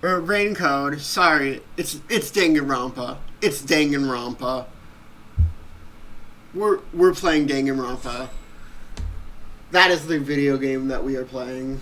Or rain code. Sorry, it's Danganronpa. It's Danganronpa. We're playing Danganronpa. That is the video game that we are playing.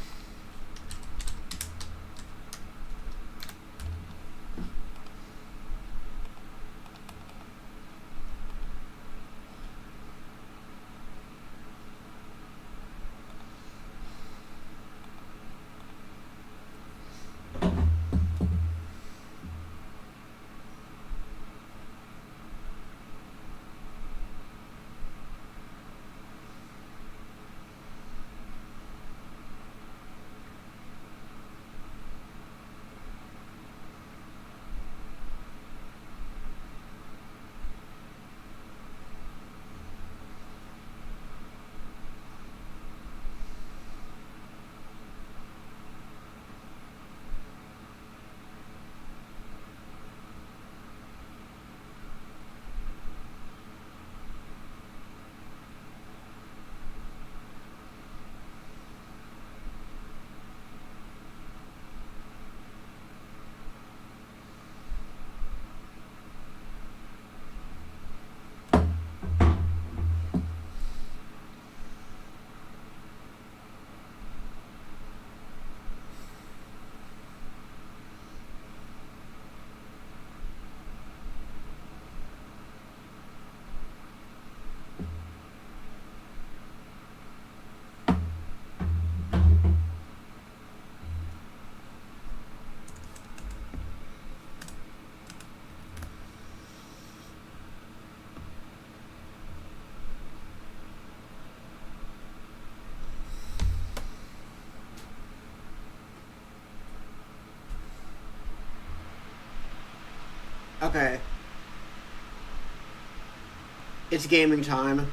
Okay. It's gaming time.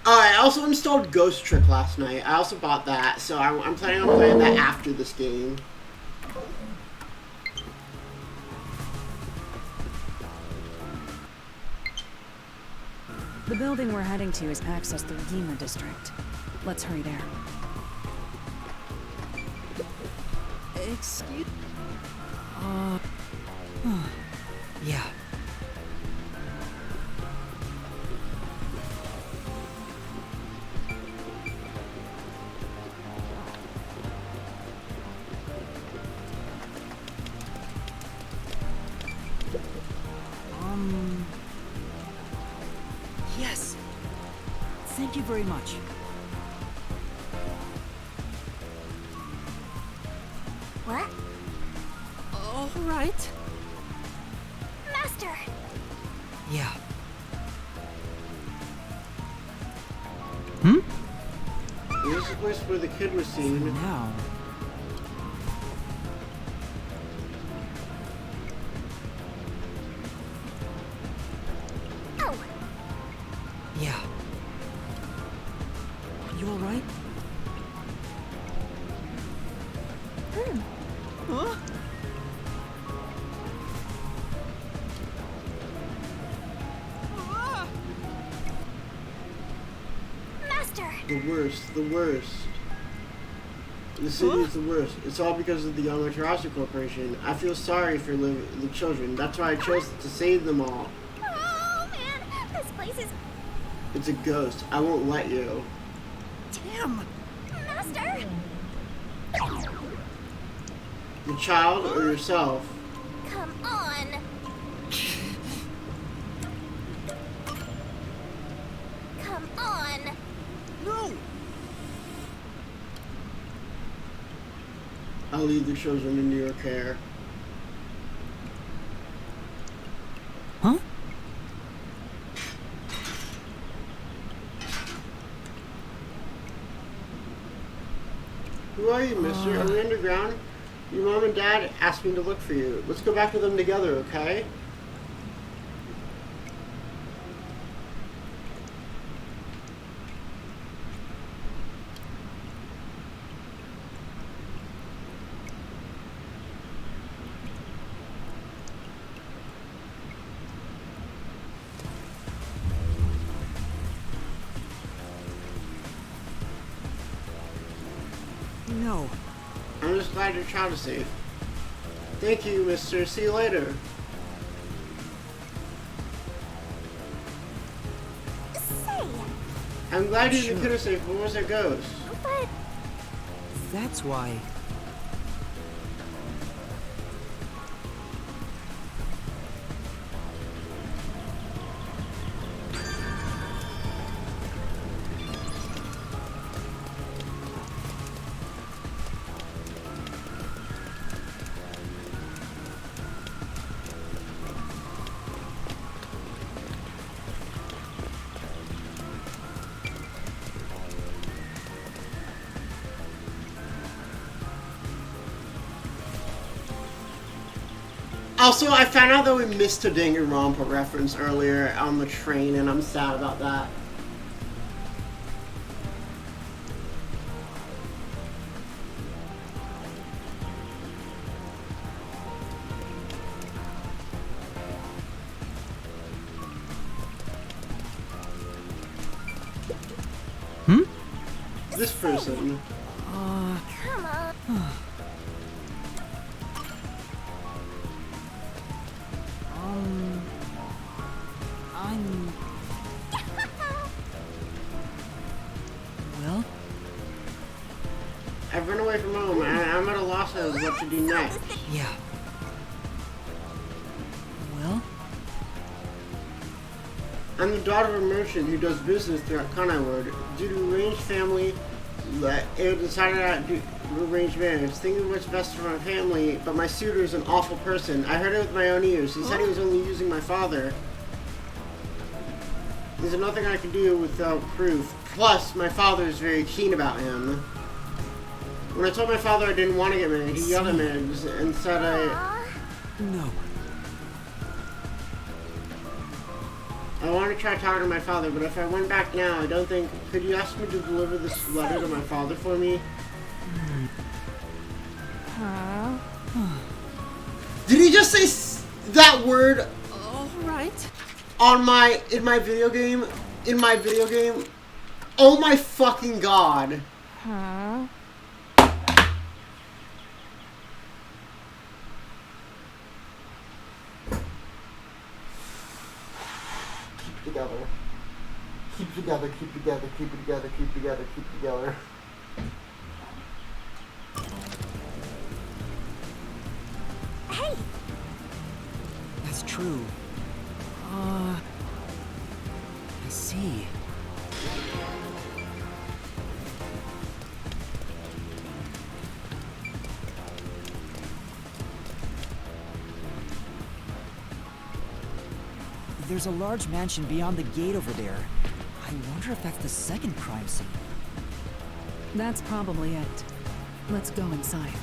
I also installed Ghost Trick last night. I also bought that, so I'm planning on playing that after this game. The building we're heading to is accessed through Gima District. Let's hurry there. Excuse... yeah. Yes. Thank you very much. What? All right. Master! Yeah. Here's the place where the kid was seen. Now... Oh! yeah. You all right? Huh? Master! The worst. The worst. The city is the worst. It's all because of the Young Atrocity Corporation. I feel sorry for the children. That's why I chose to save them all. Oh, man! This place is... It's a ghost. I won't let you. Damn! Master! The child or yourself? Come on! Come on! No! I'll leave the children into your care. Huh? Who are you, mister? Are we underground? Your mom and dad asked me to look for you. Let's go back to them together, okay? glad your child is safe. Thank you, mister. See you later. Say, I'm glad you Sure. the kid is safe, but where's their ghost? but That's why. Also, I found out that we missed a Danganronpa reference earlier on the train, and I'm sad about that. This person. come on. I'm... Well, I've run away from home, and I'm at a loss of what to do next. yeah. Well, I'm the daughter of a merchant who does business throughout Kanaiward. Due to arranged family, it decided to do arranged marriage, thinking what's best for my family, but my suitor is an awful person. I heard it with my own ears. He said he was only using my father. There's nothing I can do without proof. Plus, my father is very keen about him. When I told my father I didn't want to get married, he yelled at me and said Aw, no. I want to try talking to my father, but if I went back now, I don't think... Could you ask me to deliver this letter to my father for me? huh? Did he just say that word All right. on in my video game? In my video game? Oh my fucking god. Huh? Keep together. Keep together, keep together, keep together, keep together, keep together. Hey, That's true. I see. There's a large mansion beyond the gate over there. I wonder if that's the second crime scene. That's probably it. Let's go inside.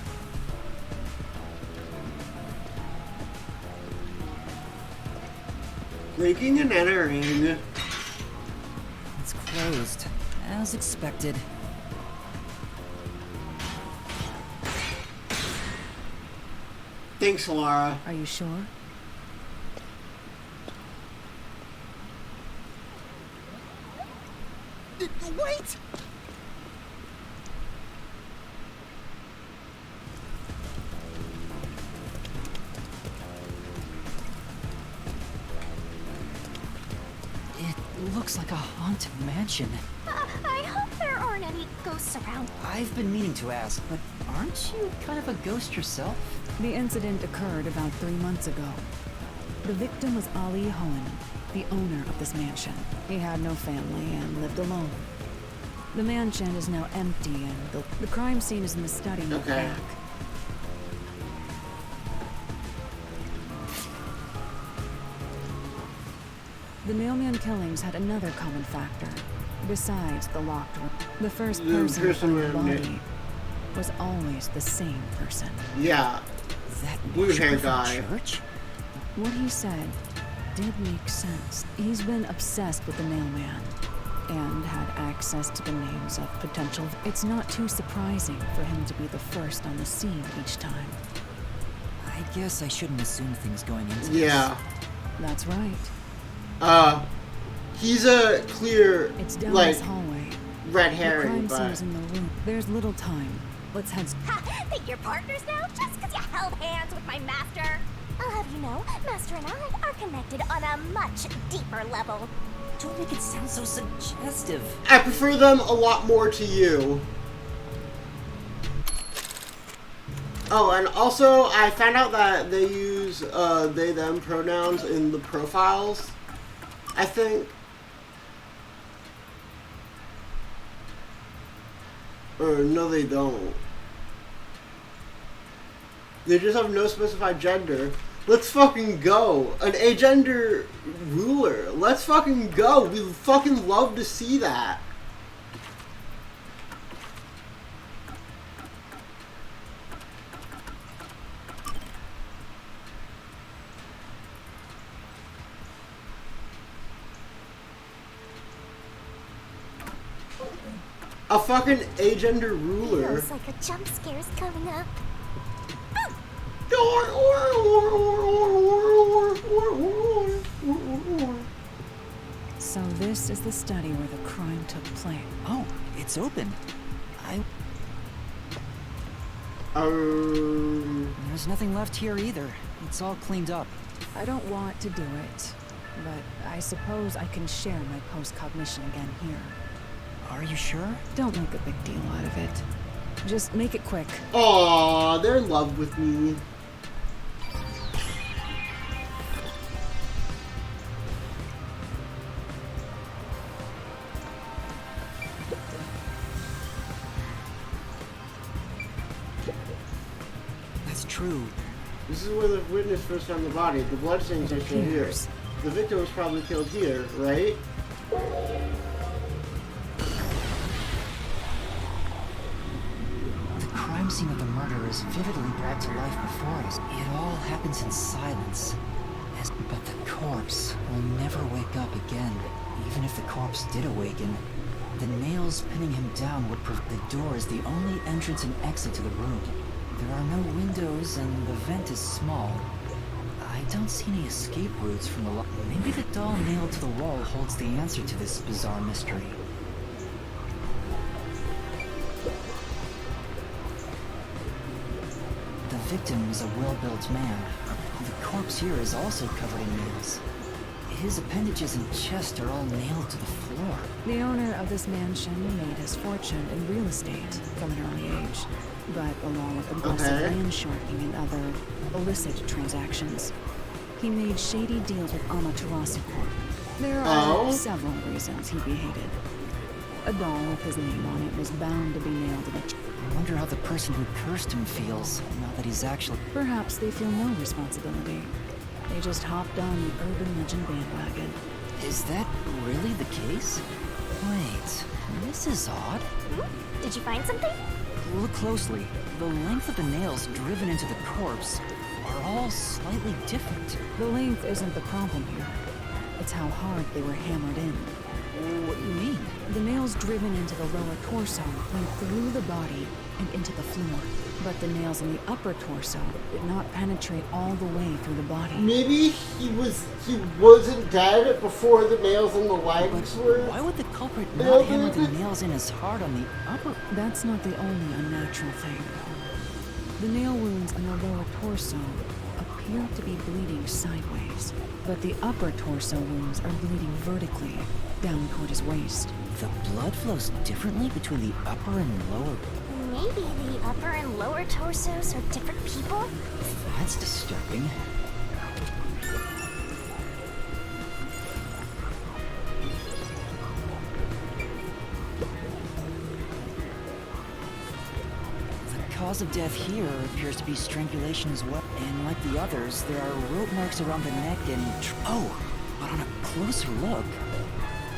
Breaking and entering. It's closed, as expected. Thanks, Halara. Are you sure? Wait! It looks like a haunted mansion. I hope there aren't any ghosts around. I've been meaning to ask, but aren't you kind of a ghost yourself? The incident occurred about 3 months ago. The victim was Ali Hohen, the owner of this mansion. He had no family and lived alone. The mansion is now empty and the crime scene is in the study in the Okay. back. The mailman killings had another common factor. Besides the locked room, the first The person to person find the in it. body was always the same person. Yeah. That Blue-haired worshiper from guy. church? What he said did make sense. He's been obsessed with the mailman and had access to the names of potential. It's not too surprising for him to be the first on the scene each time. I guess I shouldn't assume things going into Yeah. That's right. He's a clear, It's down like, this hallway. red The herring, crime but... scene's in the room. There's little time, Let's head. Ha! Think you're partners now just because you held hands with my master? I'll have you know, Master and I are connected on a much deeper level. Don't make it sound so suggestive. I prefer them a lot more to you. Oh, and also, I found out that they use they, them pronouns in the profiles. I think. Or no, they don't. They just have no specified gender. Let's fucking go. An agender ruler. Let's fucking go. We fucking love to see that. A fucking agender ruler. Feels like a jump scare's coming up. So this is the study where the crime took place. Oh, it's open. There's nothing left here either. It's all cleaned up. I don't want to do it, but I suppose I can share my post-cognition again here. Are you sure? Don't make a big deal out of it. Just make it quick. Aww, they're in love with me. That's true. This is where the witness first found the body. The bloodstains are still here. The victim was probably killed here, right? The crime scene of the murder is vividly brought to life before us. It all happens in silence. But the corpse will never wake up again. Even if the corpse did awaken, the nails pinning him down would prove the door is the only entrance and exit to the room. There are no windows and the vent is small. I don't see any escape routes from the lock. Maybe the doll nailed to the wall holds the answer to this bizarre mystery. The victim is a well-built man. The corpse here is also covered in nails. His appendages and chest are all nailed to the floor. The owner of this mansion made his fortune in real estate from an early age, but along with aggressive land sharking and other illicit transactions. He made shady deals with Amaterasu Corp. There are several reasons he'd be hated. A doll with his name on it was bound to be nailed to the I wonder how the person who cursed him feels, now that he's actually... Perhaps they feel no responsibility. They just hopped on the urban legend bandwagon. Is that really the case? Wait, this is odd. Did you find something? Look closely. The length of the nails driven into the corpse are all slightly different. The length isn't the problem here. It's how hard they were hammered in. What do you mean? The nails driven into the lower torso went through the body and into the floor. But the nails in the upper torso did not penetrate all the way through the body. Maybe he wasn't dead before the nails in the legs were. Why would the culprit not hammer the nails in as hard on the upper? That's not the only unnatural thing. The nail wounds on the lower torso appear to be bleeding sideways, but the upper torso wounds are bleeding vertically down toward his waist. The blood flows differently between the upper and lower. Maybe the upper and lower torsos are different people? That's disturbing. The cause of death here appears to be strangulation as well. And like the others, there are rope marks around the neck and... Oh, but on a closer look,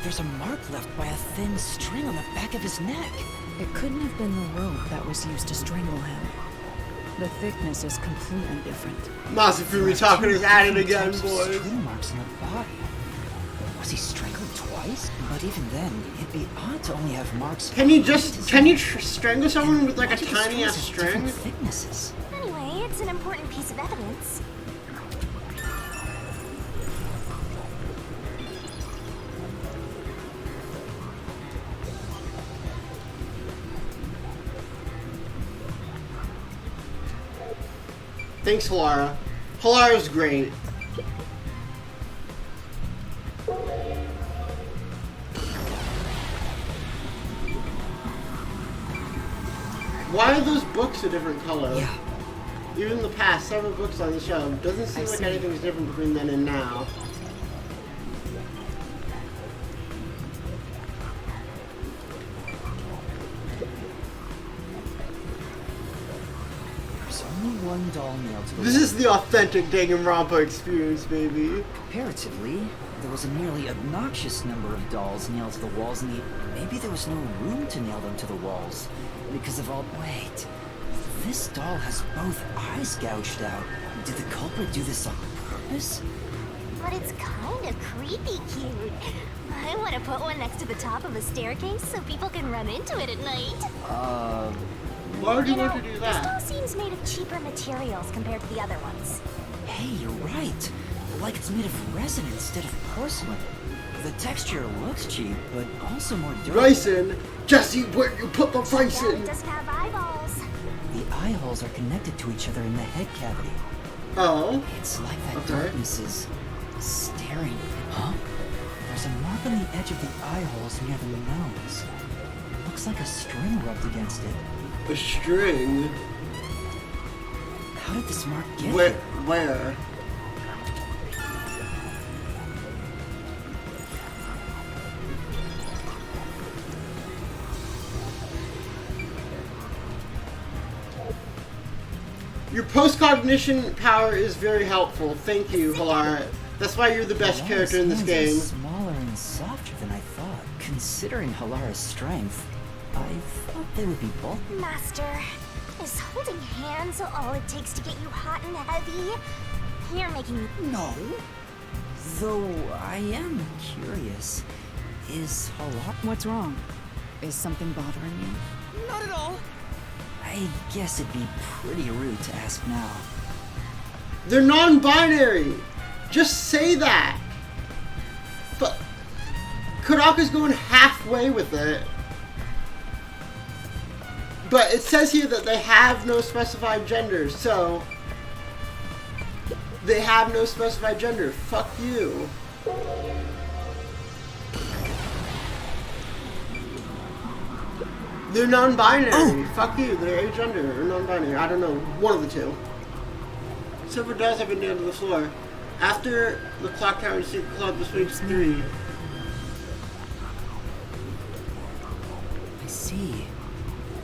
there's a mark left by a thin string on the back of his neck. It couldn't have been the rope that was used to strangle him. The thickness is completely different. Masafumi talking is at it again, Types of boys. string marks on the body. Was he strangled twice? But even then, it'd be odd to only have marks. Can you strangle someone with like a Magic tiny ass strands have string? different thicknesses. Anyway, it's an important piece of evidence. Thanks, Halara. Halara's great. Why are those books a different color? Yeah. Even in the past, several books on the show, doesn't seem like anything's different between then and now. There's only one doll nailed to the This wall. is the authentic Danganronpa experience, baby. Comparatively, there was a nearly obnoxious number of dolls nailed to the walls, and maybe there was no room to nail them to the walls. Because of all... Wait. This doll has both eyes gouged out. Did the culprit do this on purpose? But it's kind of creepy cute. I want to put one next to the top of a staircase so people can run into it at night. Why would you want to do This that? doll seems made of cheaper materials compared to the other ones. Hey, you're right. Like it's made of resin instead of porcelain. The texture looks cheap, but also more durable. Ricin! Jesse, where you put the Yeah, ricin? it doesn't have eyeballs. The eye holes are connected to each other in the head cavity. Oh. It's like that Okay. darkness is staring. Huh? There's a mark on the edge of the eye holes near the nose. Looks like a string rubbed against it. A string? How did this mark get Where? here? Where? Your post-cognition power is very helpful. Thank you, Halara. That's why you're the best Halara's character in this hands are game. smaller and softer than I thought. Considering Halara's strength, I thought they would be bulky. Master, is holding hands all it takes to get you hot and heavy? You're making me... No. Though I am curious, is Halara... What's wrong? Is something bothering you? Not at all. I guess it'd be pretty rude to ask now. They're non-binary. Just say that. But Kodaka's going halfway with it. But it says here that they have no specified gender, so they have no specified gender. Fuck you. They're non-binary. Fuck you. They're agender or non-binary. I don't know. One of the two. Several dolls have been nailed to the floor. After the clock tower and secret club, this makes 3. I see.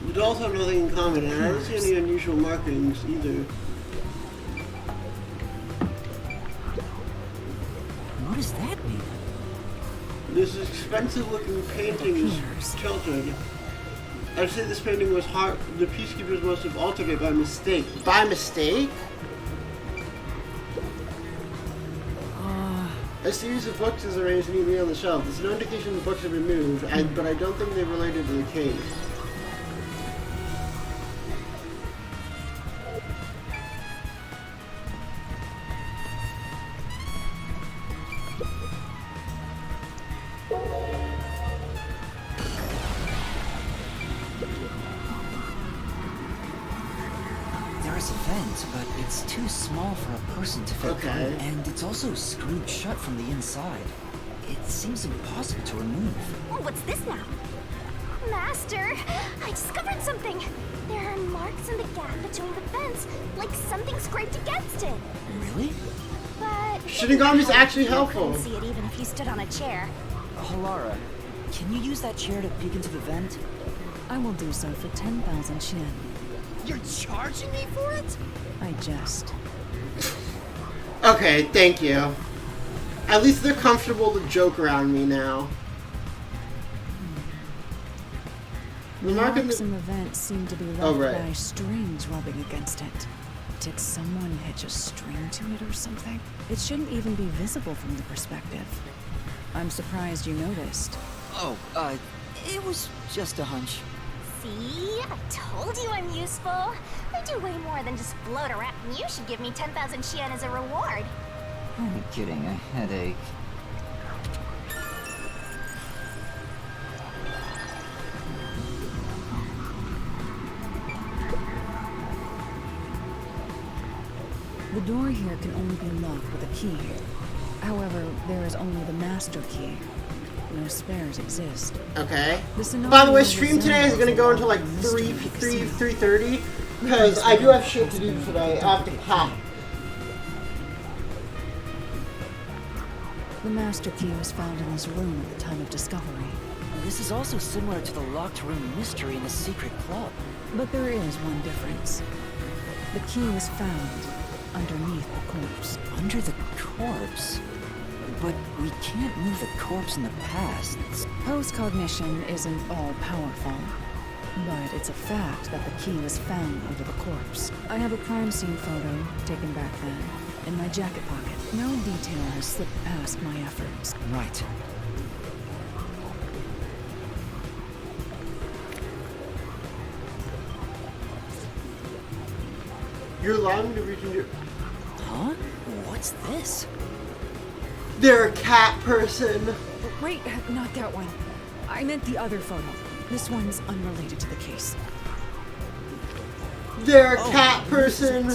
The dolls have nothing in common, and I don't see any unusual markings either. What does that mean? This expensive-looking painting is tilted. I'd say this painting was hard. The Peacekeepers must have altered it by mistake. By mistake? A series of books is arranged neatly on the shelf. There's no indication the books have been moved, but I don't think they're related to the case. There's a vent, but it's too small for a person to fit Okay. through, and it's also screwed shut from the inside. It seems impossible to remove. Oh, what's this now? Master, I discovered something. There are marks in the gap between the vents, like something scraped against it. Really? But Shinigami's actually you helpful. couldn't see it even if you stood on a chair. Halara, can you use that chair to peek into the vent? I will do so for 10,000 yen. You're charging me for it? I jest. Okay, thank you. At least they're comfortable to joke around me now. The mark in marks the- in the vent seem to be left Oh, right. by strings rubbing against it. Did someone hitch a string to it or something? It shouldn't even be visible from the perspective. I'm surprised you noticed. Oh, it was just a hunch. See? I told you I'm useful. I do way more than just float around. You should give me 10,000 yen as a reward. I'm kidding, a headache. door here can only be locked with a key. However, there is only the master key. No spares exist. Okay. The scenario By the way, stream today is resembles gonna go a until like mystery 3:30 because I do have shit to do today. I have to pack. The master key was found in this room at the time of discovery. This is also similar to the locked room mystery in the secret club. But there is one difference. The key was found underneath the corpse. Under the corpse? But we can't move the corpse in the past. Post-cognition isn't all-powerful, but it's a fact that the key was found under the corpse. I have a crime scene photo, taken back then, in my jacket pocket. No detail has slipped past my efforts. Right. You're allowing me to reach into. Huh? What's this? They're a cat person. Wait, not that one. I meant the other photo. This one's unrelated to the case. They're a cat person.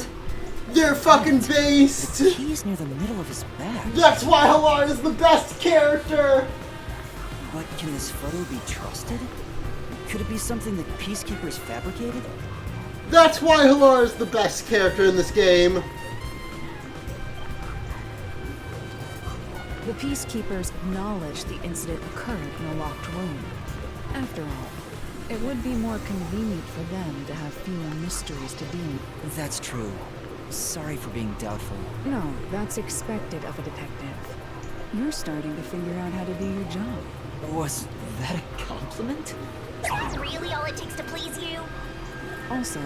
They're fucking based. The key's near the middle of his back. That's why Halara is the best character. But can this photo be trusted? Could it be something that peacekeepers fabricated? That's why Halara is the best character in this game. The peacekeepers acknowledged the incident occurred in a locked room. After all, it would be more convenient for them to have fewer mysteries to deal with. That's true. Sorry for being doubtful. No, that's expected of a detective. You're starting to figure out how to do your job. Was that a compliment? Is that really all it takes to please you? Also,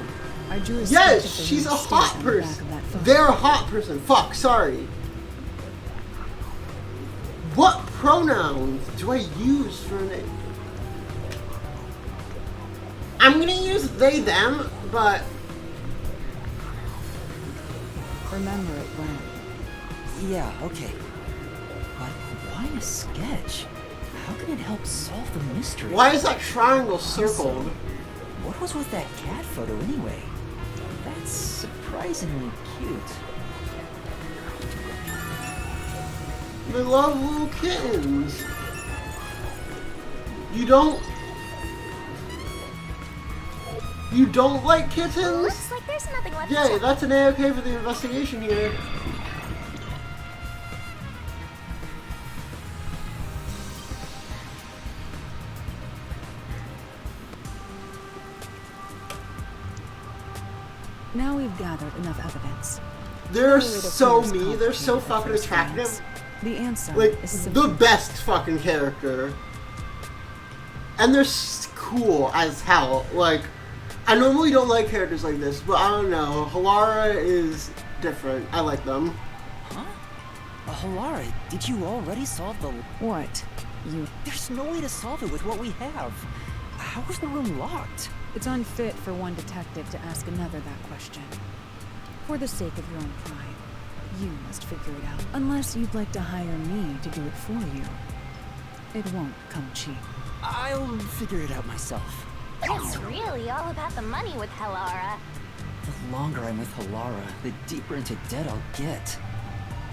I drew a Yes, sketch of the she's a room hot state on the back person. of that photo. They're a hot person. Fuck, sorry. What pronouns do I use for an... I'm gonna use they, them, but... Remember it well. Yeah, okay. But why a sketch? How can it help solve the mystery? Why is that triangle circled? What was with that cat photo anyway? That's surprisingly cute. They love little kittens. You don't like kittens? Looks like there's nothing left to Yeah, check. that's an A-OK for the investigation here. Now we've gathered enough evidence. They're It so appears me. They're so complicated at fucking first attractive. glance. The answer Like, is simple. the best fucking character. And they're cool as hell. Like, I normally don't like characters like this, but I don't know. Halara is different. I like them. Huh? Halara, did you already solve the... What? You... There's no way to solve it with what we have. How was the room locked? It's unfit for one detective to ask another that question. For the sake of your own pride, you must figure it out. Unless you'd like to hire me to do it for you. It won't come cheap. I'll figure it out myself. It's really all about the money with halara. The longer I'm with Halara, the deeper into debt I'll get.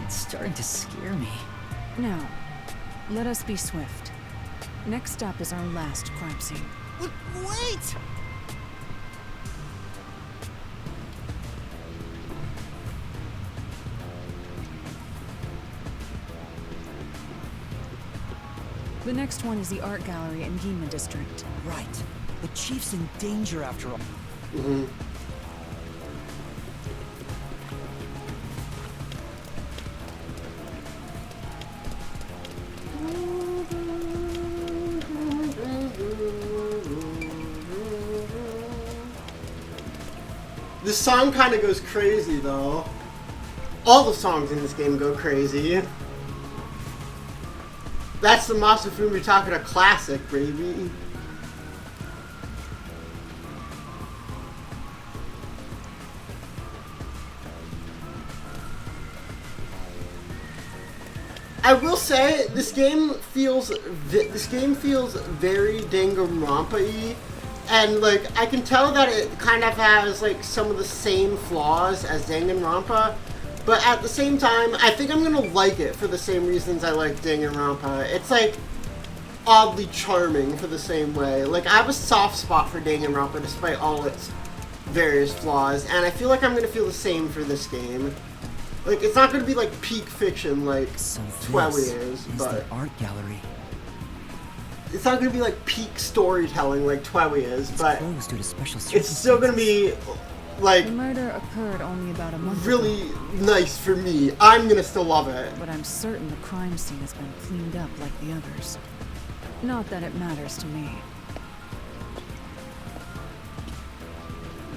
It's starting to scare me. Now, let us be swift. Next stop is our last crime scene. Wait! The next one is the art gallery in Gima District. Right. The chief's in danger after all. Mm-hmm. This song kind of goes crazy, though. All the songs in this game go crazy. That's the Masafumi Takara classic, baby. I will say this game feels very Danganronpa-y, and like I can tell that it kind of has like some of the same flaws as Danganronpa, But at the same time, I think I'm gonna like it for the same reasons I like Danganronpa. It's like oddly charming for the same way. Like, I have a soft spot for Danganronpa despite all its various flaws, and I feel like I'm gonna feel the same for this game. Like, it's not gonna be like peak fiction like Twelly is, but the art gallery. it's not gonna be like peak storytelling like Twelly is, but Closed due to special it's still gonna be like The murder occurred only about a month ago, really nice for me. I'm gonna still love it. but I'm certain the crime scene has been cleaned up like the others. Not that it matters to me.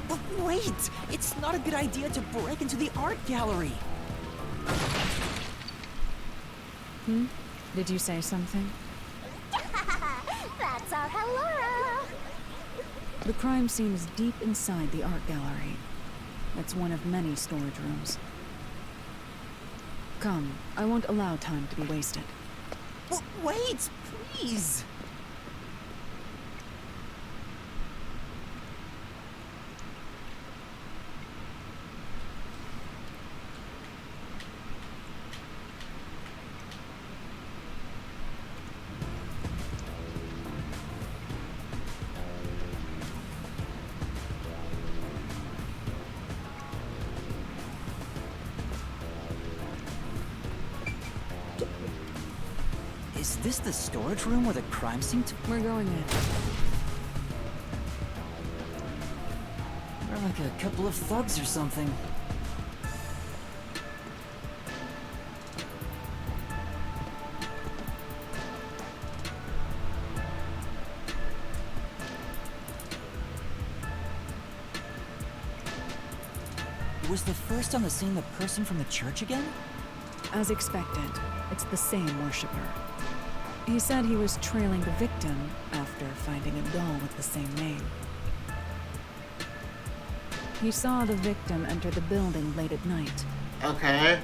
But wait! It's not a good idea to break into the art gallery! Did you say something? That's our halara. The crime scene is deep inside the art gallery. It's one of many storage rooms. Come, I won't allow time to be wasted. Wait! Please! Is this the storage room where the crime scene We're going in. We're like a couple of thugs or something. Was the first on the scene the person from the church again? As expected, it's the same worshiper. He said he was trailing the victim after finding a doll with the same name. He saw the victim enter the building late at night. Okay.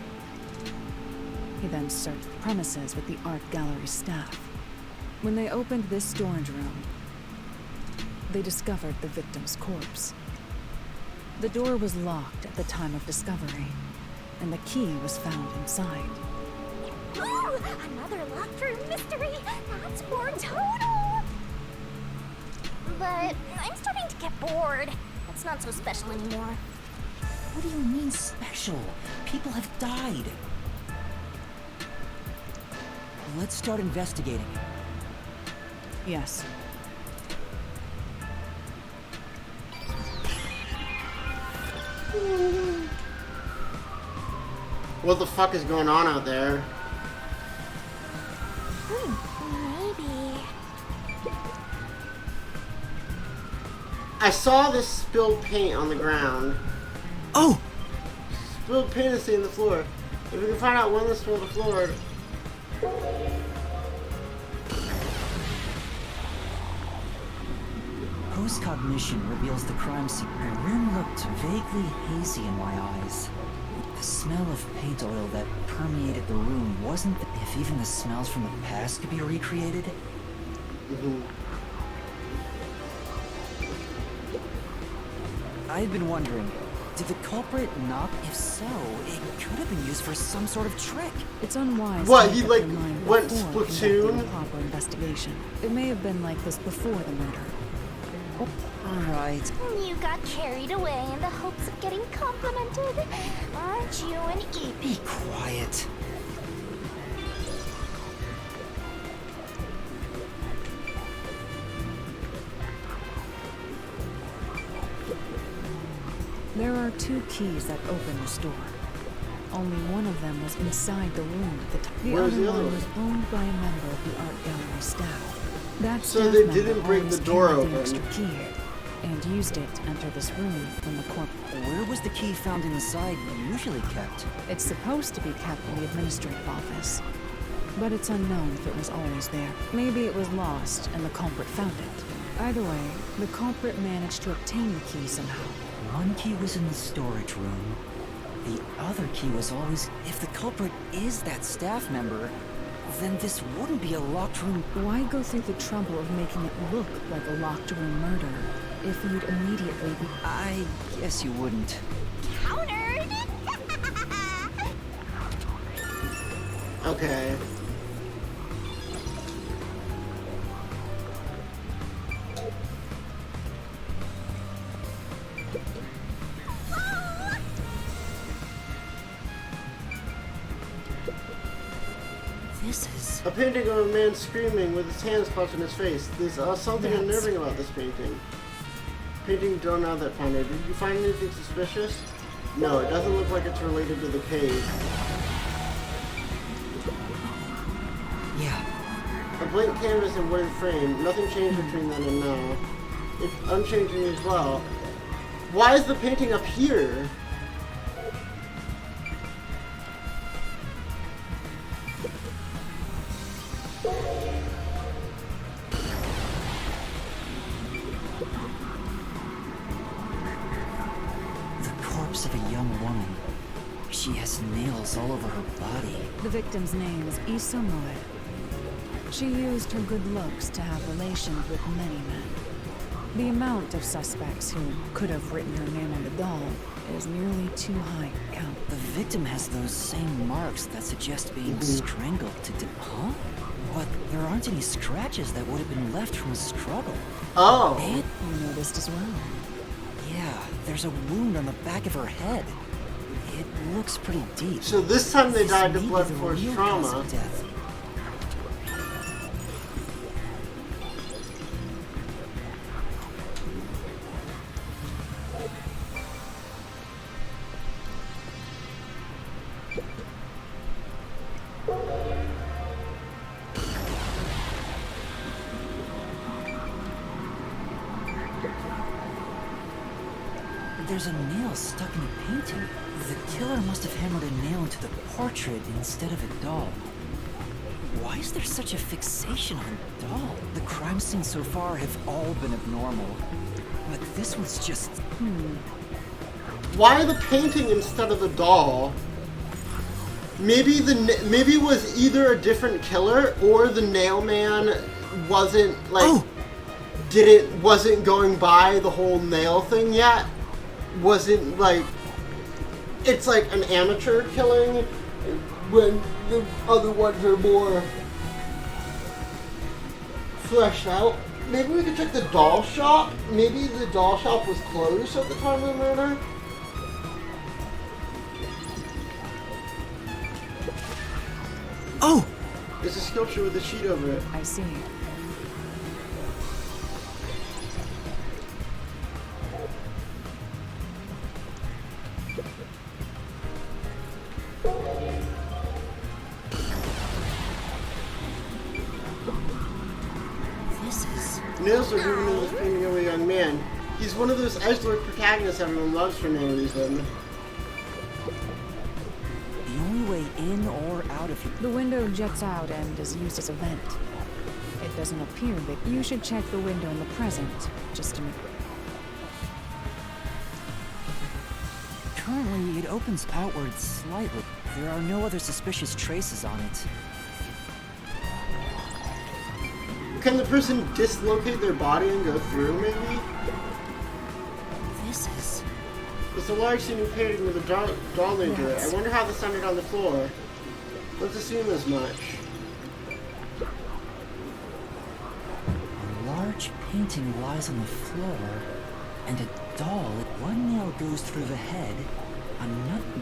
He then searched the premises with the art gallery staff. When they opened this storage room, they discovered the victim's corpse. The door was locked at the time of discovery, and the key was found inside. Ooh, another locked room mystery. That's more total. But I'm starting to get bored. It's not so special anymore. What do you mean special? People have died. Let's start investigating. Yes. What the fuck is going on out there? Maybe. I saw this spilled paint on the ground. Oh! Spilled paint is on the floor. If we can find out when this spilled the floor. Post-cognition reveals the crime scene. The room looked vaguely hazy in my eyes. The smell of paint oil that permeated the room wasn't... If even the smells from the past could be recreated? I had been wondering, did the culprit knock? If so, it could have been used for some sort of trick. It's unwise What, to he, make up like, your mind went before Splatoon? conducting a proper investigation. It may have been like this before the murder. Alright. You got carried away in the hopes of getting complimented. Aren't you an E? Be quiet. There are 2 keys that open this door. Only one of them was inside the room at the time. The Where's other the other one one? was owned by a member of the art gallery staff. That So staff they member didn't break always the door carried open. the extra key and used it to enter this room when the corp. Where was the key found inside usually kept? It's supposed to be kept in the administrative office, but it's unknown if it was always there. Maybe it was lost and the culprit found it. Either way, the culprit managed to obtain the key somehow. One key was in the storage room. The other key was always... If the culprit is that staff member, then this wouldn't be a locked room. Why go through the trouble of making it look like a locked room murder if you'd immediately be... I guess you wouldn't. Countered! Okay. This is... A painting of a man screaming with his hands clutching his face. There's something That's- unnerving about this painting. Painting done out that finder. Did you find anything suspicious? No, it doesn't look like it's related to the cave. Yeah, A blank canvas and wooden frame. Nothing changed between then and now. It's unchanging as well. Why is the painting up here? the corpse of a young woman. She has nails all over her body. The victim's name is Issa Moe. She used her good looks to have relations with many men. The amount of suspects who could have written her name on the doll is nearly too high to count. The victim has those same marks that suggest being strangled to death. Huh? But there aren't any scratches that would have been left from a struggle. Oh. And, You noticed as well. yeah, there's a wound on the back of her head. It looks pretty deep. So this time they This died may of be blood the force real cause trauma. of death. There's a nail stuck in the painting. The killer must have hammered a nail into the portrait instead of a doll. Why is there such a fixation on doll? The crime scenes so far have all been abnormal. But this one's just... Why the painting instead of the doll? Maybe maybe it was either a different killer or the nail man wasn't like wasn't going by the whole nail thing yet. Wasn't like it's like an amateur killing when the other ones are more fleshed out. Maybe we could check the doll shop. Maybe the doll shop was closed at the time of the murder. Oh! There's a sculpture with a sheet over it. I see. This is... Nails are moving in this painting of a young man. He's one of those edgelord protagonists everyone loves for no reason. the only way in or out of here. The window jets out and is used as a vent. It doesn't appear that you should check the window in the present, just to make... Currently, it opens outward slightly. There are no other suspicious traces on it. Can the person dislocate their body and go through, maybe? This is... It's a large scenery painting with a doll into it. I wonder how this ended on the floor. Let's assume as much. A large painting lies on the floor, and a doll. One nail goes through the head,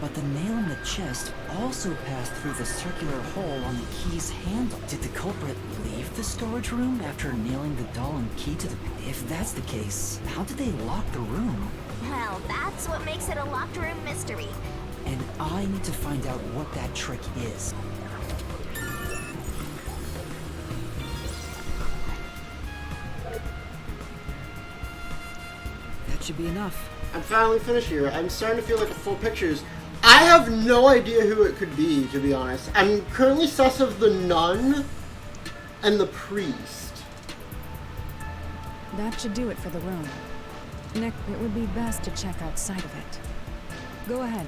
but the nail in the chest also passed through the circular hole on the key's handle. Did the culprit leave the storage room after nailing the doll and key to the... If that's the case, how did they lock the room? Well, that's what makes it a locked room mystery. And I need to find out what that trick is. That should be enough. I'm finally finished here. I'm starting to feel like a full pictures. I have no idea who it could be, to be honest. I'm currently sus of the nun and the priest. That should do it for the room. Nick, it would be best to check outside of it. Go ahead.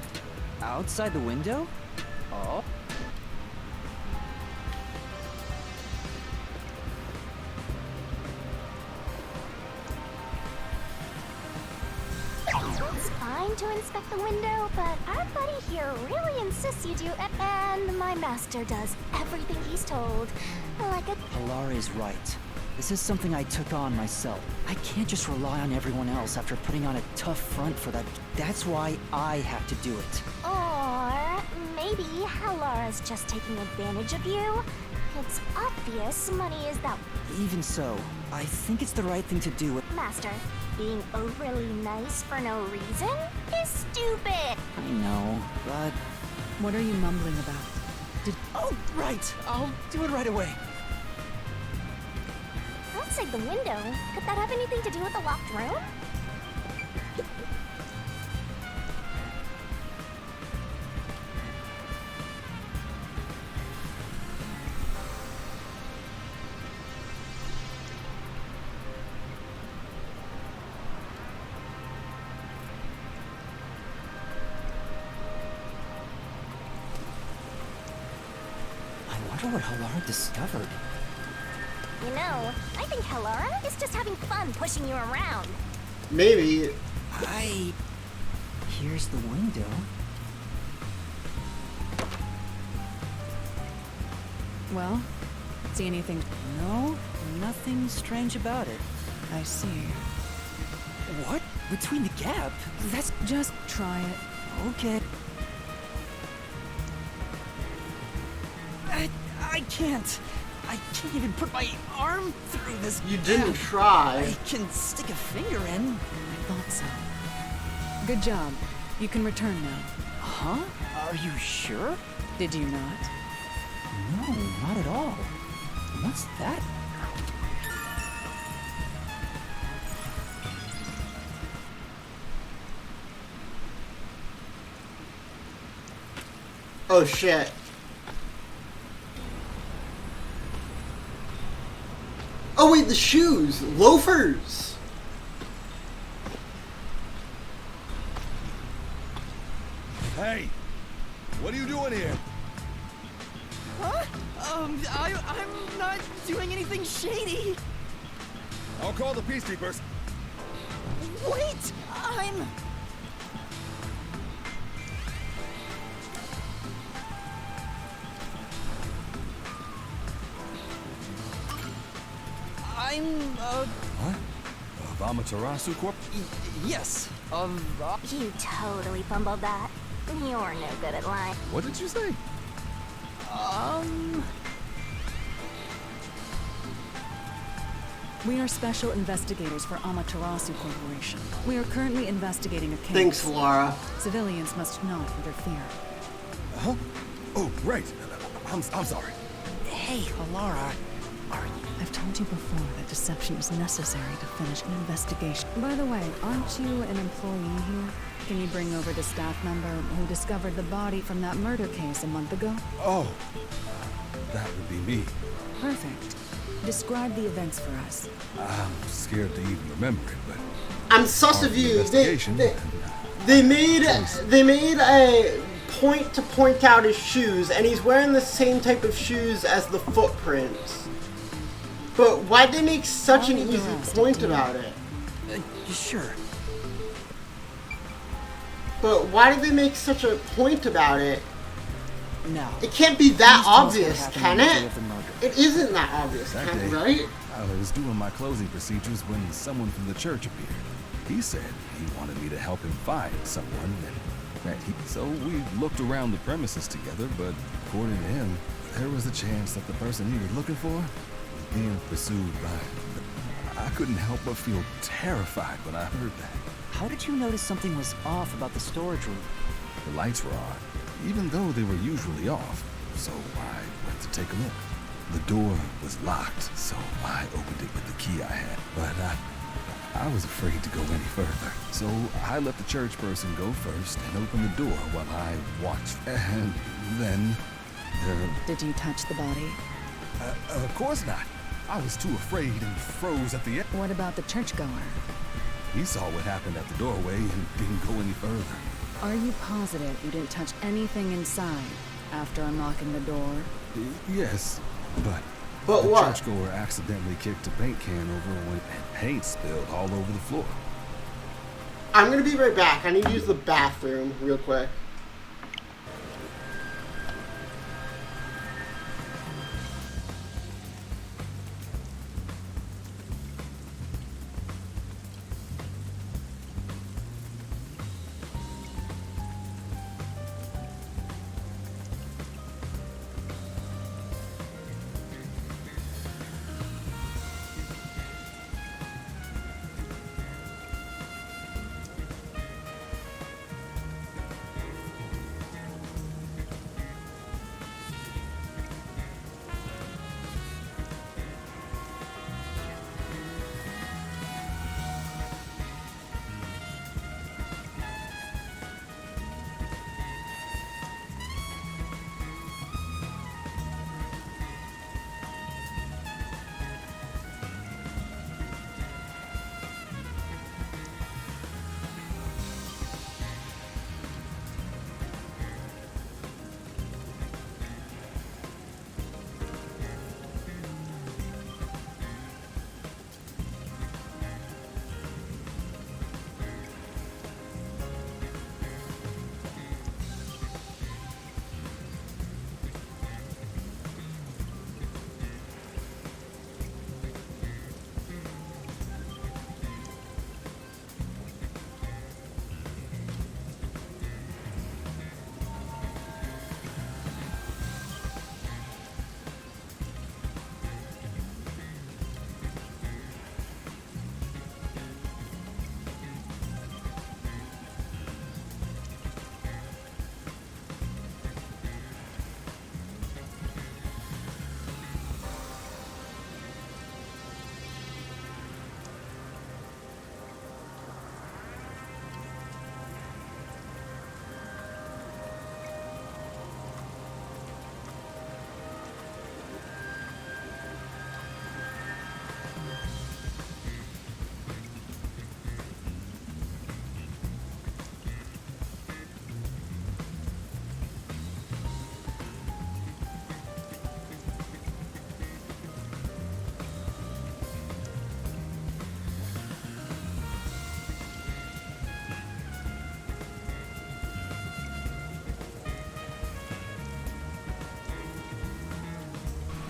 Outside the window? Oh. fine to inspect the window, but our buddy here really insists you do, and my master does everything he's told. Like a... Halara is right. This is something I took on myself. I can't just rely on everyone else after putting on a tough front for that. That's why I have to do it. Or maybe Halara's just taking advantage of you. It's obvious money is that... Even so, I think it's the right thing to do. Master, being overly nice for no reason is stupid. I know, but... What are you mumbling about? Oh, right! I'll do it right away. Outside the window, could that have anything to do with the locked room? I wonder what Halara discovered. You know, I think Halara is just having fun pushing you around. Maybe. Here's the window. Well, see anything? No, nothing strange about it. I see. What? Between the gap? That's... Just try it. Okay. I can't. I can't even put my arm through this. You didn't try. I can stick a finger in. I thought so. Good job. You can return now. Huh? Are you sure? Did you not? No, not at all. What's that? Oh shit. Oh wait, the shoes! Loafers! Hey! What are you doing here? Huh? I'm not doing anything shady. I'll call the peacekeepers. Wait! What? Of Amaterasu Corp? Yes. You totally fumbled that. You're no good at lying. What did you say? We are special investigators for Amaterasu Corporation. We are currently investigating a case. Thanks, Laura. Civilians must not interfere. Huh? Oh, right. I'm sorry. Hey, Halara. I've told you before that deception is necessary to finish an investigation. By the way, aren't you an employee here? Can you bring over the staff member who discovered the body from that murder case a month ago? Oh, that would be me. Perfect. Describe the events for us. I'm scared to even remember it, but I'm sus of you. investigation. They made a point to point out his shoes, and he's wearing the same type of shoes as the footprints. But why'd they make such an easy point about it? Sure. But why did they make such a point about it? No. It can't be that Please tell us what obvious, happened can on the day it? of the murder. It isn't that obvious, That can it, day, right? I was doing my closing procedures when someone from the church appeared. He said he wanted me to help him find someone, so we looked around the premises together, but according to him, there was a chance that the person he was looking for was being pursued by... I couldn't help but feel terrified when I heard that. How did you notice something was off about the storage room? The lights were on, even though they were usually off, so I went to take a look. The door was locked, so I opened it with the key I had, but I was afraid to go any further. So I let the church person go first and open the door while I watched. And then Did you touch the body? of course not. I was too afraid and froze at the end. What about the churchgoer? He saw what happened at the doorway and didn't go any further. Are you positive you didn't touch anything inside after unlocking the door? Yes, but But the what? churchgoer accidentally kicked a paint can over when paint spilled all over the floor. I'm gonna be right back. I need to use the bathroom real quick.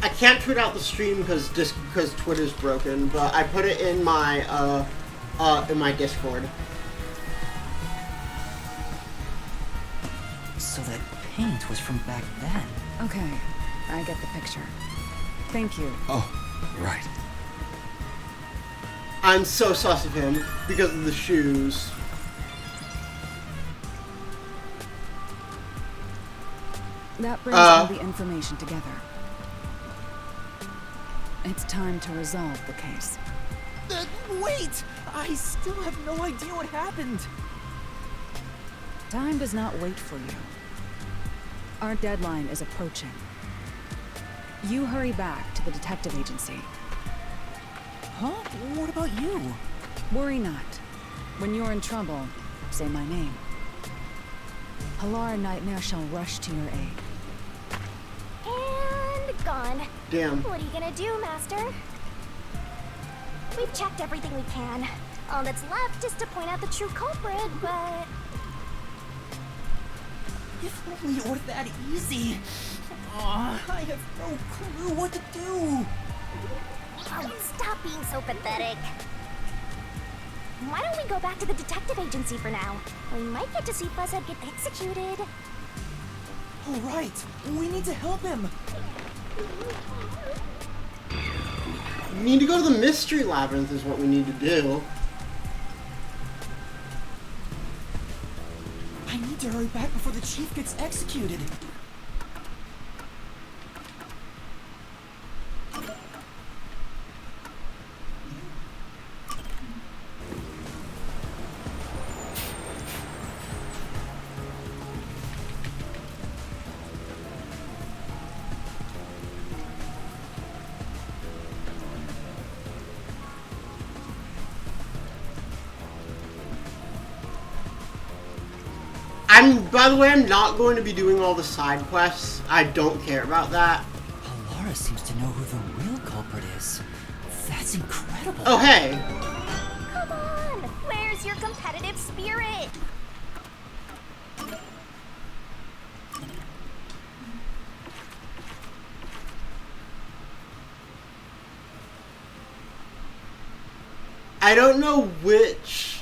I can't tweet out the stream because Twitter's broken, but I put it in my Discord. So that paint was from back then. Okay, I get the picture. Thank you. Oh, right. I'm so sus of him because of the shoes. That brings all the information together. It's time to resolve the case. Wait! I still have no idea what happened. Time does not wait for you. Our deadline is approaching. You hurry back to the detective agency. Huh? What about you? Worry not. When you're in trouble, say my name. Halara Nightmare shall rush to your aid. And gone. Damn. What are you gonna do, Master? We've checked everything we can. All that's left is to point out the true culprit, but... If only it were that easy. I have no clue what to do. Oh, stop being so pathetic. Why don't we go back to the detective agency for now? We might get to see Fuzzhead get executed. All right, we need to help him. We need to go to the mystery labyrinth is what we need to do. I need to hurry back before the chief gets executed. By the way, I'm not going to be doing all the side quests. I don't care about that. Halara seems to know who the real culprit is. That's incredible. Oh, hey. Come on! Where's your competitive competitive spirit. I don't know which.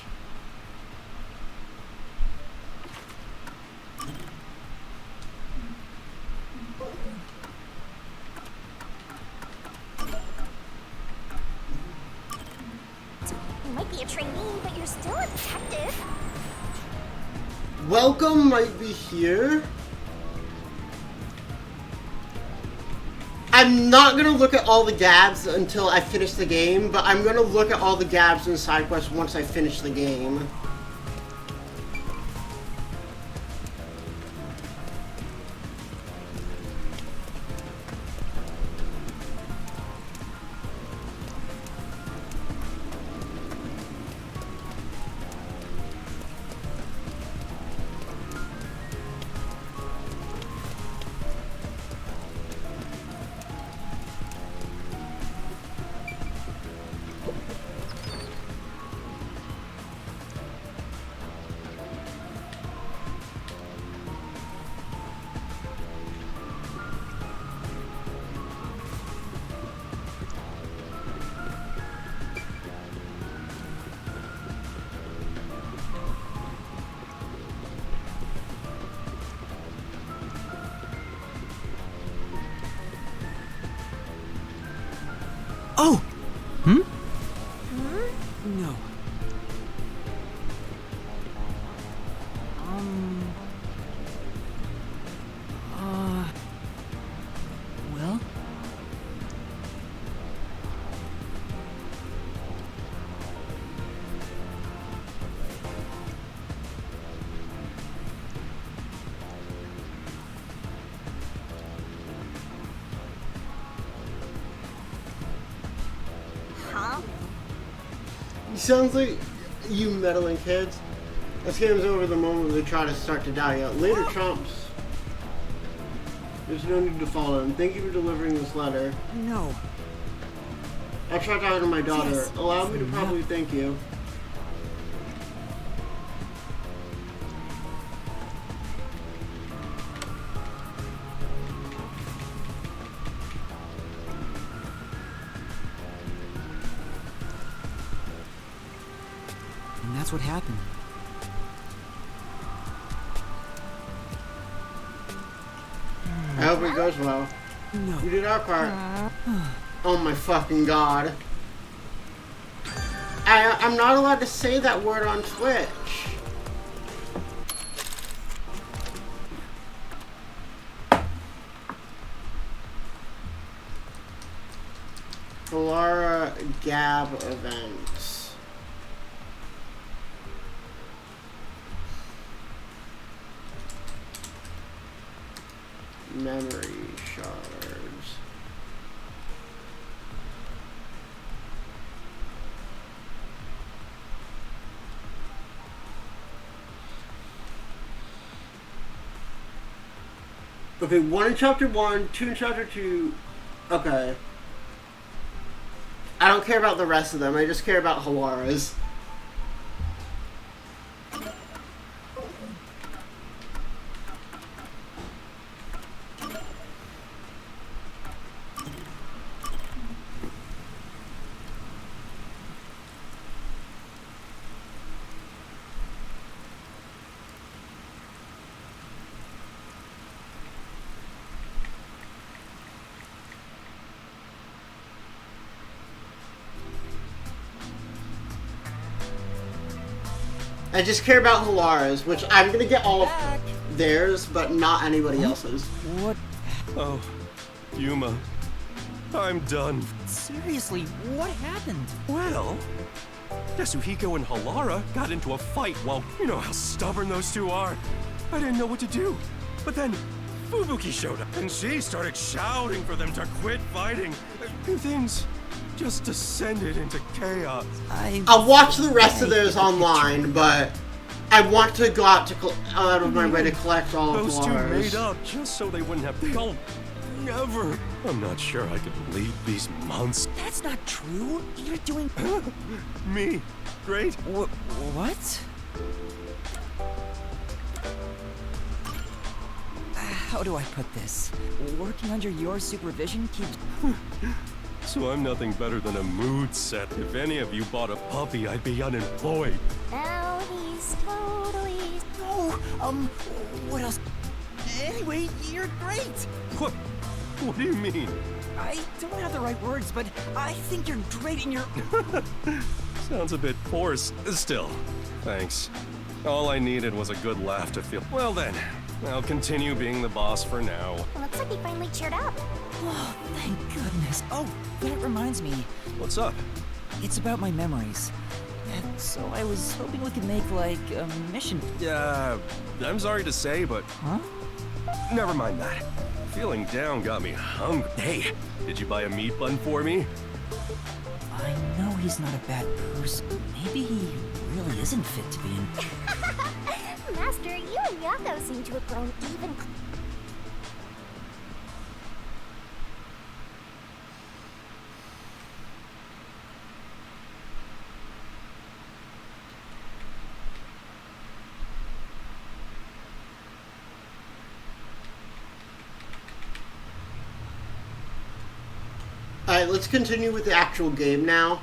You might be a trainee, but you're still a detective. Welcome might be here. I'm not gonna look at all the gabs until I finish the game, but I'm gonna look at all the gabs and side quests once I finish the game. Oh! Hmm? No. Well? Huh? Sounds like you meddling kids. This game's over the moment they try to start to die out. Later trumps. There's no need to follow him. Thank you for delivering this letter. No. I tried talking to my daughter. Yes. Allow me to probably thank you. And that's what happened. I hope it goes well. No. We did our part. Oh my fucking god. I'm not allowed to say that word on Twitch. Halara Gab events. Memory shards. Okay, 1 in chapter 1, 2 in chapter 2. Okay. I don't care about the rest of them, I just care about Halara's. I just care about Halara's, which I'm gonna get all of theirs, but not anybody else's. What? Oh, Yuma. I'm done. Seriously, what happened? Well, Yasuhiko and Halara got into a fight. Well, you know how stubborn those two are. I didn't know what to do. But then Fubuki showed up, and she started shouting for them to quit fighting. And things just descended into chaos. I'll watch the rest of those online, but I want to go out of my way to collect all of Those two Halara's. made up just so they wouldn't have to. They'll never. I'm not sure I could lead these months. That's not true. You're doing... Me? Great? What? How do I put this? Working under your supervision keeps... So I'm nothing better than a mood set. If any of you bought a puppy, I'd be unemployed. Now he's totally... Oh, what else? Anyway, you're great. What? What do you mean? I don't have the right words, but I think you're great in your... Sounds a bit forced. Still, thanks. All I needed was a good laugh to feel... Well then, I'll continue being the boss for now. Looks like he finally cheered up. Oh, thank goodness. Oh, that reminds me. What's up? It's about my memories. And so I was hoping we could make, like, a mission. I'm sorry to say, but... Huh? Never mind that. Feeling down got me hungry. Hey, did you buy a meat bun for me? I know he's not a bad person. Maybe he really isn't fit to be in... Master, you and Yako seem to have grown even... Alright, let's continue with the actual game now.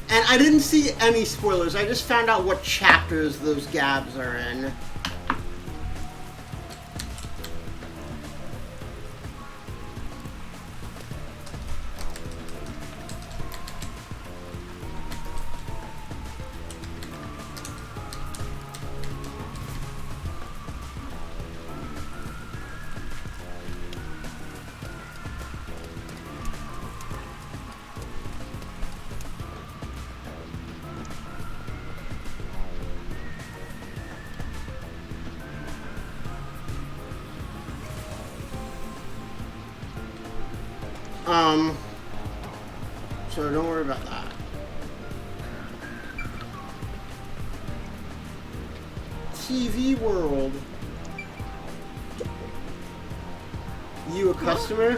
And I didn't see any spoilers, I just found out what chapters those gabs are in. So don't worry about that. TV World. You a customer?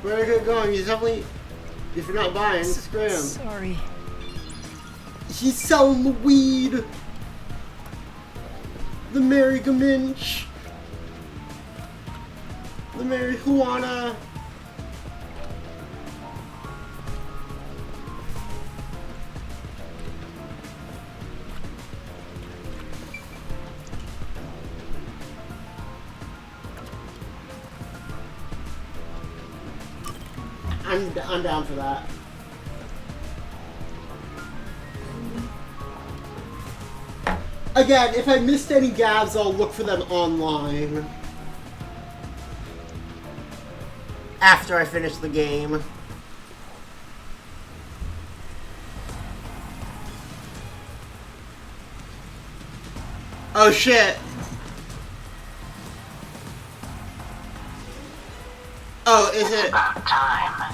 Where are you going? He's definitely... If you're not buying, scram. Sorry. He's selling the weed. The Mary Gaminch. The marijuana. I'm down for that. Again, if I missed any gabs, I'll look for them online. After I finish the game. Oh shit. Oh, is it? About time.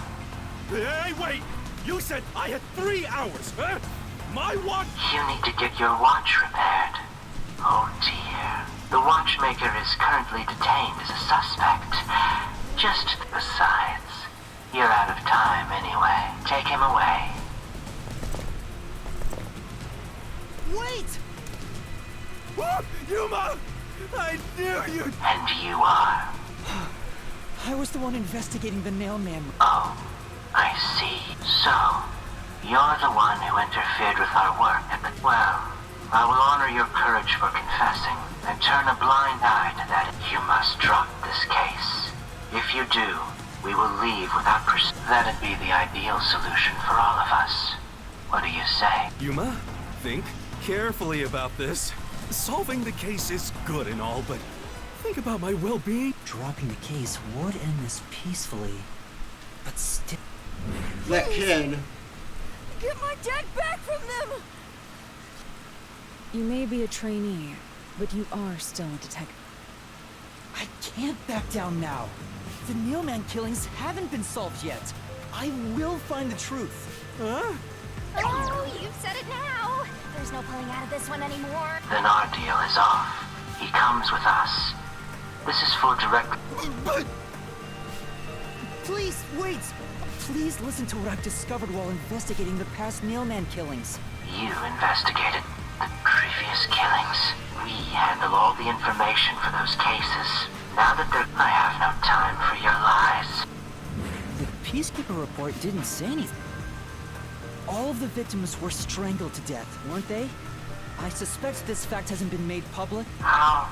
Hey, wait! You said I had 3 hours, huh? My watch... You need to get your watch repaired. Oh dear. The watchmaker is currently detained as a suspect. Just besides, you're out of time anyway. Take him away. Wait! Oh, Yuma! I knew you'd... And you are. I was the one investigating the nailman. Oh, I see. So, you're the one who interfered with our work. Well, I will honor your courage for confessing and turn a blind eye to that. You must drop this case. If you do, we will leave without That'd be the ideal solution for all of us. What do you say? Yuma, think carefully about this. Solving the case is good and all, but think about my well-being. Dropping the case would end this peacefully, but still... That kid. Get my dad back from them! You may be a trainee, but you are still a detective. I can't back down now. The Nailman killings haven't been solved yet. I will find the truth. Huh? Oh, you've said it now. There's no pulling out of this one anymore. Then our deal is off. He comes with us. This is for direct... But... Please, wait! Please listen to what I've discovered while investigating the past mailman killings. You investigated the previous killings. We handle all the information for those cases. Now that they're... I have no time for your lies. The Peacekeeper report didn't say anything. All of the victims were strangled to death, weren't they? I suspect this fact hasn't been made public. How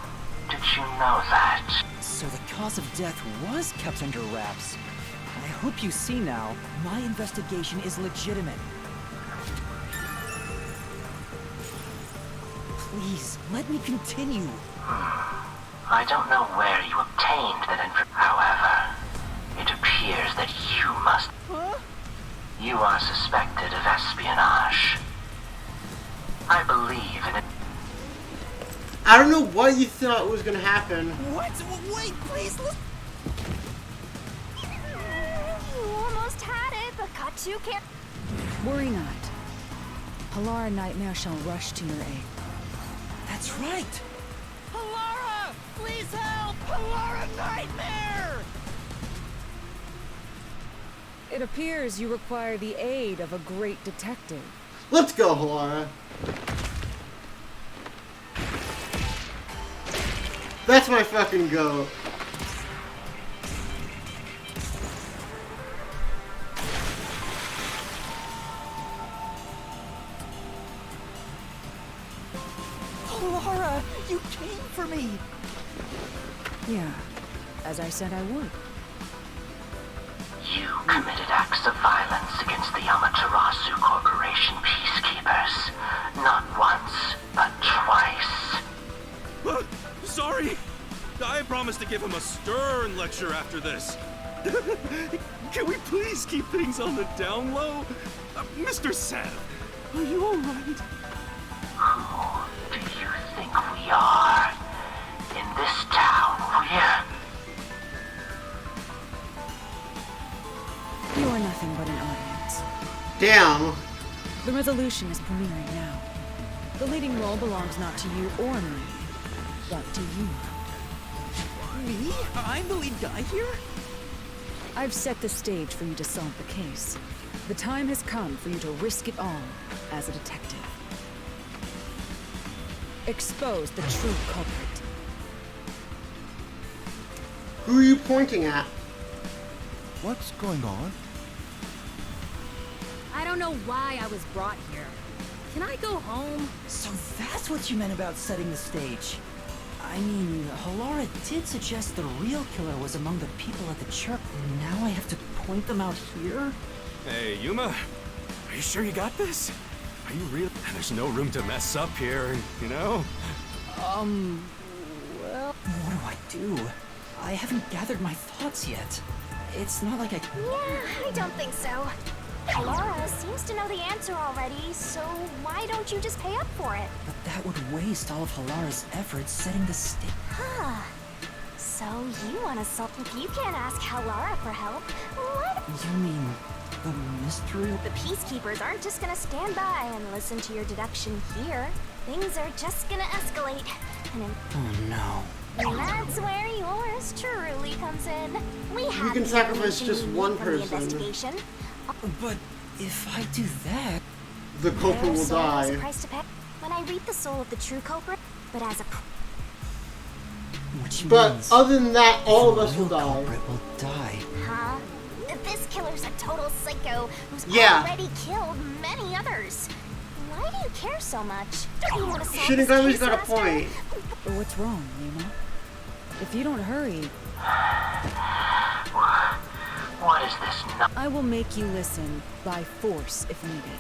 did you know that? So the cause of death was kept under wraps. I hope you see now, my investigation is legitimate. Please, let me continue. I don't know where you obtained that information. However, it appears that you must... Huh? You are suspected of espionage. I believe in it. I don't know what you thought was gonna happen. What? Wait, please listen. You almost had it, but got too careful. Worry not. Halara Nightmare shall rush to your aid. That's right. Halara! Please help! Halara Nightmare! It appears you require the aid of a great detective. Let's go, Halara. That's my fucking goat. Halara, you came for me! Yeah, as I said I would. You committed acts of violence against the Amaterasu Corporation peacekeepers. Not once, but twice. Sorry! I promised to give him a stern lecture after this. Can we please keep things on the down low? Mr. Sam, are you alright? Who do you think we are? In this town, You are nothing but an audience. Damn. The resolution is premiering now. The leading role belongs not to you or me, but to you. Me? I'm the lead guy here? I've set the stage for you to solve the case. The time has come for you to risk it all as a detective. Expose the true culprit. Who are you pointing at? What's going on? I don't know why I was brought here. Can I go home? So that's what you meant about setting the stage. I mean, Halara did suggest the real killer was among the people at the church. Now I have to point them out here? Hey, Yuma, are you sure you got this? Are you real? There's no room to mess up here, you know? Well... What do? I haven't gathered my thoughts yet. It's not like I... Yeah, I don't think so. Halara seems to know the answer already, so why don't you just pay up for it? But that would waste all of Halara's efforts setting the stage. Huh. So you want to solve... If you can't ask Halara for help, what? You mean the mystery? The Peacekeepers aren't just gonna stand by and listen to your deduction here. Things are just gonna escalate. Oh no. And that's where yours truly comes in. We have can the sacrifice information just we need one from the person. investigation. But if I do that... The culprit will Their soul is a die. price to pay. When I read the soul of the true culprit, but as a... Which But means other than that, all of the us will real die. culprit will die. Huh? This killer's a total psycho who's Yeah. already killed many others. Why do you care so much? Don't you want to solve Shouldn't this always case got a faster? point. But what's wrong, Luna? If you don't hurry, What is this I will make you listen by force if needed.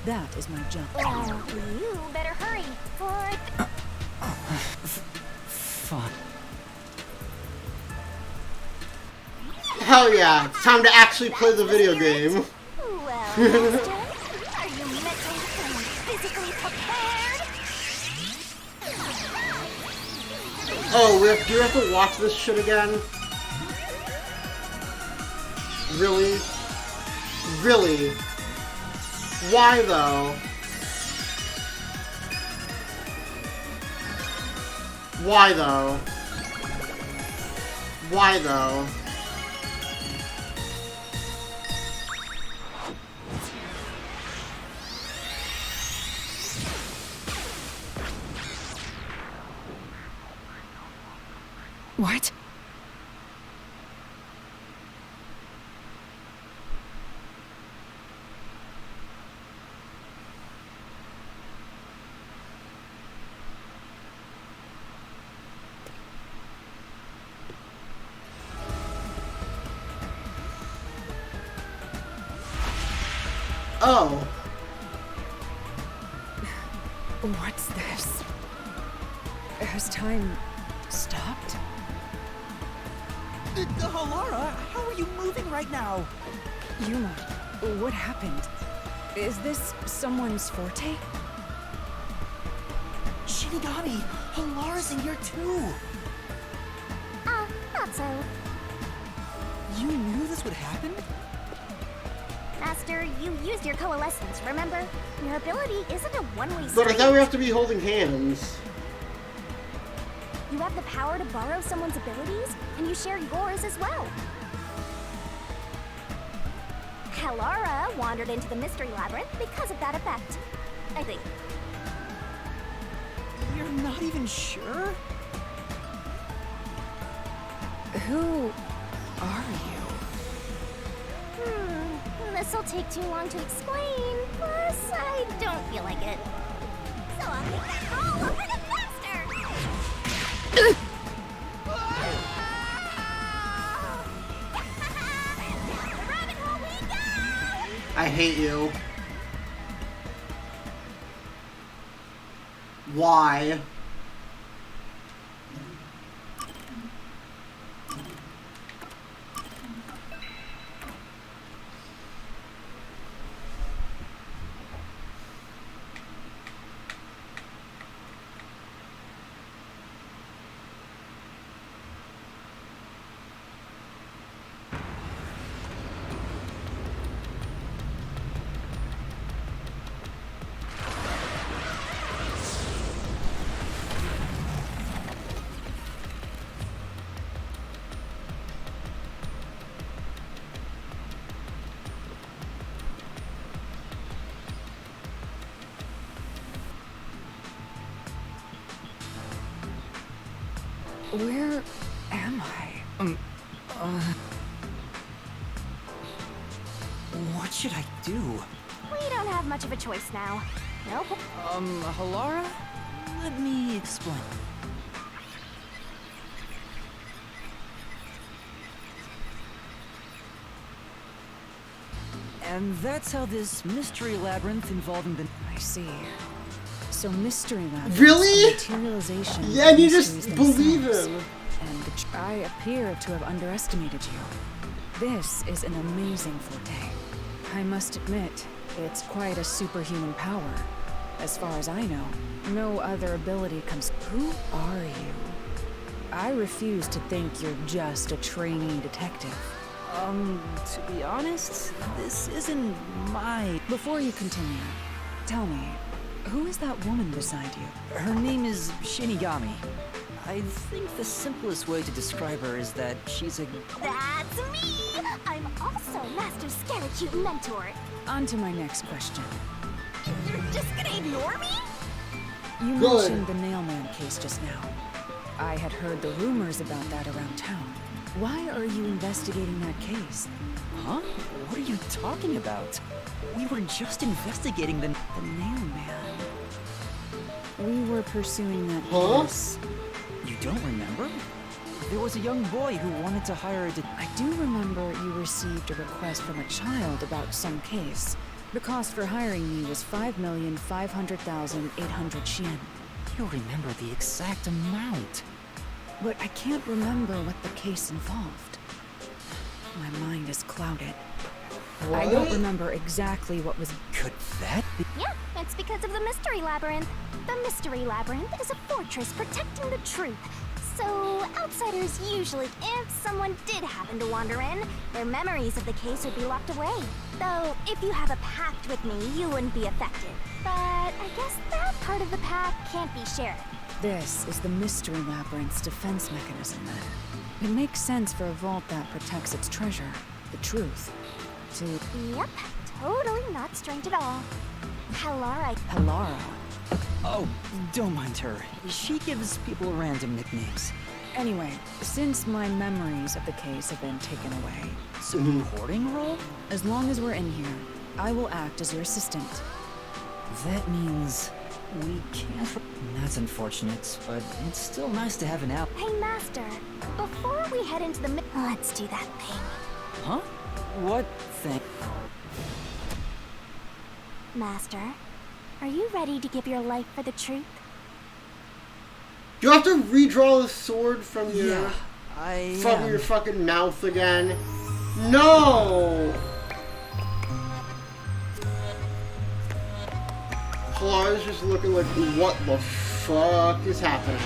That is my job. Well, you better hurry, for... Fine. Hell yeah, it's time to actually play the video game. Well, Master, are you mentally and physically prepared? Oh, do you have to watch this shit again? Really? Really? Why though? Why though? Why though? What? Oh. What's this? Has time stopped? The Halara? How are you moving right now? Yuma, what happened? Is this someone's forte? Shinigami, Halara's in here too. Not so. You knew this would happen? Master, you used your coalescence, remember? Your ability isn't a one-way street. But I thought we have to be holding hands. You have the power to borrow someone's abilities, and you share yours as well. Halara wandered into the Mystery Labyrinth because of that effect, I think. You're not even sure? Who are you? This'll take too long to explain, plus I don't feel like it. So I'll make that roll a bit faster! The rabbit hole we go! I hate you. Why? Where am I? What should I do? We don't have much of a choice now. Nope. Halara? Let me explain. And that's how this mystery labyrinth involving the... I see. So mystery labyrinths Really? are materialization Yeah, and of you mysteries just believe themselves. him. And I appear to have underestimated you. This is an amazing forte. I must admit, it's quite a superhuman power. As far as I know, no other ability comes. Who are you? I refuse to think you're just a trainee detective. To be honest, this isn't my... Before you continue, tell me, who is that woman beside you? Her name is Shinigami. I think the simplest way to describe her is that she's a... That's me! I'm also Master Scarecute Mentor. On to my next question. You're just gonna ignore me? You Good. mentioned the Nailman case just now. I had heard the rumors about that around town. Why are you investigating that case? Huh? What are you talking about? We were just investigating the... The Nailman. We were pursuing that Huh? case. You don't remember? There was a young boy who wanted to hire a... I do remember you received a request from a child about some case. The cost for hiring me was 5,500,800 yen. You remember the exact amount. But I can't remember what the case involved. My mind is clouded. I don't What? remember exactly what was... Could that be... Yeah, it's because of the Mystery Labyrinth. The Mystery Labyrinth is a fortress protecting the truth. So, outsiders usually, if someone did happen to wander in, their memories of the case would be locked away. Though, if you have a pact with me, you wouldn't be affected. But I guess that part of the pact can't be shared. This is the Mystery Labyrinth's defense mechanism, then. It makes sense for a vault that protects its treasure, the truth, to... Yep, totally not strange at all. Halara. Halara. Oh, don't mind her. She gives people random nicknames. Anyway, since my memories of the case have been taken away, Supporting role? as long as we're in here, I will act as your assistant. That means we can't... That's unfortunate, but it's still nice to have an out. Hey, Master. Before we head into the let's do that thing. Huh? What thing? Master, are you ready to give your life for the truth? Do you have to redraw the sword from your Yeah, I from your fucking mouth again? No! Halara's just looking like, what the fuck is happening?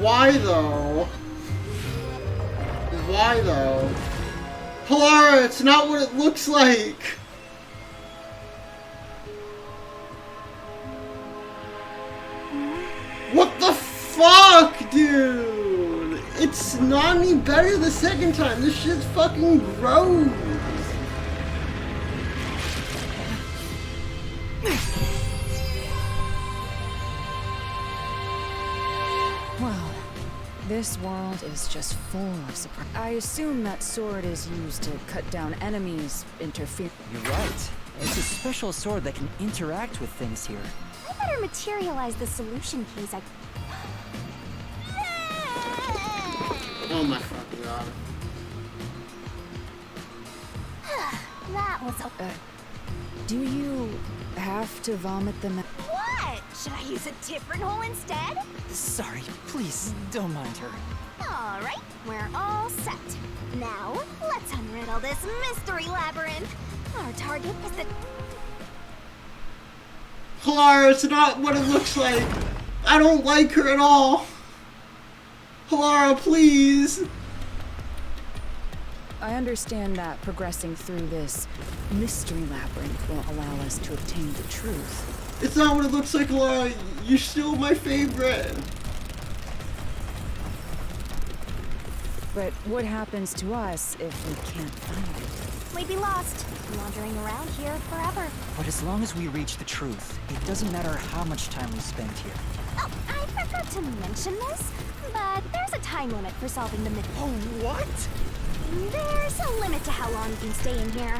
Why though? Why though? Halara, it's not what it looks like! What the fuck, dude? It's not any better the second time. This shit's fucking gross. Well, this world is just full of surprise. I assume that sword is used to cut down enemies, interfere. You're right. It's a special sword that can interact with things here. I better materialize the solution keys I... Oh my fucking god. That was a... Do you have to vomit them? What? Should I use a different hole instead? Sorry, please, don't mind her. Alright, we're all set. Now, let's unriddle this mystery labyrinth. Our target is the... Halara, it's not what it looks like. I don't like her at all. Halara, please. I understand that progressing through this mystery labyrinth will allow us to obtain the truth. It's not what it looks like, Halara. You're still my favorite. But what happens to us if we can't find it? We'd be lost, wandering around here forever. But as long as we reach the truth, it doesn't matter how much time we spend here. Oh, I forgot to mention this, but there's a time limit for solving the mystery. Oh, what? There's a limit to how long you can stay in here.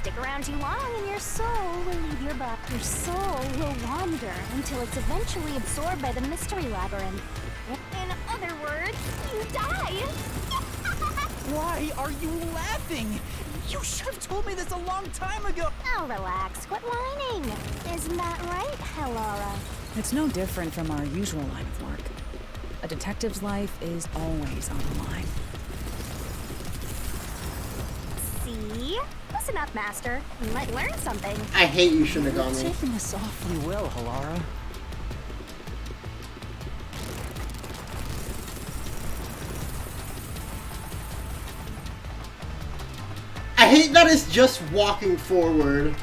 Stick around too long and your soul will leave your body. Your soul will wander until it's eventually absorbed by the mystery labyrinth. In other words, you die. Why are you laughing? You should have told me this a long time ago. Now relax, quit whining. Isn't that right, Halara? It's no different from our usual line of work. A detective's life is always on the line. See? Listen up, Master. You might learn something. I hate you shouldn't have You're gone there. taking this awfully well, Halara. I hate that it's just walking forward.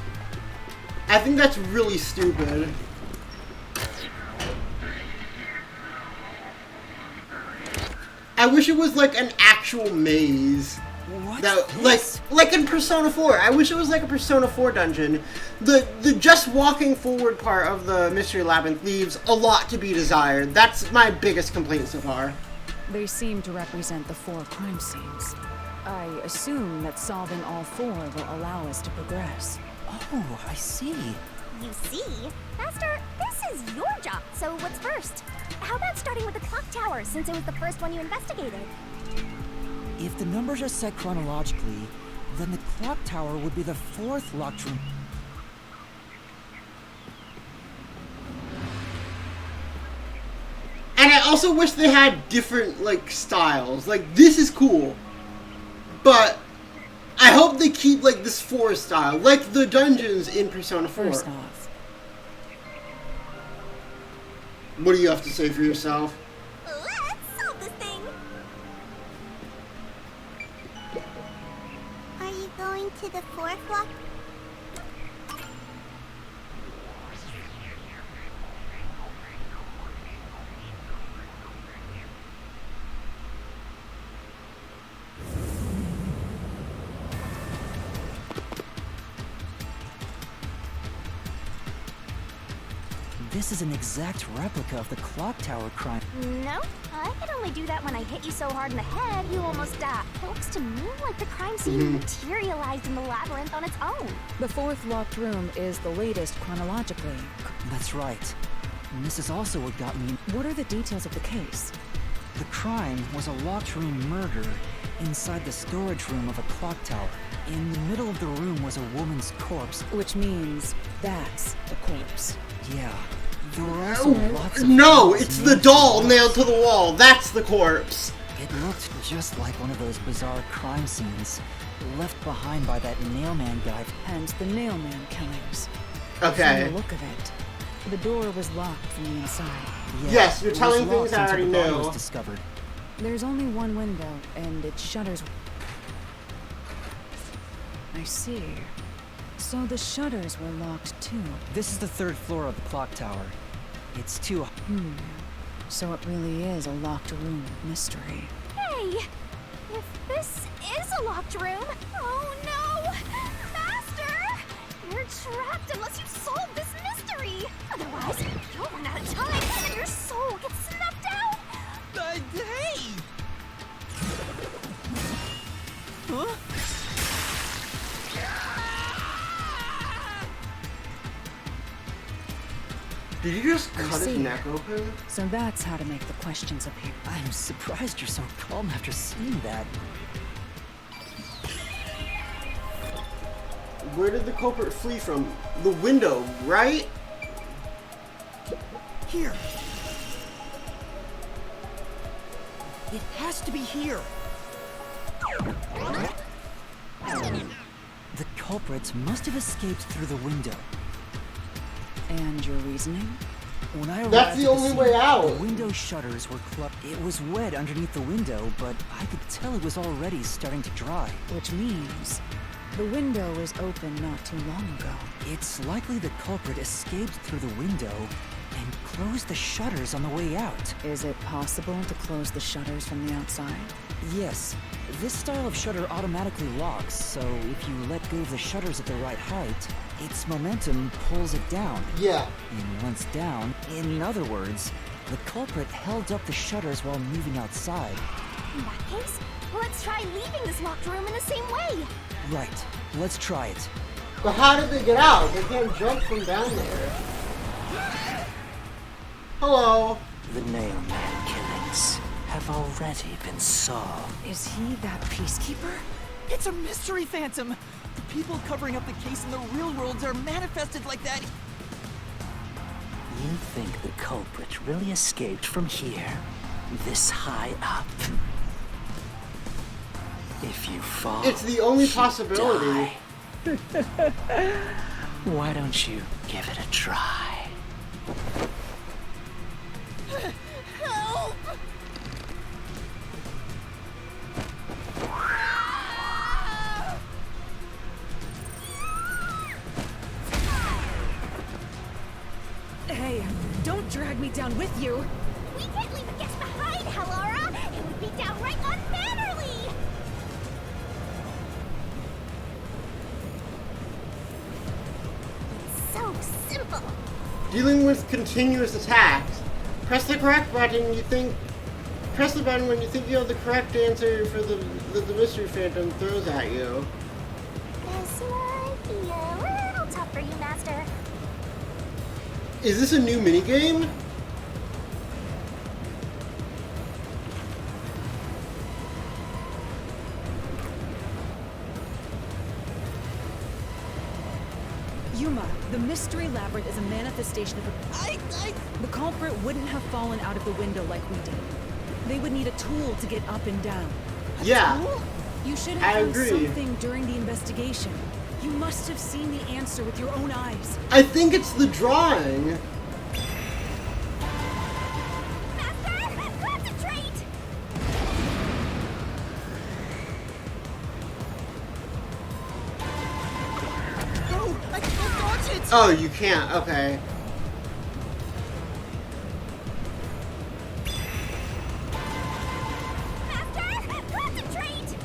I think that's really stupid. I wish it was like an actual maze. What's That this? like in Persona 4. I wish it was like a Persona 4 dungeon. The just walking forward part of the Mystery Labyrinth leaves a lot to be desired. That's my biggest complaint so far. They seem to represent the 4 crime scenes. I assume that solving all 4 will allow us to progress. Oh, I see. You see? Master, this is your job, so what's first? How about starting with the clock tower, since it was the first one you investigated? If the numbers are set chronologically, then the clock tower would be the 4th locked room. And I also wish they had different like styles. Like this is cool. But I hope they keep like this 4 style, like the dungeons in Persona 4. First off, What do you have to say for yourself? Let's solve this thing. Are you going to the fourth lock? This is an exact replica of the clock tower crime. No, I can only do that when I hit you so hard in the head you almost die. Looks to me like the crime scene materialized in the labyrinth on its own. The fourth locked room is the latest chronologically. That's right. And this is also what got me. What are the details of the case? The crime was a locked room murder inside the storage room of a clock tower. In the middle of the room was a woman's corpse. Which means that's the corpse. Yeah. There were also lots of No, things it's the nailed to doll the nailed to the wall. That's the corpse. It looked just like one of those bizarre crime scenes left behind by that nailman guy. Hence the nailman killings. Okay. From the look of it, the door was locked from the inside. Yeah, Yes, you're it was telling things locked I until already the body knew. was discovered. There's only one window, and its shutters. I see. So the shutters were locked too. This is the third floor of the clock tower. It's too. So it really is a locked room mystery. Hey, if this is a locked room, oh no! Master! You're trapped unless you solve this mystery! Otherwise, you'll run out of time and your soul gets snuffed out! Hey! Huh? Did you just cut his see. neck open? So that's how to make the questions appear. I'm surprised you're so calm after seeing that. Where did the culprit flee from? The window, right? Here. It has to be here. The culprits must have escaped through the window. And your reasoning? When I arrived That's the at only scene, way out. The window shutters were closed. It was wet underneath the window, but I could tell it was already starting to dry. Which means the window was open not too long ago. It's likely the culprit escaped through the window and closed the shutters on the way out. Is it possible to close the shutters from the outside? Yes, this style of shutter automatically locks, so if you let go of the shutters at the right height, its momentum pulls it down. Yeah. And once down, in other words, the culprit held up the shutters while moving outside. In that case, let's try leaving this locked room in the same way! Right, let's try it. But how did they get out? They can't jump from down there. Hello. The nailman killings have already been solved. Is he that peacekeeper? It's a mystery phantom! The people covering up the case in the real world are manifested like that. You think the culprit really escaped from here? This high up? If you fall, It's the only you possibility. die. Why don't you give it a try? Help! Hey, don't drag me down with you! We can't leave the guests behind, halara! It would be downright unmannerly! It's so simple! Dealing with continuous attacks. Press the correct button you think. Press the button when you think you have the correct answer for the mystery phantom throws at you. This might be a little tough for you, Master. Is this a new minigame? Yuma, the mystery labyrinth is a manifestation of a... The culprit wouldn't have fallen out of the window like we did. They would need a tool to get up and down. Yeah. Tool? You should I have found agree. something during the investigation. You must have seen the answer with your own eyes. I think it's the drawing. Oh, you can't. Okay. Master, concentrate!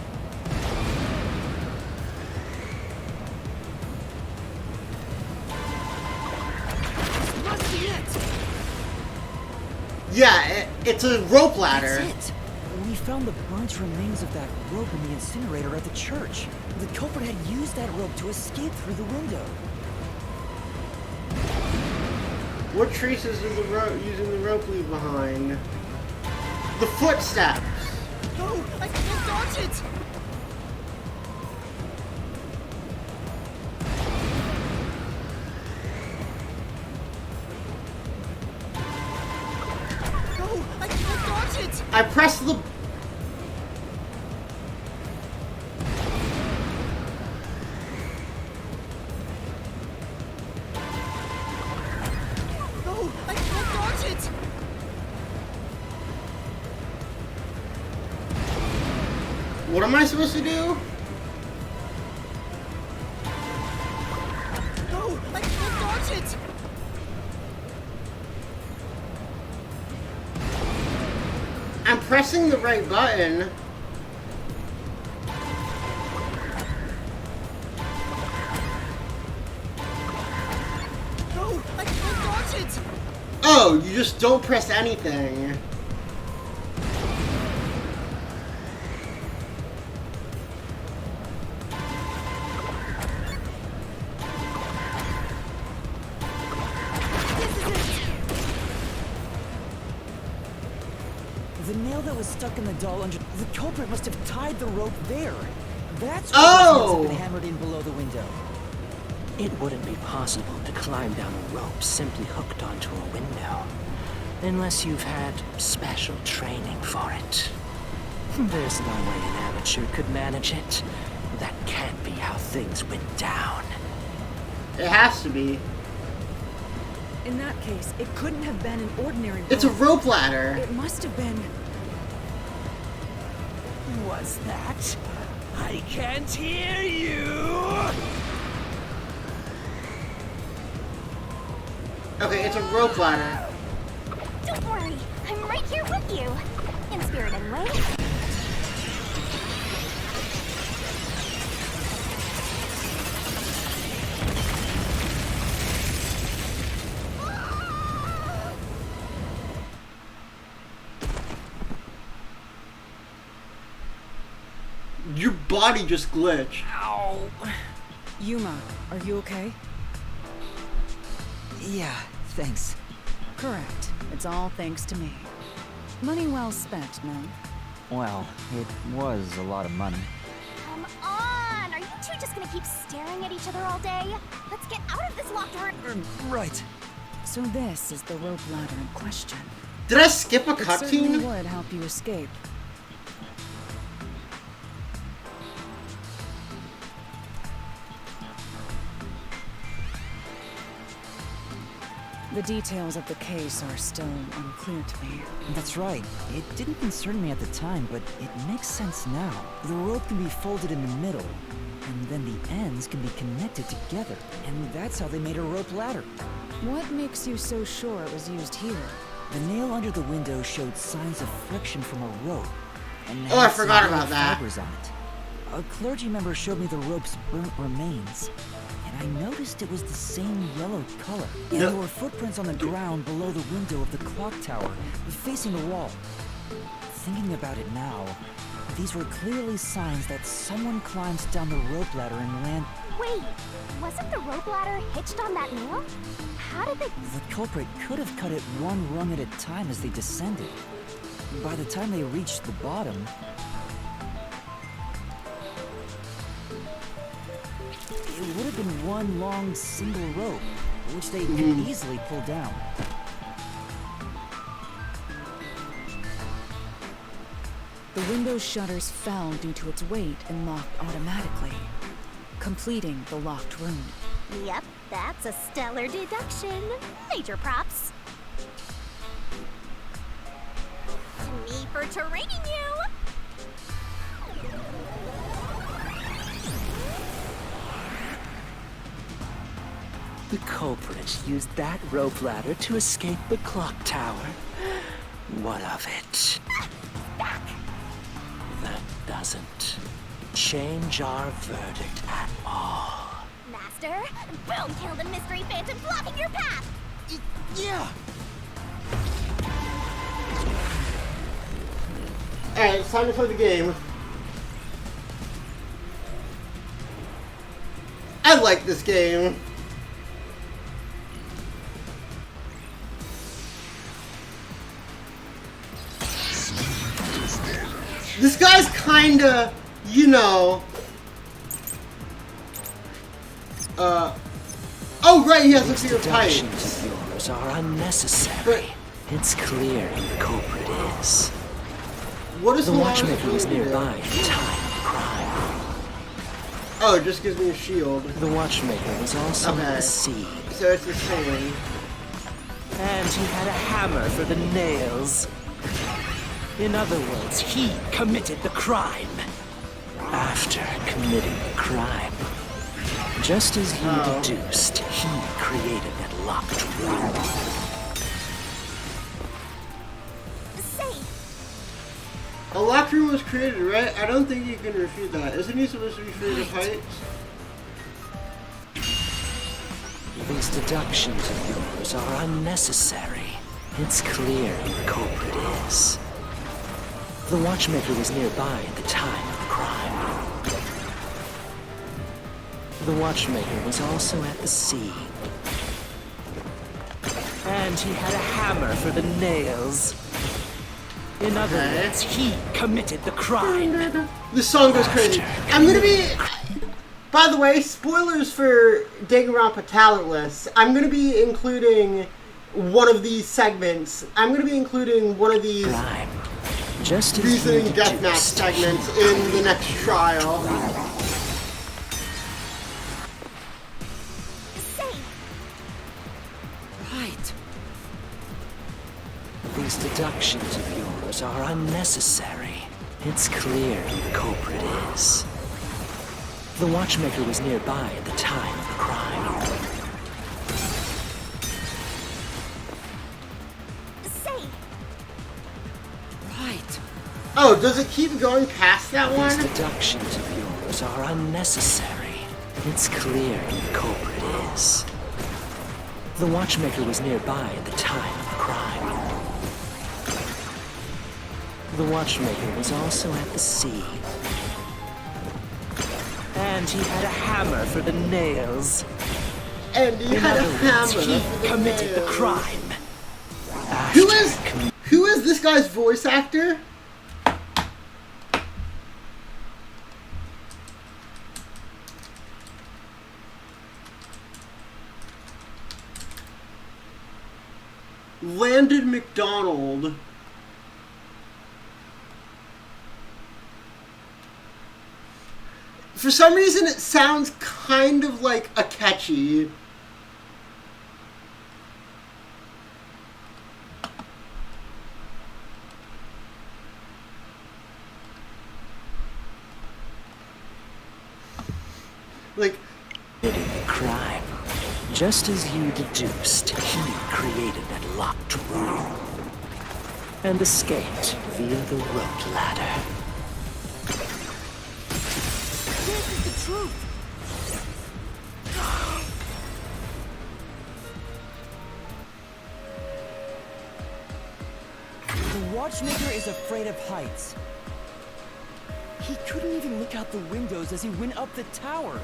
Must be it! Yeah, it's a rope ladder. That's it! We found the burnt remains of that rope in the incinerator at the church. The culprit had used that rope to escape through the window. What traces of the rope using the rope leave behind? The footsteps. No! I can't dodge it! No! I can't dodge it! I pressed the. No! I can't dodge it! What am I supposed to do? No! I can't dodge it! I'm pressing the right button. No! I can't dodge it! Oh, you just don't press anything. The nail that was stuck in the doll under the culprit must have tied the rope there. That's why Oh! the nails have been hammered in below the window. It wouldn't be possible to climb down a rope simply hooked onto a window, unless you've had special training for it. There's no way an amateur could manage it. That can't be how things went down. It has to be. In that case, it couldn't have been an ordinary rope. It's a rope ladder. It must have been. Was that? I can't hear you! Okay, it's a rope ladder. Don't worry, I'm right here with you. In spirit, anyway. Your body just glitched. Ow! Yuma, are you okay? Yeah, thanks. Correct. It's all thanks to me. Money well spent, no? Well, it was a lot of money. Come on! Are you two just gonna keep staring at each other all day? Let's get out of this locked room. Right. So this is the rope ladder in question. Did I skip a It certainly cutscene? would help you escape. The details of the case are still unclear to me. That's right. It didn't concern me at the time, but it makes sense now. The rope can be folded in the middle, and then the ends can be connected together. And that's how they made a rope ladder. What makes you so sure it was used here? The nail under the window showed signs of friction from a rope. And Oh, I had some forgot yellow about that. fibers on it. A clergy member showed me the rope's burnt remains, and I noticed it was the same yellow color. And Yep. there were footprints on the ground below the window of the clock tower, facing the wall. Thinking about it now, these were clearly signs that someone climbed down the rope ladder and ran. Wait, wasn't the rope ladder hitched on that nail? How did they... The culprit could have cut it one rung at a time as they descended. By the time they reached the bottom, it would have been one long single rope, which they could easily pull down. The window's shutters fell due to its weight and locked automatically, completing the locked room. Yep, that's a stellar deduction. Major props. To me for training you. The culprit used that rope ladder to escape the clock tower. What of it? That doesn't change our verdict at all. Master, boom, kill the mystery phantom blocking your path! Yeah! Alright, it's time to play the game. I like this game. This guy's kinda, you know... Oh, right, he has a fear of heights. Deductions of yours are unnecessary. It's clear who the culprit is. What is The watchmaker was doing nearby here? at the time of the crime. Oh, it just gives me a shield. The watchmaker was also Okay. at the scene. So it's the same. And he had a hammer for the nails. In other words, he committed the crime. After committing the crime, just as you deduced, he created that locked room. Safe! A locked room was created, right? I don't think you can refute that. Isn't he supposed to be free of heights? These deductions of yours are unnecessary. It's clear who the culprit is. The watchmaker was nearby at the time of the crime. The watchmaker was also at the scene. And he had a hammer for the nails. In other words, he committed the crime. This song goes crazy. I'm gonna be... By the way, spoilers for Danganronpa Talentless. I'm gonna be including one of these segments. I'm gonna be including one of these Crime. Just as reasoning you deathmatch deduced, segments in the next trial. Safe! Right. These deductions of yours are unnecessary. It's clear who the culprit is. The watchmaker was nearby at the time of the crime. Safe! Right. Oh, does it keep going past that These one? deductions of yours are unnecessary. It's clear who the culprit is. The watchmaker was nearby at the time of the crime. The watchmaker was also at the scene. And he had a hammer for the nails. And he In had a other hammer. words, he for the committed the nails. crime. Who is this guy's voice actor? Landon McDonald. For some reason, it sounds kind of like a catchy. Like, Committing the crime. Just as you deduced, he created that locked room. And escaped via the rope ladder. This is the truth. The watchmaker is afraid of heights. He couldn't even look out the windows as he went up the tower.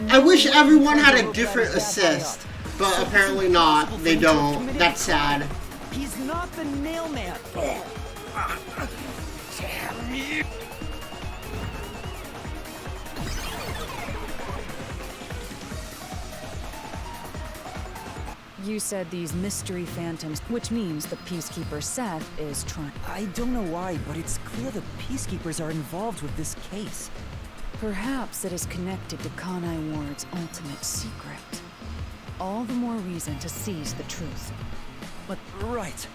I wish everyone had a different assist, but apparently not. They don't. That's sad. He's not the nail man. You said these mystery phantoms, which means the Peacekeeper Seth is trying. I don't know why, but it's clear the Peacekeepers are involved with this case. Perhaps it is connected to Kanai Ward's ultimate secret. All the more reason to seize the truth. But right.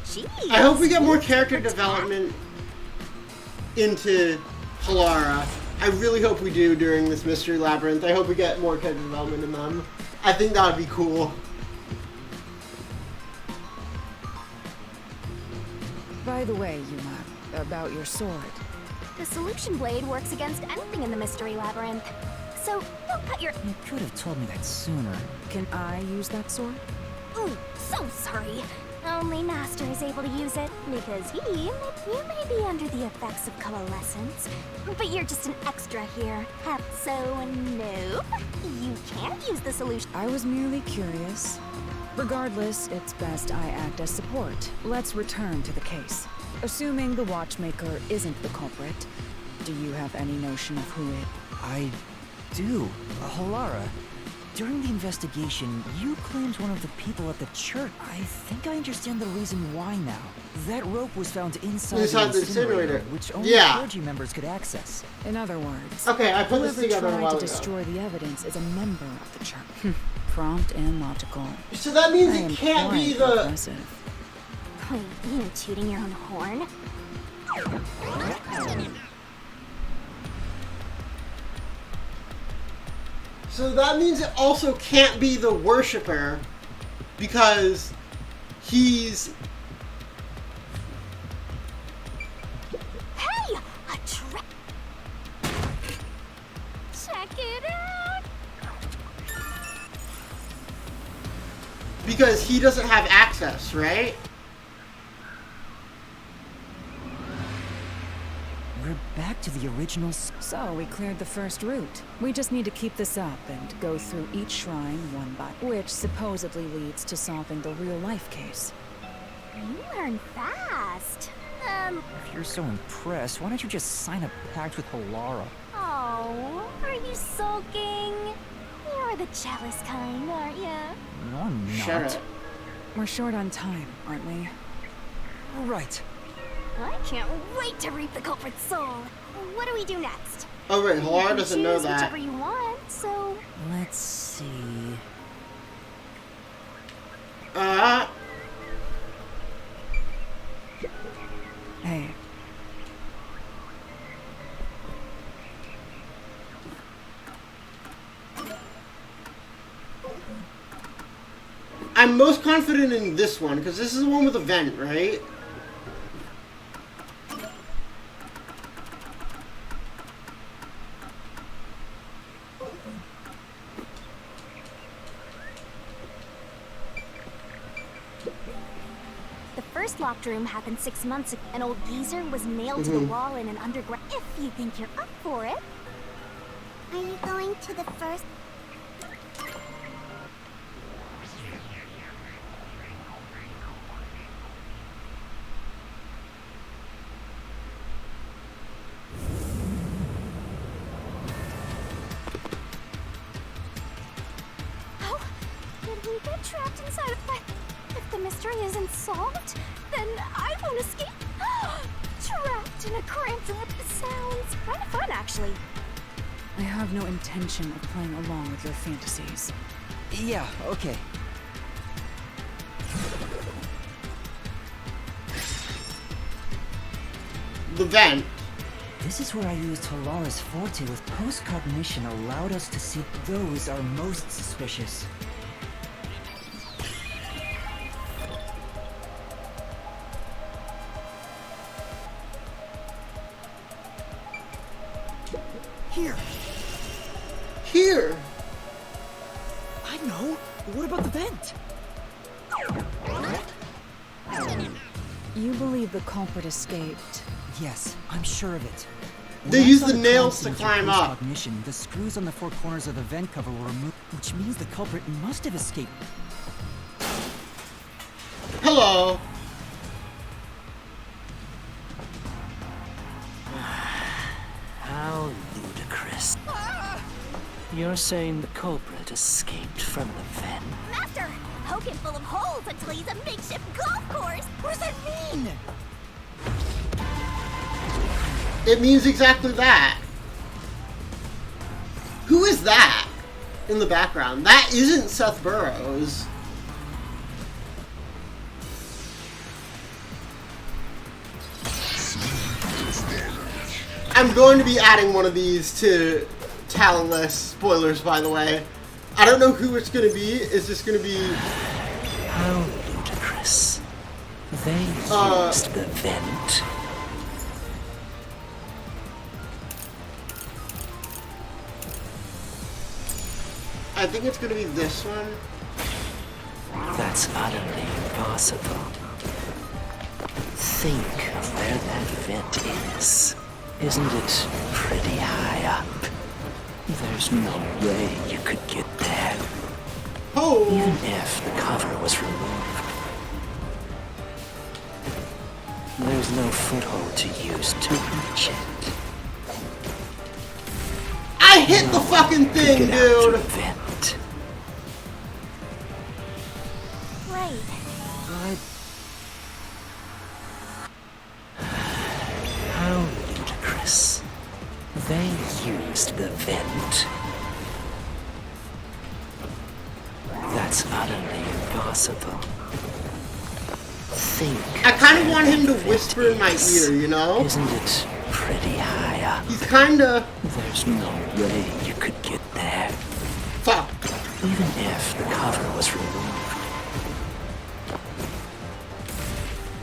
Jeez! I hope we get more character development into Halara. I really hope we do during this Mystery Labyrinth. I hope we get more character development in them. I think that would be cool. By the way, Yuma, about your sword. The solution blade works against anything in the mystery labyrinth. So, don't cut your... You could have told me that sooner. Can I use that sword? Ooh, so sorry. Only Master is able to use it, because you may be under the effects of coalescence, but you're just an extra here. So, no, you can't use the solution. I was merely curious. Regardless, it's best I act as support. Let's return to the case. Assuming the watchmaker isn't the culprit, do you have any notion of who it... I do. Halara. During the investigation, you claimed one of the people at the church. I think I understand the reason why now. That rope was found inside the incinerator, which only clergy members could access. In other words, okay, I put this together a whoever while tried to ago. destroy the evidence is a member of the church. Prompt and logical. So that means I am it can't be quite the... impressive. Wait, you tooting your own horn? So that means it also can't be the worshipper because he's... Hey! A trap! Check it out! Because he doesn't have access, right? We're back to the original... So, we cleared the first route. We just need to keep this up and go through each shrine one by which supposedly leads to solving the real-life case. You learn fast. If you're so impressed, why don't you just sign a pact with Halara? Oh, are you sulking? You're the jealous kind, aren't you? No, I'm not. Shut up. We're short on time, aren't we? Right. I can't wait to reap the culprit's soul. What do we do next? Oh, right, You Halara can doesn't know choose that. whichever you want, so... Let's see... Hey. I'm most confident in this one, because this is the one with the vent, right? The first locked room happened 6 months ago. An old geezer was nailed to the wall in an underground... If you think you're up for it. Are you going to the first... Oh, did we get trapped inside of that? If the mystery isn't solved, then I won't escape. Trapped in a cramped room. Sounds kind of fun, actually. I have no intention of playing along with your fantasies. Yeah, okay. The vent. This is where I used Halara's forte with post-cognition allowed us to see those are most suspicious. Here. Here. I know. What about the vent? You believe the culprit escaped? Yes, I'm sure of it. They When I use saw the nails to constant climb up. post-cognition, the screws on the four corners of the vent cover were removed, which means the culprit must have escaped. Hello. How ludicrous. You're saying the culprit escaped from the vent? Master, poke him full of holes until he's a makeshift golf course. What does that mean? It means exactly that. Who is that in the background? That isn't Seth Burrows. I'm going to be adding one of these to talent list. Spoilers, by the way. I don't know who it's gonna be. Is this gonna be? How ludicrous. They used the vent. I think it's gonna be this one. That's utterly impossible. Think of where that vent is. Isn't it pretty high up? There's no way you could get there. Oh! Even if the cover was removed. There's no foothold to use to reach it. I hit the fucking thing, Get out to dude! the vent. Right. But How ludicrous. They used the vent. That's utterly impossible. Think. I kind of where want him to that whisper vent in my is. ear, you know? Isn't it pretty high up? He's kinda... There's no way you could get there. Fuck. Even if the cover was removed.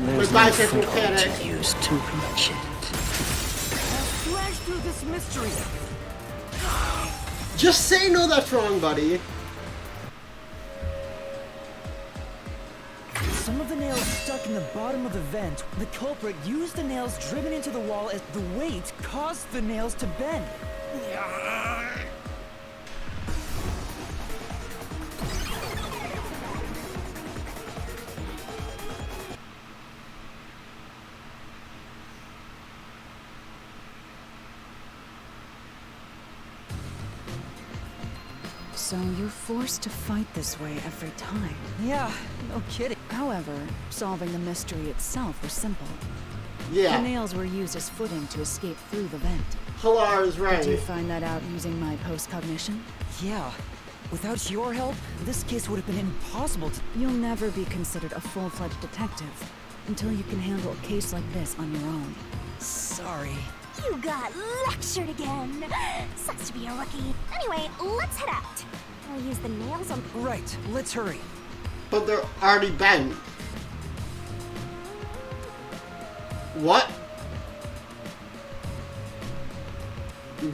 There's My no bisexual foothold panic. to use to reach it. slash through this mystery. Just say no, that's wrong, buddy. Some of the nails stuck in the bottom of the vent. The culprit used the nails driven into the wall as the weight caused the nails to bend. So you're forced to fight this way every time. Yeah, no kidding. However, solving the mystery itself was simple. The Yeah. nails were used as footing to escape through the vent. Halara is Did you right. find that out using my post-cognition? Yeah. Without your help, this case would have been impossible to... You'll never be considered a full-fledged detective until you can handle a case like this on your own. Sorry. You got lectured again. Sucks to be a rookie. Anyway, let's head out. I'll use the nails on... Right, let's hurry. But they're already bent. What?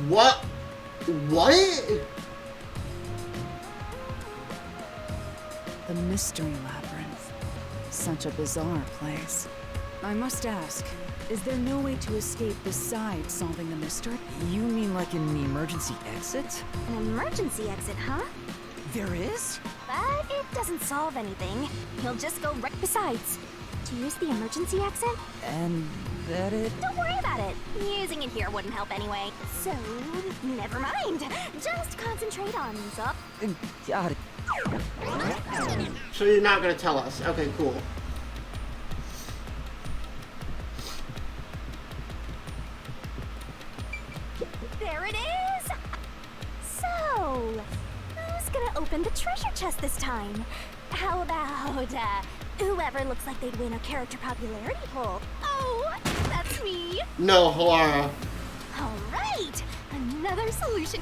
What? What? The Mystery Labyrinth. Such a bizarre place. I must ask, is there no way to escape besides solving the mystery? You mean like in the emergency exit? An emergency exit, huh? There is? But it doesn't solve anything. You'll just go right besides. To use the emergency exit? And that it? Don't worry about it. Using it here wouldn't help anyway. So, never mind. Just concentrate on up. Got it. So you're not gonna tell us. Okay, cool. There it is! So, who's gonna open the treasure chest this time? How about, whoever looks like they'd win a character popularity poll? Oh, that's me! No, Halara. Alright, another solution.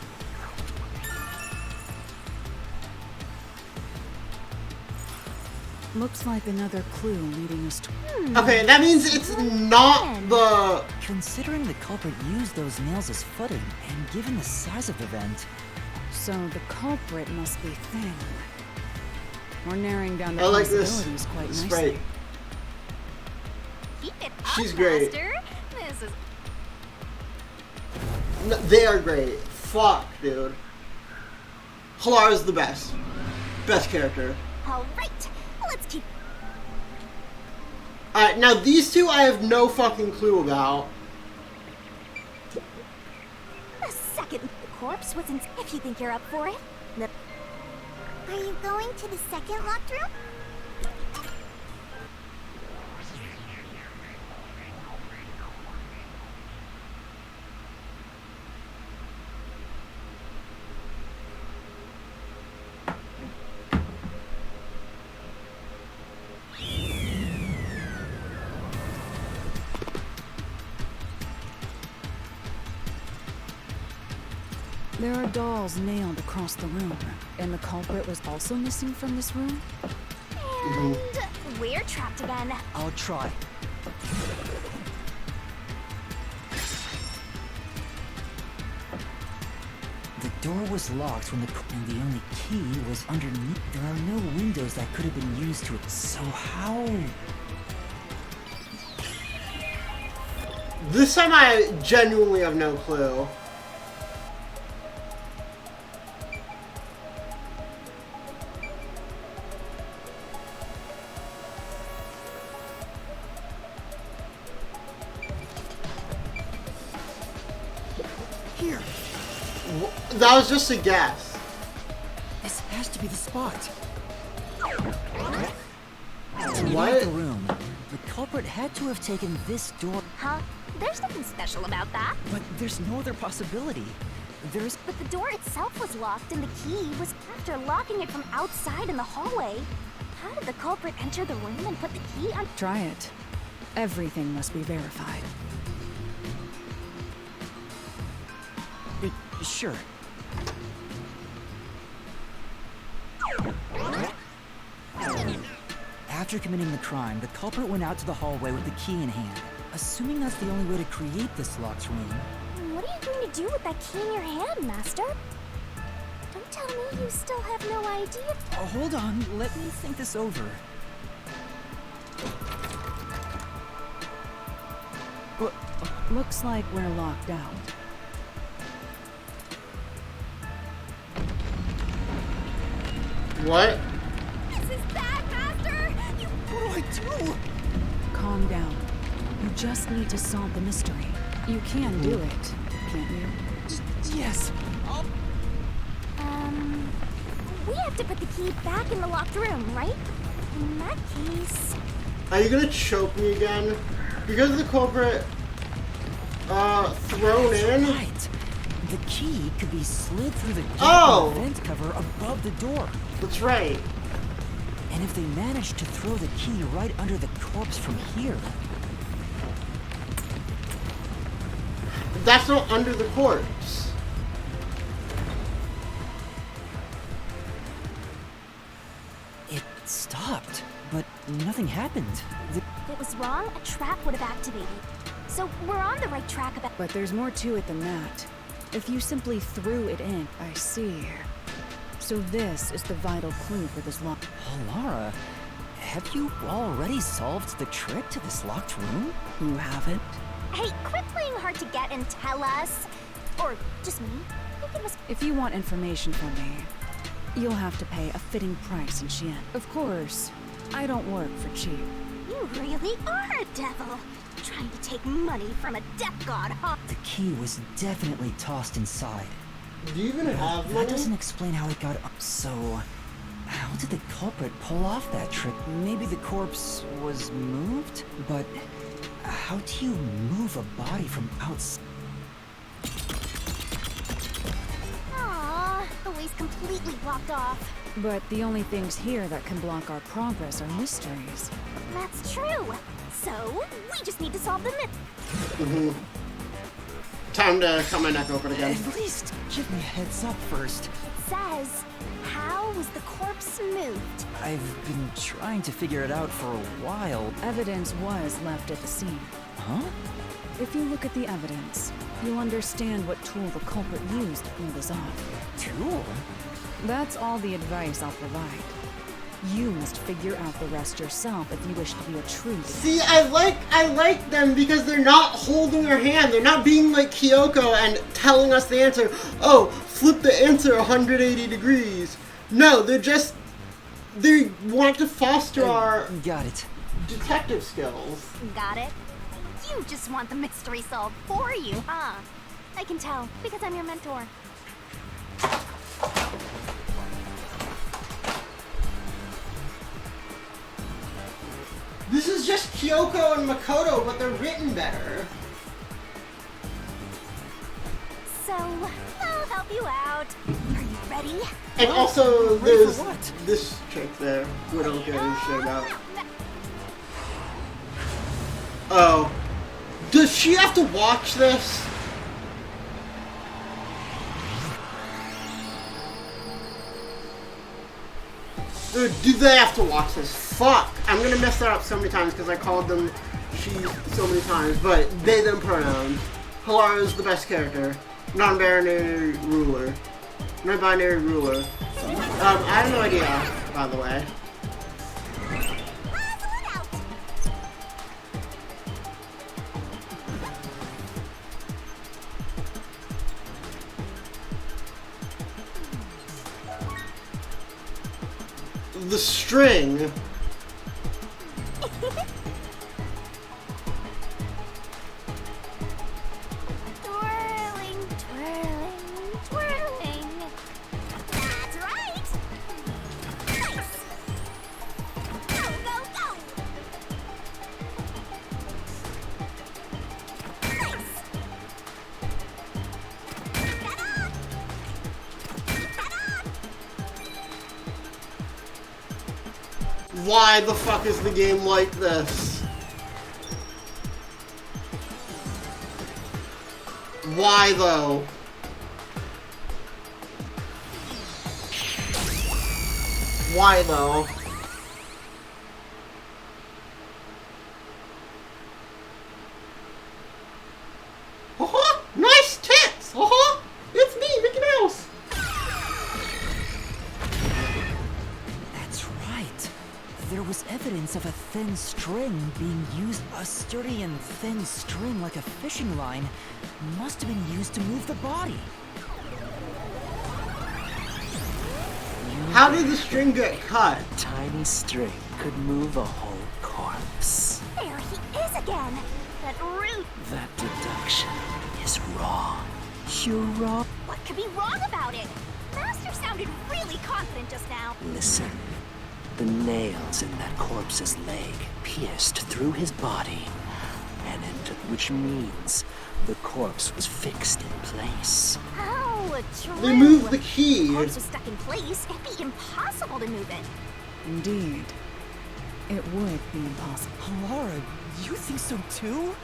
Looks like another clue leading us to... Okay, that means it's not the... Considering the culprit used those nails as footing, and given the size of the vent, So the culprit must be thin. We're narrowing down the I like this possibilities quite nicely. sprite. Keep it up, She's great. Master. This is... No, they are great. Fuck, dude. Halara's the best. Best character. Alright, let's keep... Alright, now these two I have no fucking clue about. A second. The corpse was in... If you think you're up for it. Are you going to the second locked room? There are dolls nailed across the room, and the culprit was also missing from this room? And we're trapped again. I'll try. The door was locked when and the only key was underneath. There are no windows that could have been used to it. So how? This time I genuinely have no clue. Here. That was just a guess. This has to be the spot. What? The room. The culprit had to have taken this door. Huh? There's nothing special about that. But there's no other possibility. There's... But the door itself was locked and the key was after locking it from outside in the hallway. How did the culprit enter the room and put the key on? Try it. Everything must be verified. Sure. After committing the crime, the culprit went out to the hallway with the key in hand. Assuming that's the only way to create this locked room. What are you going to do with that key in your hand, Master? Don't tell me you still have no idea. Oh, hold on, let me think this over. Looks like we're locked out. What? This is bad, Master! What do I do? Calm down. You just need to solve the mystery. You can do it, can't you? Yes. We have to put the key back in the locked room, right? In that case... Are you gonna choke me again? Because the culprit, thrown in? Right. The key could be slid through the gap in the vent cover above the door. That's right. And if they managed to throw the key right under the corpse from here... That's not under the corpse. It stopped, but nothing happened. If it was wrong, a trap would have activated. So we're on the right track about... But there's more to it than that. If you simply threw it in, I see. So this is the vital clue for this lock. Halara, have you already solved the trick to this locked room? You haven't? Hey, quit playing hard to get and tell us. Or just me. I think it was... If you want information from me, you'll have to pay a fitting price in Xi'an. Of course, I don't work for cheap. You really are a devil. Trying to take money from a death god, huh? The key was definitely tossed inside. Do you even have That money? doesn't explain how it got up. So, how did the culprit pull off that trick? Maybe the corpse was moved? But how do you move a body from outside? Aww, the way's completely blocked off. But the only things here that can block our progress are mysteries. That's true. So, we just need to solve the myth. Time to cut my neck open again. At least give me a heads up first. It says, how was the corpse moved? I've been trying to figure it out for a while. Evidence was left at the scene. Huh? If you look at the evidence, you'll understand what tool the culprit used to pull this off. Tool? That's all the advice I'll provide. You must figure out the rest yourself if you wish to be a true detective. See, I like them because they're not holding our hand. They're not being like Kyoko and telling us the answer. Oh, flip the answer 180 degrees. No, they want to foster our Got it. detective skills. Got it? You just want the mystery solved for you, huh? I can tell, because I'm your mentor. This is just Kyoko and Makoto, but they're written better. So, I'll help you out. Are you ready? And also, Ready there's for what? this chick there who I don't give a shit about. Oh. Does she have to watch this? Do they have to watch this? Fuck! I'm gonna mess that up so many times because I called them she so many times, but they, them pronouns. Halara is the best character. Non-binary ruler. Non-binary ruler. I have no idea, by the way. The string. Twirling, twirling, twirling. That's right. Nice. Go, go, go. Nice. Ta-da! Ta-da! Why the fuck is the game like this? Why though? Why though? Nice tits! It's me, Mickey Mouse! That's right. There was evidence of a thin string being used. A sturdy and thin string like a fishing line must have been used to move the body. How did the string get cut? Tiny string could move a whole corpse. There he is again. That rude. That deduction is wrong. You're wrong. What could be wrong about it? Master sounded really confident just now. Listen. The nails in that corpse's leg pierced through his body and entered, which means the corpse was fixed in place. Oh, true. They moved the key. The corpse was stuck in place. It'd be impossible to move it. Indeed. It would be impossible. Halara, you think so too?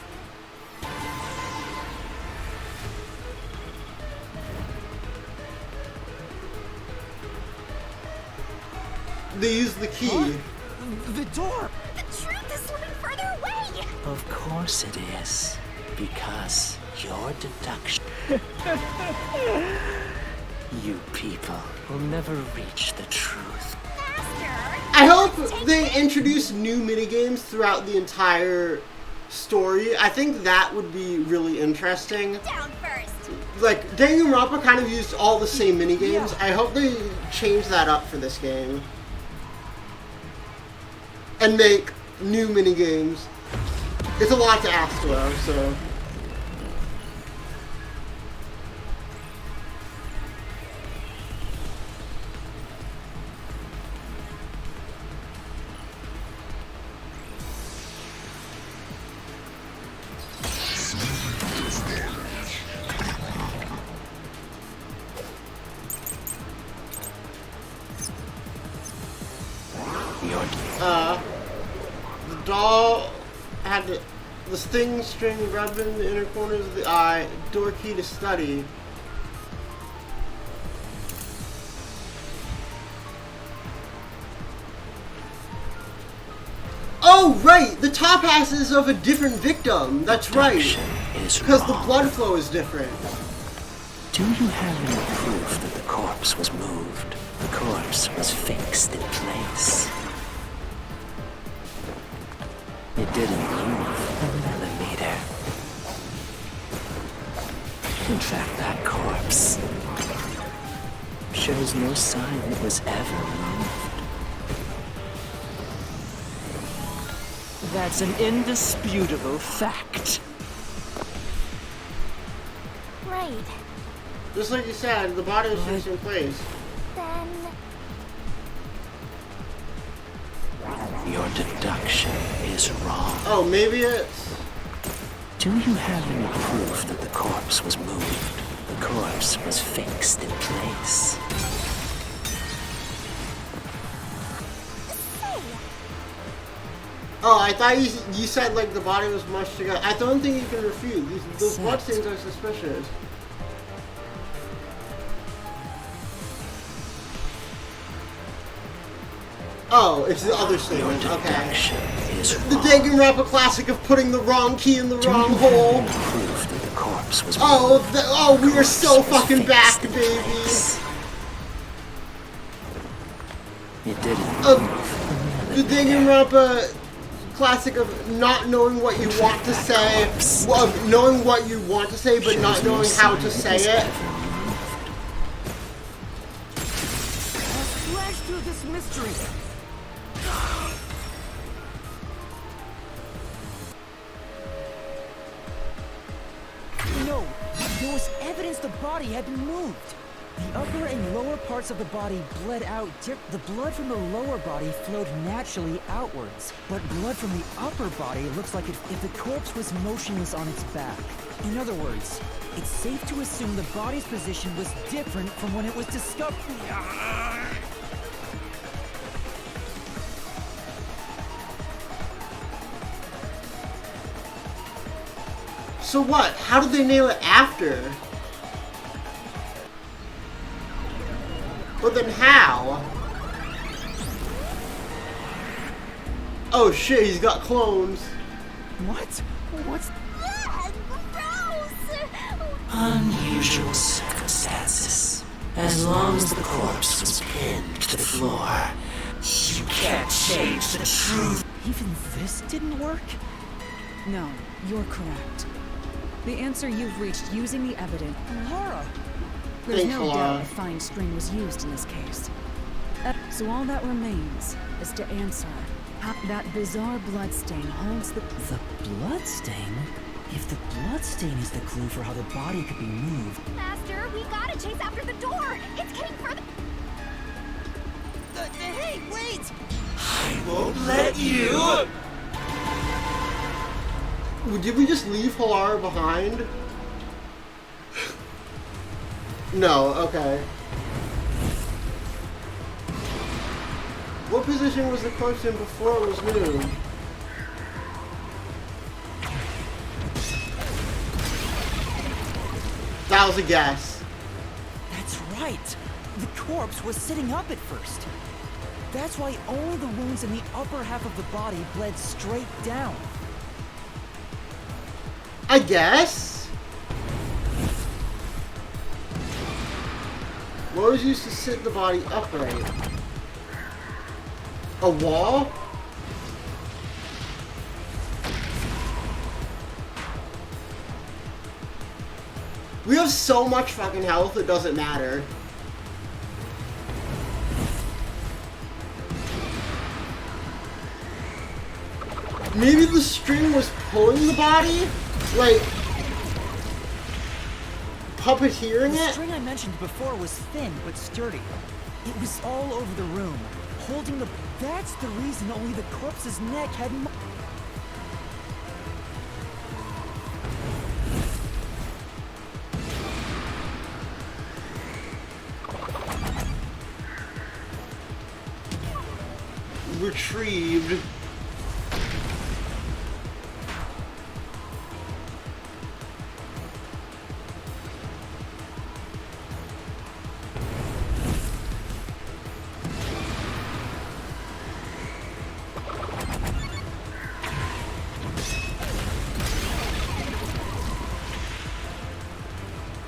They used the key. Huh? The door! The truth is slipping further away. Of course it is. Because your deduction... You people will never reach the truth. Master! I hope they introduce new minigames throughout the entire story. I think that would be really interesting. Down first. Like, Danganronpa kind of used all the same minigames. I hope they change that up for this game. And make new minigames. It's a lot to ask though, so... The doll had the sting string rubbed in the inner corners of the eye, door key to study. Oh, right! The top half is of a different victim. That's right. Because the blood flow is different. Do you have any proof that the corpse was moved? The corpse was fixed in place. It didn't move a millimeter. In fact, that corpse shows no sign it was ever moved. That's an indisputable fact. Right. Just like you said, the body was fixed in place. Then... Your deduction is wrong. Oh, maybe it's... Do you have any proof that the corpse was moved? The corpse was fixed in place. Oh, I thought you said like the body was mushed together. I don't think you can refute. Those bloodstains are suspicious. Oh, it's the other statement. Okay. Deduction is The wrong. Danganronpa classic of putting the wrong key in the wrong hole. Proof that the corpse was Oh, we are so fucking back, baby. It didn't. The Danganronpa classic of not knowing what you want to say, of knowing what you want to say, but not knowing how to say it. Flash through this mystery. No, there was evidence the body had been moved. The upper and lower parts of the body bled out. The blood from the lower body flowed naturally outwards, but blood from the upper body looks like if the corpse was motionless on its back. In other words, it's safe to assume the body's position was different from when it was discovered. So what? How did they nail it after? But then how? Oh shit, he's got clones. What? What's... Unusual circumstances. As long as the corpse was pinned to the floor, you can't change the truth. Even this didn't work? No, you're correct. The answer you've reached using the evidence. Laura! There's Thanks, no Laura. doubt a fine string was used in this case. So all that remains is to answer how that bizarre bloodstain holds the... The bloodstain? If the bloodstain is the clue for how the body could be moved... Master, we gotta chase after the door. It's getting further. Hey, wait! I won't let you! Did we just leave Halara behind? No, okay. What position was the corpse in before it was moved? That was a guess. That's right! The corpse was sitting up at first. That's why only the wounds in the upper half of the body bled straight down. I guess? What was used to sit the body upright? A wall? We have so much fucking health, it doesn't matter. Maybe the string was pulling the body? Like, puppeteering The it? string I mentioned before was thin but sturdy. It was all over the room, holding the... That's the reason only the corpse's neck had... Retrieved.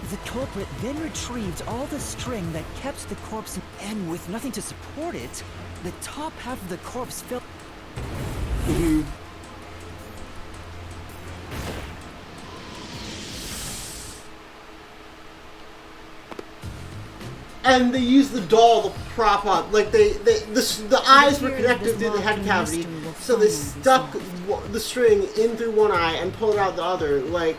The culprit then retrieved all the string that kept the corpse, and with nothing to support it, the top half of the corpse fell... And they used the doll to prop up. Like, the eyes were connected through the head cavity, so they stuck the string in through one eye and pulled out the other. Like,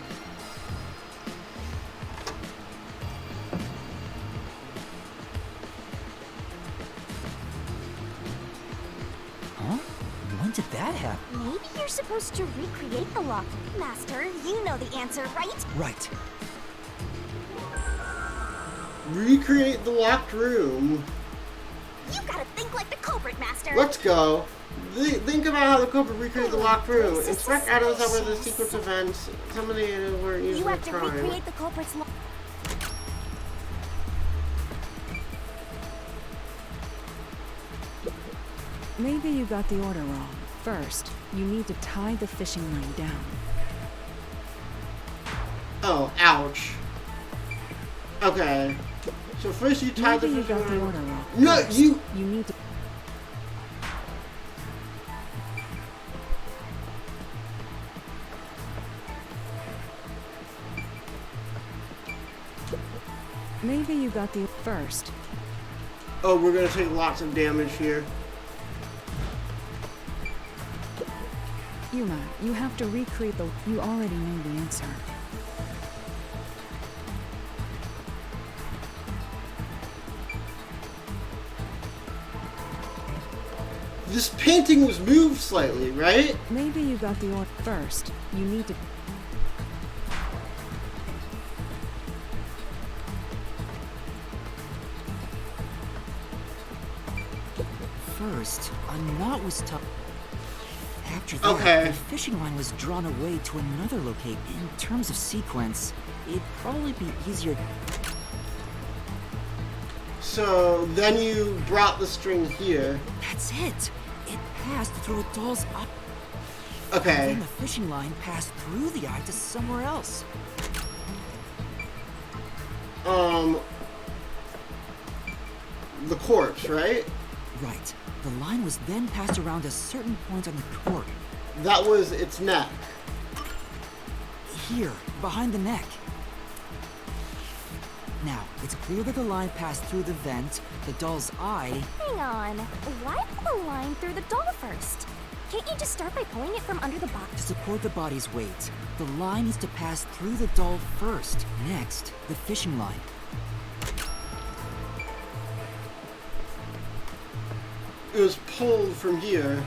Huh? When did that happen? Maybe you're supposed to recreate the lock. Master, you know the answer, right? Right. recreate the locked room. You gotta think like the culprit, Master. Let's go. Think about how the culprit recreated the locked room. Inspect items that were the sequence events. Some of the items were used You in have the to crime. recreate the culprit's lock. Maybe you got the order wrong. First, you need to tie the fishing line down. Oh, ouch. Okay. So first you tie Maybe the you fishing got the line. order wrong. No, First, you need to... Maybe you got the... First, Oh, we're gonna take lots of damage here. Yuma, you have to recreate the... You already know the answer. This painting was moved slightly, right? Maybe you got the order... First, you need to... First, a knot was tied. After that, Okay. the fishing line was drawn away to another location. In terms of sequence, it'd probably be easier. So then you brought the string here. That's it. It passed through a doll's eye. And Okay. then the fishing line passed through the eye to somewhere else. The corpse, right? Right. The line was then passed around a certain point on the corpse. That was its neck. Here, behind the neck. Now, it's clear that the line passed through the vent, the doll's eye. Hang on. Why put the line through the doll first? Can't you just start by pulling it from under the To box? support the body's weight, the line needs to pass through the doll first. Next, the fishing line. It was pulled from here.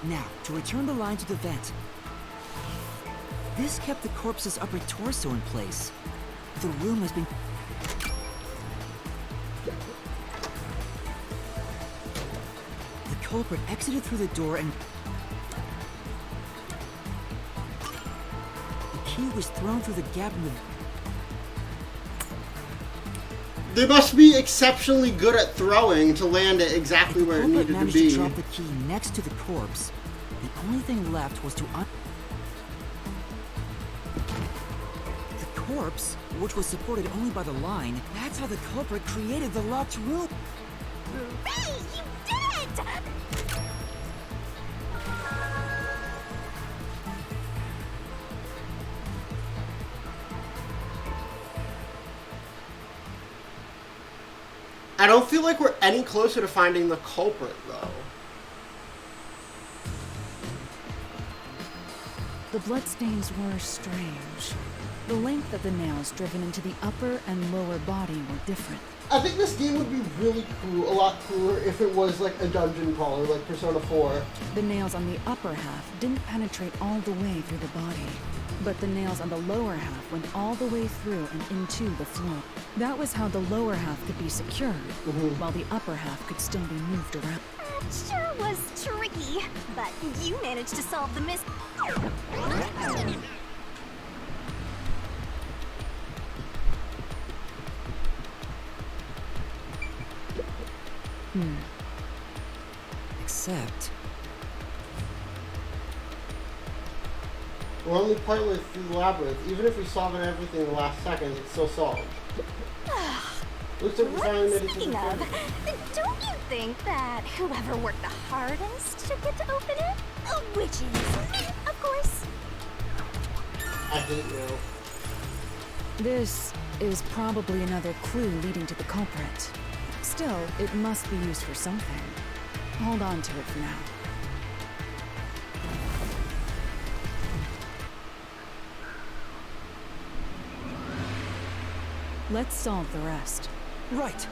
Now, to return the line to the vent. This kept the corpse's upper torso in place. The room has been... The culprit exited through the door and... The key was thrown through the gap in the... They must be exceptionally good at throwing to land it If exactly the where it culprit needed to managed be. to drop the key next to the corpse, the only thing left was to The corpse, which was supported only by the line, that's how the culprit created the locked room. Hooray! You did it! I don't feel like we're any closer to finding the culprit, though. The bloodstains were strange. The length of the nails driven into the upper and lower body were different. I think this game would be really cool, a lot cooler, if it was like a dungeon crawler, like Persona 4. The nails on the upper half didn't penetrate all the way through the body, but the nails on the lower half went all the way through and into the floor. That was how the lower half could be secured, while the upper half could still be moved around. That sure was tricky, but you managed to solve the mystery. Except, We're only partway through the labyrinth. Even if we solve everything in the last second, it's still solved. Looks like we finally made it to the Speaking of, finish. don't you think that whoever worked the hardest should get to open it? Which is me, of course. I hate you. This is probably another clue leading to the culprit. Still, it must be used for something. Hold on to it for now. Let's solve the rest. right.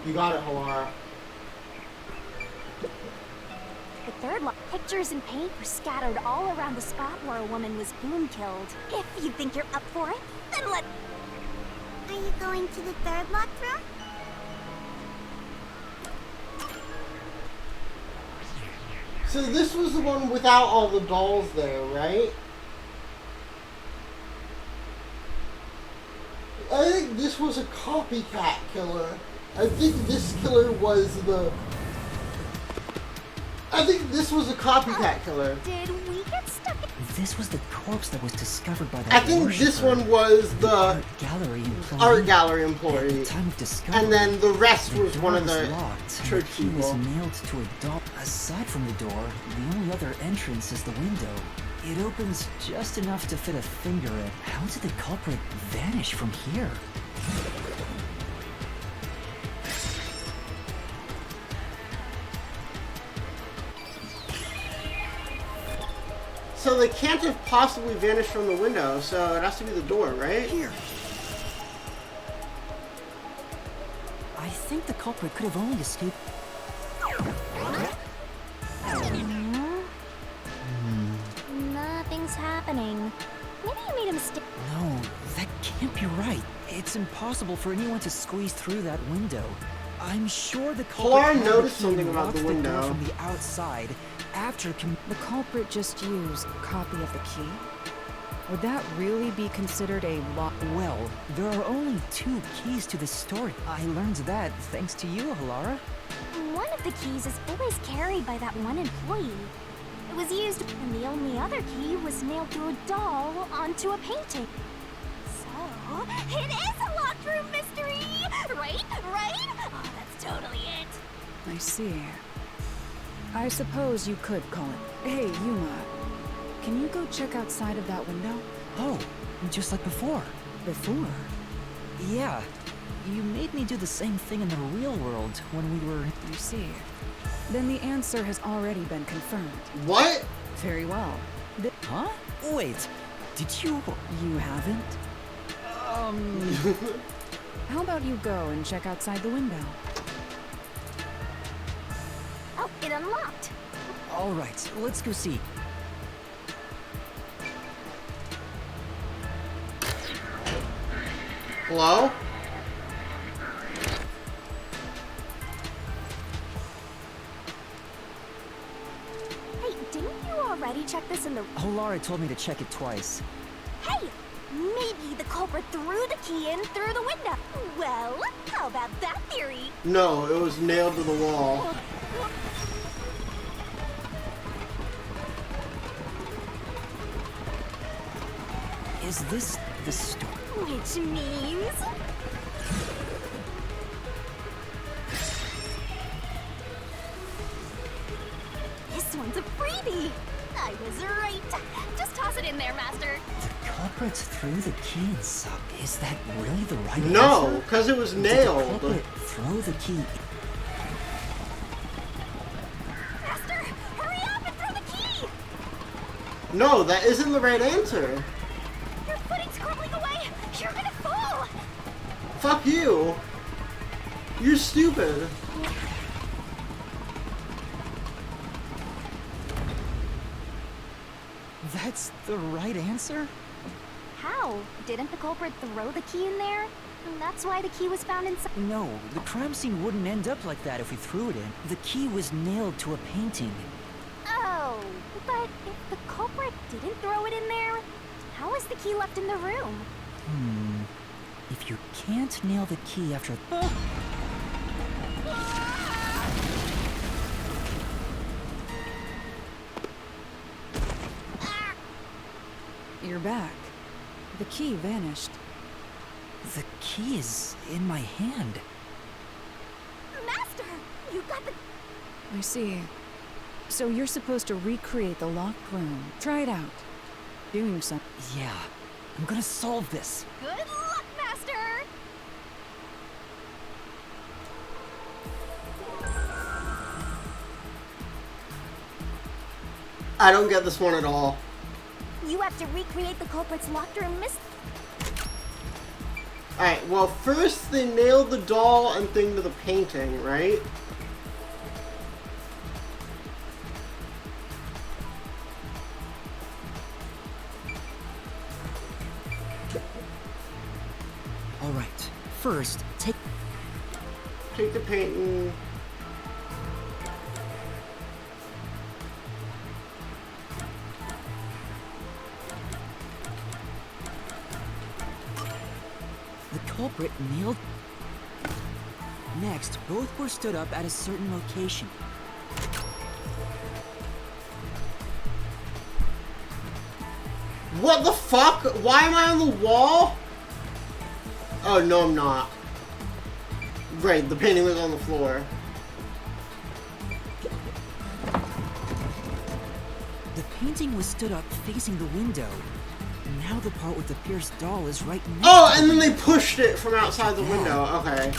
You got it, Halara. The third lot pictures and paint were scattered all around the spot where a woman was boom killed. If you think you're up for it, then let... Are you going to the third locked room? So this was the one without all the dolls there, right? I think this was a copycat killer. I think this killer was the... I think this was a copycat killer. Did we get stuck in... This was the corpse that was discovered by that I think this one was the art gallery employee. art gallery At employee. the time of discovery, And then the rest was door one of was the locked, and church the key was people. nailed to a door. Aside from the door, the only other entrance is the window. It opens just enough to fit a finger in. How did the culprit vanish from here? So they can't have possibly vanished from the window, so it has to be the door, right? Here. I think the culprit could have only escaped. Nothing's happening. Maybe you made a mistake. No, that can't be right. It's impossible for anyone to squeeze through that window. I'm sure the culprit Halara had the noticed key and something about locked the door window. from the outside after The culprit just used a copy of the key? Would that really be considered a lock? Well, there are only 2 keys to this story. I learned that thanks to you, Halara. One of the keys is always carried by that one employee. It was used, and the only other key was nailed to a doll onto a painting. So, it is a locked room mystery! Right? Right? Oh, that's totally it. I see. I suppose you could call it. Hey, Yuma. Can you go check outside of that window? Oh, just like before. Before? Yeah, you made me do the same thing in the real world when we were... I see. Then the answer has already been confirmed. What? Very well. Huh? Wait, did you... You haven't? How about you go and check outside the window? Oh, it unlocked. All right, let's go see. Hello? Hey, didn't you already check this in the... Halara told me to check it twice. Hey! Maybe the culprit threw the key in through the window. Well, how about that theory? No, it was nailed to the wall. Is this the story? Which means... This one's a freebie! I was right! Just toss it in there, Master! The culprit threw the key inside. Is that really the right No, answer? because it was Did nailed. the culprit throw the key... Master, hurry up and throw the key! No, that isn't the right answer. Your footing's crumbling away! You're gonna fall! Fuck you. You're stupid. That's the right answer? How? Didn't the culprit throw the key in there? That's why the key was found inside. No, the crime scene wouldn't end up like that if we threw it in. The key was nailed to a painting. Oh, but if the culprit didn't throw it in there, how was the key left in the room? If you can't nail the key after... You're back. The key vanished. The key is in my hand. Master, you got the... I see. So you're supposed to recreate the locked room. Try it out. Doing so. Yeah, I'm gonna solve this. Good luck, Master! I don't get this one at all. You have to recreate the culprit's locked room Alright, well, first they nailed the doll and thing to the painting, right? All right, first, take... Take the painting. culprit nailed. Next, both were stood up at a certain location. What the fuck? Why am I on the wall? Oh, no, I'm not. Right, the painting was on the floor. The painting was stood up facing the window. Now the part with the pierced doll is right next Oh, to and the then they pushed it from outside the window. Okay.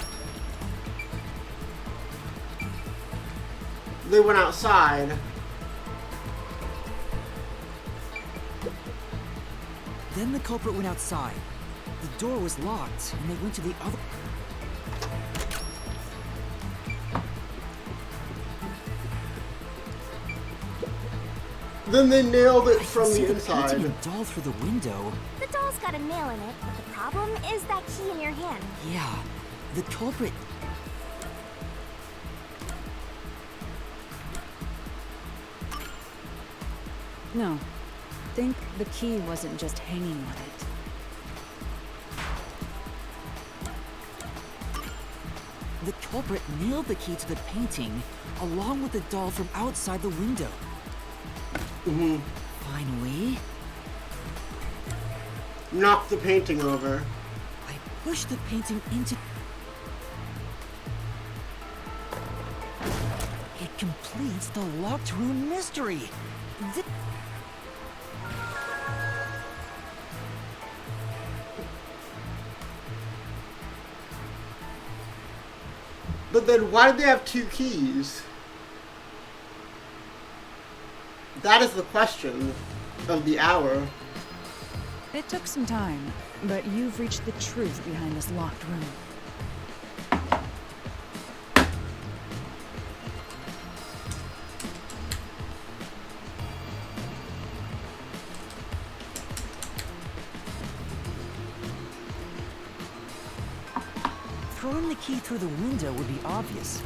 They went outside. Then the culprit went outside. The door was locked, and they went to the other. Then they nailed it I from can see the the inside. painting and doll through the window. The doll's got a nail in it, but the problem is that key in your hand. Yeah, the culprit. No. Think the key wasn't just hanging on it. The culprit nailed the key to the painting, along with the doll from outside the window. Mm-hmm. Finally, Knocked the painting over. I pushed the painting into. It completes the locked room mystery. But then why did they have two keys? That is the question of the hour. It took some time, but you've reached the truth behind this locked room. Throwing the key through the window would be obvious.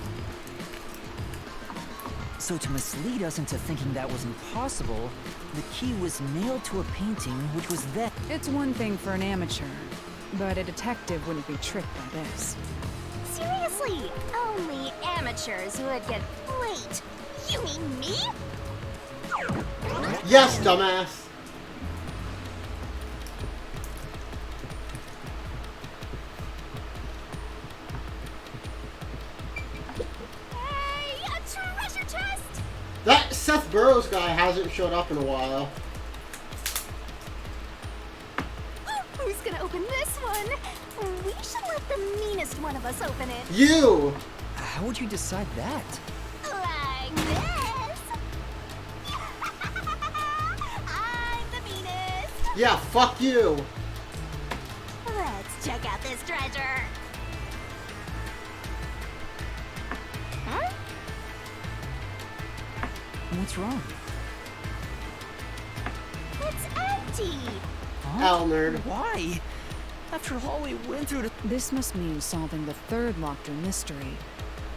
So to mislead us into thinking that was impossible, the key was nailed to a painting which was then. It's one thing for an amateur, but a detective wouldn't be tricked by this. Seriously, only amateurs would get. Wait, you mean me? Yes, dumbass. Hey, a treasure chest! That Seth Burroughs guy hasn't showed up in a while. Who's gonna open this one? We should let the meanest one of us open it. You! How would you decide that? Like this. I'm the meanest. Yeah, fuck you. Let's check out this treasure. Huh? What's wrong? It's empty. Owl nerd. Why? After all we went through to. This must mean solving the third locked room mystery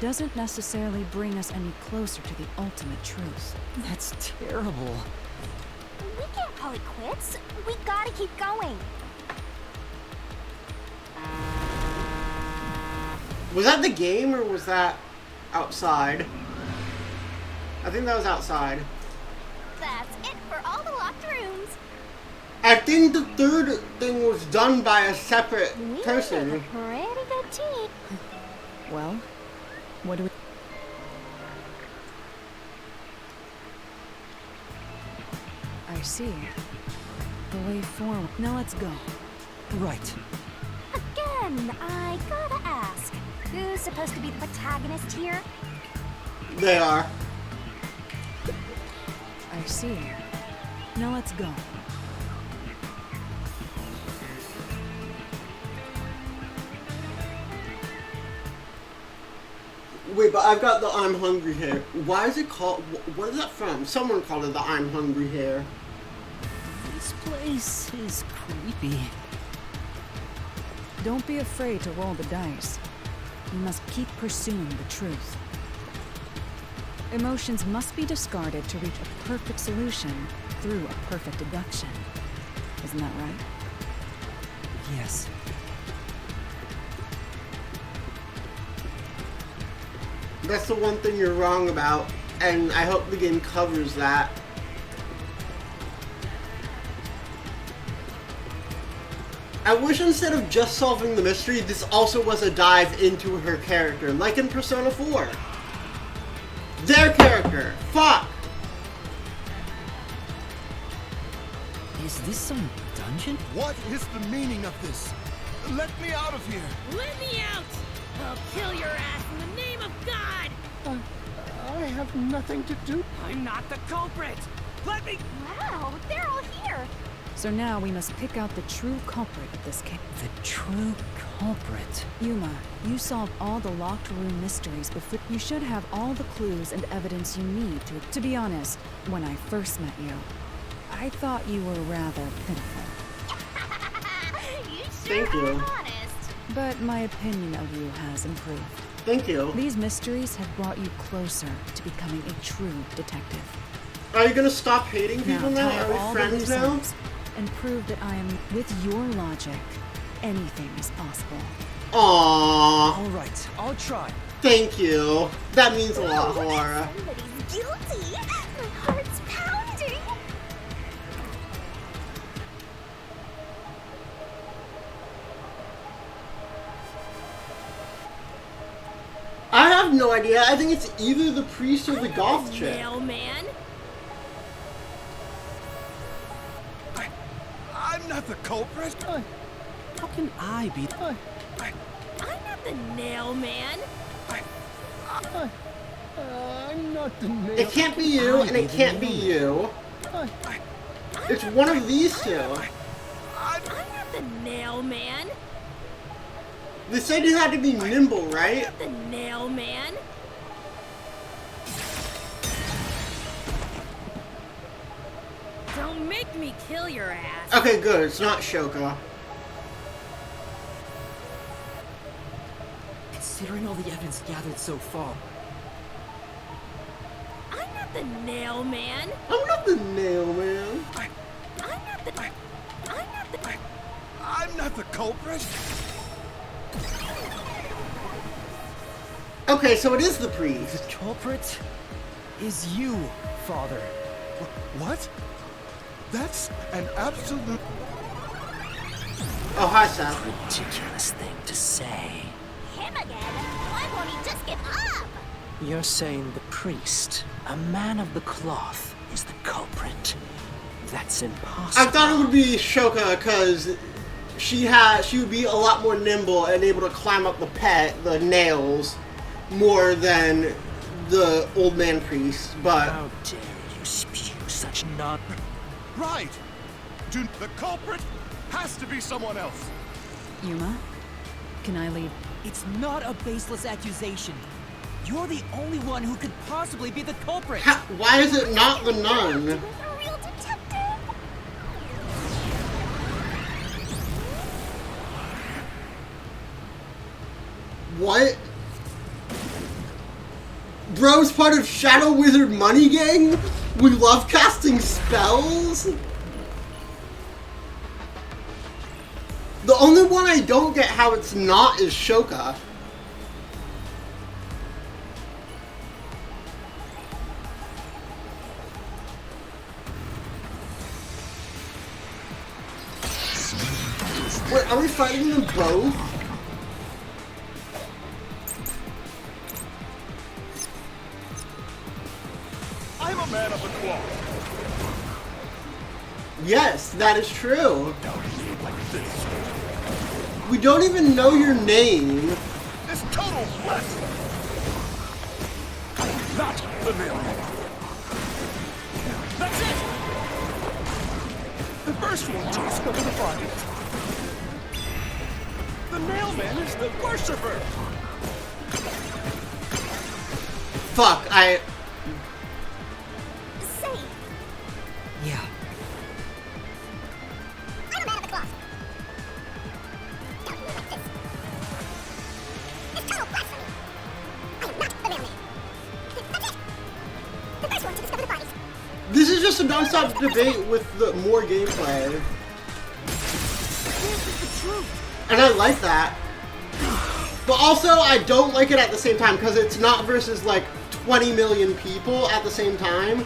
doesn't necessarily bring us any closer to the ultimate truth. That's terrible. We can't call it quits. We gotta keep going. Was that the game or was that outside? I think that was outside. That's it for all the locked rooms. I think the third thing was done by a separate We make a person. pretty good team. Well, what do we... I see. The way forward. Now let's go. Right. Again, I gotta ask. Who's supposed to be the protagonist here? They are. I see. Now let's go. Wait, but I've got the I'm hungry hair. Why is it called... What is that from? Someone called it the I'm hungry hair. This place is creepy. Don't be afraid to roll the dice. You must keep pursuing the truth. Emotions must be discarded to reach a perfect solution through a perfect deduction. Isn't that right? Yes. That's the one thing you're wrong about, and I hope the game covers that. I wish instead of just solving the mystery, this also was a dive into her character, like in Persona 4. Their character! Fuck! Is this some dungeon? What is the meaning of this? Let me out of here! Let me out! I'll kill your ass in the name of God! I have nothing to do. I'm not the culprit! Let me... Wow, they're all here. So now we must pick out the true culprit of this case. The true culprit. Yuma, you solved all the locked room mysteries before. You should have all the clues and evidence you need to be honest, when I first met you, I thought you were rather pitiful. You sure Thank you. are honest. But my opinion of you has improved. Thank you. These mysteries have brought you closer to becoming a true detective. Are you gonna stop hating people now? tie Are all we the friends loose now? ends and prove that I am, with your logic, anything is possible. Aww. All right, I'll try. Thank you. That means a lot, Halara. Somebody's guilty. My heart's pounding. I have no idea. I think it's either the priest or the goth chick. Mailman? I'm not the culprit. How can I be... I'm not the nail man. I'm not the nail. It can't be you, and it can't be you. It's one of these two. I'm not the nail man. They said you had to be nimble, right? The nail man. Don't make me kill your ass. Okay, good. It's not Shoka. Considering all the evidence gathered so far, I'm not the nail man. I'm not the nail man. I'm not the culprit. Okay, so it is the The priest. culprit is you, Father. What? That's an absolute... Oh, hi, Seth. Ridiculous thing to say. Him again? Why won't he just give up? You're saying the priest, a man of the cloth, is the culprit. That's impossible. I thought it would be Shoka because she would be a lot more nimble and able to climb up the nails more than the old man priest. But How dare you spew such nonsense? Right. The culprit has to be someone else. Yuma, can I leave? it's not a baseless accusation. You're the only one who could possibly be the culprit. why is it not the nun? A real detective? What? Bro's part of Shadow Wizard Money Gang? We love casting spells? The only one I don't get how it's not is Shoka. Wait, are we fighting them both? I'm a man of the cloth. Yes, that is true. We don't even know your name. This total mess. Not the mailman. That's it. The first one tossed over the body. The mailman is the worshiper. Fuck, Say, Yeah. I'm a man of the cloth. It's total blasphemy. I'm not the mailman. That's it. The first one to discover the bodies. This is just a non-stop debate with the more gameplay. This is the truth. And I like that. But also, I don't like it at the same time because it's not versus like 20 million people at the same time,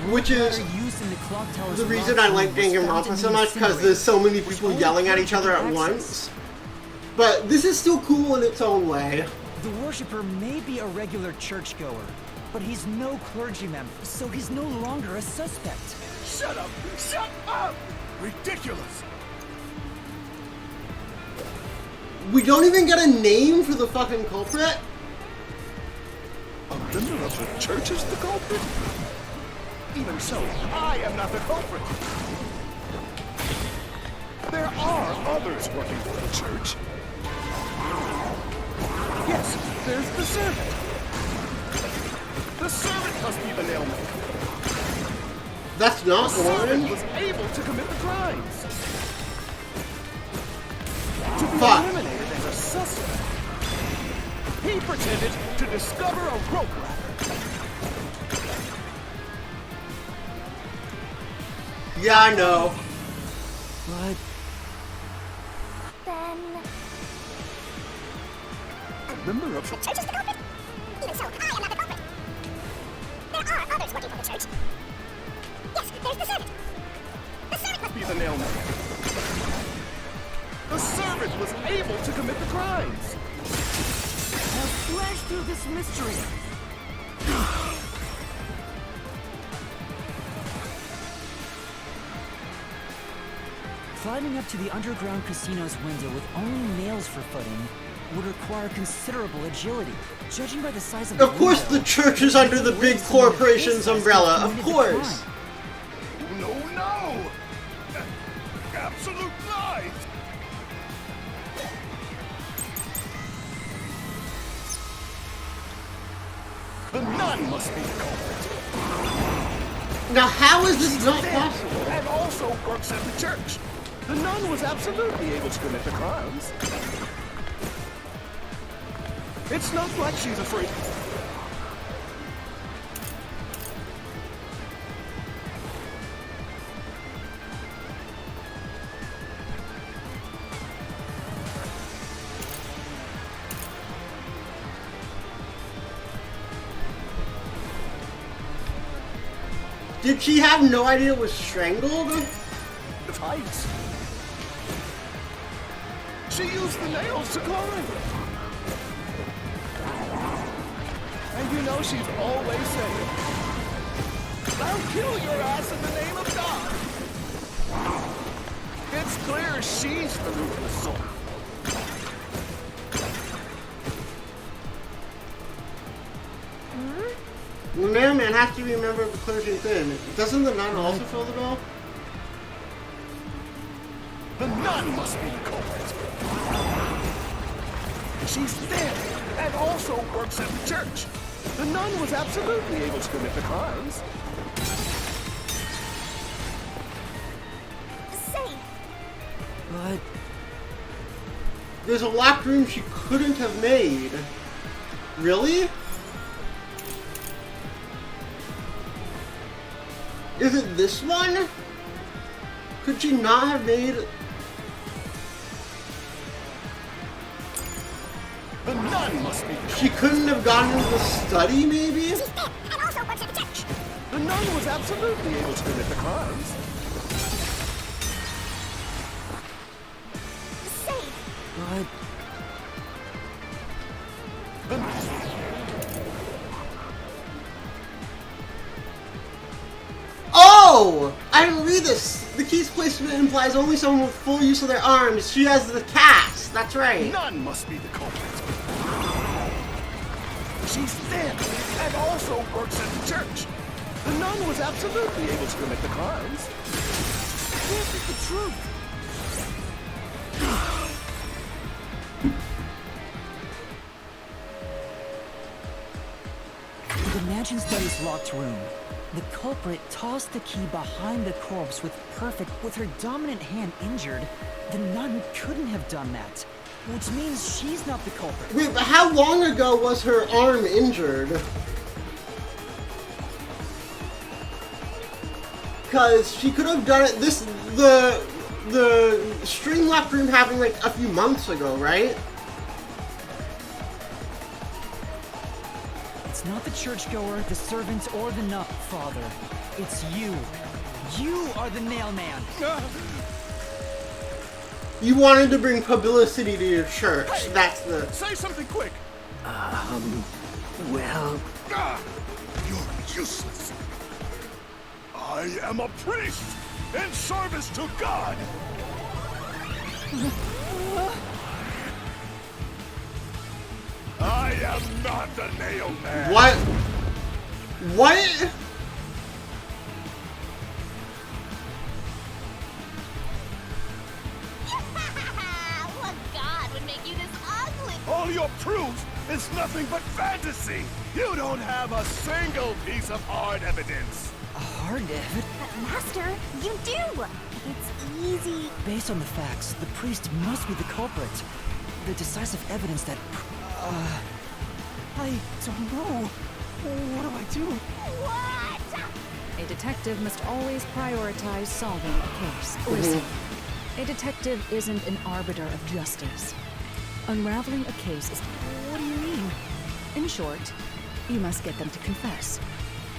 which is the reason I like Danganronpa so much, because there's so many people yelling at each other at once. But this is still cool in its own way. The worshipper may be a regular churchgoer, but he's no clergyman, so he's no longer a suspect. Shut up! Shut up! Ridiculous! We don't even get a name for the fucking culprit? A member of the church is the culprit? Even so, I am not the culprit. There are others working for the church. Yes, there's the servant. The servant must be the nailmaker. That's not The Warren. servant was able to commit the crimes. To be Fuck. eliminated as a suspect, he pretended to discover a rope ladder. Yeah, I know. But Then... A member of The church is the culprit? Even so, I am not the culprit. There are others working for the church. Yes, there's the servant. The servant must be the nailmaker. The servant was able to commit the crimes. now flash through this mystery. Climbing up to the underground casino's window with only nails for footing would require considerable agility. Judging by the size of the Of course window, the church is under the big corporation's umbrella, of course. No, no! Absolute lies! The nun must be the culprit. Now how is this She's not dead possible? and also works at the church. The nun was absolutely able to commit the crimes. It's not like she's afraid. Did she have no idea it was strangled? The fights. She used the nails to climb. And you know she's always saying, "I'll kill your ass in the name of God." It's clear she's the ruthless soul. The mailman has to be a member of the clergy within. Doesn't the nun also fill the bill? The nun must be the culprit. She's dead and also works at the church. The nun was absolutely able to commit the crimes. safe. But There's a locked room she couldn't have made. Really? Is it this one? Could she not have made... The nun must be the culprit. She couldn't have gone into the study, maybe? She's dead and also works at the church. The nun was absolutely able to commit the crimes. Safe. but Oh! I didn't read this! The key's placement implies only someone with full use of their arms. She has the cast. That's right. Nun must be the culprit. She's dead and also works at the church. The nun was absolutely able to commit the crimes. This is the truth. the Mansion Study's locked room. The culprit tossed the key behind the corpse with her dominant hand injured. The nun couldn't have done that, which means she's not the culprit. Wait, but how long ago was her arm injured? Because she could have done it the string locked room happened like a few months ago, right? It's not the churchgoer, the servant, or the nut, Father. It's you. You are the nailman. You wanted to bring publicity to your church. Hey, that's the... Say something quick. Well... You're useless. I am a priest in service to God. I am not the nail man. What? What? What god would make you this ugly? All your proof is nothing but fantasy. You don't have a single piece of hard evidence. Hard evidence? But Master, you do. It's easy. Based on the facts, the priest must be the culprit. The decisive evidence that... I don't know. What do I do? What? A detective must always prioritize solving a case. Listen, a detective isn't an arbiter of justice. Unraveling a case is... What do you mean? In short, you must get them to confess.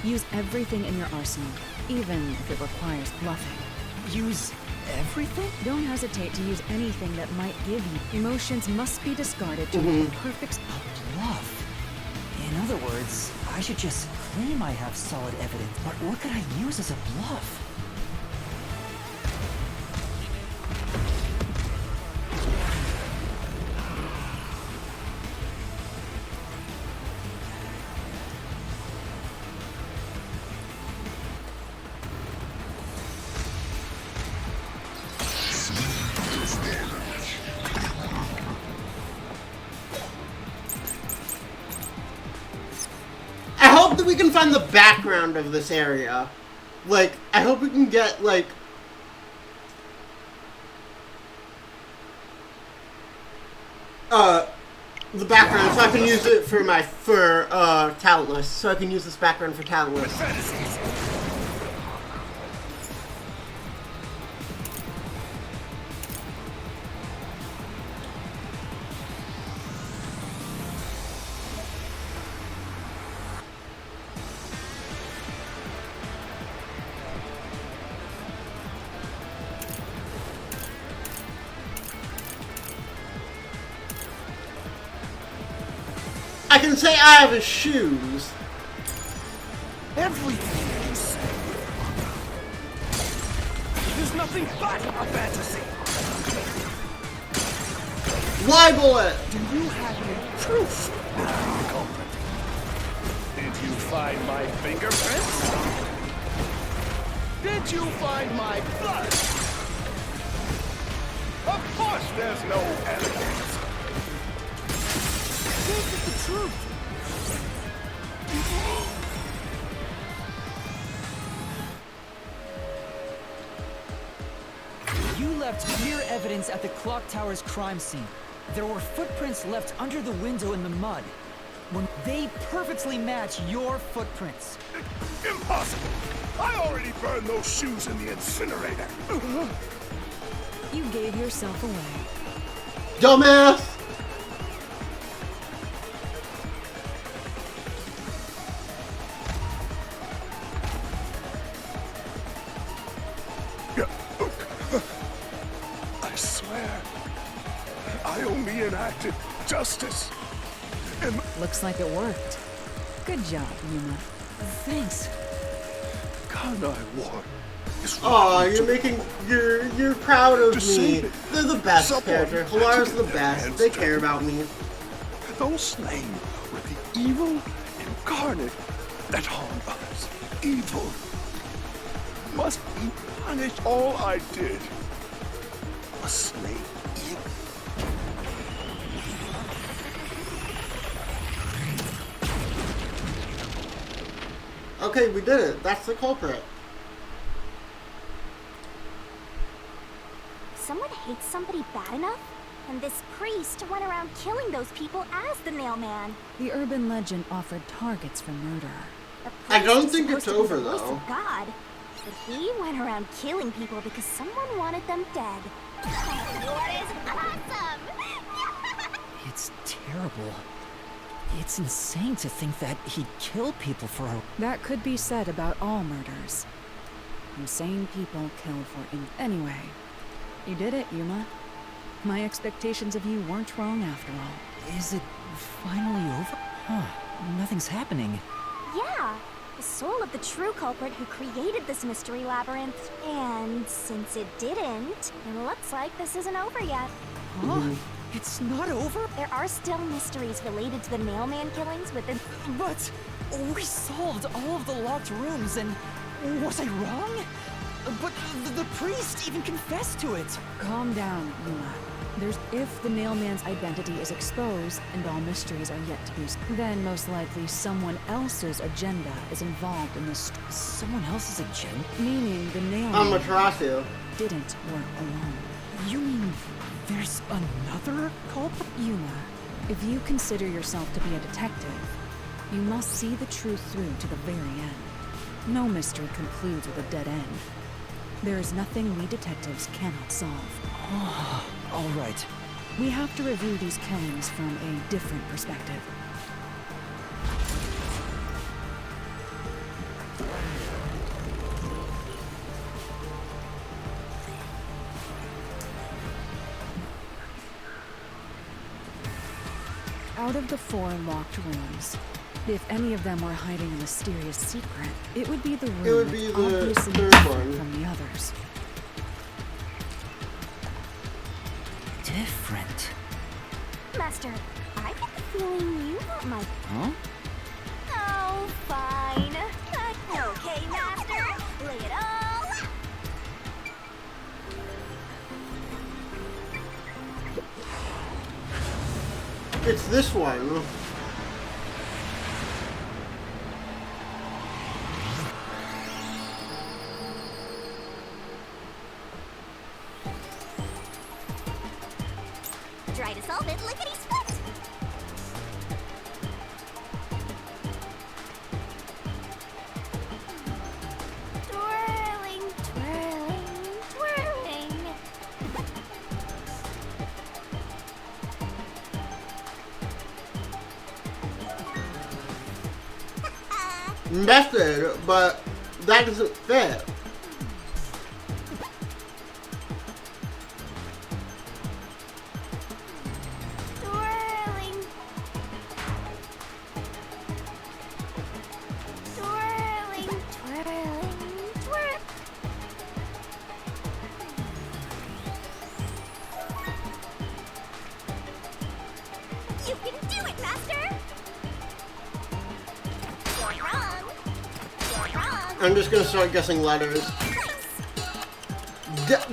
Use everything in your arsenal, even if it requires bluffing. Use everything? Don't hesitate to use anything that might give you. Emotions must be discarded to make a perfect... A bluff? In other words, I should just claim I have solid evidence, but what could I use as a bluff? I hope that we can find the background of this area. Like, I hope we can get, like... the background, so I can use it for my, talentless. So I can use this background for talentless. I can say I have his shoes. Everything you say is nothing but a fantasy. Libel it! Do you have any proof that I'm the culprit? Did you find my fingerprints? Did you find my blood? Of course there's no evidence. This is the truth. You left clear evidence at the clock tower's crime scene. There were footprints left under the window in the mud. When they perfectly match your footprints. Impossible! I already burned those shoes in the incinerator. You gave yourself away. Dumbass! I swear, I only enacted justice. And Looks like it worked. Good job, Yuma. Thanks. God I wore is Aw, ready you're to- making... You're proud of To me. save it. They're the best Someone character. had to Halara's get the their best. hands They dirty. care about me. Those slain were the evil incarnate that harmed others. Evil must be punished. All I did was slay evil. Okay, we did it. That's the culprit. Someone hates somebody bad enough? And this priest went around killing those people as the nailman. The urban legend offered targets for murder. The I don't priest is think it's supposed to be over, the voice though. of God, but he went around killing people because someone wanted them dead. What is awesome? It's terrible. It's insane to think that he'd kill people for a... That could be said about all murders. Insane people kill for Anyway, you did it, Yuma. My expectations of you weren't wrong after all. Is it finally over? Huh. Nothing's happening. Yeah, the soul of the true culprit who created this mystery labyrinth. And since it didn't, it looks like this isn't over yet. Huh? It's not over? There are still mysteries related to the mailman killings within... But we solved all of the locked rooms and... Was I wrong? But the priest even confessed to it. Calm down, Yuma. If the mailman's identity is exposed and all mysteries are yet to be, then most likely someone else's agenda is involved in this. Someone else's agenda? Meaning the mailman Amaterasu didn't work alone. You mean there's another culprit? Yuma, if you consider yourself to be a detective, you must see the truth through to the very end. No mystery concludes with a dead end. There is nothing we detectives cannot solve. All right. We have to review these killings from a different perspective. Out of the 4 locked rooms, if any of them were hiding a mysterious secret, it would be the room It would be the obviously third different one. from the others. Different. Master, I get the feeling you want my... Huh? Oh, fine. Okay, Master. Lay it all out. It's this one. Try to solve it lickety-split. Twirling, twirling, twirling. Method, but that doesn't fit. Twirling. Twirling, twirling, twirl. You can do it, Master! You're wrong. You're wrong. I'm just gonna start guessing letters.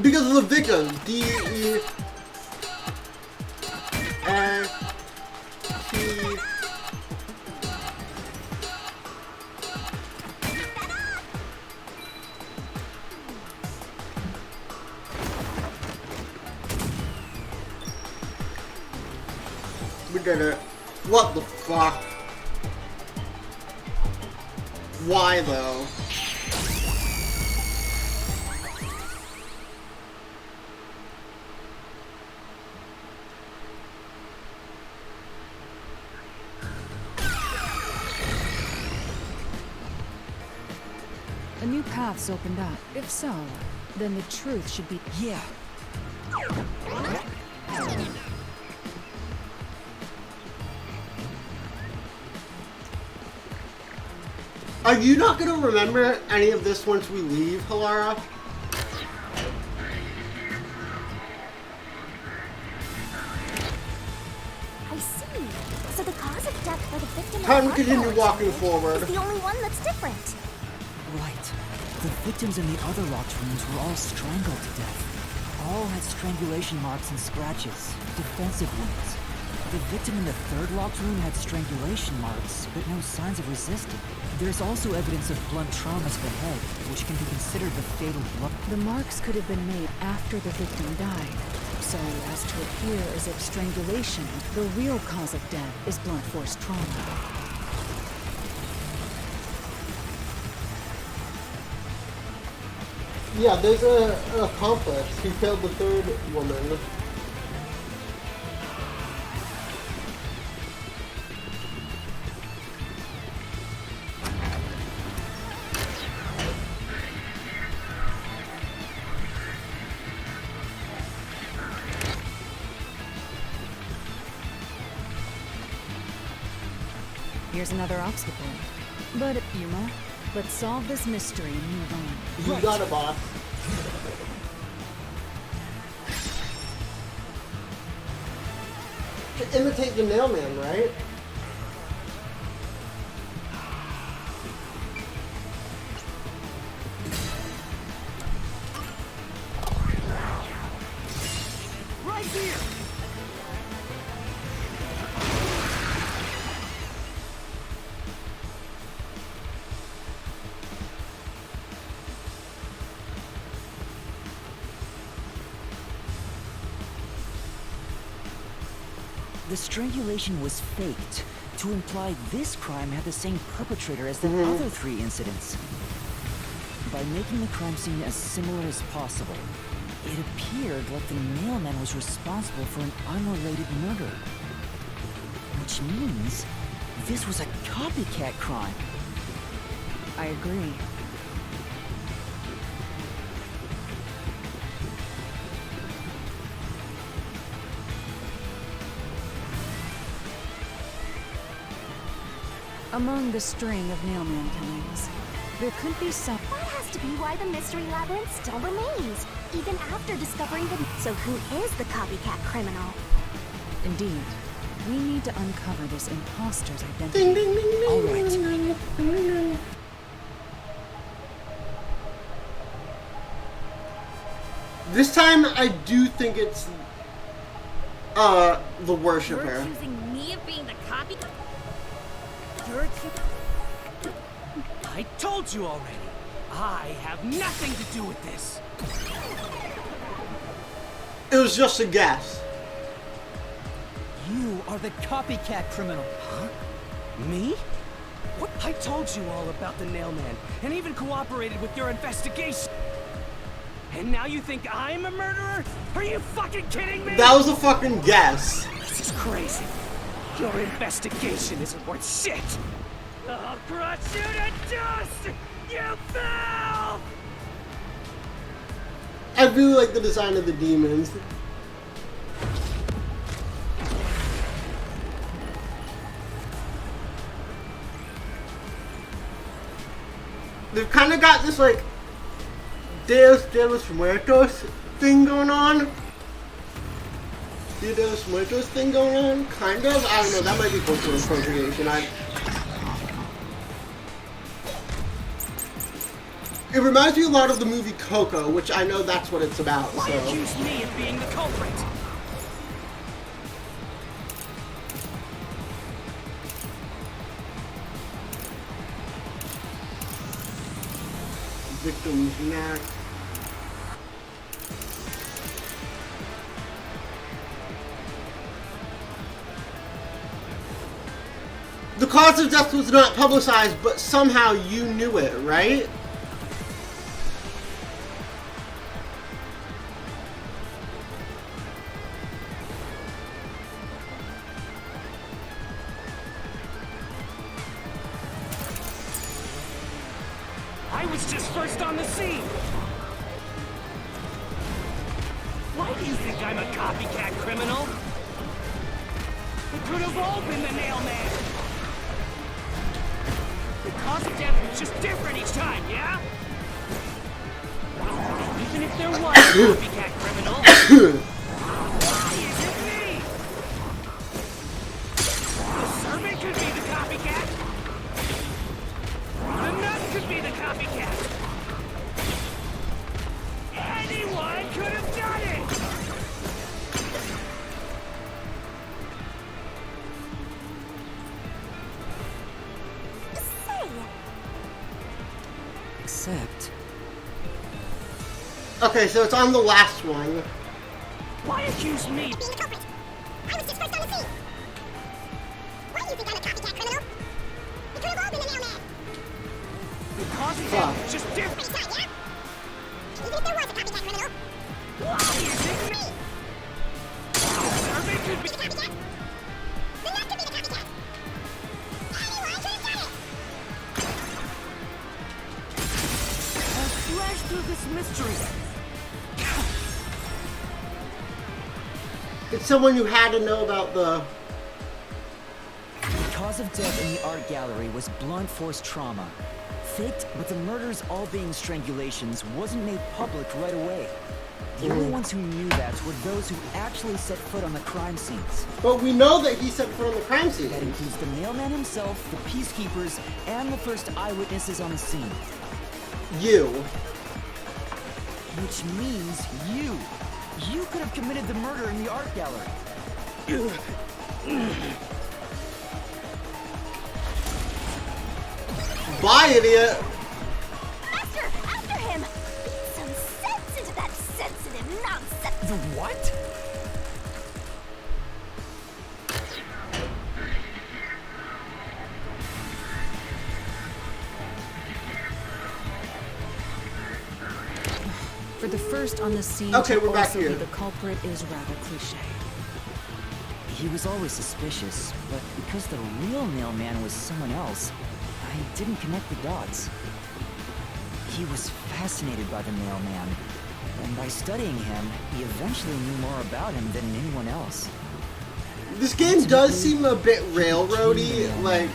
Because of the victim. D-E... T... We did it. What the fuck? Why though? A new path's opened up. If so, then the truth should be... Yeah. Are you not gonna remember any of this once we leave, Halara? I see. So the cause of death for the victim of Time to the continue Ark walking is forward. the only one that's different. Right. The victims in the other locked rooms were all strangled to death. All had strangulation marks and scratches, defensive wounds. The victim in the third locked room had strangulation marks, but no signs of resisting. There's also evidence of blunt trauma to the head, which can be considered the fatal blow. The marks could have been made after the victim died, so as to appear as if strangulation, the real cause of death, is blunt force trauma. Yeah, there's a accomplice who killed the third woman. here's another obstacle. But, Yuma, let's solve this mystery and move on. You got it, boss. To imitate the mailman, right? Right here! The strangulation was faked to imply this crime had the same perpetrator as the other 3 incidents. By making the crime scene as similar as possible, it appeared like the mailman was responsible for an unrelated murder. Which means this was a copycat crime. I agree. Among the string of mailman killings, there could be some... That has to be why the mystery labyrinth still remains, even after discovering the... So who is the copycat criminal? Indeed. We need to uncover this imposter's identity. Ding, ding, ding, ding, All right. ding, ding, ding, ding. This time, I do think it's the You're worshipper. accusing me of being the copycat? I told you already. I have nothing to do with this. It was just a guess. You are the copycat criminal. Huh? Me? What? I told you all about the nailman, and even cooperated with your investigation. And now you think I'm a murderer? Are you fucking kidding me? That was a fucking guess. This is crazy. Your investigation isn't worth shit. I'll crush you to dust, you fool! I really like the design of the demons. They've kind of got this like Deus de los Muertos thing going on. Dia de los Muertos thing going on, kind of. I don't know. That might be cultural appropriation. It reminds me a lot of the movie Coco, which I know that's what it's about. Why So. accuse me of being the culprit? Victim's neck. The cause of death was not publicized, but somehow you knew it, right? I was just first on the scene. Why do you think I'm a copycat criminal? It could have all been the nailman. The cause of death was just different each time, yeah? Even if there was a copycat criminal, why is it me? The servant could be the copycat. The nun could be the copycat. Anyone could have done it. Except... Okay, so it's on the last one. Why accuse me? Being the culprit. I was just first on the scene. Why do you think I'm a copycat criminal? It could have all been the mailman. The cause of death was just different. Pretty tight, yeah? Even if there was a copycat criminal, Why is it me? The servant could be the copycat. The nut could be the copycat. Anyone could have done it. I'll flash through this mystery. It's someone you had to know about the... The cause cause of death in the art gallery was blunt force trauma. Faked, but the murders all being strangulations wasn't made public right away. The only ones who knew that were those who actually set foot on the crime scenes. But we know that he set foot on the crime scene. That includes the mailman himself, the peacekeepers, and the first eyewitnesses on the scene. You. Which means you. You could have committed the murder in the art gallery. Bye, idiot. Master, after him! Beat some sense into that sensitive nonsense! The what? For the first on the scene Okay, to we're back also here. be the culprit is rather cliche. He was always suspicious, but because the real mailman was someone else, I didn't connect the dots. He was fascinated by the mailman, and by studying him, he eventually knew more about him than anyone else. This game does seem a bit railroady, like...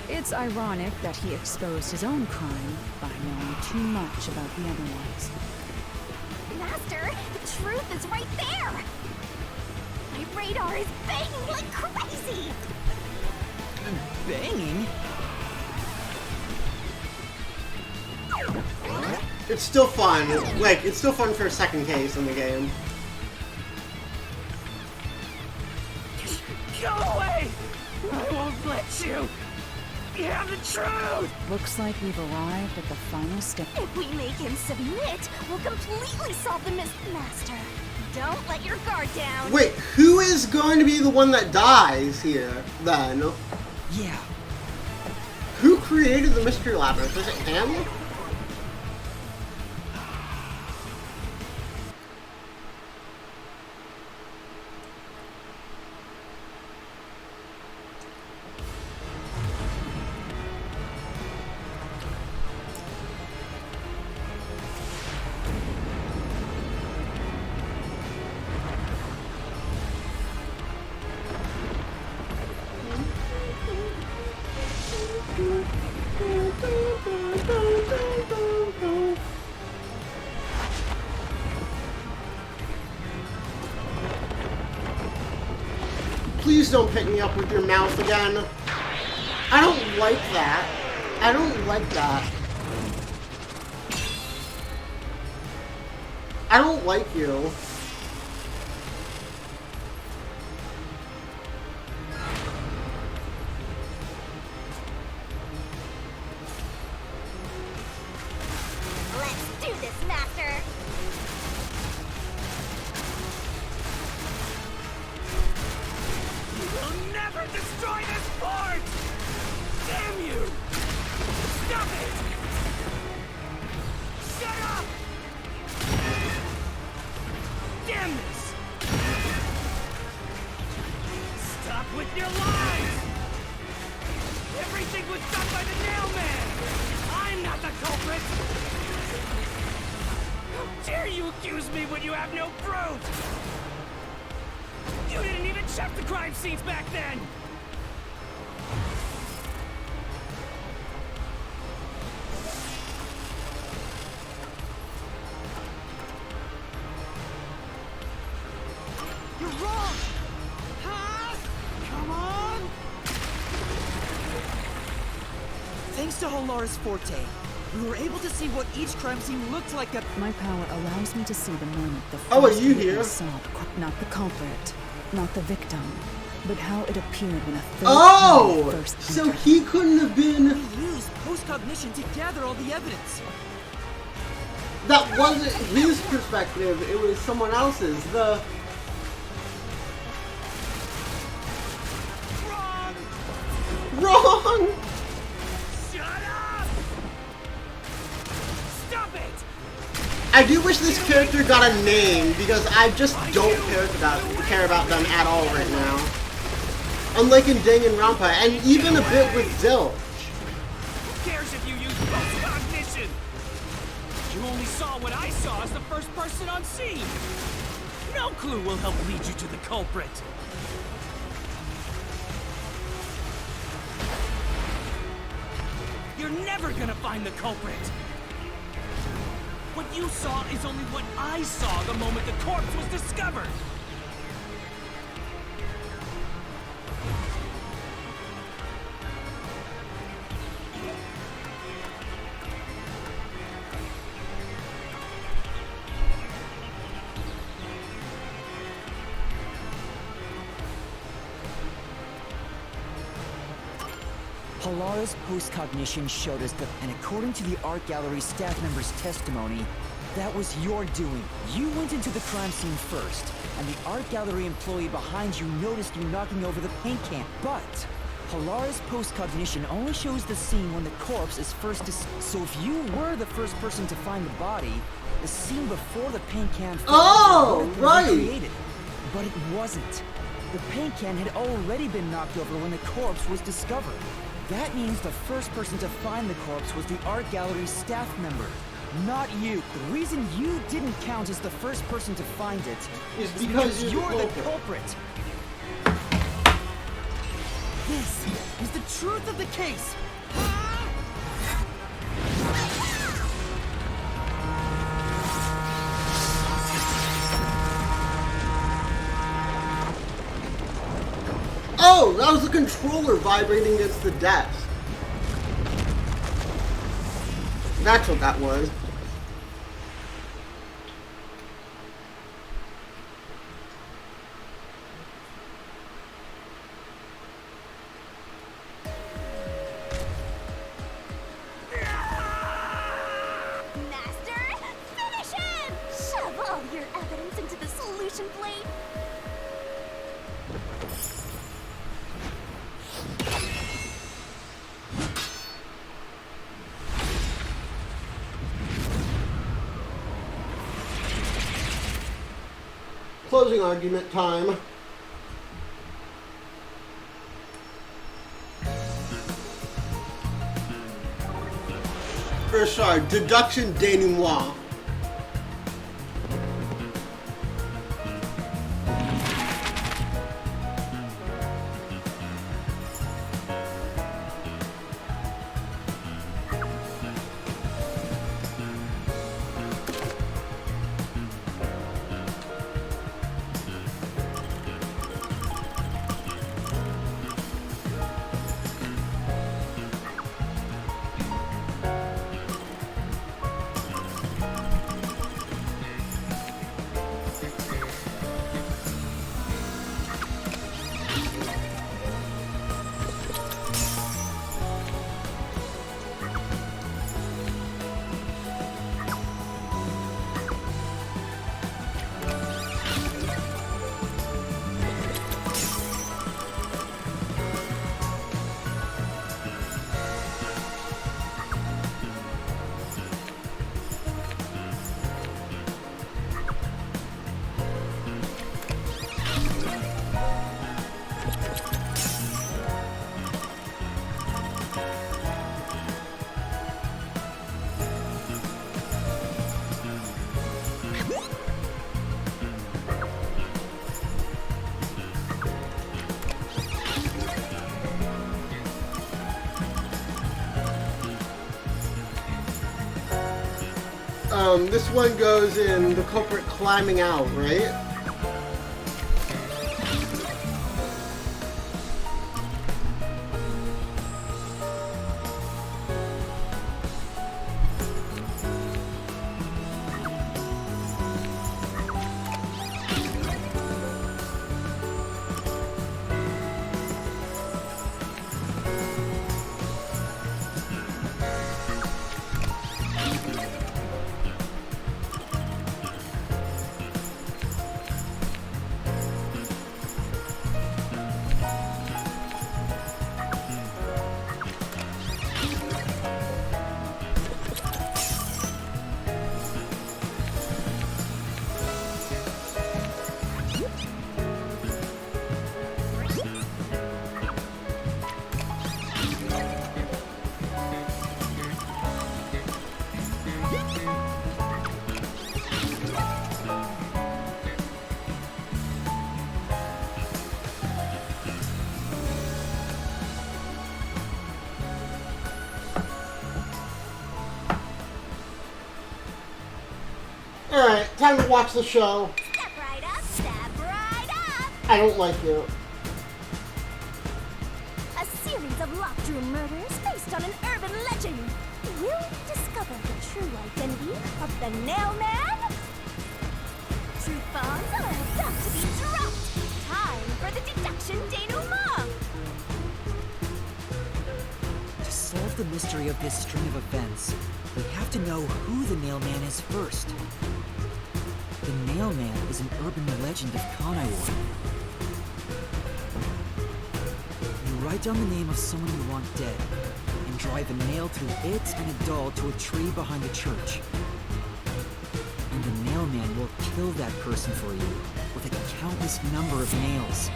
It's ironic that he exposed his own crime by knowing too much about the other ones. Master, the truth is right there! My radar is banging like crazy! Banging? It's still fun. Like, it's still fun for a second case in the game. Go away! I won't let you! You have the truth! Looks like we've arrived at the final step. If we make him submit, we'll completely solve the Master, don't let your guard down! Wait, who is going to be the one that dies here, then? Yeah. Who created the Mystery Labyrinth? Is it him? Please don't pick me up with your mouth again. I don't like that. I don't like that. I don't like you. Let's do this, Master! You'll never destroy this fort! Damn you! Stop it! Shut up! Damn this! Stop with your lies! Everything was done by the nailman! I'm not the culprit! How dare you accuse me when you have no proof? You didn't even check the crime scenes back then! You're wrong! Huh? Come on! Thanks to Halara's forte, we were able to see what each crime scene looked like at... My power allows me to see the moment the Oh, are first you witness here? saw the not the culprit, not the victim, but how it appeared when a third Oh! party first So entered. he couldn't have been... We used post-cognition to gather all the evidence. That wasn't his perspective, it was someone else's. The... Wrong! Shut up! Stop it! I do wish this character got a name, because I just don't care about them at all right now. Unlike in Danganronpa, and even a bit with Zilch. Who cares if you use post-cognition? You only saw what I saw as the first person on scene. No clue will help lead you to the culprit. never gonna find the culprit! What you saw is only what I saw the moment the corpse was discovered! Halara's post-cognition showed us that, and according to the art gallery staff member's testimony, that was your doing. You went into the crime scene first, and the art gallery employee behind you noticed you knocking over the paint can. But Halara's post-cognition only shows the scene when the corpse is first so if you were the first person to find the body, the scene before the paint can fell would have been recreated. But it wasn't. The paint can had already been knocked over when the corpse was discovered. That means the first person to find the corpse was the art gallery staff member, not you. The reason you didn't count as the first person to find it is because you're the culprit. This is the truth of the case! Oh, that was the controller vibrating against the desk. That's what that was. Master, finish him! Shove all your evidence into the solution plate. Closing argument time. Or sorry, deduction denouement. This one goes in the culprit climbing out, right? Time to watch the show. Step right up, step right up! I don't like you. A series of locked room murders based on an urban legend. Will we discover the true identity of the Nailman? Truth bombs are about to be dropped. Time for the deduction denouement. To solve the mystery of this string of events, we have to know who the Nailman is first. The Nailman is an urban legend of Conaiwar. You write down the name of someone you want dead, and drive a nail through it and a doll to a tree behind the church. And the Nailman will kill that person for you with a countless number of nails.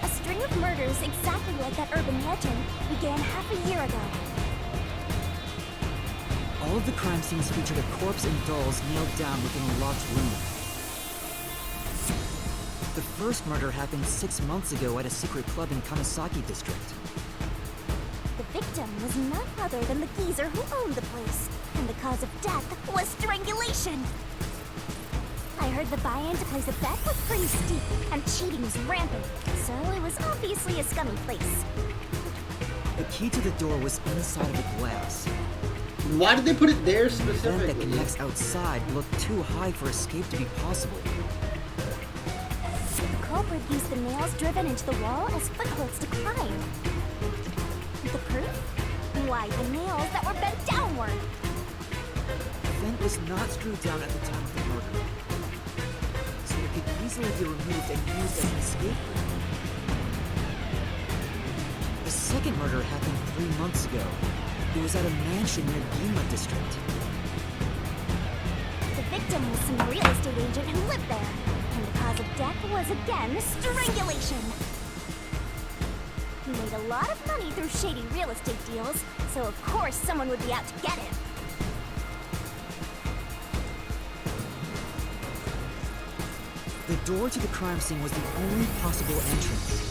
A string of murders exactly like that urban legend began half a year ago. All of the crime scenes featured a corpse and dolls nailed down within a locked room. The first murder happened 6 months ago at a secret club in Kamasaki district. The victim was none other than the geezer who owned the place, and the cause of death was strangulation. I heard the buy-in to place a bet was pretty steep, and cheating was rampant, so it was obviously a scummy place. The key to the door was inside of a glass. Why did they put it there The vent that specifically? connects outside looked too high for escape to be possible. The culprit used the nails driven into the wall as footholds to climb. The proof? Why, the nails that were bent downward. The vent was not screwed down at the time of the murder, so it could easily be removed and used as an escape route. The second murder happened 3 months ago. It was at a mansion near Gima district. The victim was some real estate agent who lived there, and the cause of death was again strangulation. He made a lot of money through shady real estate deals, so of course someone would be out to get him. The door to the crime scene was the only possible entrance.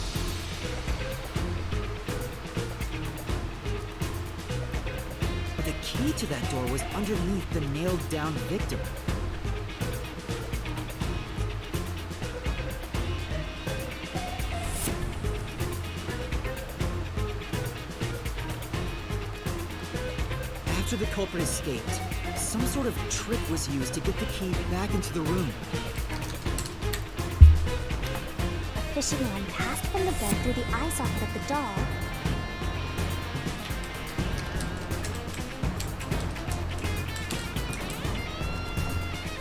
But the key to that door was underneath the nailed-down victim. After the culprit escaped, some sort of trick was used to get the key back into the room. A fishing line passed from the vent through the eye socket of the doll.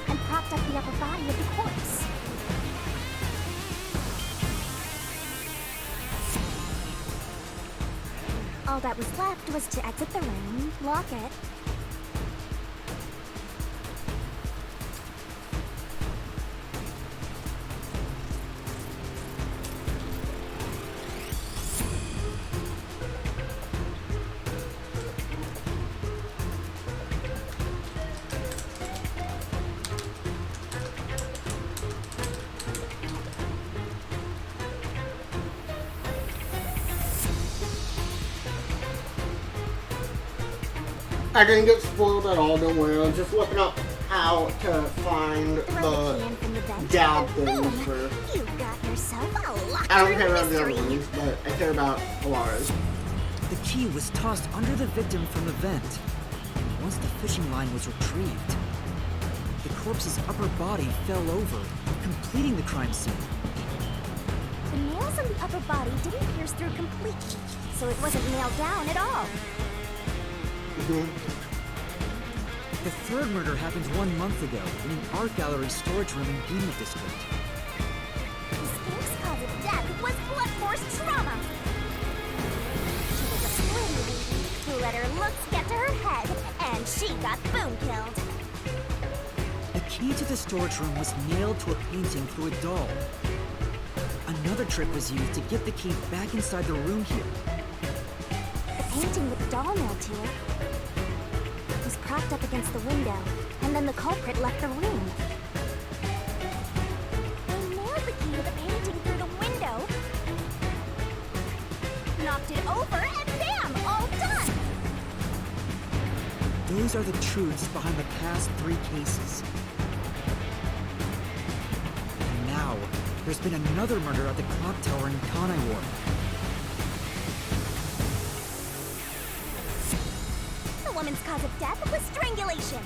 And propped up the upper body of the corpse. All that was left was to exit the room, lock it, I didn't get spoiled at all, don't worry. I was just looking up how to find throw the key the in from the vent, down and boom! things for... You got yourself a locked I don't room care about the other mystery. ones, but I care about Halara's. The key was tossed under the victim from the vent. And once the fishing line was retrieved, the corpse's upper body fell over, completing the crime scene. The nails on the upper body didn't pierce through completely, so it wasn't nailed down at all. The third murder happened 1 month ago in an art gallery storage room in Gima district. The Spink's cause of death was blunt force trauma. She was a slim lady who let her looks get to her head, and she got boom killed. The key to the storage room was nailed to a painting through a doll. Another trick was used to get the key back inside the room here. The painting with the doll nailed to it was propped up against the window, and then the culprit left the room. They nailed the key to the painting through the window, knocked it over, and bam! All done! those are the truths behind the past 3 cases. And now, there's been another murder at the clock tower in Kanai Ward. The woman's cause of death was strangulation.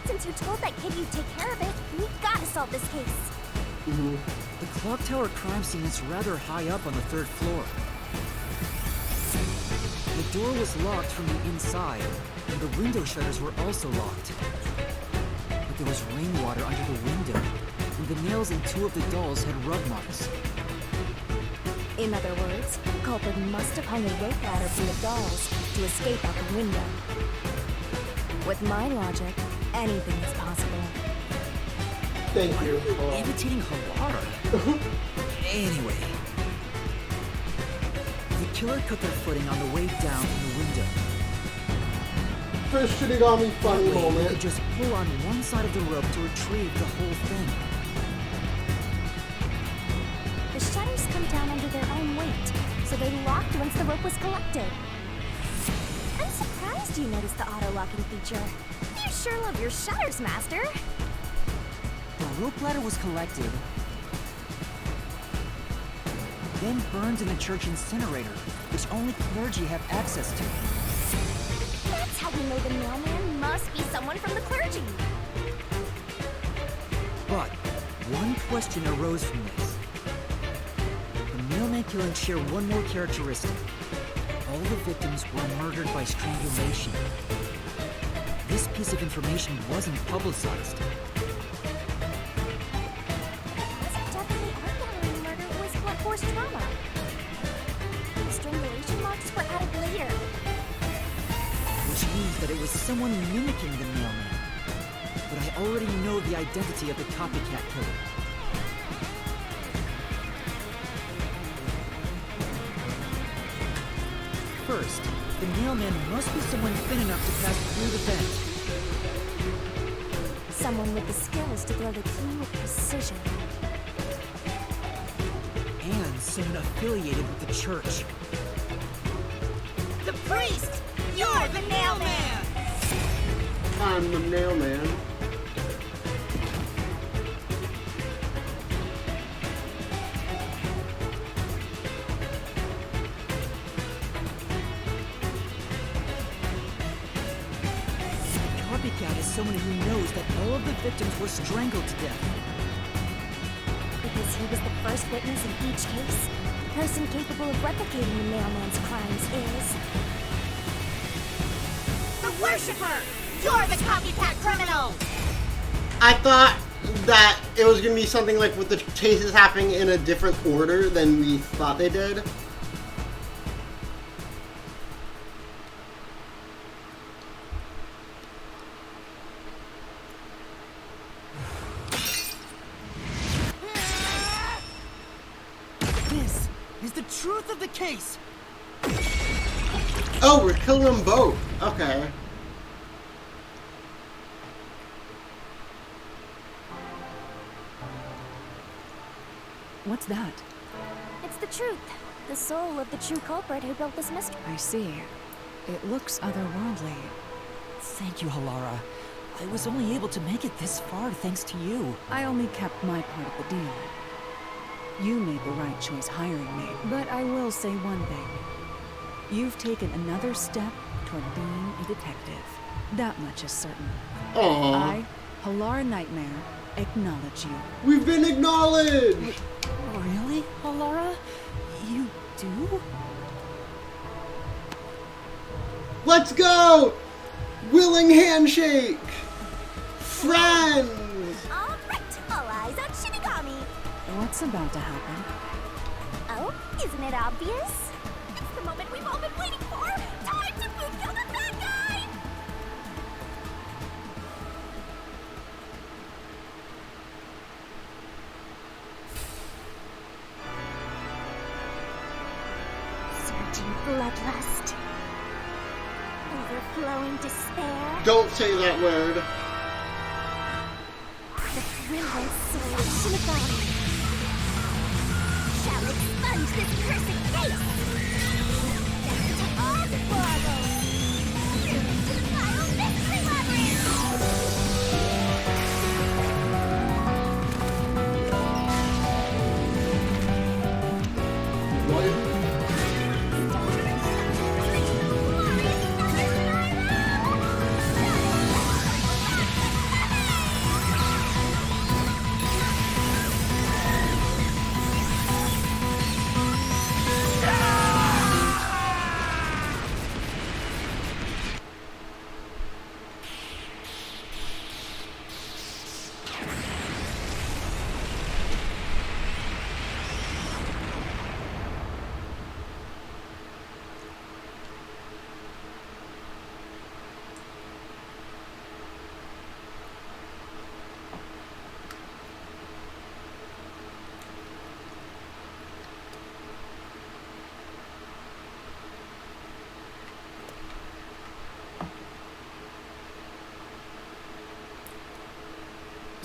Since you told that kid you'd take care of it, we gotta solve this case. The clock tower crime scene is rather high up on the 3rd floor. The door was locked from the inside, and the window shutters were also locked. But there was rainwater under the window, and the nails in 2 of the dolls had rub marks. In other words, the culprit must have hung a rope ladder from the dolls to escape out the window. With my logic, anything is possible. Thank you. Imitating Halara? Anyway. The killer cut their footing on the way down from the window. First Shinigami funny That way, they moment. could just pull on one side of the rope to retrieve the whole thing. The shutters come down under their own weight, so they locked once the rope was collected. I'm surprised you noticed the auto-locking feature. You sure love your shutters, Master. The rope ladder was collected, then burned in the church incinerator, which only clergy have access to. That's how we know the mailman must be someone from the clergy. But one question arose from this. The mailman killings share one more characteristic. All the victims were murdered by strangulation. This piece of information wasn't publicized. Definitely ungallery murder was blunt force trauma. The strangulation marks were added later. Which means that it was someone mimicking the mailman. But I already know the identity of the copycat killer. First, the mailman must be someone thin enough to pass through the vent. Someone with the skills to throw the key with precision. And someone affiliated with the church. The priest! You're the mailman! I'm the mailman. Copycat is someone who knows that all of the victims were strangled to death. Because he was the first witness in each case, the person capable of replicating the mailman's crimes is... The worshipper! You're the copycat criminal! I thought that it was gonna be something like with the cases happening in a different order than we thought they did. This is the truth of the case. Oh, we're killing them both. Okay. What's that? It's the truth. The soul of the true culprit who built this mystery. I see. It looks otherworldly. Thank you, Halara. I was only able to make it this far thanks to you. I only kept my part of the deal. You made the right choice hiring me, but I will say one thing. You've taken another step toward being a detective. That much is certain. Aww. I, Halara Nightmare, acknowledge you. We've been acknowledged! Really, Halara? You do? Let's go! Willing handshake! Friends! All right, all eyes on Shinigami. What's about to happen? Oh, isn't it obvious? It's the moment we've all been waiting for. Time to boot kill the bad guy. Surging bloodlust. Overflowing despair. Don't say that word. The brilliant soul of Shinigami shall expunge this cursed case. Death to all the Borgos.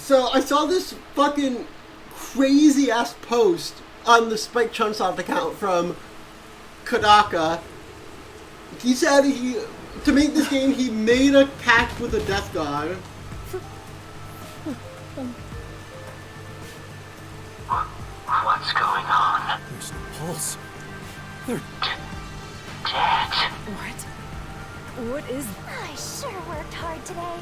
So I saw this fucking crazy ass post on the Spike Chunsoft account from Kadaka. He said to make this game, he made a pact with the Death God. What's going on? There's no pulse. Dead. What is... I sure worked hard today.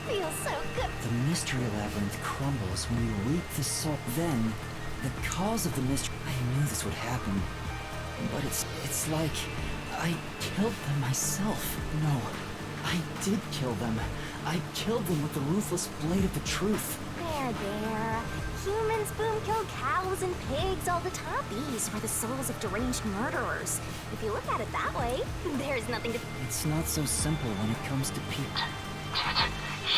Feels so good. The mystery labyrinth crumbles when you leak the soul. Then, the cause of the mystery... I knew this would happen. But it's like... I killed them myself. No, I did kill them. I killed them with the ruthless blade of the truth. There. Humans boom kill cows and pigs all the time. These were the souls of deranged murderers. If you look at it that way, there's nothing to... It's not so simple when it comes to people. Did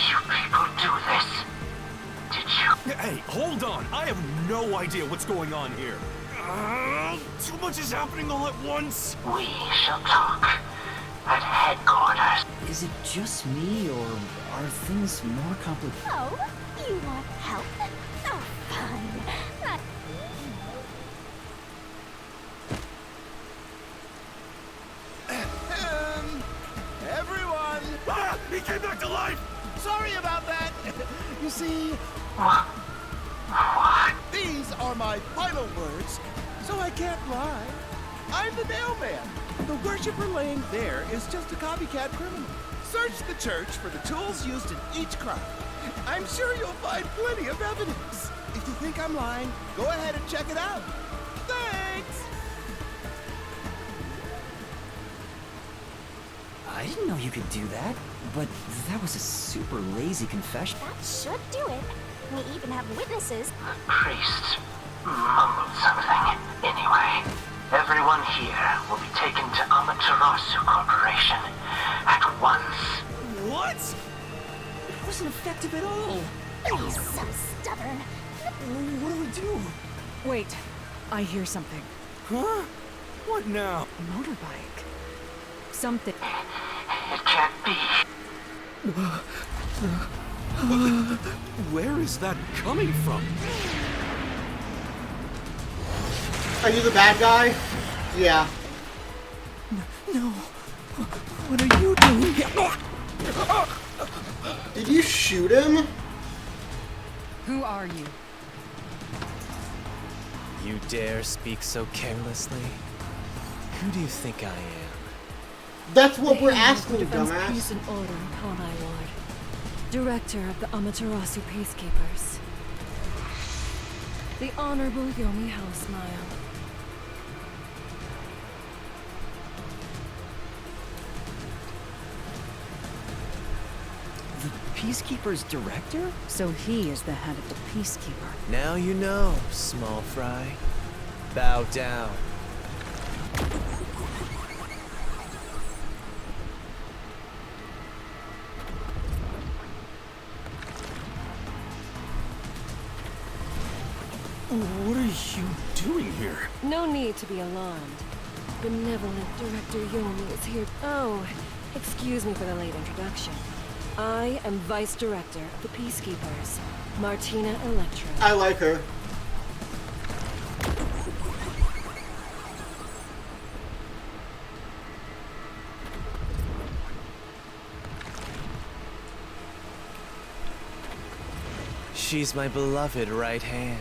you people do this? Did you? Hey, hold on. I have no idea what's going on here. Too much is happening all at once. We shall talk at headquarters. Is it just me, or are things more complicated? Oh, you want help? Oh, fine. Everyone! Ah! He came back to life! Sorry about that! You see, What? these are my final words, so I can't lie. I'm the Nailman. The worshiper laying there is just a copycat criminal. Search the church for the tools used in each crime. I'm sure you'll find plenty of evidence. If you think I'm lying, go ahead and check it out. Thanks! I didn't know you could do that, but that was a super lazy confession. That should do it. We even have witnesses. The priests mumbled something. Anyway, everyone here will be taken to Amaterasu Corporation at once. What? It wasn't effective at all. He's so stubborn. What do we do? Wait, I hear something. Huh? What now? A motorbike. Something. It can't be. Where is that coming from? Are you the bad guy? Yeah. No. What are you doing here? Did you shoot him? Who are you? You dare speak so carelessly? Who do you think I am? That's what we're The asking, Defense dumbass. Peace and Order in Kanai Ward. Director of the Amaterasu Peacekeepers. The Honorable Yomi Housemile. The Peacekeeper's director? So he is the head of the Peacekeeper. Now you know, small fry. Bow down. What are you doing here? No need to be alarmed. Benevolent Director Yomi is here. Oh, excuse me for the late introduction. I am Vice Director of the Peacekeepers, Martina Electra. I like her. She's my beloved right hand.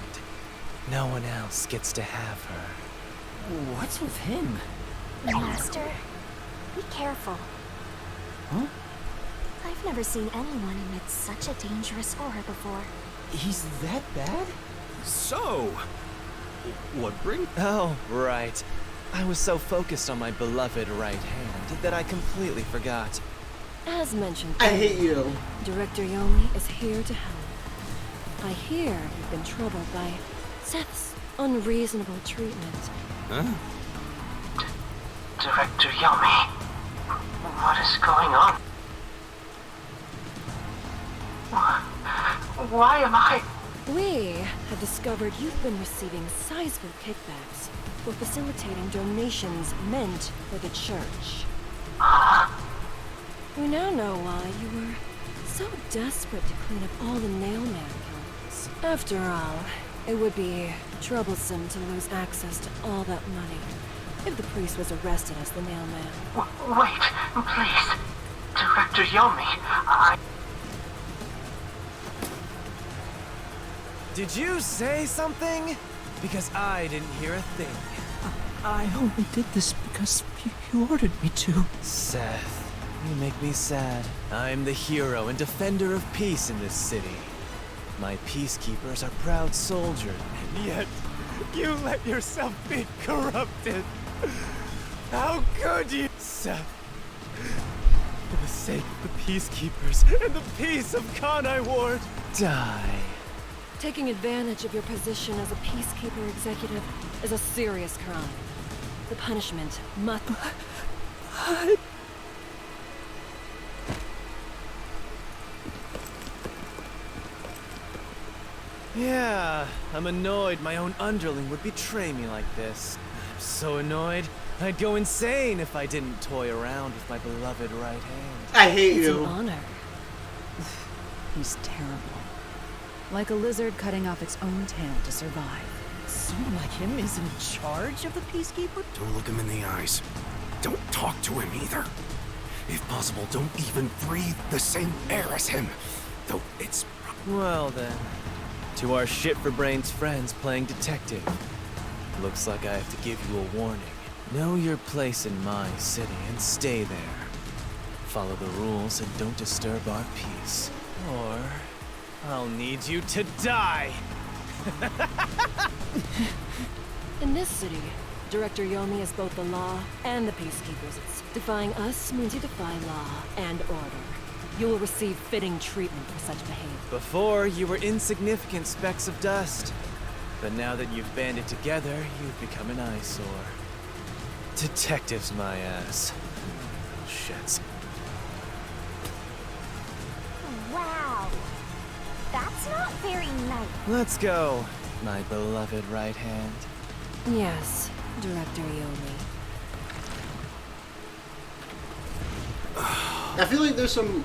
No one else gets to have her. What's with him? Master, be careful. Huh? I've never seen anyone emit such a dangerous aura before. He's that bad? So, what brings? Oh, right. I was so focused on my beloved right hand that I completely forgot. As mentioned, I hate you. Director Yomi is here to help. I hear you've been troubled by Seth's unreasonable treatment. Huh? Director Yomi, what is going on? Why am I? We have discovered you've been receiving sizable kickbacks for facilitating donations meant for the church. We now know why you were so desperate to clean up all the Nailman After all, it would be troublesome to lose access to all that money if the priest was arrested as the nailman. Wait, please. Director Yomi, Did you say something? Because I didn't hear a thing. I only did this because you ordered me to. Seth, you make me sad. I'm the hero and defender of peace in this city. My peacekeepers are proud soldiers, and yet you let yourself be corrupted. How could you, Seth? For the sake of the peacekeepers and the peace of Kanai Ward, die. Taking advantage of your position as a peacekeeper executive is a serious crime. The punishment must... Yeah, I'm annoyed my own underling would betray me like this. I'm so annoyed, I'd go insane if I didn't toy around with my beloved right hand. I hate It's you. an honor. He's terrible. Like a lizard cutting off its own tail to survive. Someone like him is in charge of the Peacekeeper? Don't look him in the eyes. Don't talk to him either. If possible, don't even breathe the same air as him. Though it's... Well then, to our shit-for-brains friends playing detective. Looks like I have to give you a warning. Know your place in my city and stay there. Follow the rules and don't disturb our peace. Or I'll need you to die! In this city, Director Yomi is both the law and the peacekeepers. Defying us means you defy law and order. You will receive fitting treatment for such behavior. Before, you were insignificant specks of dust. But now that you've banded together, you've become an eyesore. Detectives, my ass. Shits. Wow. That's not very nice. Let's go, my beloved right hand. Yes, Director Yomi. I feel like there's some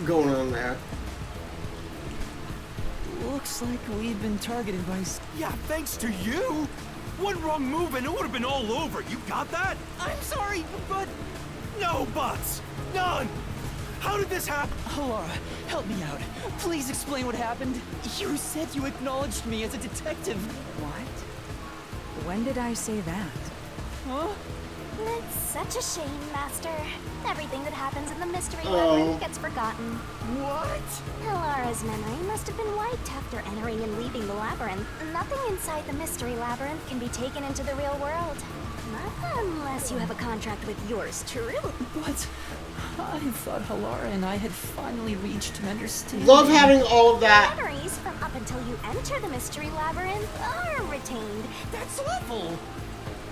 going on there. Looks like we've been targeted by... Yeah, thanks to you! One wrong move and it would have been all over. You got that? I'm sorry, but... No buts! None! How did this happen? Halara, help me out. Please explain what happened. You said you acknowledged me as a detective. What? When did I say that? Huh? It's such a shame, Master. Everything that happens in the Mystery Labyrinth gets forgotten. What? Halara's memory must have been wiped after entering and leaving the labyrinth. Nothing inside the Mystery Labyrinth can be taken into the real world. Not unless you have a contract with yours truly. But I thought Halara and I had finally reached an understanding. Love having all of that. Memories from up until you enter the Mystery Labyrinth are retained. That's awful!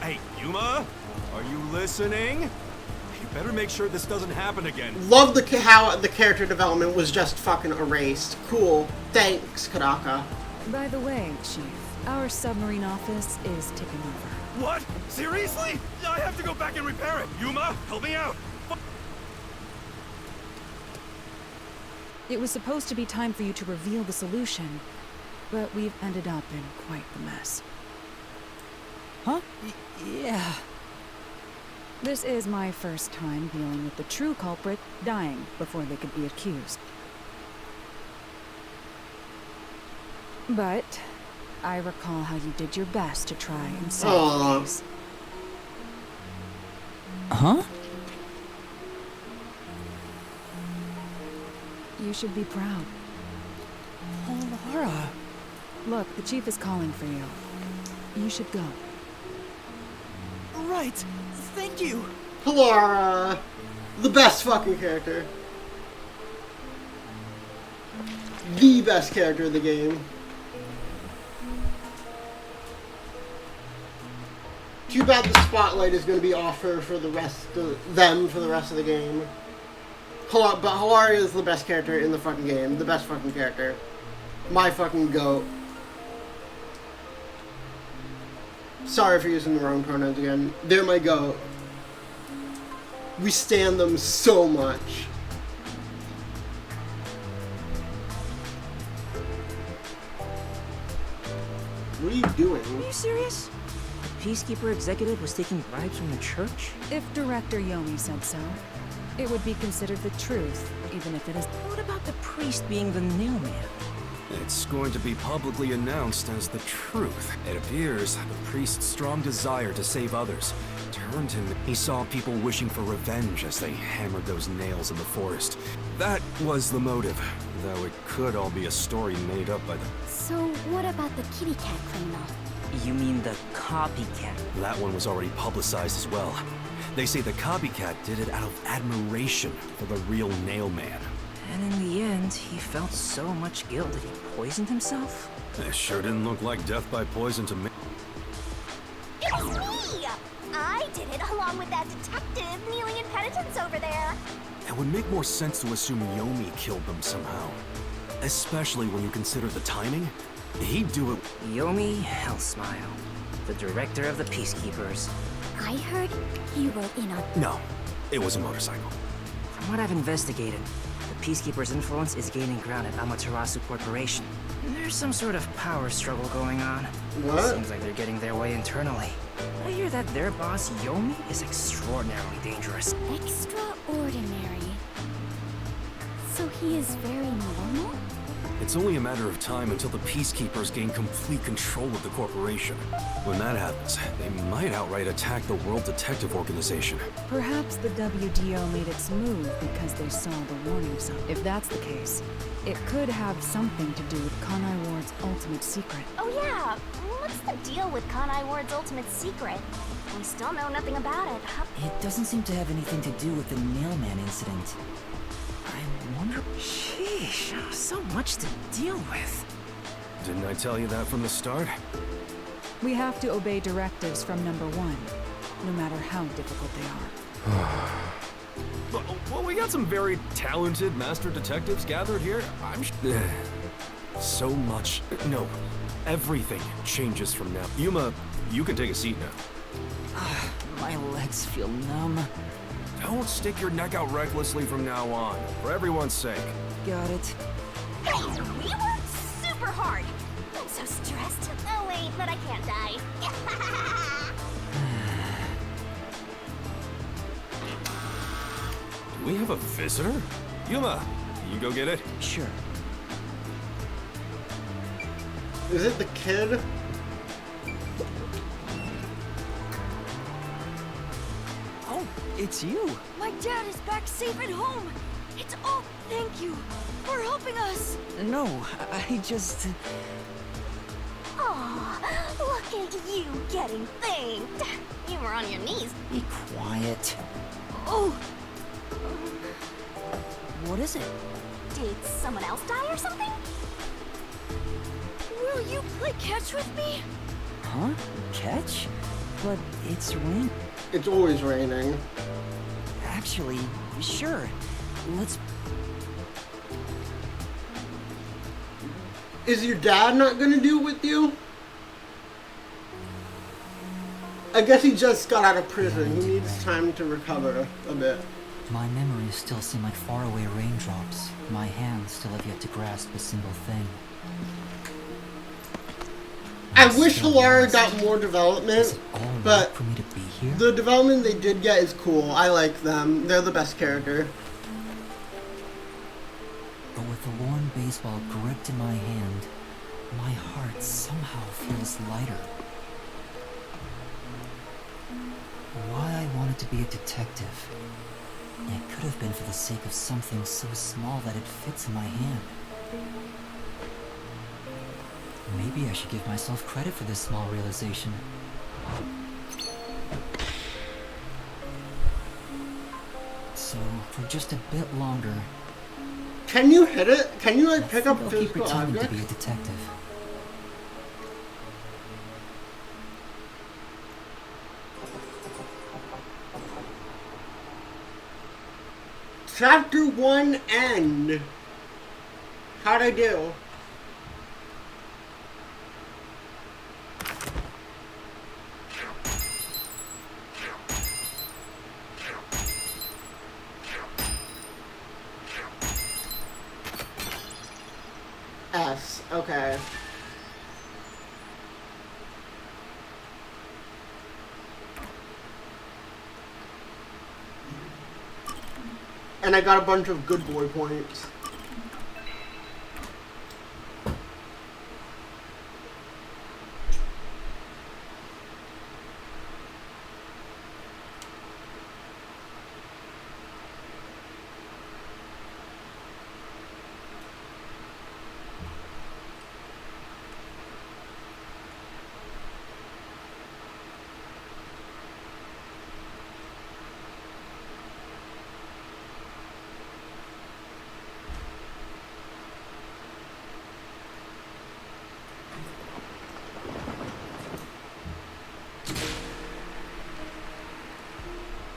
Hey, Yuma? Are you listening? You better make sure this doesn't happen again. Love how the character development was just fucking erased. Cool. Thanks, Kadaka. By the way, Chief, our submarine office is tipping over. What? Seriously? I have to go back and repair it. Yuma, help me out. It was supposed to be time for you to reveal the solution, but we've ended up in quite the mess. Huh? Yeah. This is my first time dealing with the true culprit dying before they could be accused. But I recall how you did your best to try and solve the case. Huh? You should be proud. Halara. Look, the chief is calling for you. You should go. Right. Thank you. Halara. The best fucking character. The best character of the game. Too bad the spotlight is going to be off her for the rest of for the rest of the game. But Halara is the best character in the fucking game. The best fucking character. My fucking goat. Sorry for using the wrong pronouns again. They're my goat. We stand them so much. What are you doing? Are you serious? The Peacekeeper executive was taking bribes from the church? If Director Yomi said so, it would be considered the truth, even if it is. What about the priest being the nailman? It's going to be publicly announced as the truth. It appears the priest's strong desire to save others turned him. He saw people wishing for revenge as they hammered those nails in the forest. That was the motive, though it could all be a story made up by the... So what about the kitty cat criminal? You mean the copycat? That one was already publicized as well. They say the copycat did it out of admiration for the real nailman. And in the end, he felt so much guilt that he poisoned himself? It sure didn't look like death by poison to me. It was me! I did it along with that detective kneeling in penitence over there. It would make more sense to assume Yomi killed them somehow. Especially when you consider the timing. He'd do it... Yomi Hellsmile, the director of the Peacekeepers. I heard he rode in on... No, it was a motorcycle. From what I've investigated, the Peacekeepers' influence is gaining ground at Amaterasu Corporation. There's some sort of power struggle going on. What? Seems like they're getting their way internally. I hear that their boss, Yomi, is extraordinarily dangerous. Extraordinary. So he is very normal? It's only a matter of time until the Peacekeepers gain complete control of the corporation. When that happens, they might outright attack the World Detective Organization. Perhaps the WDO made its move because they saw the warning sign. If that's the case, it could have something to do with Kanai Ward's ultimate secret. Oh yeah, what's the deal with Kanai Ward's ultimate secret? We still know nothing about it. It doesn't seem to have anything to do with the Nailman incident. I wonder... Sheesh, so much to deal with. Didn't I tell you that from the start? We have to obey directives from number one, no matter how difficult they are. Well, we got some very talented master detectives gathered here. So much. No, everything changes from now. Yuma, you can take a seat now. My legs feel numb. Don't stick your neck out recklessly from now on, for everyone's sake. Got it. Hey, we worked super hard. I'm so stressed. Oh wait, but I can't die. Do we have a visitor? Yuma, you go get it? Sure. Is it the kid? Oh, it's you. My dad is back safe at home. It's all thank you for helping us. No, I just... Aw, look at you getting thanked. You were on your knees. Be quiet. Oh, What is it? did someone else die or something? Will you play catch with me? Huh? Catch? But it's rain. It's always raining. Actually, sure. Let's... Is your dad not gonna do it with you? I guess he just got out of prison. He needs time to recover a bit. My memories still seem like faraway raindrops. My hands still have yet to grasp a single thing. I wish Halara got more development, but for me to be here? the development they did get is cool. I like them. They're the best character. But with the worn baseball gripped in my hand, my heart somehow feels lighter. Why I wanted to be a detective. It could have been for the sake of something so small that it fits in my hand. Maybe I should give myself credit for this small realization. So, for just a bit longer... Can you hit it? Can you like pick up I'll keep physical pretending to objects? be a detective. Chapter 1 end. How'd I do? S. Okay. And I got a bunch of good boy points.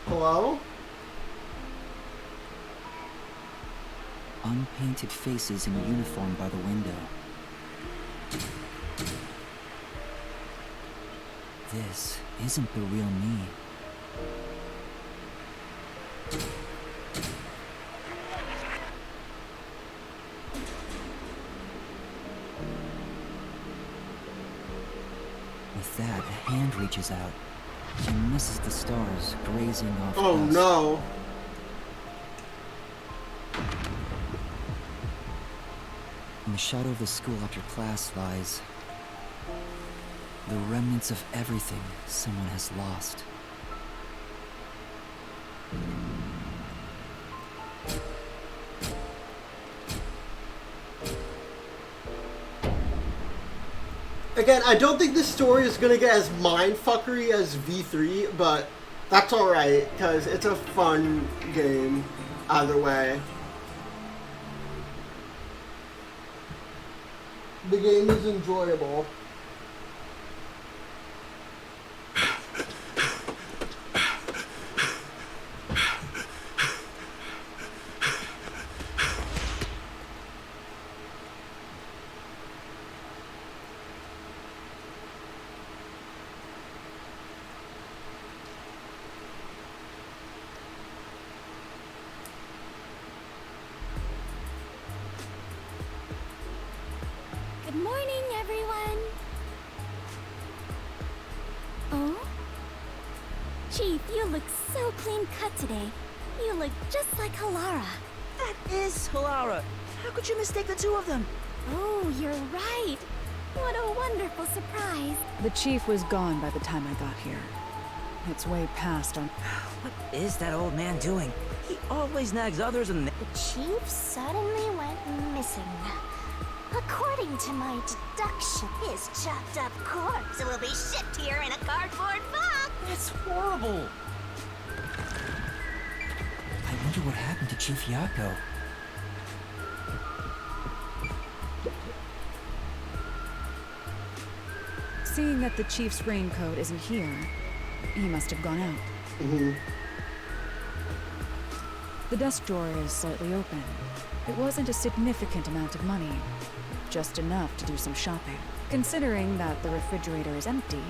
Hello? Unpainted faces in uniform by the window. This isn't the real me. With that, a hand reaches out and misses the stars grazing off Oh dust. no. In the shadow of the school after class lies the remnants of everything someone has lost. Again, I don't think this story is gonna get as mindfuckery as V3, but that's alright, because it's a fun game either way. The game is enjoyable. Good morning, everyone. Oh? Chief, you look so clean cut today. You look just like Halara. That is Halara. How could you mistake the two of them? Oh, you're right. What a wonderful surprise. The chief was gone by the time I got here. It's way past our... What is that old man doing? He always nags others and... The chief suddenly went missing. According to my deduction, his chopped up corpse will be shipped here in a cardboard box. That's horrible. I wonder what happened to Chief Yako. Seeing that the chief's raincoat isn't here, he must have gone out. Mm-hmm. The desk drawer is slightly open. It wasn't a significant amount of money, just enough to do some shopping. Considering that the refrigerator is empty,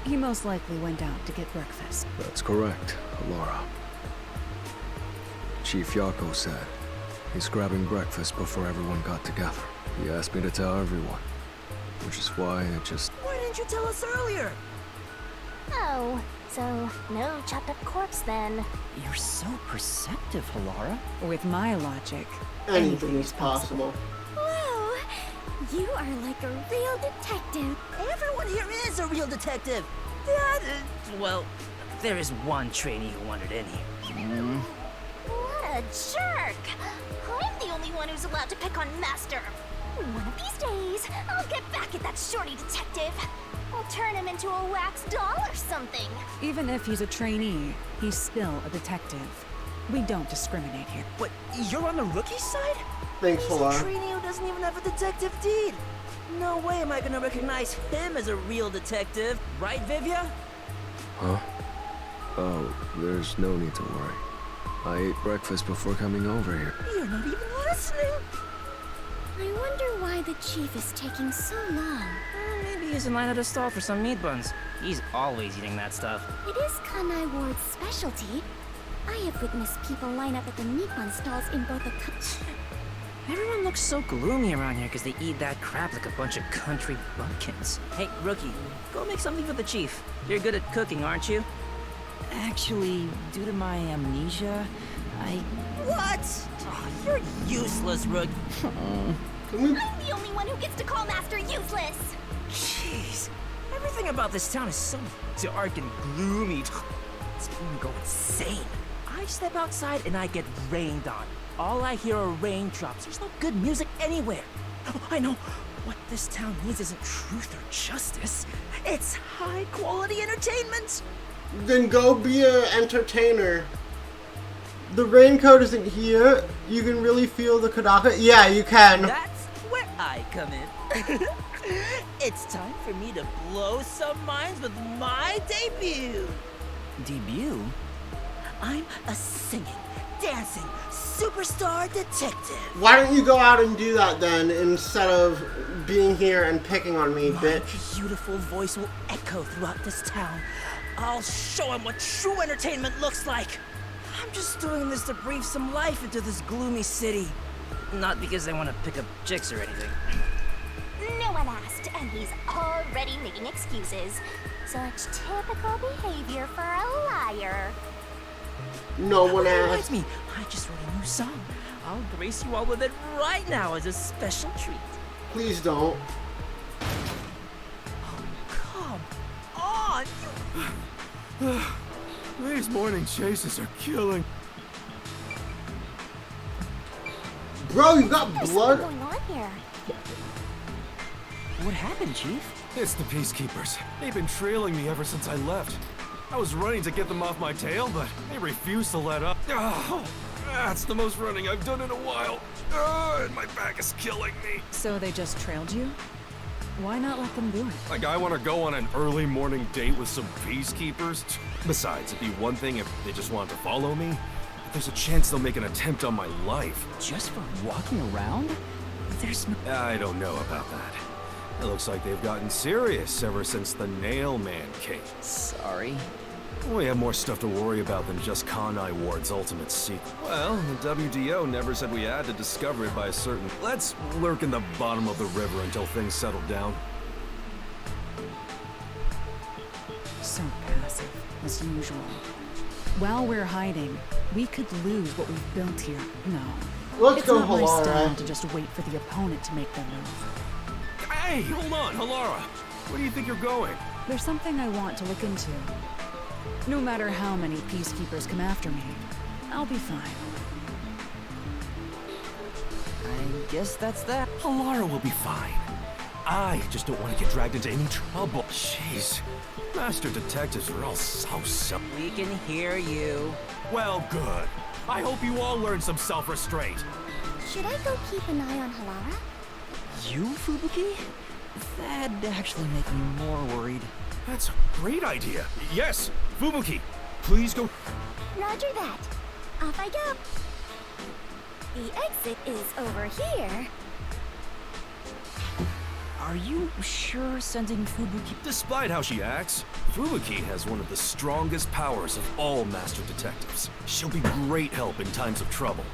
he most likely went out to get breakfast. That's correct, Halara. Chief Yako said he's grabbing breakfast before everyone got together. He asked me to tell everyone, which is why I just... Why didn't you tell us earlier? Oh, so no chopped up corpse then. You're so perceptive, Halara. With my logic, Anything is possible. Whoa! You are like a real detective. Everyone here is a real detective. Well, there is one trainee who wandered in here. What a jerk! I'm the only one who's allowed to pick on Master. One of these days, I'll get back at that shorty detective. I'll turn him into a wax doll or something. even if he's a trainee, he's still a detective. We don't discriminate here. What, you're on the rookie side? Thanks, He's a Halara. trainee who doesn't even have a detective deed. No way am I gonna recognize him as a real detective. Right, Vivya? Huh? Oh, there's no need to worry. I ate breakfast before coming over here. You're not even listening. I wonder why the chief is taking so long. Maybe he's in line at a stall for some meat buns. He's always eating that stuff. It is Kanai Ward's specialty. I have witnessed people line up at the meat bun stalls in both the Everyone looks so gloomy around here because they eat that crap like a bunch of country bumpkins. Hey, rookie, go make something for the chief. You're good at cooking, aren't you? Actually, due to my amnesia, What? Oh, you're useless, Rook. I'm the only one who gets to call Master useless! Jeez. Everything about this town is so dark and gloomy. It's making me go insane. I step outside and I get rained on. All I hear are raindrops. There's no good music anywhere. Oh, I know. What this town needs isn't truth or justice. It's high-quality entertainment. Then go be an entertainer. The raincoat isn't here. You can really feel the Kodaka. Yeah, you can. That's where I come in. It's time for me to blow some minds with my debut. Debut? I'm a singing, dancing, superstar detective. Why don't you go out and do that then, instead of being here and picking on me, bitch? My beautiful voice will echo throughout this town. I'll show him what true entertainment looks like. I'm just doing this to breathe some life into this gloomy city. Not because I want to pick up chicks or anything. No one asked, and he's already making excuses. Such typical behavior for a liar. No one That asked. reminds me, I just wrote a new song. I'll grace you all with it right now as a special treat. Please don't. Come on, you... These morning chases are killing. Bro, you got There's blood. something going on here. What happened, Chief? It's the peacekeepers. They've been trailing me ever since I left. I was running to get them off my tail, but they refused to let up. Oh, that's the most running I've done in a while. And my back is killing me. So they just trailed you? Why not let them do it? Like, I want to go on an early morning date with some peacekeepers? Besides, it'd be one thing if they just wanted to follow me. But there's a chance they'll make an attempt on my life. Just for walking around? There's no... I don't know about that. It looks like they've gotten serious ever since the Nail Man came. Sorry. We have more stuff to worry about than just Kanai Ward's ultimate secret. Well, the WDO never said we had to discover it by a certain... Let's lurk in the bottom of the river until things settle down. So passive, as usual. While we're hiding, we could lose what we've built here. No. Let's It's go, not my style Halara. to just wait for the opponent to make their move. Hey, hold on, Halara. Where do you think you're going? There's something I want to look into. No matter how many peacekeepers come after me, I'll be fine. I guess that's that. Halara will be fine. I just don't want to get dragged into any trouble. Jeez. Master detectives are all so... We can hear you. Well, good. I hope you all learn some self-restraint. Should I go keep an eye on Halara? You, Fubuki? That'd actually make me more worried. That's a great idea. Yes, Fubuki, please go. Roger that. Off I go. The exit is over here. Are you sure sending Fubuki? Despite how she acts, Fubuki has one of the strongest powers of all master detectives. She'll be great help in times of trouble.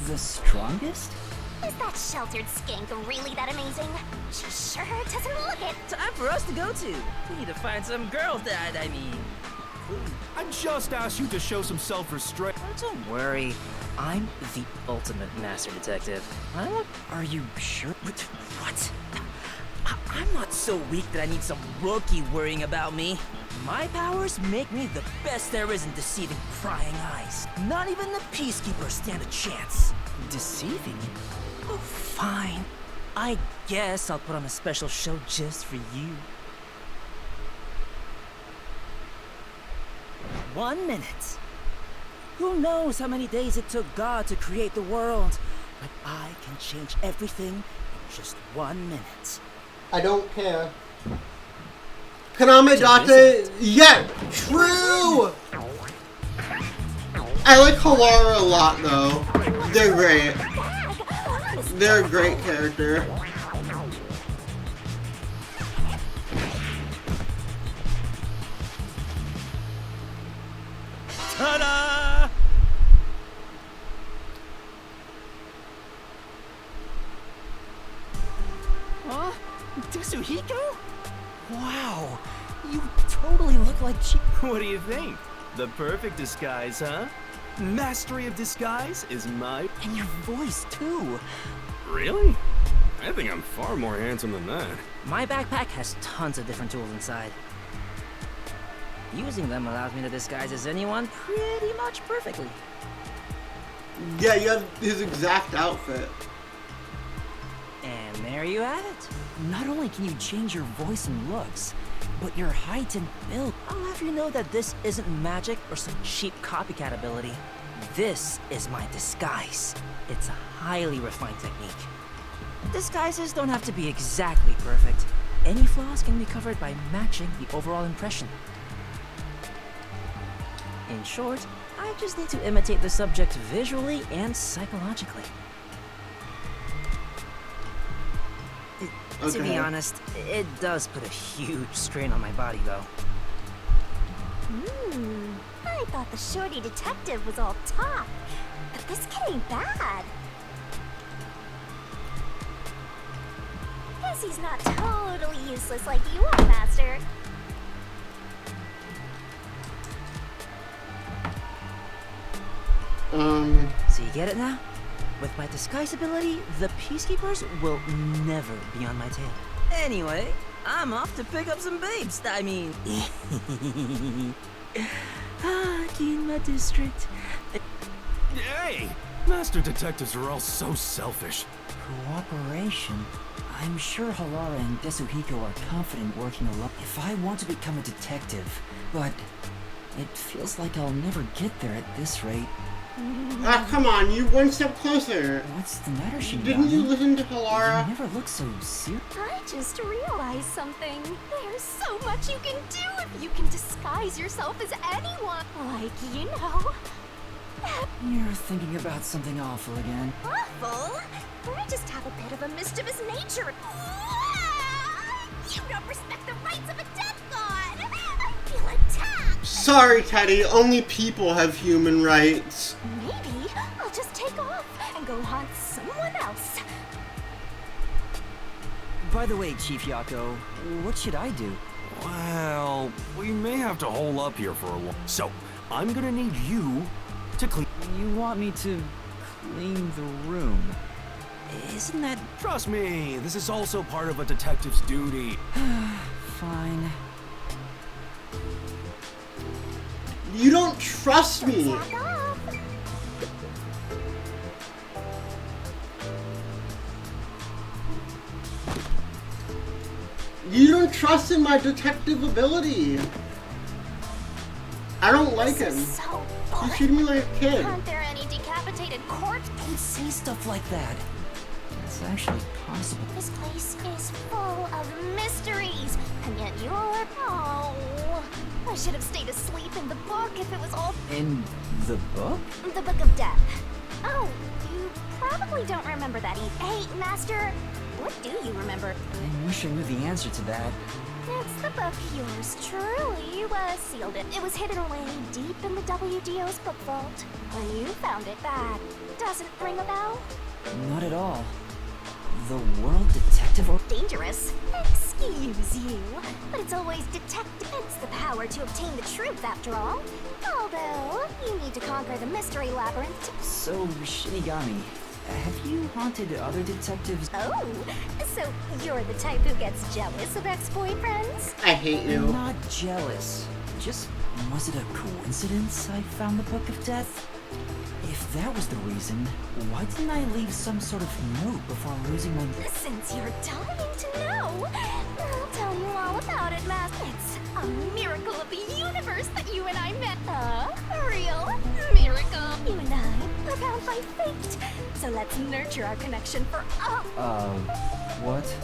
The strongest? Is that sheltered skank really that amazing? She sure doesn't look it. Time for us to go to. We need to find some girls that, I mean... I just asked you to show some self-restraint. Oh, don't worry. I'm the ultimate master detective. Are you sure? What? I'm not so weak that I need some rookie worrying about me. My powers make me the best there is in deceiving prying eyes. Not even the peacekeepers stand a chance. Deceiving? Oh, fine. I guess I'll put on a special show just for you. 1 minute. Who knows how many days it took God to create the world? But I can change everything in just 1 minute. I don't care. Kaname Date. Yeah, true. I like Halara a lot though. They're great. They're a great character. Ta-da! Huh? Tetsuhiko? Wow, you totally look like she... What do you think? The perfect disguise, huh? Mastery of disguise is my... And your voice, too. Really? I think I'm far more handsome than that. My backpack has tons of different tools inside. Using them allows me to disguise as anyone pretty much perfectly. Yeah, you have his exact outfit. And there you have it. Not only can you change your voice and looks, but your height and build. I'll have you know that this isn't magic or some cheap copycat ability. This is my disguise. It's a highly refined technique. Disguises don't have to be exactly perfect. Any flaws can be covered by matching the overall impression. In short, I just need to imitate the subject visually and psychologically. To be honest, it does put a huge strain on my body, though. I thought the shorty detective was all talk, but this kid ain't bad. Guess he's not totally useless like you are, Master. So you get it now? With my disguise ability, the Peacekeepers will never be on my tail. Anyway, I'm off to pick up some babes. I mean... in my district. Hey! Master detectives are all so selfish. Cooperation? I'm sure Halara and Desuhiko are confident working alone if I want to become a detective, but it feels like I'll never get there at this rate. Ah, come on, you one step closer. What's the matter, Shinigami? Didn't you listen to Halara? You never look so serious. I just realized something. There's so much you can do if you can disguise yourself as anyone. Like, you know. You're thinking about something awful again. Awful? I just have a bit of a mischievous nature. You don't respect the rights of a death god. I feel attacked. Sorry, Teddy. Only people have human rights. Maybe I'll just take off and go hunt someone else. By the way, Chief Yako, what should I do? Well, we may have to hole up here for a while. So, I'm gonna need you to clean... You want me to clean the room? Isn't that... Trust me, this is also part of a detective's duty. Fine. You don't trust me. You don't trust in my detective ability. I don't like him. So He's treating me like a kid. Aren't there any decapitated corpses? Don't say stuff like that. It's actually possible. This place is full of mysteries, and yet you're... Oh, I should have stayed asleep in the book if it was all... In the book? The Book of Death. Oh, you probably don't remember that. Hey, Master, what do you remember? I wish I knew the answer to that. It's the book yours truly was sealed it. It was hidden away deep in the WDO's book vault. When you found it, that doesn't ring a bell? Not at all. The World Detective or... Dangerous. Excuse you, but it's always detective. It's the power to obtain the truth, after all. Although, you need to conquer the mystery labyrinth. So, Shinigami, have you haunted other detectives? Oh, so you're the type who gets jealous of ex-boyfriends? I hate you. I'm not jealous. Just, was it a coincidence I found the Book of Death? If that was the reason, why didn't I leave some sort of note before losing my... Since you're dying to know, I'll tell you all about it, Master. It's a miracle of the universe that you and I met. A real miracle. You and I are bound by fate. So let's nurture our connection for what?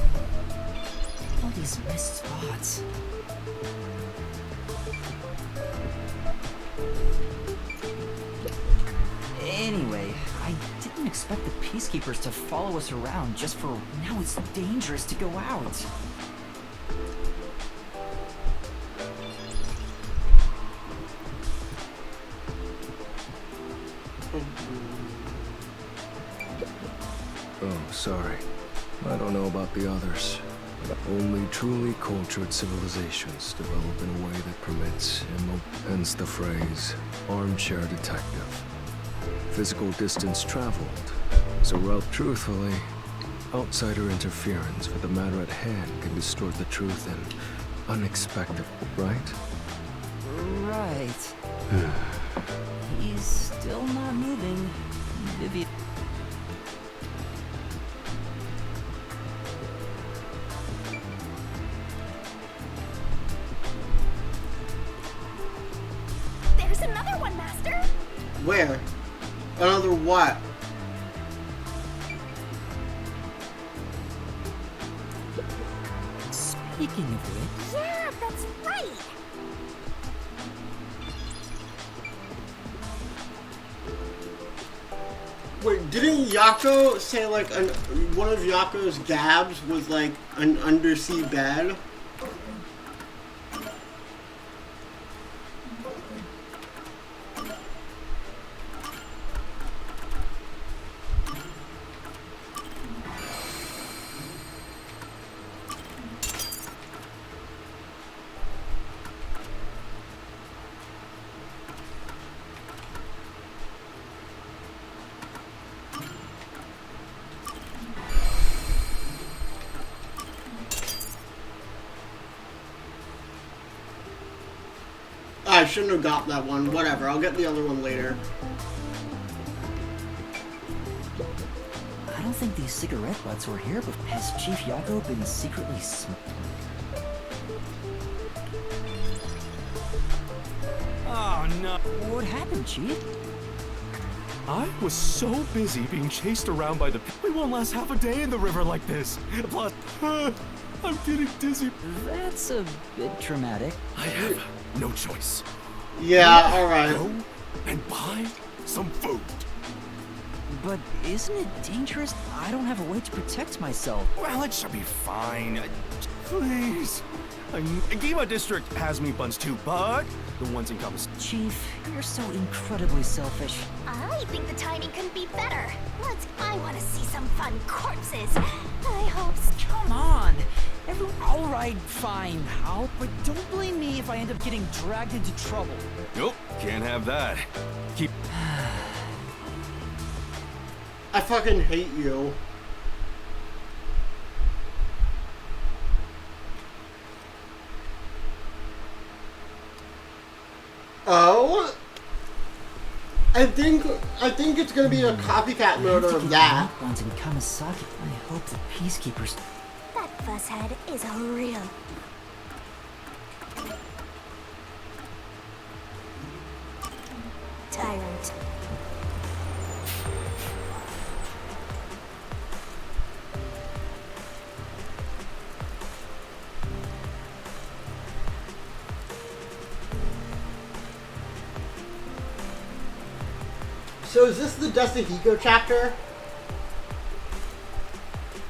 All these missed spots. Anyway, I didn't expect the Peacekeepers to follow us around just for now it's dangerous to go out. Oh, sorry. I don't know about the others. Only truly cultured civilizations develop in a way that permits, hence the phrase, armchair detective. Physical distance traveled. So, well, truthfully, outsider interference with the matter at hand can distort the truth in unexpected, right? Right. He's still not moving. Vivian. There's another one, Master! Where? Another what? Speaking of which... Yeah, that's right! Wait, didn't Yako say like one of Yako's gabs was like an undersea bed? I shouldn't have got that one. Whatever, I'll get the other one later. I don't think these cigarette butts were here, but has Chief Yako been secretly Oh no. What happened, Chief? I was so busy being chased around by the... We won't last half a day in the river like this. Plus, I'm getting dizzy. That's a bit traumatic. I have no choice. Yeah, alright. Go and buy some food. But isn't it dangerous? I don't have a way to protect myself. Well, it should be fine. Please. Gima District has meat buns too, but the ones in Kama's... Chief, you're so incredibly selfish. I think the timing couldn't be better. I want to see some fun corpses. I hope so. Come on. All right, fine. But don't blame me if I end up getting dragged into trouble. Nope, can't have that. Keep... I fucking hate you. Oh? I think it's gonna be a copycat murder of that. Ones in Kamasaki. I hope the peacekeepers... That fusshead is a real... tyrant. So is this the Destahiko chapter?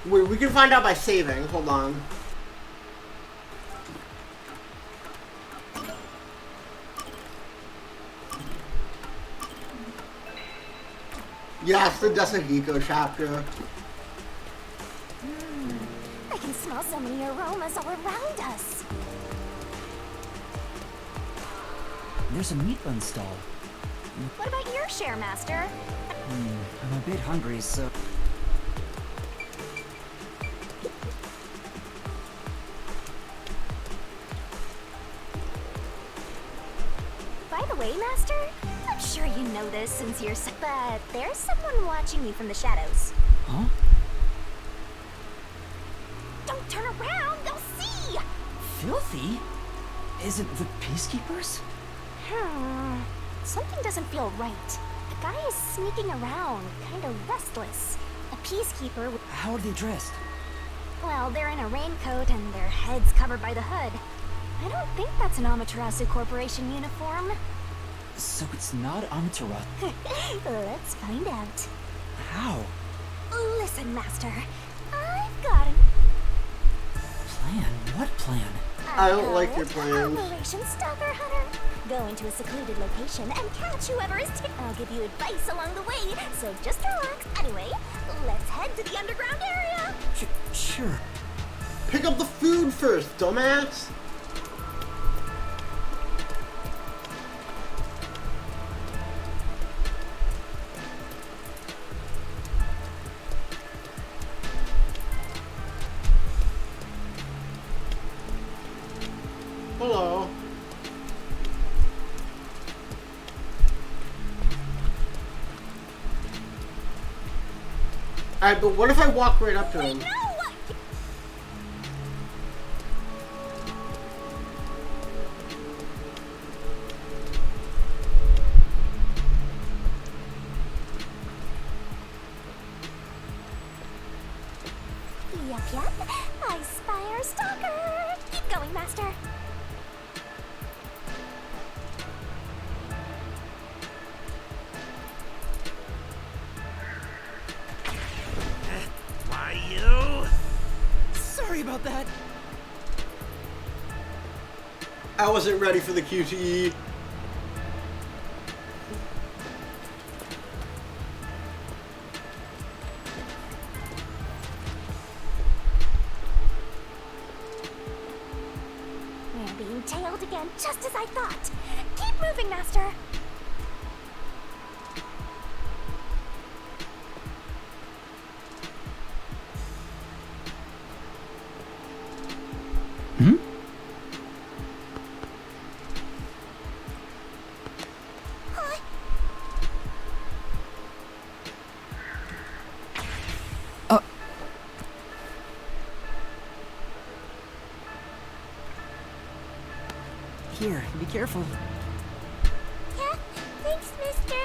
Wait, we can find out by saving. Hold on. Yeah, it's the Destahiko chapter. I can smell so many aromas all around us. There's a meat bun stall. What about your share, Master? I'm a bit hungry, so... By the way, Master, I'm sure you know this since you're but there's someone watching you from the shadows. Huh? Don't turn around, they'll see! Filthy? Is it the peacekeepers? Something doesn't feel right. The guy is sneaking around, kind of restless. A peacekeeper with... How are they dressed? Well, they're in a raincoat and their heads covered by the hood. I don't think that's an Amaterasu Corporation uniform. So it's not Amaterasu? Let's find out. How? Listen, Master. I've got an... Plan? What plan? I don't like your plans. Operation Stalker Hunter. Go into a secluded location and catch whoever is I'll give you advice along the way, so just relax. Anyway, let's head to the underground area. Sure. Pick up the food first, dumbass. Alright, but what if I walk right up to him? Yup. I spy our stalker. Keep going, Master. Why you? Sorry about that. I wasn't ready for the QTE. We're being tailed again, just as I thought. Keep moving, Master. Hmm? Here, be careful. Yeah, thanks, Mister.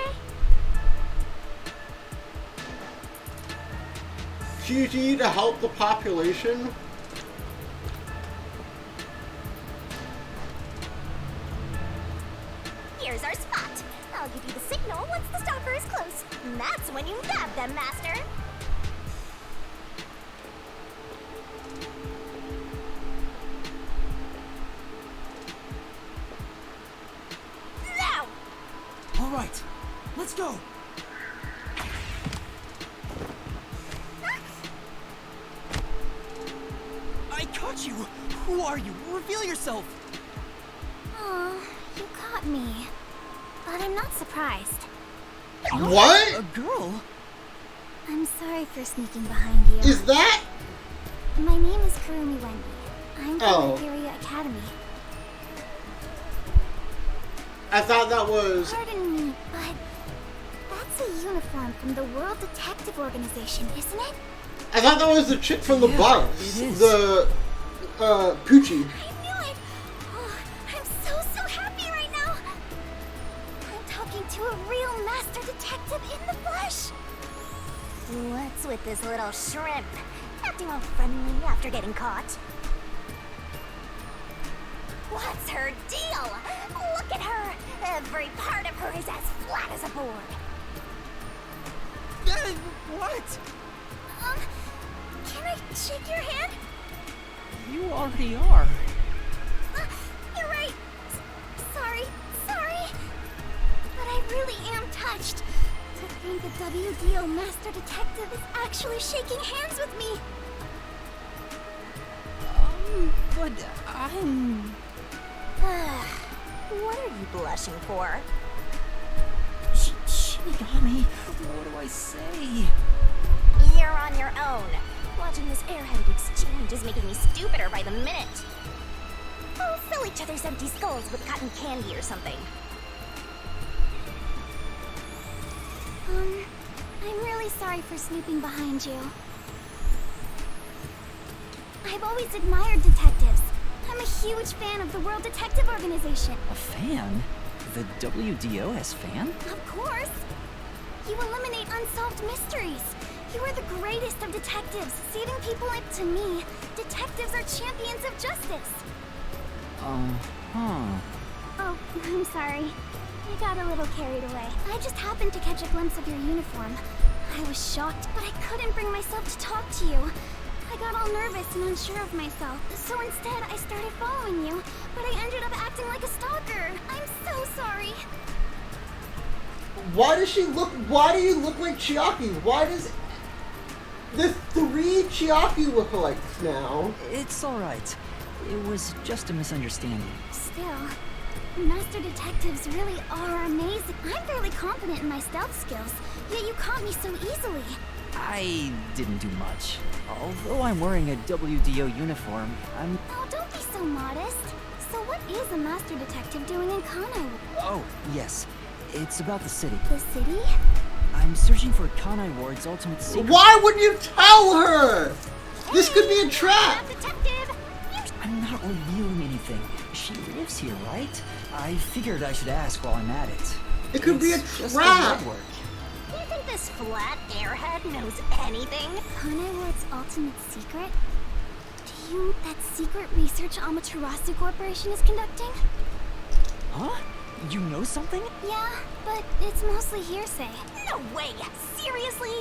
QTE to help the population? Here's our spot. I'll give you the signal once the stalker is close. And that's when you nab them, Master. Now! All right, let's go. I caught you. Who are you? Reveal yourself. Oh, you caught me. But I'm not surprised. What? A girl? I'm sorry for sneaking behind you. Is that? My name is Kurumi Wendy. I'm from Oh. Imperial Academy. I thought that was... Pardon me, but that's a uniform from the World Detective Organization, isn't it? I thought that was the chick from the bus. it is. The, Poochie. I knew it! Oh, I'm so happy right now! I'm talking to a real master detective in the flesh! What's with this little shrimp? Acting all friendly after getting caught. What's her deal? Look at her! Every part of her is as flat as a board. What? Can I shake your hand? You already are. You're right. Sorry. But I really am touched. To think the WDO Master Detective is actually shaking hands with me. But I'm... What are you blushing for? Shinigami, what do I say? You're on your own. Watching this airheaded exchange is making me stupider by the minute. Oh, fill each other's empty skulls with cotton candy or something. I'm really sorry for snooping behind you. I've always admired detectives. I'm a huge fan of the World Detective Organization. A fan? The WDOS fan? Of course. You eliminate unsolved mysteries. You are the greatest of detectives, saving people like to me. Detectives are champions of justice. Uh-huh. Oh, I'm sorry. I got a little carried away. I just happened to catch a glimpse of your uniform. I was shocked, but I couldn't bring myself to talk to you. I got all nervous and unsure of myself, so instead I started following you, but I ended up acting like a stalker. I'm so sorry. Why do you look like Chiaki? Why does... There's 3 Chiaki lookalikes now. It's alright. It was just a misunderstanding. Still, Master Detectives really are amazing. I'm fairly confident in my stealth skills, yet you caught me so easily. I didn't do much. Although I'm wearing a WDO uniform, I'm... Oh, don't be so modest. So what is a Master Detective doing in Kanai? Oh, yes. It's about the city. The city? I'm searching for Kanai Ward's ultimate secret. Why would you tell her? This could be a trap. I'm not revealing anything. She lives here, right? I figured I should ask while I'm at it. It could be a Just trap. the legwork. You think this flat airhead knows anything? Kanai Ward's ultimate secret? Do you that secret research Amaterasu Corporation is conducting? Huh? You know something? Yeah, but it's mostly hearsay. No way! Seriously?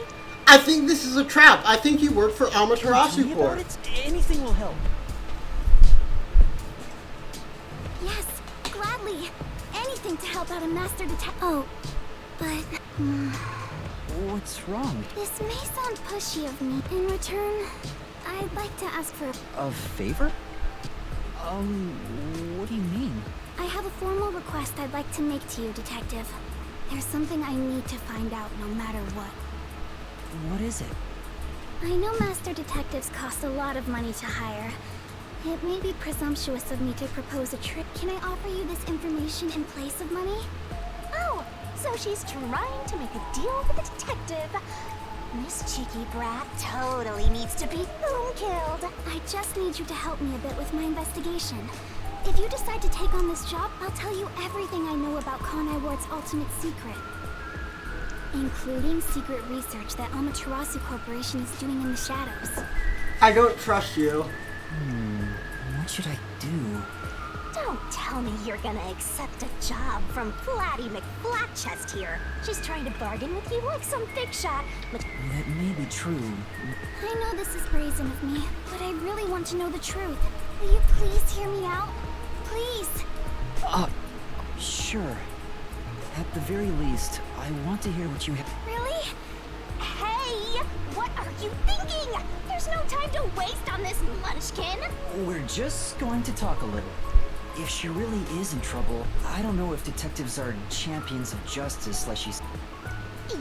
I think this is a trap. I think you work for Tell Amaterasu me about Corp. it. Anything will help. Yes, gladly. Anything to help out a master detective. Oh, but What's wrong? this may sound pushy of me. In return, I'd like to ask for. A favor? What do you mean? I have a formal request I'd like to make to you, Detective. There's something I need to find out no matter what. What is it? I know master detectives cost a lot of money to hire. It may be presumptuous of me to propose a trick. Can I offer you this information in place of money? Oh, so she's trying to make a deal with a detective. This cheeky brat totally needs to be boom killed. I just need you to help me a bit with my investigation. If you decide to take on this job, I'll tell you everything I know about Kanai Ward's ultimate secret. Including secret research that Amaterasu Corporation is doing in the shadows. I don't trust you. What should I do? Don't tell me you're gonna accept a job from Flatty McFlatchest here. She's trying to bargain with you like some big shot. But That may be true. I know this is brazen of me, but I really want to know the truth. Will you please hear me out? Please. Sure. At the very least, I want to hear what you have. Really? Hey, what are you thinking? There's no time to waste on this munchkin. We're just going to talk a little. If she really is in trouble, I don't know if detectives are champions of justice like she's.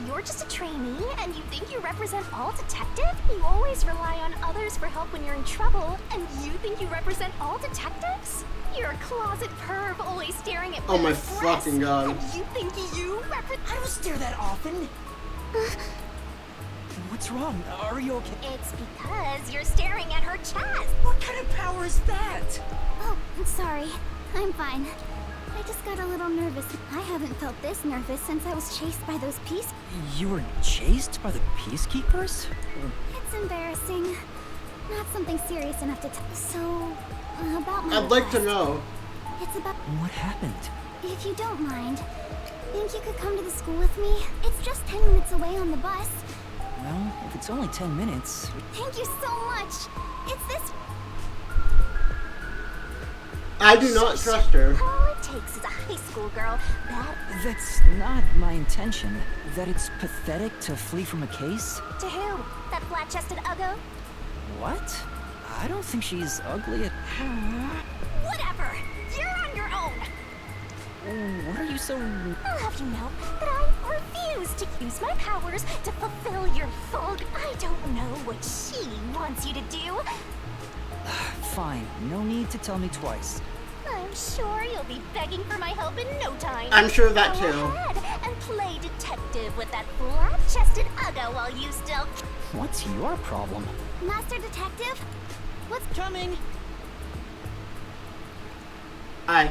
You're just a trainee, and you think you represent all detectives? You always rely on others for help when you're in trouble, and you think you represent all detectives? You're a closet perv, always staring at Oh my women's breasts, fucking god. And you think you represent... I don't stare that often. What's wrong? Are you okay? It's because you're staring at her chest. What kind of power is that? Oh, I'm sorry. I'm fine. I just got a little nervous. I haven't felt this nervous since I was chased by those peace... You were chased by the peacekeepers? It's embarrassing. Not something serious enough to tell. So, about my I'd like to request. know. It's about... What happened? If you don't mind, think you could come to the school with me? It's just 10 minutes away on the bus. Well, if it's only 10 minutes... Thank you so much. It's this... I do not trust her. All it takes is a high school girl. That's not my intention. That it's pathetic to flee from a case? To who? That flat-chested uggo? What? I don't think she's ugly at... Whatever. You're on your own. What are you so... I'll have you know that I refuse to use my powers to fulfill your full... I don't know what she wants you to do. Fine, no need to tell me twice. I'm sure you'll be begging for my help in no time. I'm sure of that Go too. ahead and play detective with that flat-chested uggo while you still... What's your problem? Master Detective? What's coming? I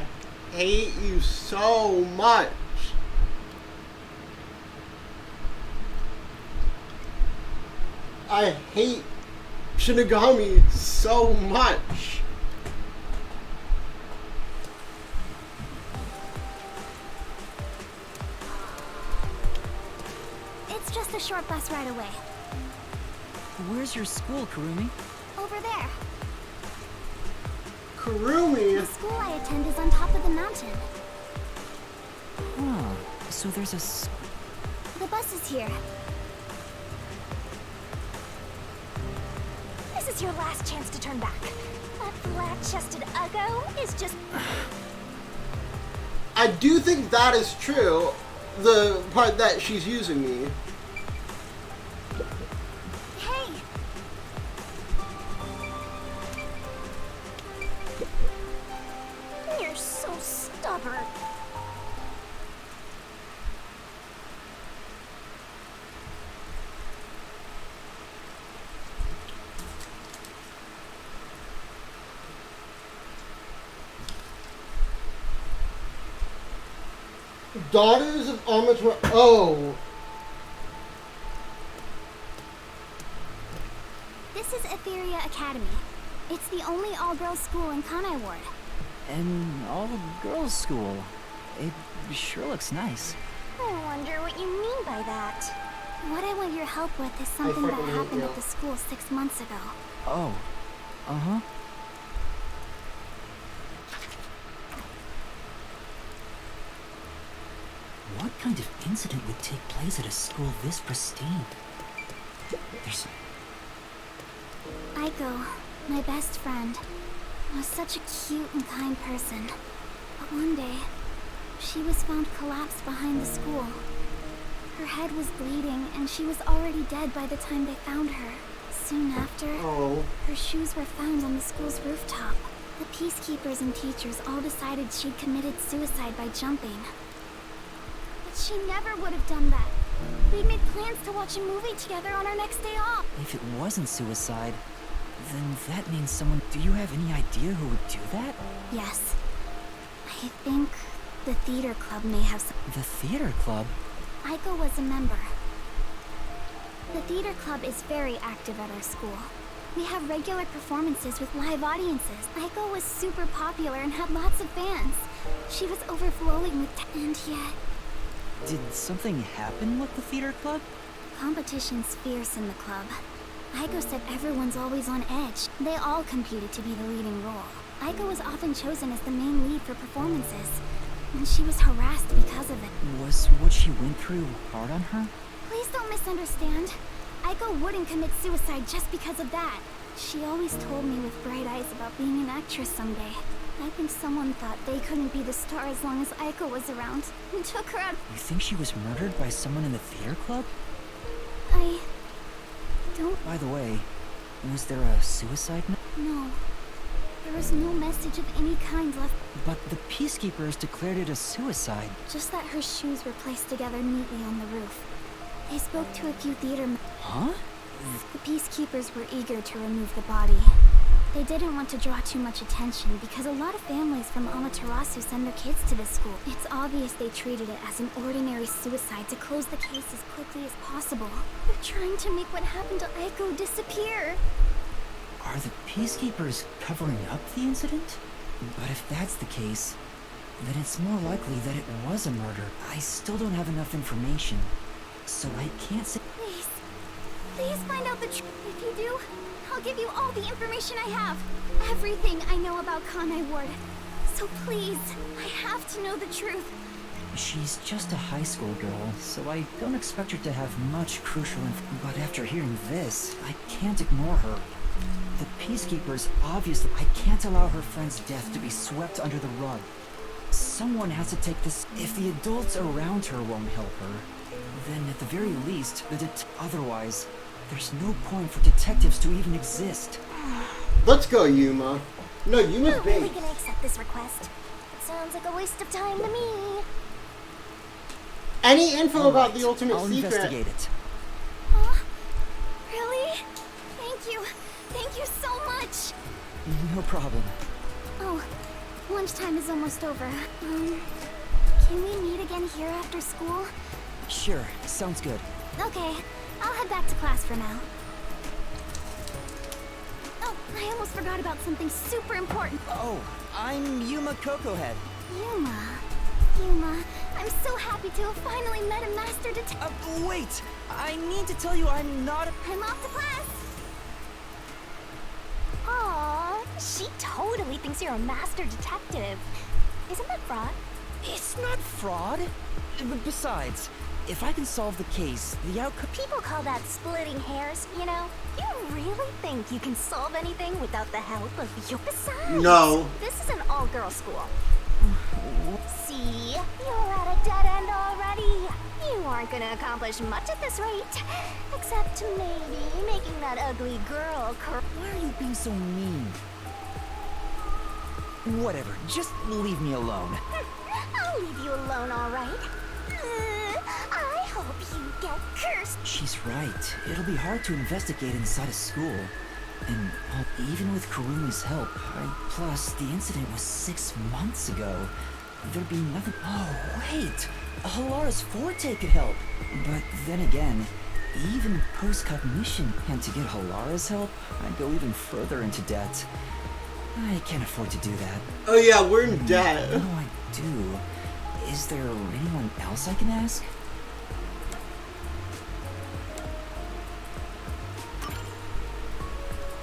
hate you so much. I hate Shinigami so much. It's just a short bus ride away. Where's your school, Kurumi? Over there. Kurumi? The school I attend is on top of the mountain. Huh. So there's a... The bus is here. This is your last chance to turn back. That flat-chested uggo is just... I do think that is true. The part that she's using me. Hey! You're so stubborn. Daughters of Armature. Oh. This is Etheria Academy. It's the only all-girls school in Kanai Ward. An all-girls school. It sure looks nice. I wonder what you mean by that. What I want your help with is something that happened at the school 6 months ago. Oh. Uh-huh. What kind of incident would take place at a school this pristine? There's... Aiko, my best friend, was such a cute and kind person. But one day, she was found collapsed behind the school. Her head was bleeding, and she was already dead by the time they found her. Soon after, her shoes were found on the school's rooftop. The peacekeepers and teachers all decided she'd committed suicide by jumping. But she never would have done that. We'd made plans to watch a movie together on our next day off. If it wasn't suicide, then that means someone... Do you have any idea who would do that? Yes. I think the theater club may have some... The theater club? Aiko was a member. The theater club is very active at our school. We have regular performances with live audiences. Aiko was super popular and had lots of fans. She was overflowing with and yet... Did something happen with the theater club? Competition's fierce in the club. Aiko said everyone's always on edge. They all competed to be the leading role. Aiko was often chosen as the main lead for performances, and she was harassed because of it. Was what she went through hard on her? Please don't misunderstand. Aiko wouldn't commit suicide just because of that. She always told me with bright eyes about being an actress someday. I think someone thought they couldn't be the star as long as Aiko was around, and took her out. You think she was murdered by someone in the theater club? I... don't... By the way, was there a suicide note? No. There was no message of any kind left. But the peacekeepers declared it a suicide. Just that her shoes were placed together neatly on the roof. They spoke to a few theater... Huh? The peacekeepers were eager to remove the body. They didn't want to draw too much attention because a lot of families from Amaterasu send their kids to this school. It's obvious they treated it as an ordinary suicide to close the case as quickly as possible. They're trying to make what happened to Aiko disappear. Are the peacekeepers covering up the incident? But if that's the case, then it's more likely that it was a murder. I still don't have enough information, so I can't say... Please find out the truth. If you do, I'll give you all the information I have. Everything I know about Kanai Ward. So please, I have to know the truth. She's just a high school girl, so I don't expect her to have much crucial information. But after hearing this, I can't ignore her. The peacekeepers obviously... I can't allow her friend's death to be swept under the rug. Someone has to take this... If the adults around her won't help her, then at the very least, otherwise, there's no point for detectives to even exist. Let's go, Yuma. No, Yuma's I'm big. really gonna accept this request. It sounds like a waste of time to me. Any info about the ultimate I'll secret? investigate it. Huh? Really? Thank you. Thank you so much. No problem. Oh, lunchtime is almost over. Can we meet again here after school? Sure, sounds good. Okay, I'll head back to class for now. Oh, I almost forgot about something super important. Oh, I'm Yuma Cocohead. Yuma, I'm so happy to have finally met a master detective. Wait! I need to tell you I'm not a... I'm off to class! Aww, she totally thinks you're a master detective. Isn't that fraud? It's not fraud. Besides, if I can solve the case, the outcome... People call that splitting hairs, you know? You really think you can solve anything without the help of you? Besides, no. This is an all-girl school. See? You're at a dead end already. You aren't gonna accomplish much at this rate. Except maybe making that ugly girl Why are you being so mean? Whatever, just leave me alone. I'll leave you alone, alright? I hope you get cursed. She's right. It'll be hard to investigate inside a school. And even with Kurumi's help, plus the incident was 6 months ago. There'd be nothing... Oh, wait! Halara's forte could help. But then again, even post-cognition, and to get Halara's help, I'd go even further into debt. I can't afford to do that. Oh yeah, we're in debt. What do I do? Is there anyone else I can ask?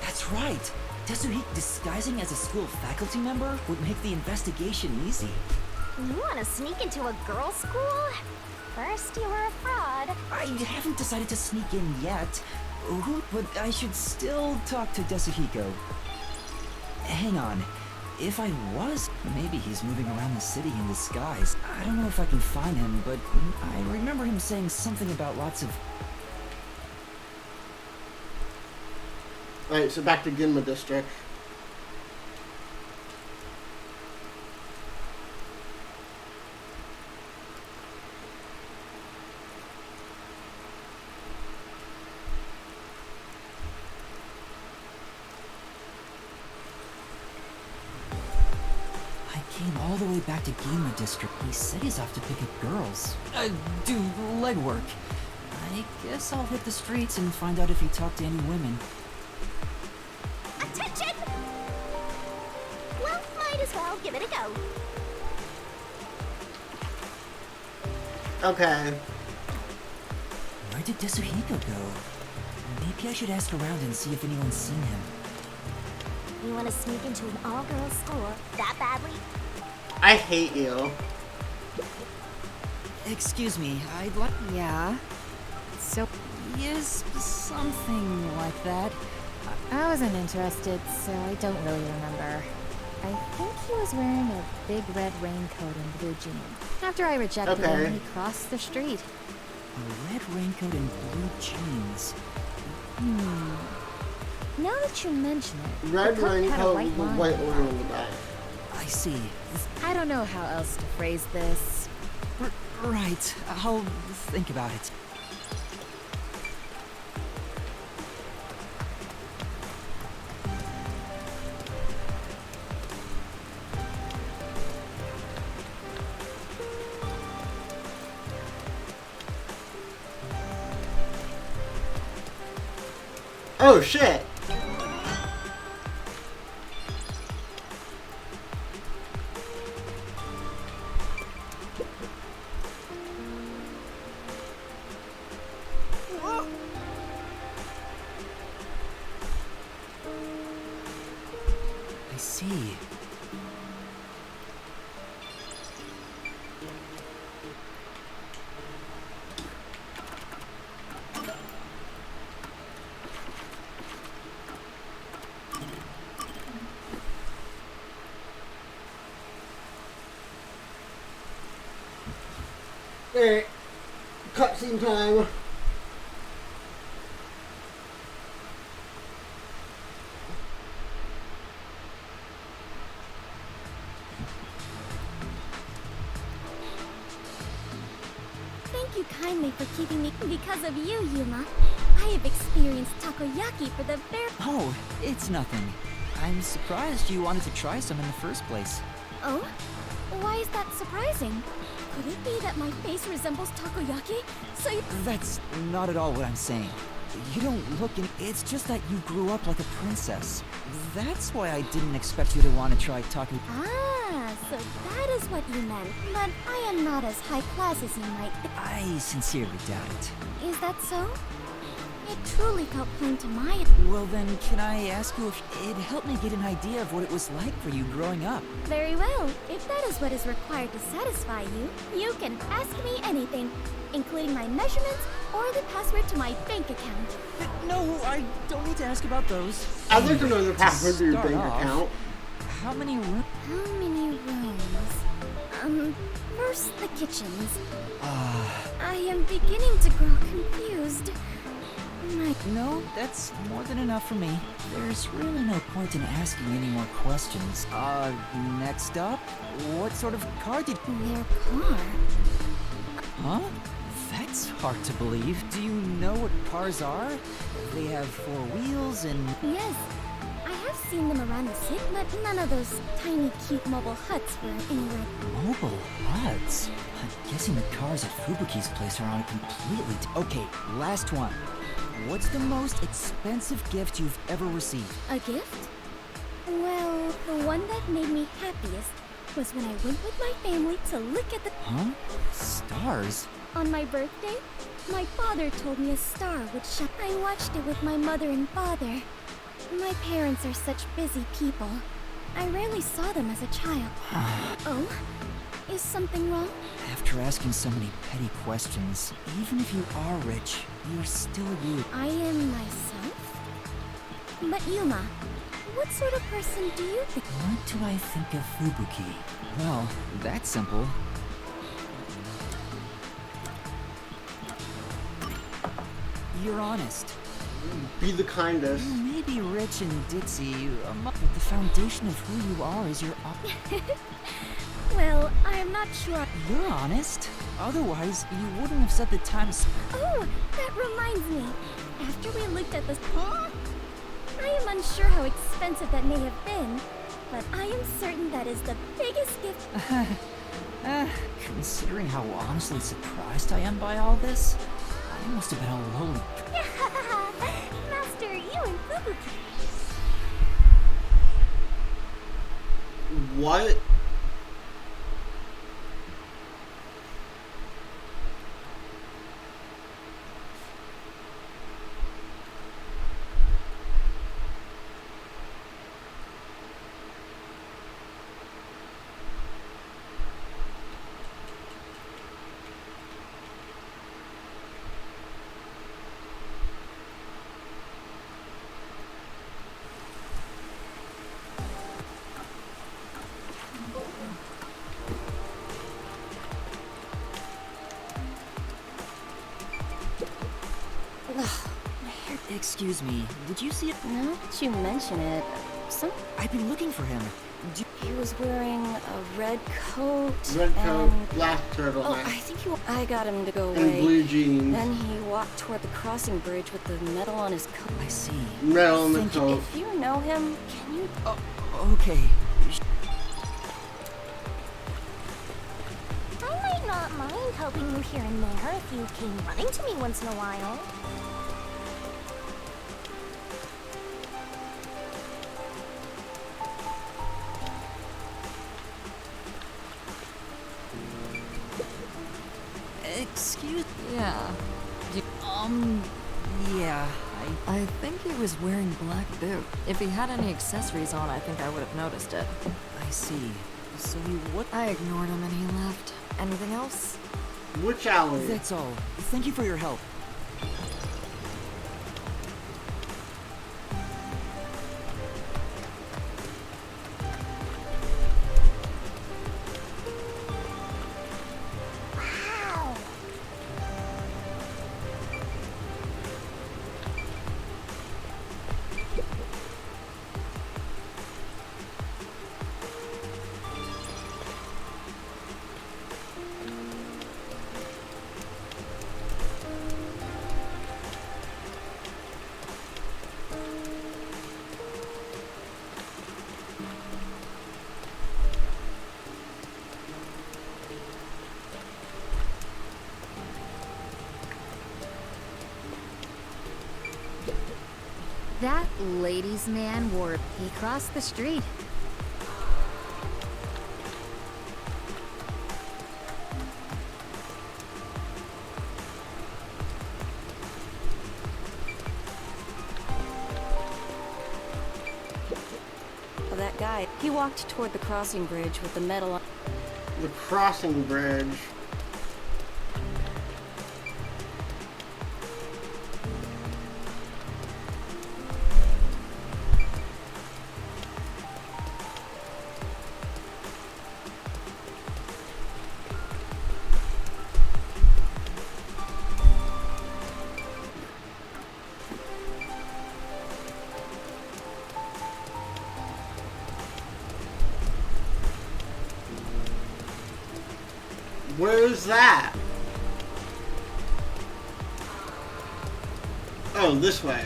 That's right! Tetsuhiko disguising as a school faculty member would make the investigation easy. You want to sneak into a girls' school? First you were a fraud. I haven't decided to sneak in yet. But I should still talk to Tetsuhiko. Hang on. If I was, maybe he's moving around the city in disguise. I don't know if I can find him, but I remember him saying something about lots of... Alright, so back to Ginma District. Came all the way back to Ginma District. He said he's off to pick up girls. Do legwork. I guess I'll hit the streets and find out if he talked to any women. Attention! Well, might as well give it a go. Okay. Where did Tetsuhiko go? Maybe I should ask around and see if anyone's seen him. You want to sneak into an all-girls school that badly? I hate you. Excuse me, I'd like... Yeah? So, Yes, something like that. I wasn't interested, so I don't really remember. I think he was wearing a big red raincoat and blue jeans. After I rejected him, he crossed the street. A red raincoat and blue jeans. Now that you mention it, Red the coat had a raincoat white with the line. white line on the back. I see. I don't know how else to phrase this. Right, I'll think about it. Oh shit! I see. Alright, cutscene time. Thank you kindly for keeping me. Because of you, Yuma, I have experienced takoyaki for the very... Oh, it's nothing. I'm surprised you wanted to try some in the first place. Oh? Why is that surprising? Could it be that my face resembles takoyaki? So you... That's not at all what I'm saying. You don't look and it's just that you grew up like a princess. That's why I didn't expect you to want to try taco. Ah, so that is what you meant. But I am not as high class as you might think. I sincerely doubt it. Is that so? It truly felt plain to my... Well then, can I ask you if it helped me get an idea of what it was like for you growing up? Very well. If that is what is required to satisfy you, you can ask me anything, including my measurements or the password to my bank account. No, I don't need to ask about those. I'd like to know the password to your bank account. How many rooms? How many rooms? First the kitchens. I am beginning to grow confused. No, that's more than enough for me. There's really no point in asking any more questions. Next up, what sort of car did... Their car? Huh? That's hard to believe. Do you know what cars are? They have 4 wheels and... Yes, I have seen them around the city, but none of those tiny, cute mobile huts were anywhere. Mobile huts? I'm guessing the cars at Fubuki's place are on a completely okay, last one. What's the most expensive gift you've ever received? A gift? Well, the one that made me happiest was when I went with my family to look at the... Huh? Stars? On my birthday, my father told me a star would shine. I watched it with my mother and father. My parents are such busy people. I rarely saw them as a child. Oh? Is something wrong? After asking so many petty questions, even if you are rich, you're still you. I am myself? But Yuma, what sort of person do you think? What do I think of Fubuki? Well, that's simple. You're honest. Be the kindest. You may be rich and ditzy, but the foundation of who you are is your... Well, I am not sure. You're honest. Otherwise, you wouldn't have said the time... Oh, that reminds me. After we looked at this... I am unsure how expensive that may have been, but I am certain that is the biggest gift... Considering how honestly surprised I am by all this, I must have been a lowly... Master, you and Fubuki. What? Excuse me, did you see it? Now that you mention it, I've been looking for him. He was wearing a red coat. Red coat, and... black turtleneck. Oh, I think I got him to go and away. Blue jeans. Then he walked toward the crossing bridge with the medal on his coat. I see. Medal on the coat. If you know him, can you... Oh, okay. I might not mind helping you here and there if you came running to me once in a while. Excuse... Yeah. Yeah, I think he was wearing black boot. If he had any accessories on, I think I would have noticed it. I see. So you what? I ignored him and he left. Anything else? Which alley? That's all. Thank you for your help. That ladies' man wore... He crossed the street. Oh, that guy. He walked toward the crossing bridge with the medal on... The crossing bridge. Where's that? Oh, this way.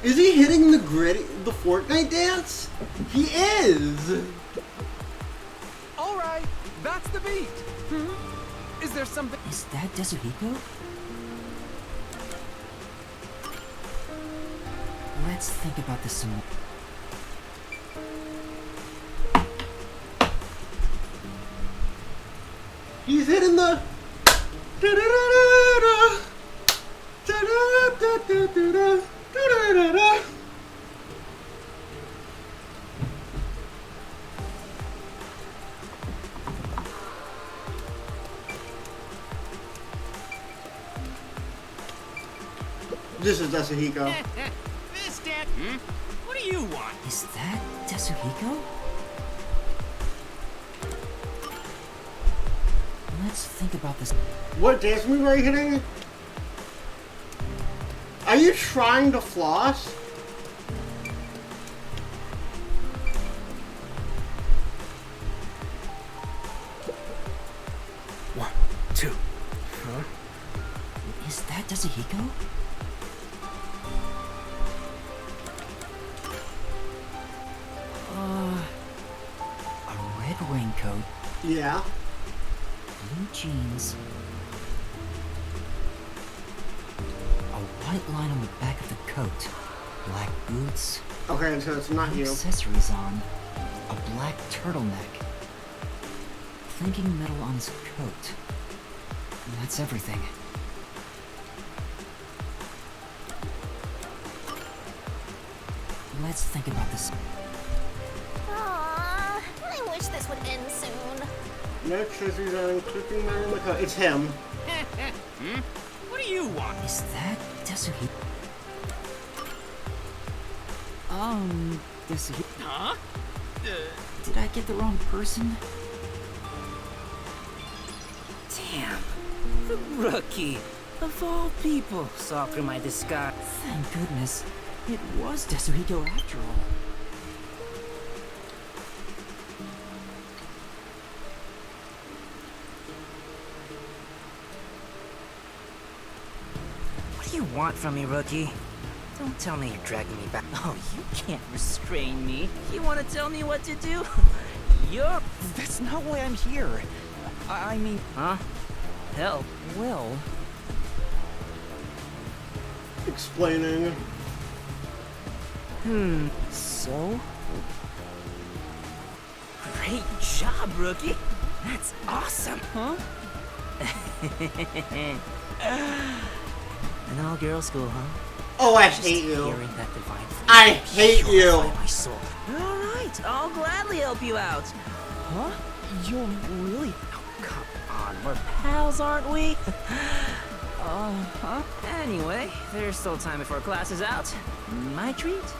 Is he hitting the Fortnite dance? He is! Alright, that's the beat. Is there something? Is that Desuhiko? Let's think about this some more. He's hitting the... This is Desuhiko. This dad. What do you want? Is that Desuhiko? Let's think about this. What dance move are you hitting? Are you trying to floss? One, two. Huh? Is that Desuhiko? A red raincoat. Yeah. Blue jeans. A white line on the back of the coat. Black boots. Okay, so it's not you. Accessories on. A black turtleneck. Clinking metal on his coat. And that's everything. Let's think about this. Aww, I wish this would end soon. No accessories on, clicking metal on the coat. It's him. What do you want? Is that Desuhiko? Desuhiko. Huh? Did I get the wrong person? Damn. The rookie. Of all people, saw through my disguise. Thank goodness. It was Desuhiko after all. What do you want from me, rookie? Don't tell me you're dragging me back. Oh, you can't restrain me. You want to tell me what to do? Yup. That's not why I'm here. I mean... Huh? Hell, well... Explaining. So? Great job, rookie. That's awesome, huh? An all-girl school, huh? Oh, I hate you. Hearing that divine I hate you. my soul. All right, I'll gladly help you out. Huh? You're really... Oh, come on, we're pals, aren't we? Anyway, there's still time before class is out. My treat?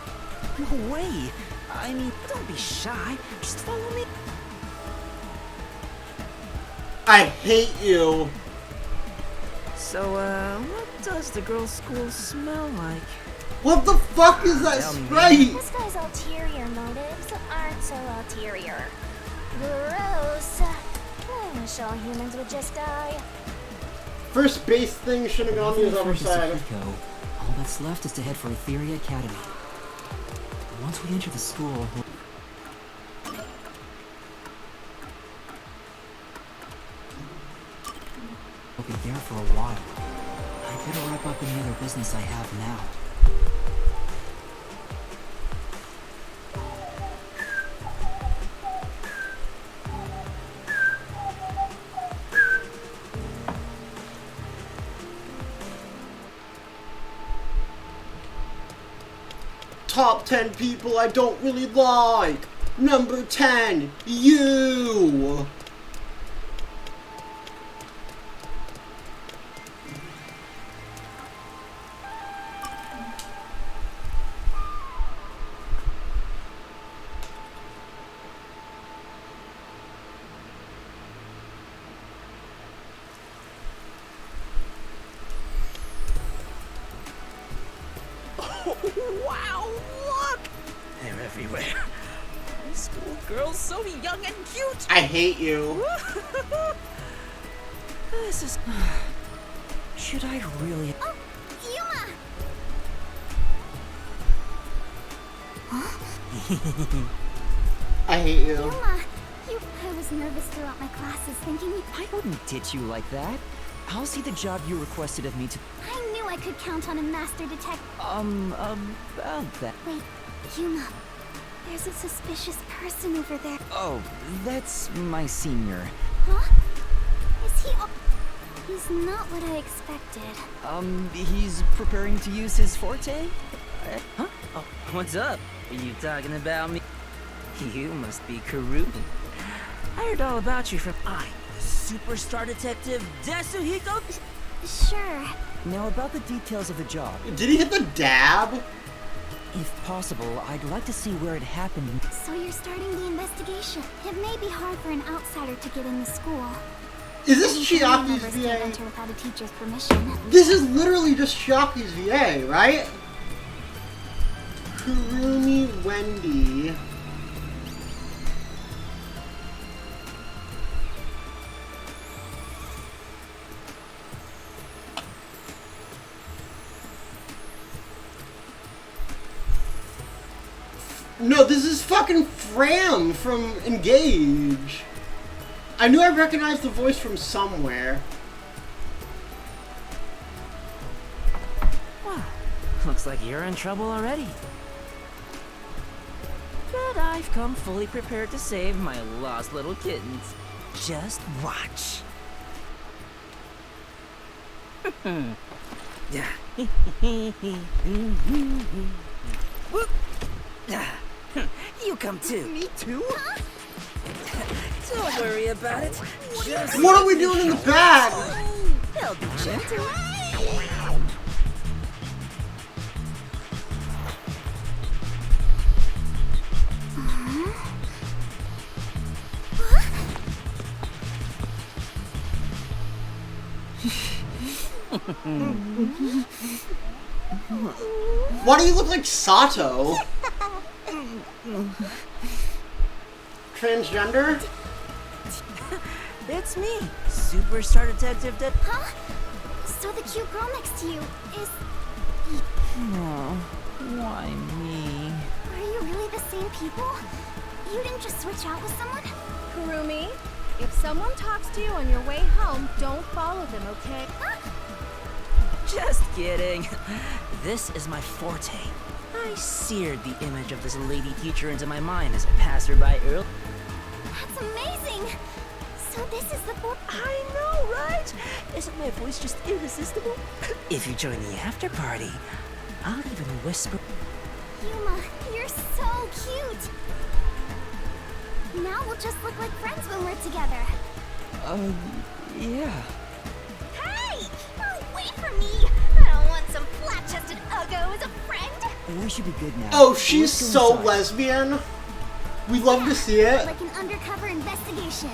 No way. I mean, don't be shy. Just follow me. I hate you. So, what does the girls' school smell like? What the fuck is that spray? This guy's ulterior motives aren't so ulterior. Gross. I wish all humans would just die. First base thing should have gone to his other side. All that's left is to head for Etheria Academy. Once we enter the school, we'll be there for a while. I better wrap up any other business I have now. Top 10 people I don't really like. Number 10, you. Wow, look! They're everywhere. High school girls so young and cute! I hate you. This is... Should I really... Oh, Yuma! I hate you. Yuma, I was nervous throughout my classes thinking I wouldn't ditch you like that. I'll see the job you requested of me to... I knew I could count on a master detective. About that. Wait, Yuma, there's a suspicious person over there. Oh, that's my senior. Huh? Is he... He's not what I expected. He's preparing to use his forte? Huh? Oh, what's up? Are you talking about me? You must be Kurumi. I heard all about you from Superstar Detective Yasuhiko? Sure. Now about the details of the job. Did he hit the dab? If possible, I'd like to see where it happened. So you're starting the investigation. It may be hard for an outsider to get into school. Is this Chiaki's Chiaki's VA? Enter without a teacher's permission. This is literally just Chiaki's VA, right? Kurumi Wendy. No, this is fucking Fram from Engage. I knew I recognized the voice from somewhere. Wow, looks like you're in trouble already. But I've come fully prepared to save my lost little kittens. Just watch. You come too. Me too? Don't worry about it. Just What are we doing in the bag? They'll be gentle. Why do you look like Sato? Transgender? It's me, Superstar Detective Huh? So the cute girl next to you is... Oh, why me? Are you really the same people? You didn't just switch out with someone? Kurumi, if someone talks to you on your way home, don't follow them, okay? Just kidding. This is my forte. I seared the image of this lady teacher into my mind as I passed her by earlier. That's amazing! So this is the I know, right? Isn't my voice just irresistible? If you join the after party, I'll even whisper. Yuma, you're so cute! Now we'll just look like friends when we're together. Yeah. Hey! Wait for me! I don't want some flat-chested uggo as a friend! We should be good now. Oh, she's so lesbian. We love to see it. Like an undercover investigation.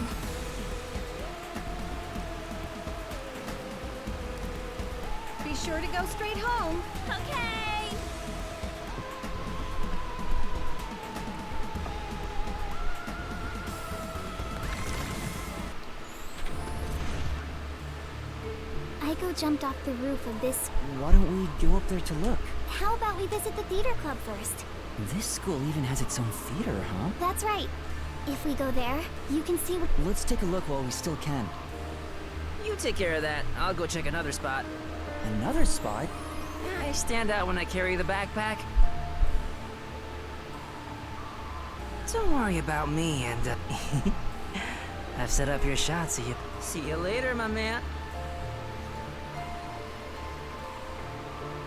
Be sure to go straight home. Okay! Aiko jumped off the roof of this... Why don't we go up there to look? How about we visit the theater club first? This school even has its own theater, huh? That's right. If we go there, you can see what... Let's take a look while we still can. You take care of that. I'll go check another spot. Another spot? I stand out when I carry the backpack. Don't worry about me, and I've set up your shot, so you... See you later, my man.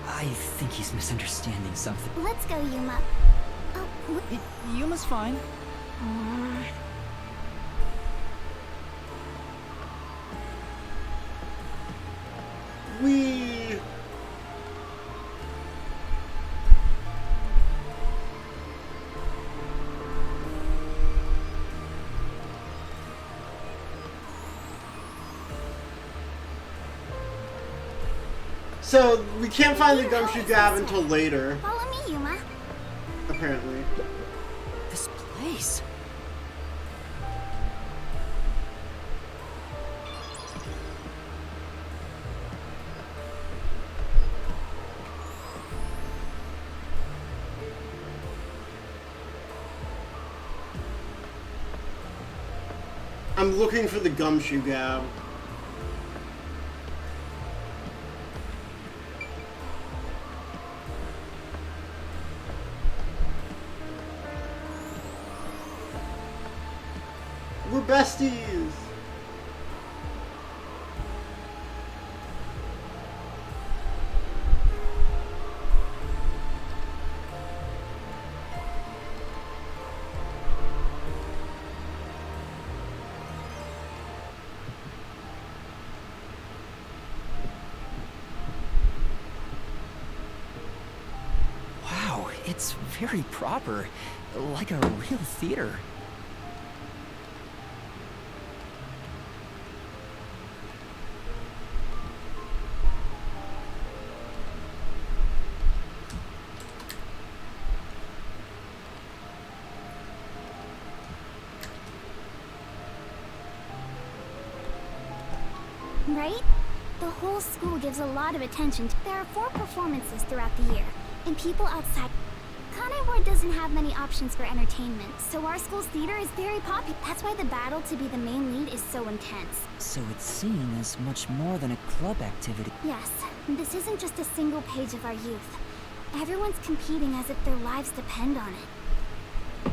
I think he's misunderstanding something. Let's go, Yuma. Oh, Yuma's fine. We... So, we can't find the gumshoe gab until later. Follow me, Yuma. Apparently. This place... I'm looking for the gumshoe gab. We're besties! Wow, it's very proper, like a real theater. Right? The whole school gives a lot of attention to. There are 4 performances throughout the year, and people outside. Kanai Ward doesn't have many options for entertainment, so our school's theater is very popular. That's why the battle to be the main lead is so intense. So it's seen as much more than a club activity. Yes, this isn't just a single page of our youth. Everyone's competing as if their lives depend on it.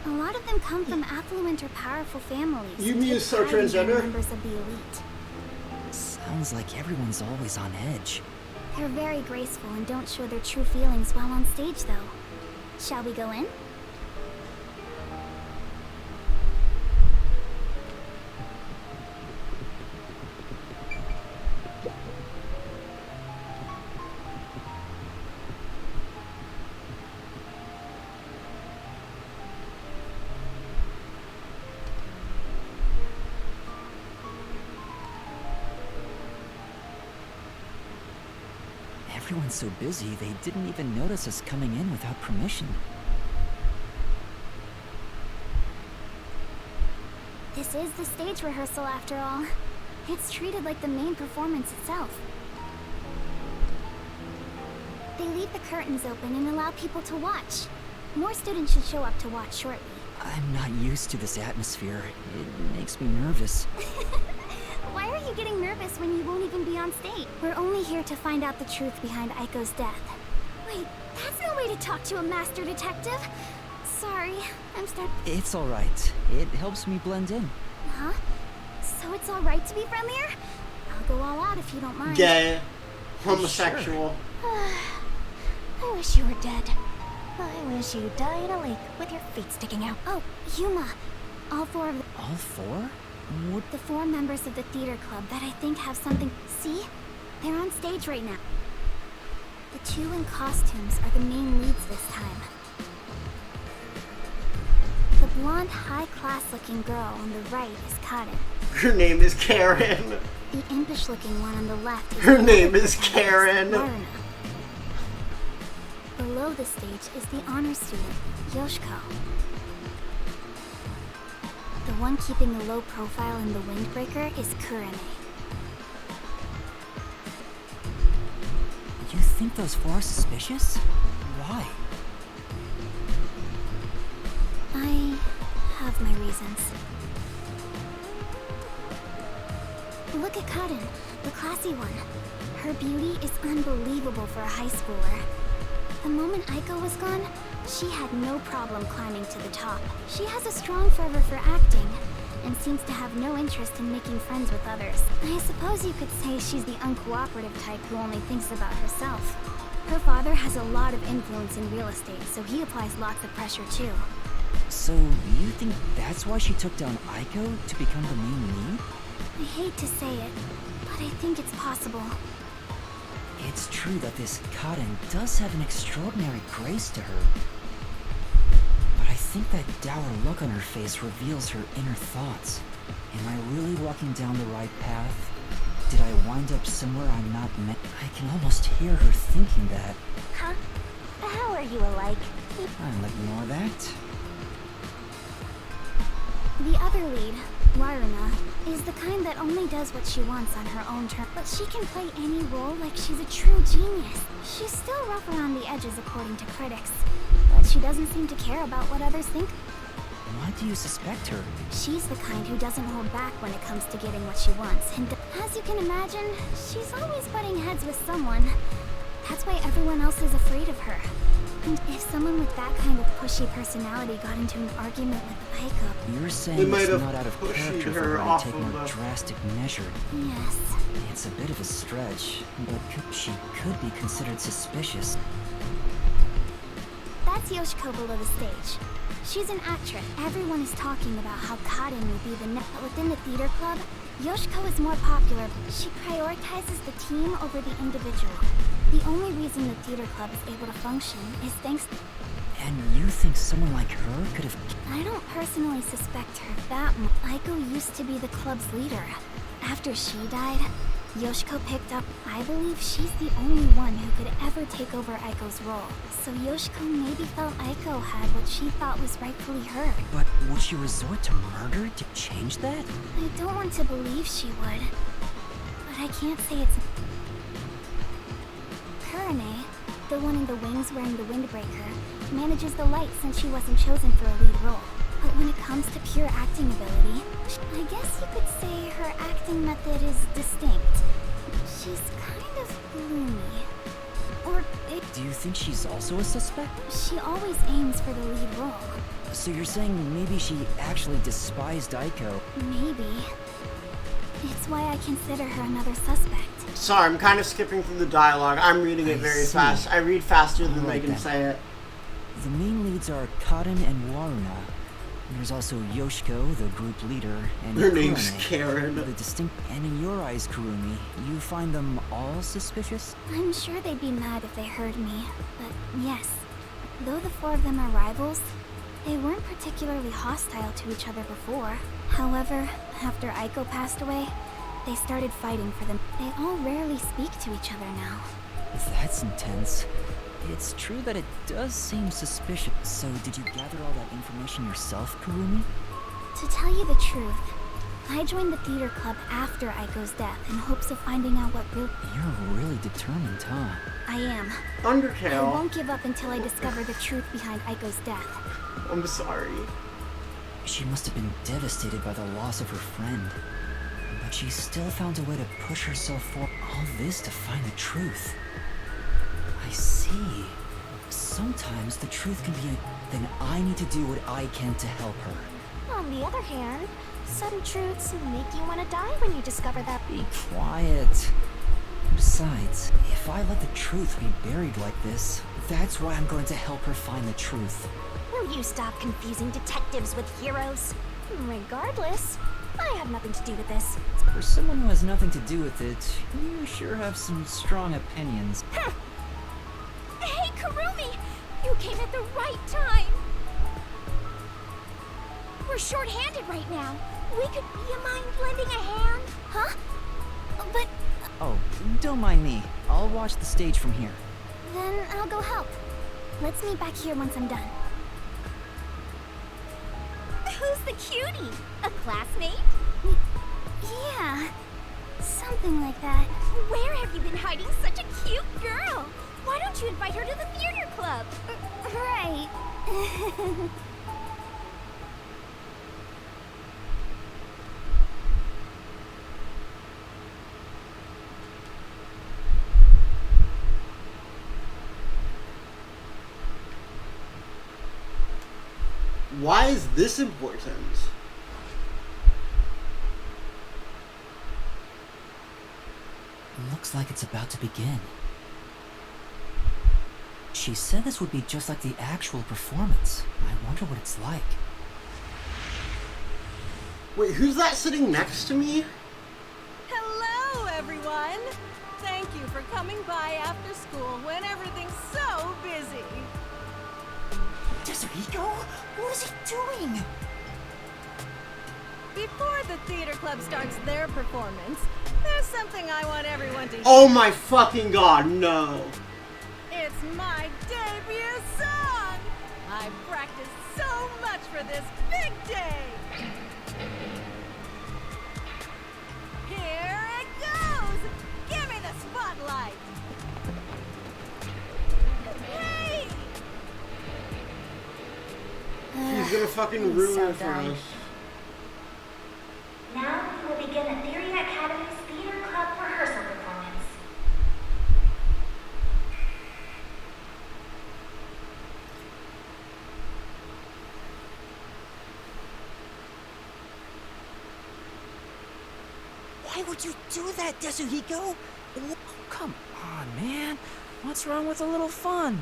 A lot of them come from affluent or powerful families. You mean so transgender? Members of the elite. Sounds like everyone's always on edge. They're very graceful and don't show their true feelings while on stage, though. Shall we go in? Everyone's so busy, they didn't even notice us coming in without permission. This is the stage rehearsal, after all. It's treated like the main performance itself. They leave the curtains open and allow people to watch. More students should show up to watch shortly. I'm not used to this atmosphere. It makes me nervous. Why are you getting nervous when you won't even be on stage? We're only here to find out the truth behind Aiko's death. Wait, that's no way to talk to a master detective. Sorry, It's alright. It helps me blend in. Huh? So it's alright to be friendlier? I'll go all out if you don't mind. Gay. Homosexual. I wish you were dead. I wish you'd die in a lake with your feet sticking out. Oh, Yuma. All 4 of them. All 4? What? The 4 members of the theater club that I think have something. See? They're on stage right now. The 2 in costumes are the main leads this time. The blonde, high-class-looking girl on the right is Karen. Her name is Karen. The impish-looking one on the left is Her name is Karen. Marina. Below the stage is the honor student, Yoshiko. The one keeping a low profile in the windbreaker is Kurane. You think those 4 are suspicious? Why? I have my reasons. Look at Karen, the classy one. Her beauty is unbelievable for a high schooler. The moment Aiko was gone, she had no problem climbing to the top. She has a strong fervor for acting, and seems to have no interest in making friends with others. I suppose you could say she's the uncooperative type who only thinks about herself. Her father has a lot of influence in real estate, so he applies lots of pressure too. So, you think that's why she took down Aiko to become the main lead? I hate to say it, but I think it's possible. It's true that this Karen does have an extraordinary grace to her. But I think that dour look on her face reveals her inner thoughts. Am I really walking down the right path? Did I wind up somewhere I'm not meant? I can almost hear her thinking that. Huh? How are you alike? I'll ignore that. The other lead, Waruna, is the kind that only does what she wants on her own terms. But she can play any role like she's a true genius. She's still rough around the edges according to critics, but she doesn't seem to care about what others think. Why do you suspect her? She's the kind who doesn't hold back when it comes to getting what she wants. And as you can imagine, she's always butting heads with someone. That's why everyone else is afraid of her. And if someone with that kind of pushy personality got into an argument with Aiko... You're saying it's not out of character for her to take more drastic measures? Yes. It's a bit of a stretch, but she could be considered suspicious. That's Yoshiko below the stage. She's an actress. Everyone is talking about how Kaden would be the next... But within the theater club, Yoshiko is more popular. She prioritizes the team over the individual. The only reason the theater club is able to function is thanks to... And you think someone like her could have... I don't personally suspect her that much. Aiko used to be the club's leader. After she died, Yoshiko picked up. I believe she's the only one who could ever take over Aiko's role. So Yoshiko maybe felt Aiko had what she thought was rightfully her. But would she resort to murder to change that? I don't want to believe she would. But I can't say it's... Kurane, the one in the wings wearing the windbreaker, manages the light since she wasn't chosen for a lead role. But when it comes to pure acting ability, I guess you could say her acting method is distinct. She's kind of gloomy. Or do you think she's also a suspect? She always aims for the lead role. So you're saying maybe she actually despised Aiko? Maybe. It's why I consider her another suspect. Sorry, I'm kind of skipping through the dialogue. I'm reading it very fast. I read faster than they can say it. The main leads are Kaden and Waruna. There's also Yoshiko, the group leader, and her name's Karen. The distinct. And in your eyes, Kurumi, you find them all suspicious? I'm sure they'd be mad if they heard me, but yes. Though the four of them are rivals, they weren't particularly hostile to each other before. However, after Aiko passed away, they started fighting for them. They all rarely speak to each other now. That's intense. It's true that it does seem suspicious. So did you gather all that information yourself, Kurumi? To tell you the truth, I joined the theater club after Aiko's death in hopes of finding out what real... You're really determined, huh? I am. Undertale. I won't give up until I discover the truth behind Aiko's death. I'm sorry. She must have been devastated by the loss of her friend. But she still found a way to push herself for all this to find the truth. I see. Sometimes the truth can be then I need to do what I can to help her. On the other hand, some truths make you want to die when you discover that. Be quiet. Besides, if I let the truth be buried like this, that's why I'm going to help her find the truth. Will you stop confusing detectives with heroes? Regardless, I have nothing to do with this. For someone who has nothing to do with it, you sure have some strong opinions. Hey, Kurumi! You came at the right time! We're short-handed right now. We could... You mind lending a hand? Huh? But... Oh, don't mind me. I'll watch the stage from here. Then I'll go help. Let's meet back here once I'm done. Who's the cutie? A classmate? Yeah, something like that. Where have you been hiding such a cute girl? Why don't you invite her to the theater club? Right. Why is this important? Looks like it's about to begin. She said this would be just like the actual performance. I wonder what it's like. Wait, who's that sitting next to me? Hello, everyone! Thank you for coming by after school when everything's so busy. Desiriko? What is he doing? Before the theater club starts their performance, there's something I want everyone to hear. Oh my fucking god, no. It's my debut song! I've practiced so much for this big day! Here it goes! Give me the spotlight! Hey! He's gonna fucking ruin it for us. Now we will begin Etheria Academy's Theater Club rehearsal performance. Why would you do that, Yasuhiko? Oh, come on, man. What's wrong with a little fun?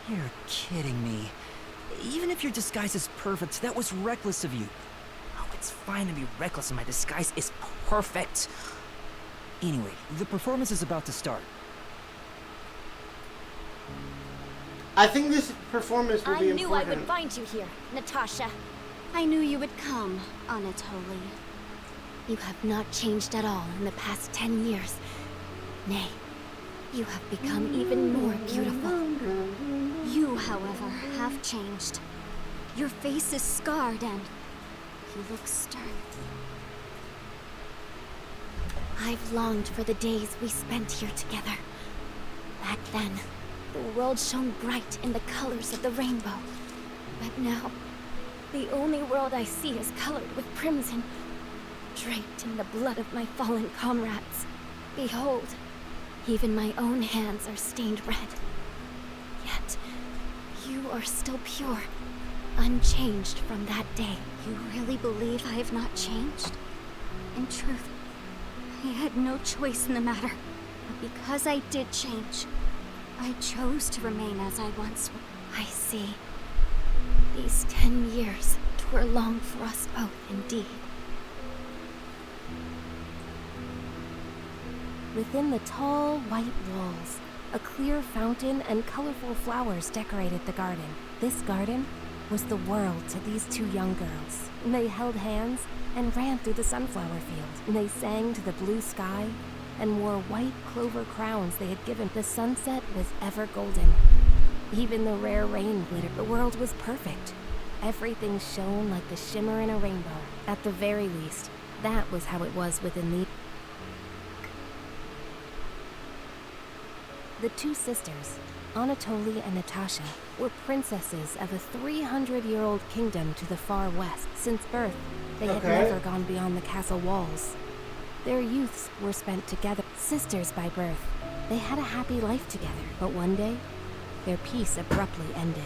You're kidding me. Even if your disguise is perfect, that was reckless of you. Oh, it's fine to be reckless and my disguise is perfect. Anyway, the performance is about to start. I think this performance will be important. I knew I would find you here, Natasha. I knew you would come, Anatoly. You have not changed at all in the past 10 years. Nay, you have become even more beautiful. You, however, have changed. Your face is scarred and you look stern. I've longed for the days we spent here together. Back then, the world shone bright in the colors of the rainbow. But now, the only world I see is colored with crimson, draped in the blood of my fallen comrades. Behold, even my own hands are stained red. Yet, you are still pure, unchanged from that day. You really believe I have not changed? In truth, I had no choice in the matter. But because I did change, I chose to remain as I once was. I see. These 10 years were long for us both, indeed. Within the tall, white walls, a clear fountain and colorful flowers decorated the garden. This garden was the world to these two young girls. They held hands and ran through the sunflower field. They sang to the blue sky and wore white clover crowns they had given. The sunset was ever golden. Even the rare rain glittered. The world was perfect. Everything shone like the shimmer in a rainbow. At the very least, that was how it was within the two sisters, Anatoly and Natasha, were princesses of a 300-year-old kingdom to the far west. Since birth, they had never gone beyond the castle walls. Their youths were spent together. Sisters by birth, they had a happy life together. But one day, their peace abruptly ended.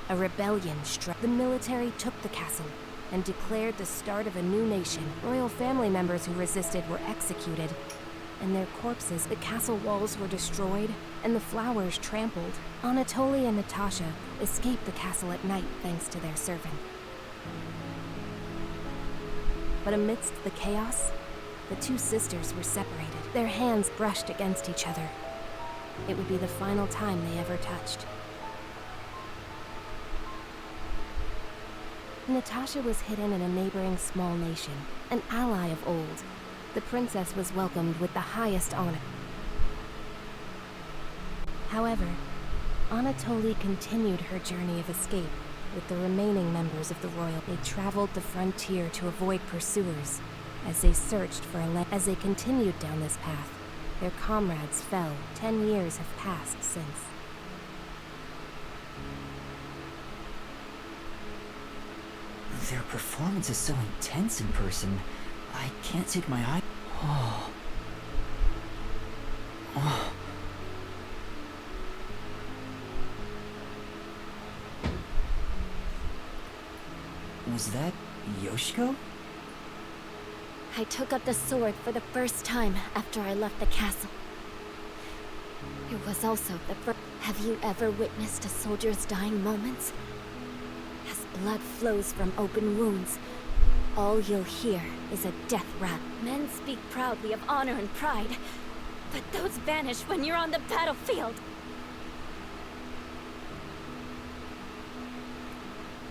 A rebellion struck. The military took the castle and declared the start of a new nation. Royal family members who resisted were executed, and their corpses, the castle walls were destroyed, and the flowers trampled. Anatoly and Natasha escaped the castle at night thanks to their servant. But amidst the chaos, the two sisters were separated. Their hands brushed against each other. It would be the final time they ever touched. Natasha was hidden in a neighboring small nation, an ally of old. The princess was welcomed with the highest honor. However, Anatoly continued her journey of escape with the remaining members of the royal. They traveled the frontier to avoid pursuers as they searched for a land. As they continued down this path, their comrades fell. 10 years have passed since. Their performance is so intense in person, I can't take my eye. Oh. Oh. Was that Yoshiko? I took up the sword for the first time after I left the castle. It was also the first. Have you ever witnessed a soldier's dying moments? As blood flows from open wounds, all you'll hear is a death rattle. Men speak proudly of honor and pride, but those vanish when you're on the battlefield.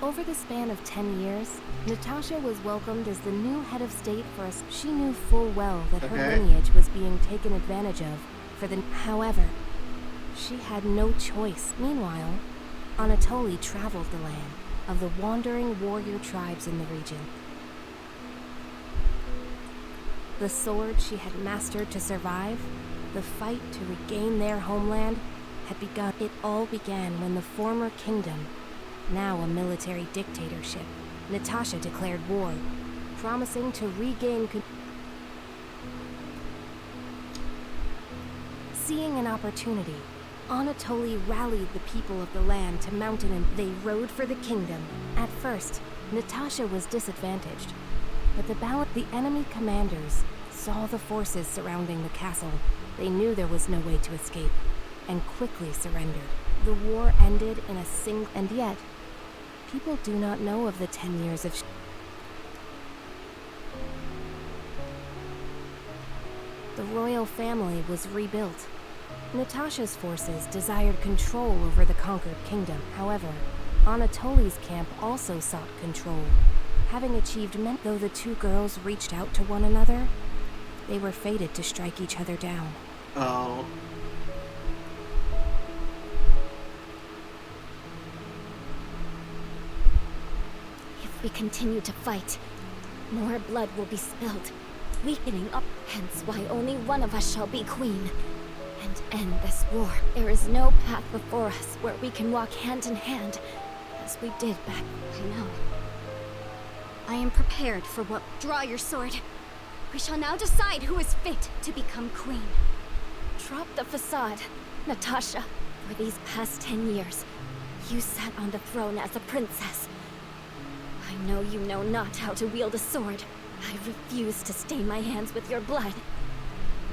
Over the span of 10 years, Natasha was welcomed as the new head of state for us. She knew full well that her lineage was being taken advantage of for the... However, she had no choice. Meanwhile, Anatoly traveled the land of the wandering warrior tribes in the region. The sword she had mastered to survive, the fight to regain their homeland, had begun. It all began when the former kingdom, now a military dictatorship, Natasha declared war, promising to regain Seeing an opportunity, Anatoly rallied the people of the land to mount an they rode for the kingdom. At first, Natasha was disadvantaged, but the enemy commanders saw the forces surrounding the castle. They knew there was no way to escape, and quickly surrendered. The war ended in a and yet, people do not know of the 10 years of The royal family was rebuilt. Natasha's forces desired control over the conquered kingdom. However, Anatoly's camp also sought control. Having achieved though the two girls reached out to one another, they were fated to strike each other down. Oh. If we continue to fight, more blood will be spilled, weakening up. Hence why only one of us shall be queen. And end this war. There is no path before us where we can walk hand in hand, as we did back. I know. I am prepared for what. Draw your sword. We shall now decide who is fit to become queen. Drop the facade, Natasha. For these past 10 years, you sat on the throne as a princess. I know you know not how to wield a sword. I refuse to stain my hands with your blood.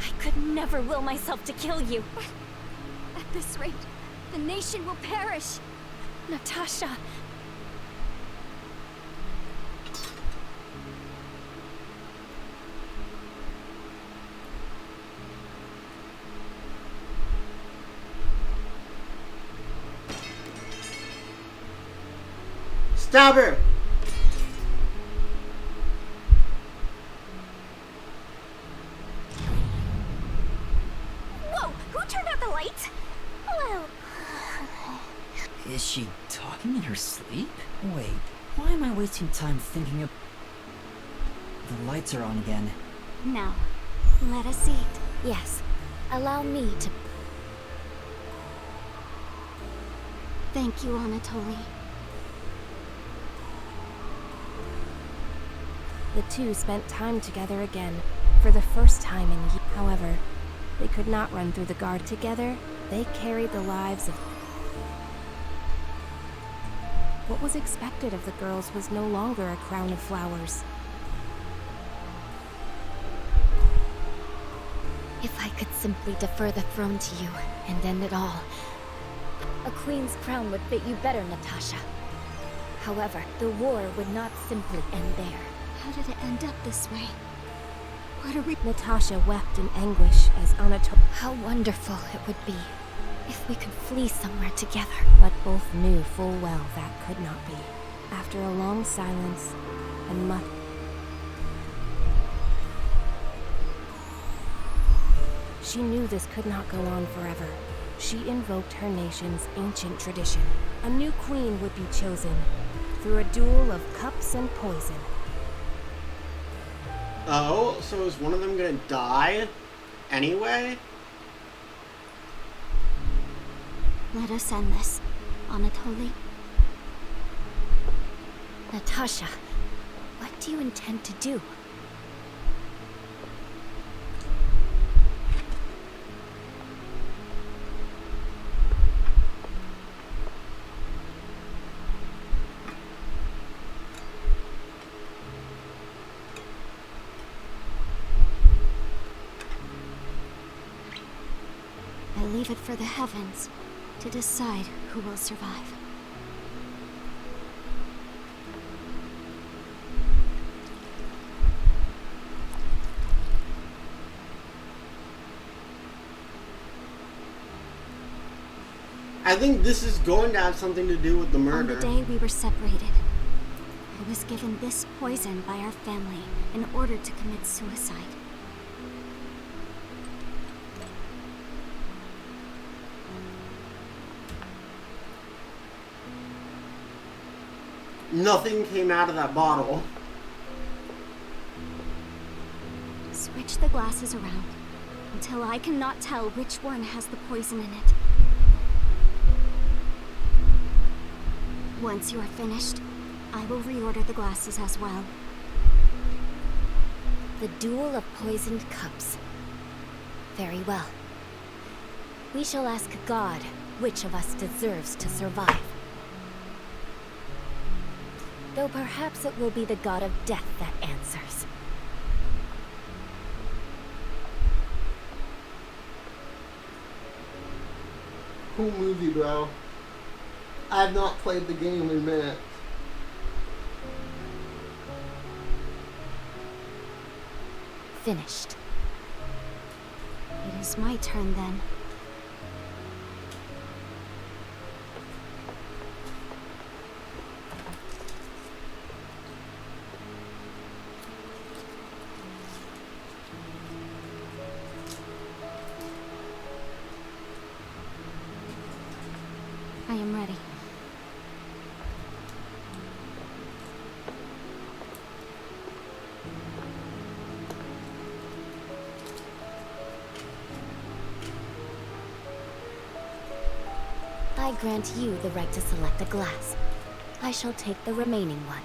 I could never will myself to kill you. At this rate, the nation will perish. Natasha. Stop her! Whoa! Who turned out the lights? Well... Is she talking in her sleep? Wait, why am I wasting time thinking of... The lights are on again. Now, let us eat. Yes, allow me to... Thank you, Anatoly. The two spent time together again, for the first time in years. However, they could not run through the guard together. They carried the lives of... What was expected of the girls was no longer a crown of flowers. If I could simply defer the throne to you and end it all, a queen's crown would fit you better, Natasha. However, the war would not simply end there. How did it end up this way? What are we... Natasha wept in anguish as Anatoly... How wonderful it would be if we could flee somewhere together. But both knew full well that could not be. After a long silence and much... She knew this could not go on forever. She invoked her nation's ancient tradition. A new queen would be chosen through a duel of cups and poison. Oh, so is one of them gonna die anyway? Let us end this, Anatoly. Natasha, what do you intend to do? I leave it for the heavens to decide who will survive. I think this is going to have something to do with the murder. On the day we were separated, I was given this poison by our family in order to commit suicide. Nothing came out of that bottle. Switch the glasses around until I cannot tell which one has the poison in it. Once you are finished, I will reorder the glasses as well. The duel of poisoned cups. Very well. We shall ask God which of us deserves to survive. Though perhaps it will be the god of death that answers. Cool movie, bro. I have not played the game in minutes. Finished. It is my turn then. I am ready. I grant you the right to select a glass. I shall take the remaining one.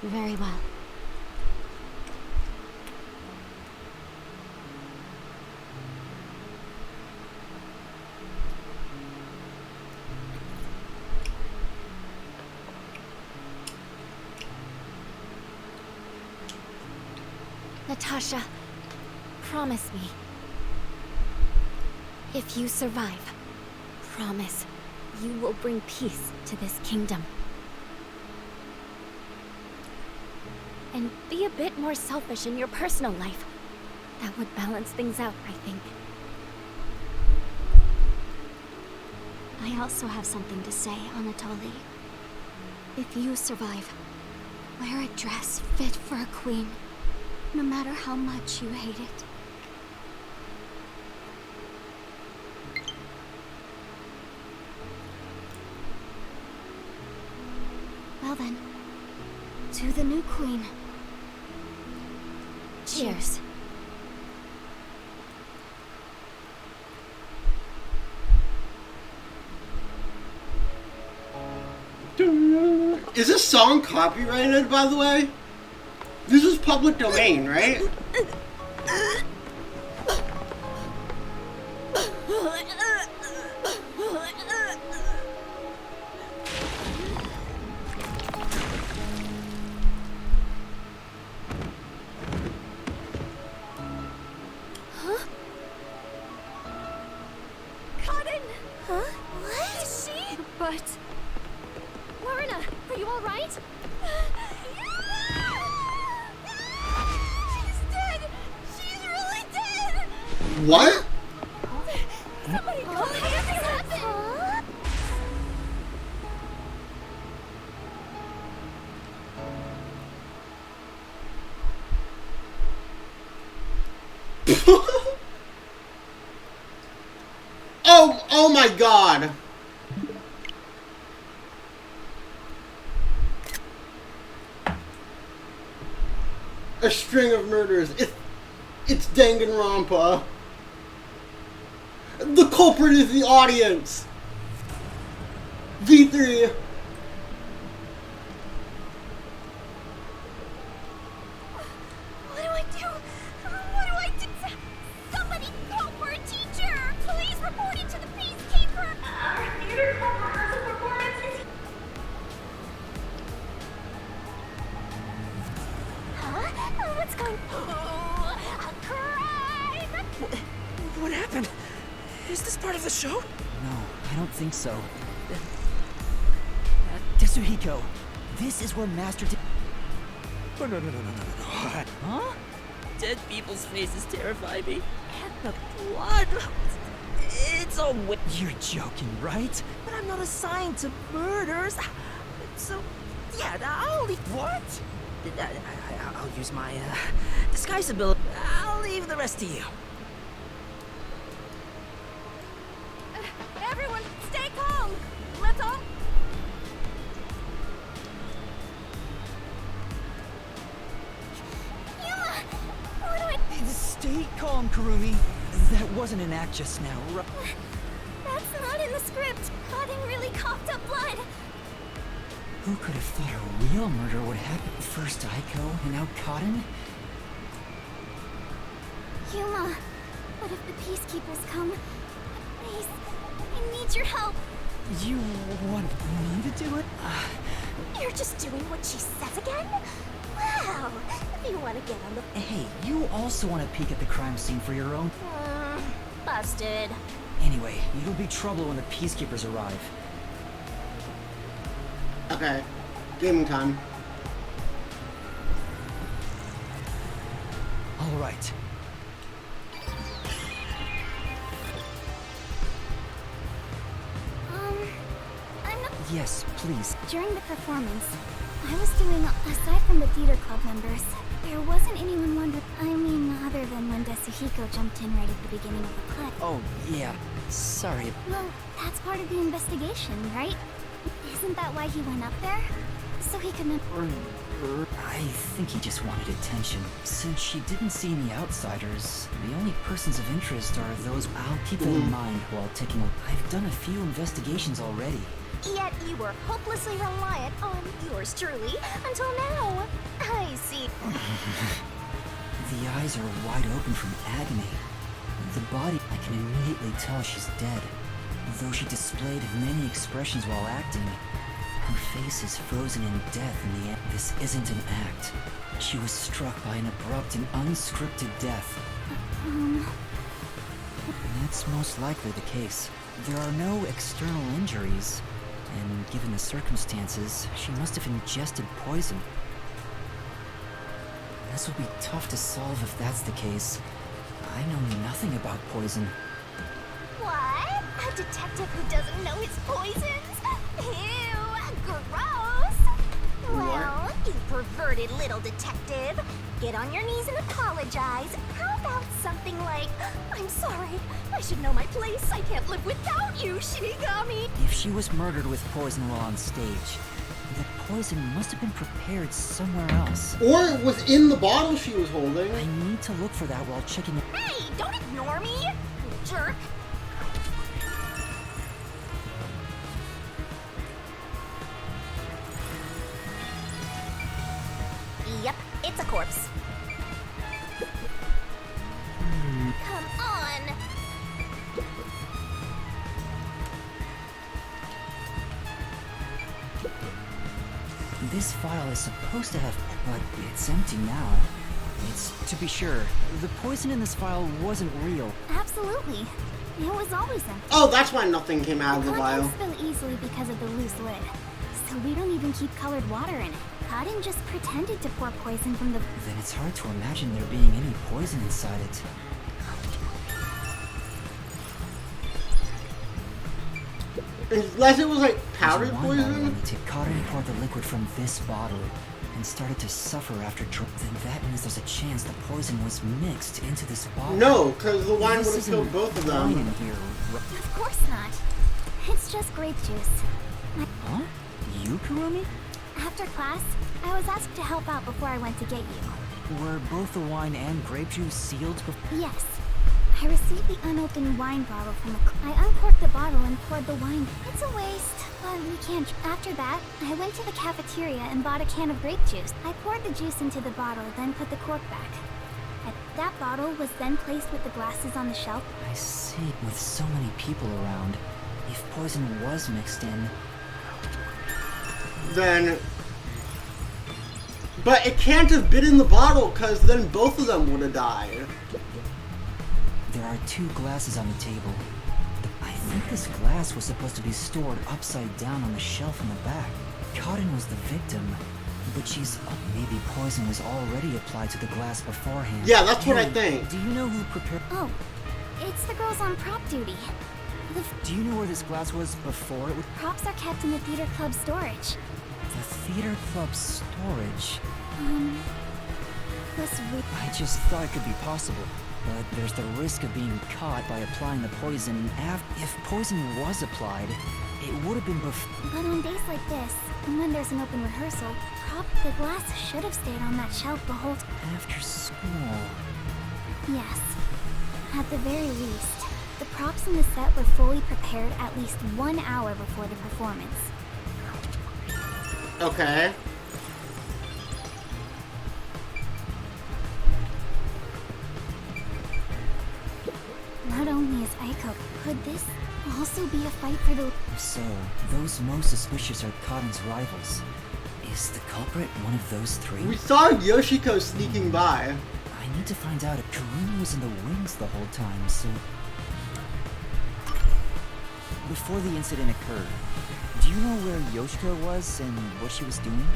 Very well. Natasha, promise me. If you survive, promise you will bring peace to this kingdom. And be a bit more selfish in your personal life. That would balance things out, I think. I also have something to say, Anatoly. If you survive, wear a dress fit for a queen, no matter how much you hate it. Well then, to the new queen. Cheers. Is this song copyrighted, by the way? This is public domain, right? Huh? What? Is she? But... Lorna, are you alright? She's dead! She's really dead! What? Somebody call me! What happened? Oh my god! A string of murders. It's Danganronpa. The culprit is the audience. V3. What do I do? What do I do? Somebody call for a teacher! Please report it to the peacekeeper! Our theater club rehearsal performance is... Huh? What's going... Oh, a crime! What happened? Is this part of the show? No, I don't think so. Tetsuhiko, this is where Master... No. Huh? Dead people's faces terrify me. And the blood. It's a You're joking, right? But I'm not assigned to murders. So, yeah, I'll leave... What? I'll use my, disguise ability. I'll leave the rest to you. Everyone, stay calm! Let's all... Stay calm, Kurumi. That wasn't an act just now, right? That's not in the script. Cotton really coughed up blood. Who could have thought a real murder would happen? First Aiko, and now Cotton? Yuma, what if the peacekeepers come? Please, I need your help. You want me to do it? You're just doing what she says again? Wow, if you want to get on the... Hey, you also want to peek at the crime scene for your own? Busted. Anyway, you'll be trouble when the peacekeepers arrive. Okay, gaming time. All right. I'm not... Yes, please. During the performance, I was doing, aside from the theater club members, there wasn't anyone wondering. I mean, other than when Tetsuhiko jumped in right at the beginning of the play. Oh, yeah. Sorry. Well, that's part of the investigation, right? Isn't that why he went up there? So he could... I think he just wanted attention. Since she didn't see any outsiders, the only persons of interest are those. I'll keep that in mind while taking a... I've done a few investigations already. Yet you were hopelessly reliant on yours truly until now. I see. The eyes are wide open from agony. The body, I can immediately tell she's dead. Though she displayed many expressions while acting, her face is frozen in death in the end. This isn't an act. She was struck by an abrupt and unscripted death. That's most likely the case. There are no external injuries, and given the circumstances, she must have ingested poison. This will be tough to solve if that's the case. I know nothing about poison. What? A detective who doesn't know his poisons? Ew, gross! Well, you perverted little detective. Get on your knees and apologize. How about something like, I'm sorry, I should know my place. I can't live without you, Shinigami. If she was murdered with poison while on stage, the poison must have been prepared somewhere else. Or it was in the bottle she was holding. I need to look for that while checking it. Hey, don't ignore me, you jerk. Yep, it's a corpse. Come on! This file is supposed to have, but it's empty now. It's, to be sure, the poison in this file wasn't real. Absolutely. It was always empty. Oh, that's why nothing came out of the vial. It spill easily because of the loose lid. So we don't even keep colored water in it. Cotton just pretended to pour poison from the... Then it's hard to imagine there being any poison inside it. Unless it was like powdered poison? Cotton poured the liquid from this bottle and started to suffer after then that means there's a chance the poison was mixed into this bottle. No, because the wine would have killed both of them. In here. Of course not. It's just grape juice. Huh? You, Kurumi? After class, I was asked to help out before I went to get you. Were both the wine and grape juice sealed before? Yes. I received the unopened wine bottle from I uncorked the bottle and poured the wine. It's a waste, but we can't. After that, I went to the cafeteria and bought a can of grape juice. I poured the juice into the bottle, then put the cork back. That bottle was then placed with the glasses on the shelf. I see. With so many people around, if poison was mixed in... Then... But it can't have been in the bottle, because then both of them would have died. There are 2 glasses on the table. I think this glass was supposed to be stored upside down on the shelf in the back. Cotton was the victim, but she's... maybe poison was already applied to the glass beforehand. Yeah, that's what I think. Do you know who prepared... Oh, it's the girls on prop duty. Do you know where this glass was before it would... Props are kept in the theater club storage. The theater club storage? I just thought it could be possible. But there's the risk of being caught by applying the poison if poison was applied, it would have been before. But on days like this, when there's an open rehearsal, the glass should have stayed on that shelf the whole time. After school? Yes. At the very least, the props in the set were fully prepared at least 1 hour before the performance. Okay. Not only is Aiko, could this also be a fight for the... So, those most suspicious are Cotton's rivals. Is the culprit one of those three? We saw Yoshiko sneaking by. I need to find out if Kurumi was in the wings the whole time, so... Before the incident occurred, do you know where Yoshiko was and what she was doing?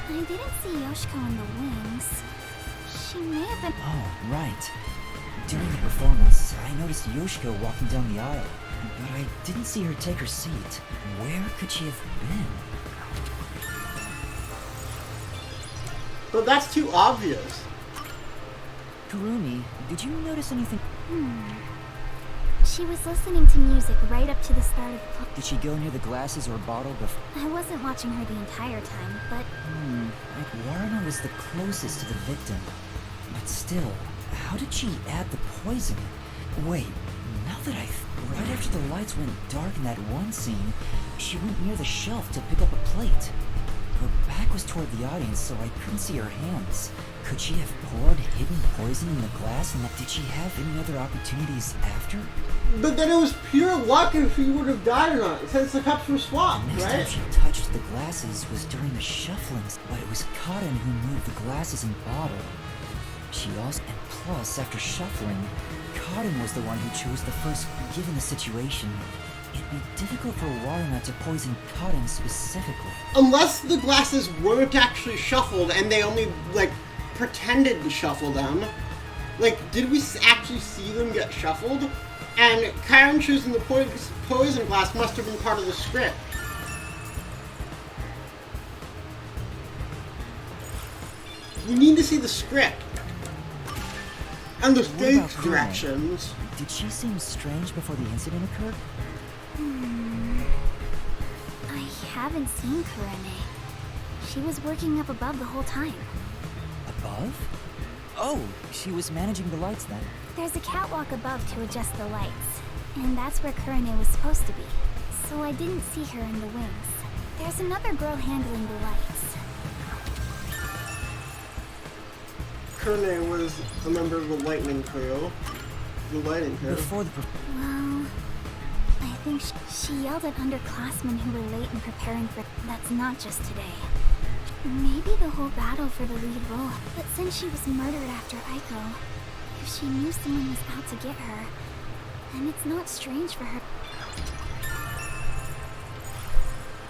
I didn't see Yoshiko in the wings. She may have been... Oh, right. During the performance, I noticed Yoshiko walking down the aisle, but I didn't see her take her seat. Where could she have been? But that's too obvious. Kurumi, did you notice anything? She was listening to music right up to the start of the... Did she go near the glasses or bottle before? I wasn't watching her the entire time, but... Warren was the closest to the victim. But still, how did she add the poison? Wait, now that right after the lights went dark in that one scene, she went near the shelf to pick up a plate. Her back was toward the audience, so I couldn't see her hands. Could she have poured hidden poison in the glass, and did she have any other opportunities after? But then it was pure luck if he would have died or not, since the cups were swapped, Next right? time she touched the glasses was during the shuffling, but it was Cotton who moved the glasses and bottle. She also, and plus, after shuffling, Cotton was the one who chose the first. Given the situation, it'd be difficult for Warren to poison Cotton specifically. Unless the glasses weren't actually shuffled and they only, like, pretended to shuffle them. Like, did we actually see them get shuffled? And Karen choosing the poison glass must have been part of the script. We need to see the script. And the stage directions. Did she seem strange before the incident occurred? I haven't seen Kurane. She was working up above the whole time. Above? Oh, she was managing the lights then. There's a catwalk above to adjust the lights, and that's where Kurane was supposed to be. So I didn't see her in the wings. There's another girl handling the lights. Kurane was a member of the lightning crew. The lighting crew. Before the... Well, I think she yelled at underclassmen who were late in preparing for... That's not just today. Maybe the whole battle for the lead role. But since she was murdered after Aiko, if she knew someone was out to get her, then it's not strange for her.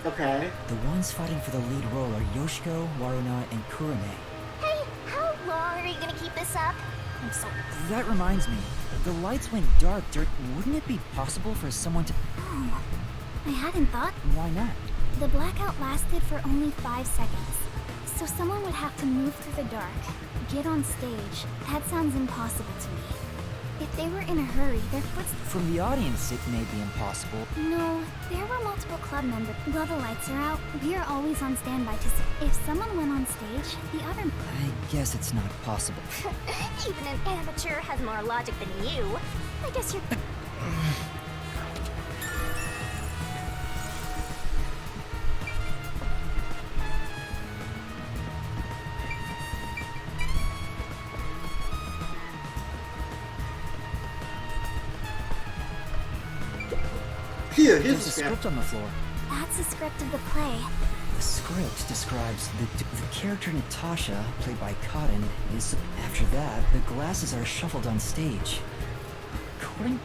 Okay. The ones fighting for the lead role are Yoshiko, Waruna, and Kurame. Hey, how long are you gonna keep this up? I'm so... That reminds me. The lights went dark. Wouldn't it be possible for someone to... Oh, I hadn't thought. Why not? The blackout lasted for only 5 seconds. So someone would have to move through the dark, get on stage. That sounds impossible to me. If they were in a hurry, their footsteps... From the audience, it may be impossible. No, there were multiple club members. While the lights are out, we are always on standby to see. If someone went on stage, the other... I guess it's not possible. Even an amateur has more logic than you. I guess you're... Here's the script on the floor. That's the script of the play. The script describes the character Natasha, played by Cotton, is... After that, the glasses are shuffled on stage. According...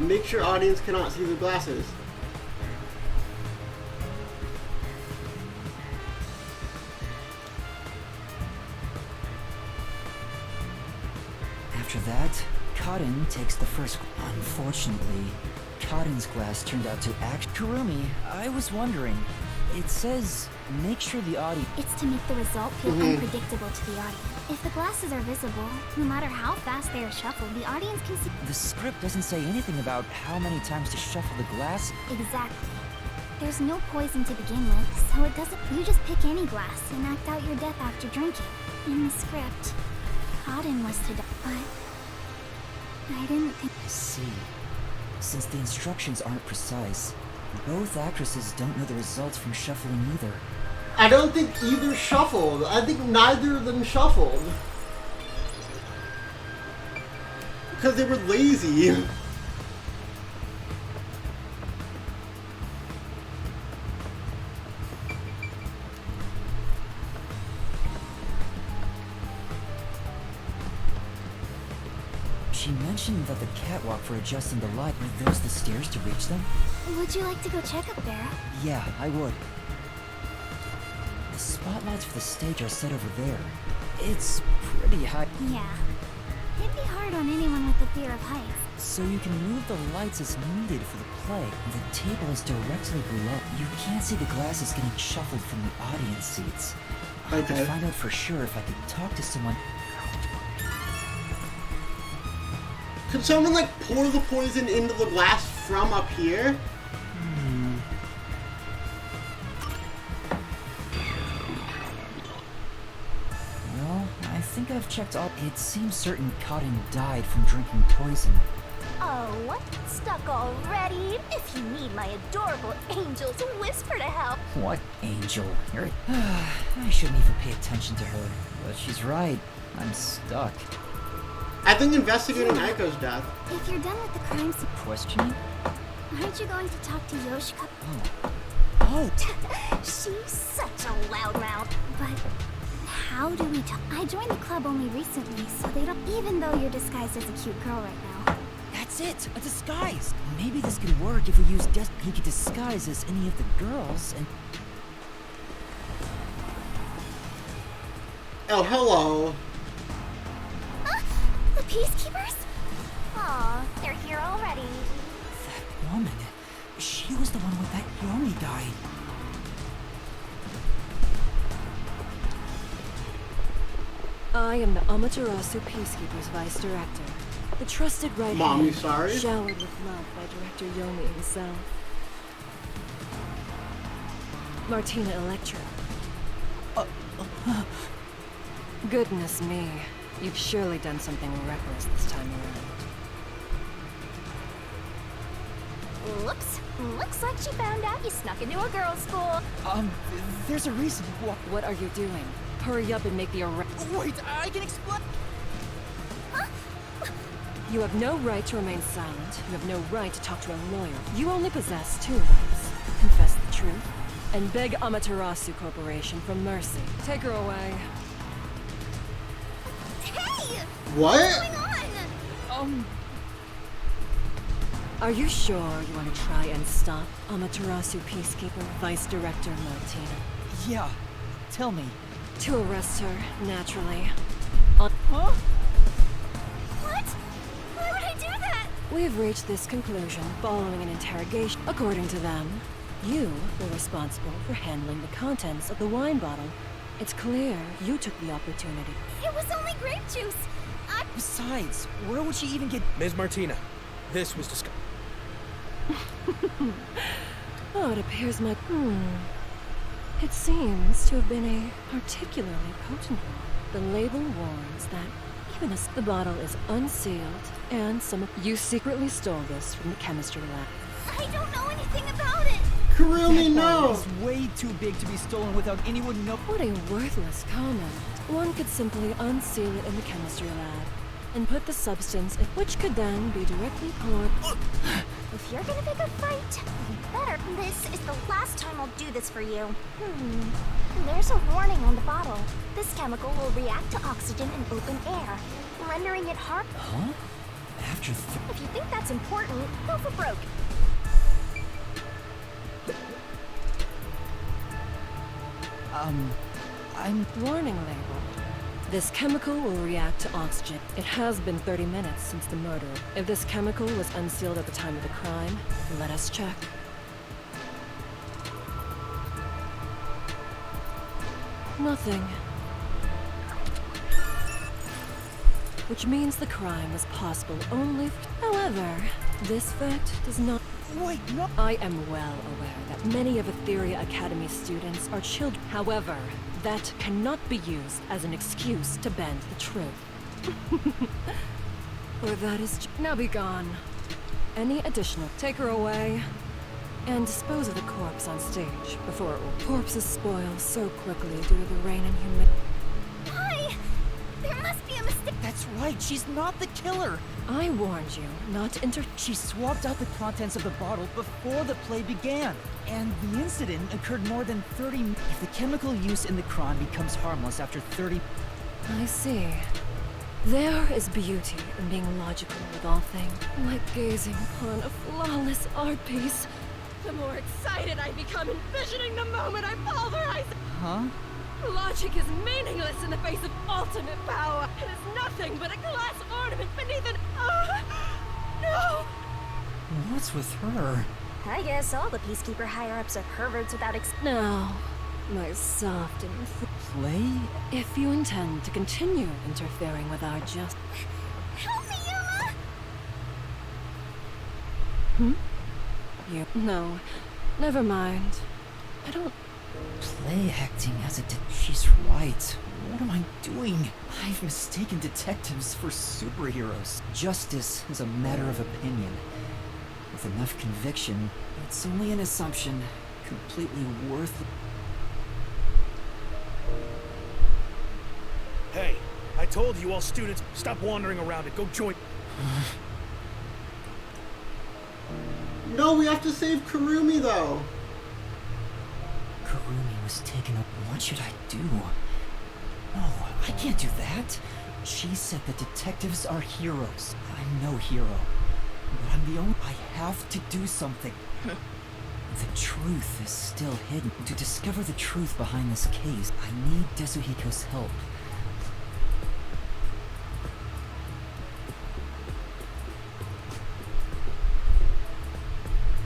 Make sure audience cannot see the glasses. After that, Cotton takes the first... Unfortunately, Cotton's glass turned out to act... Kurumi, I was wondering, it says, make sure the audience... It's to make the result feel unpredictable to the audience. If the glasses are visible, no matter how fast they are shuffled, the audience can see... The script doesn't say anything about how many times to shuffle the glass. Exactly. There's no poison to begin with, so it doesn't... You just pick any glass and act out your death after drinking. In the script, Cotton was to die, but... I didn't think... I see. Since the instructions aren't precise, both actresses don't know the results from shuffling either. I don't think either shuffled. I think neither of them shuffled. Because they were lazy. She mentioned that the catwalk for adjusting the light, were those the stairs to reach them? Would you like to go check up there? Yeah, I would. The spotlights for the stage are set over there. It's pretty high. Yeah. It'd be hard on anyone with the fear of heights. So you can move the lights as needed for the play. The table is directly below. You can't see the glasses getting shuffled from the audience seats. I could find out for sure if I could talk to someone. Could someone, like, pour the poison into the glass from up here? Well, I think I've checked all. It seems certain Cotton died from drinking poison. Oh, what? Stuck already? If you need my adorable angel to whisper to help. What angel? You're... I shouldn't even pay attention to her. But she's right. I'm stuck. I think investigating Aiko's death. If you're done with the crimes... Questioning? Aren't you going to talk to Yoshika? Oh. She's such a loudmouth. But how do we talk? I joined the club only recently, so they don't... Even though you're disguised as a cute girl right now. That's it! A disguise! Maybe this could work if we use he could disguise as any of the girls and... Oh, hello. The Peacekeepers? Aw, they're here already. That woman. She was the one with that Yomi guy. I am the Amaterasu Peacekeepers Vice Director. The trusted right Mom, you hand, sorry? showered with love by Director Yomi himself. Martina Electra. Goodness me. You've surely done something reckless this time around. Whoops. Looks like she found out you snuck into a girls' school. There's a reason. What are you doing? Hurry up and make the arrest. Wait, I can explain. You have no right to remain silent. You have no right to talk to a lawyer. You only possess two rights. Confess the truth, and beg Amaterasu Corporation for mercy. Take her away. Hey! What? What's going on? Are you sure you want to try and stop Amaterasu Peacekeeper Vice Director Martina? Yeah. Tell me. To arrest her, naturally. Huh? What? Why would I do that? We've reached this conclusion following an interrogation. According to them, you were responsible for handling the contents of the wine bottle. It's clear you took the opportunity. It was only grape juice. Besides, where would she even get... Ms. Martina, this was discussed. Oh, it appears my... It seems to have been a particularly potent one. The label warns that even as the bottle is unsealed, and you secretly stole this from the chemistry lab. I don't know anything about it. Really, That no. bottle is way too big to be stolen without anyone know. What a worthless comment. One could simply unseal it in the chemistry lab and put the substance in, which could then be directly poured. If you're gonna pick a fight, you better. This is the last time I'll do this for you. There's a warning on the bottle. This chemical will react to oxygen in open air, rendering it hard. Huh? After If you think that's important, go for broke. I'm warning label. This chemical will react to oxygen. It has been 30 minutes since the murder. If this chemical was unsealed at the time of the crime, let us check. Nothing. Which means the crime was possible only... However, this fact does not... Wait, no... I am well aware that many of Etheria Academy students are children. However, that cannot be used as an excuse to bend the truth. Or that is... Now be gone. Any additional... Take her away. And dispose of the corpse on stage before it will... Corpses spoil so quickly due to the rain and humidity. Why? There must be a mistake. That's right, she's not the killer! I warned you not to enter... She swapped out the contents of the bottle before the play began. And the incident occurred more than 30... If the chemical use in the crime becomes harmless after 30... I see. There is beauty in being logical with all things. Like gazing upon a flawless art piece. The more excited I become envisioning the moment I pulverize it. Huh? Logic is meaningless in the face of ultimate power. It is nothing but a glass ornament beneath an... no! What's with her? I guess all the Peacekeeper higher-ups are perverts without Now, my soft and... Play? If you intend to continue interfering with our just... Help me, Yuma! Hmm? You... No. Never mind. I don't... Play acting as a she's right. What am I doing? I've mistaken detectives for superheroes. Justice is a matter of opinion. With enough conviction, it's only an assumption. Completely worthless. Hey, I told you all students, stop wandering around and go join... No, we have to save Kurumi, though. Kurumi was taken up. What should I do? No, I can't do that. She said that detectives are heroes. I'm no hero. But I'm the only... I have to do something. The truth is still hidden. To discover the truth behind this case, I need Desuhiko's help.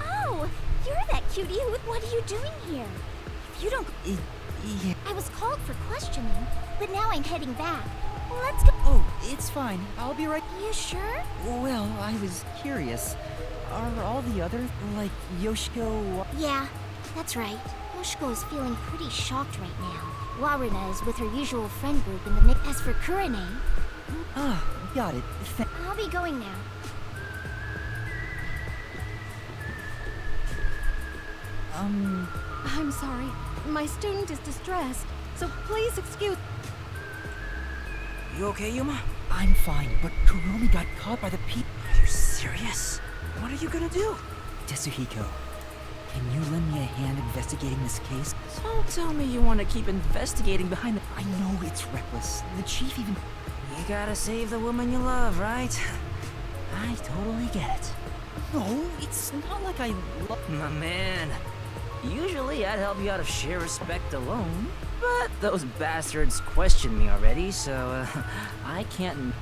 Oh, you're that cutie who... What are you doing here? If you don't... Yeah. I was called for questioning, but now I'm heading back. Let's go... Oh, it's fine. I'll be right... You sure? Well, I was curious. Are all the others, like Yoshiko... Yeah, that's right. Yoshiko is feeling pretty shocked right now. Waruna is with her usual friend group in the mix. As for Kurane... Ah, got it. I'll be going now. I'm sorry. My student is distressed, so please excuse... You okay, Yuma? I'm fine, but Kurumi got caught by the people. Are you serious? What are you gonna do? Tetsuhiko, can you lend me a hand investigating this case? Don't tell me you want to keep investigating behind the... I know it's reckless. The chief even... You gotta save the woman you love, right? I totally get it. No, it's not like I love... My man. Usually I'd help you out of sheer respect alone. But those bastards questioned me already, so I can't...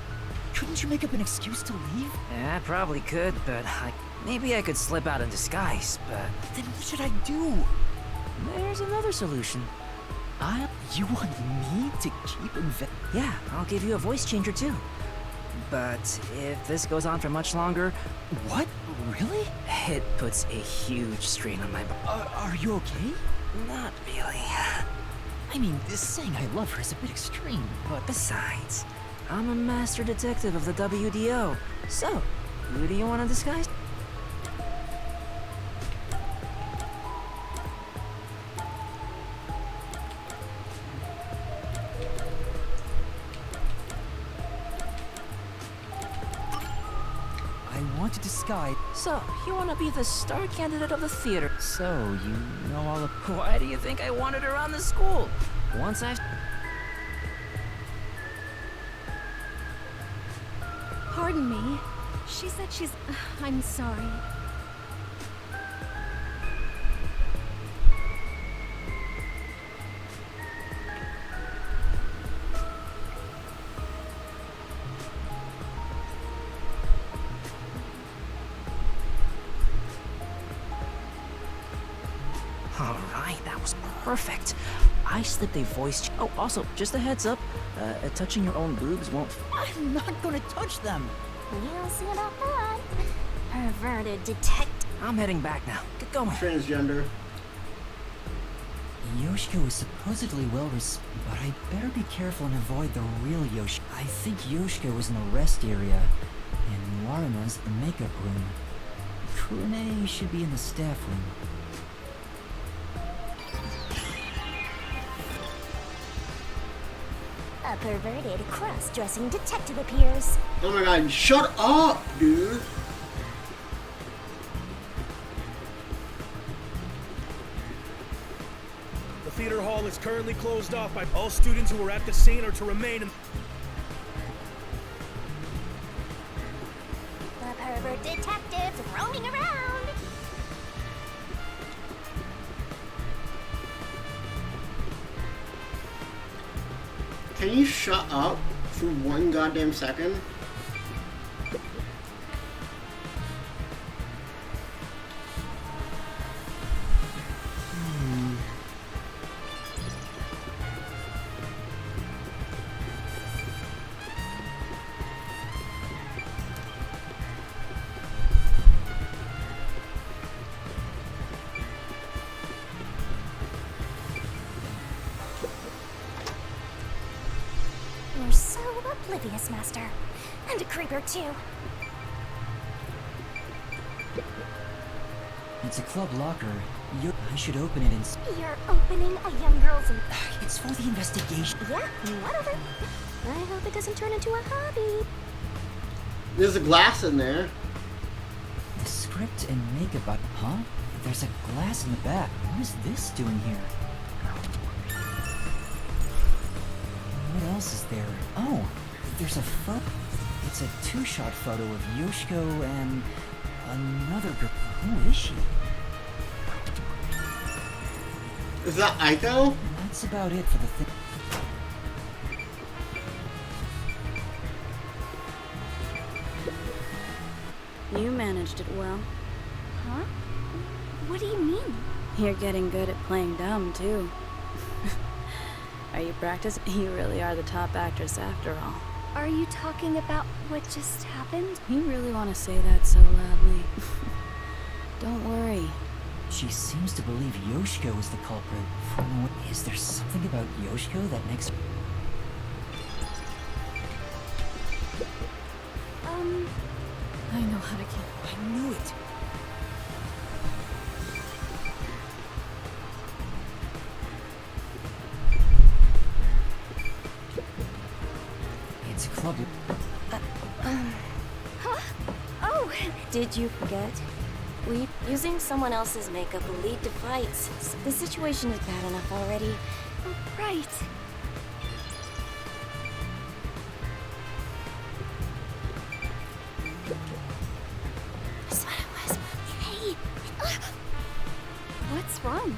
Couldn't you make up an excuse to leave? Yeah, I probably could, but maybe I could slip out in disguise, but... Then what should I do? There's another solution. You want me to keep Yeah, I'll give you a voice changer too. But if this goes on for much longer... What? Really? It puts a huge strain on my body. Are you okay? Not really. I mean, saying I love her is a bit extreme, but... Besides, I'm a master detective of the WDO. So, who do you want to disguise? I want to disguise. So, you want to be the star candidate of the theater. So, you know all of... Why do you think I wanted her on the school? Once I've... Pardon me. She said she's... I'm sorry. Alright, that was perfect. I slipped a voice... Oh, also, just a heads up. Touching your own boobs won't... I'm not gonna touch them! You'll see about that. Perverted detective. I'm heading back now. Get going. Transgender. Yoshiko is supposedly well-respected, but I better be careful and avoid the real Yoshiko. I think Yoshiko was in the rest area. Warrena's the makeup room. Kurune should be in the staff room. A perverted cross-dressing detective appears. Oh my god, shut up, dude. The theater hall is currently closed off by all students who are at the scene are to remain in... The pervert detective's roaming around. Can you shut up for 1 goddamn second? You're so oblivious, Master. And a creeper, too. It's a club locker. I should open it and... You're opening a young girl's... It's for the investigation. Yeah, whatever. I hope it doesn't turn into a hobby. There's a glass in there. The script and makeup... Huh? There's a glass in the back. What is this doing here? What else is there? Oh, there's a photo. It's a 2-shot photo of Yoshiko and another girl. Who is she? Is that Aiko? That's about it for the thing. You managed it well. Huh? What do you mean? You're getting good at playing dumb, too. Are you practicing? You really are the top actress after all. Are you talking about what just happened? You really want to say that so loudly? Don't worry. She seems to believe Yoshiko is the culprit. Is there something about Yoshiko that makes... I know how to keep... I knew it! It's a club... Huh? Oh! Did you forget? Using someone else's makeup will lead to fights. The situation is bad enough already. Oh, right. That's what it was. Hey! What's wrong?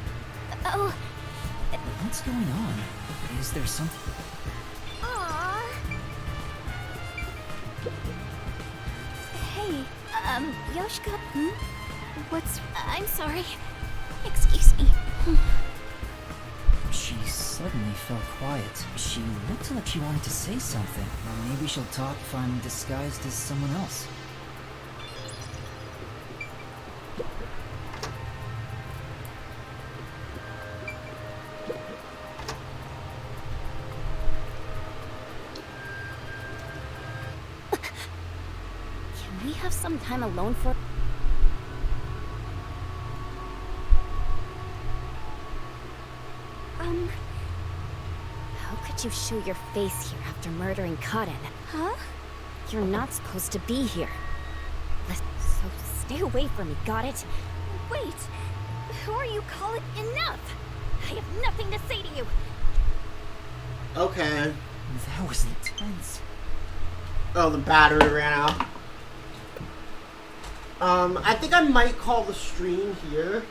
Oh... What's going on? Is there some... Aww. Hey, Yoshiko? What's... I'm sorry. Excuse me. She suddenly fell quiet. She looked like she wanted to say something. Maybe she'll talk if I'm disguised as someone else. Can we have some time alone for... How could you show your face here after murdering Karen? Huh? You're not supposed to be here. So stay away from me, got it? Wait! Who are you calling enough? I have nothing to say to you! Okay. That was intense. Oh, the battery ran out. I think I might call the stream here.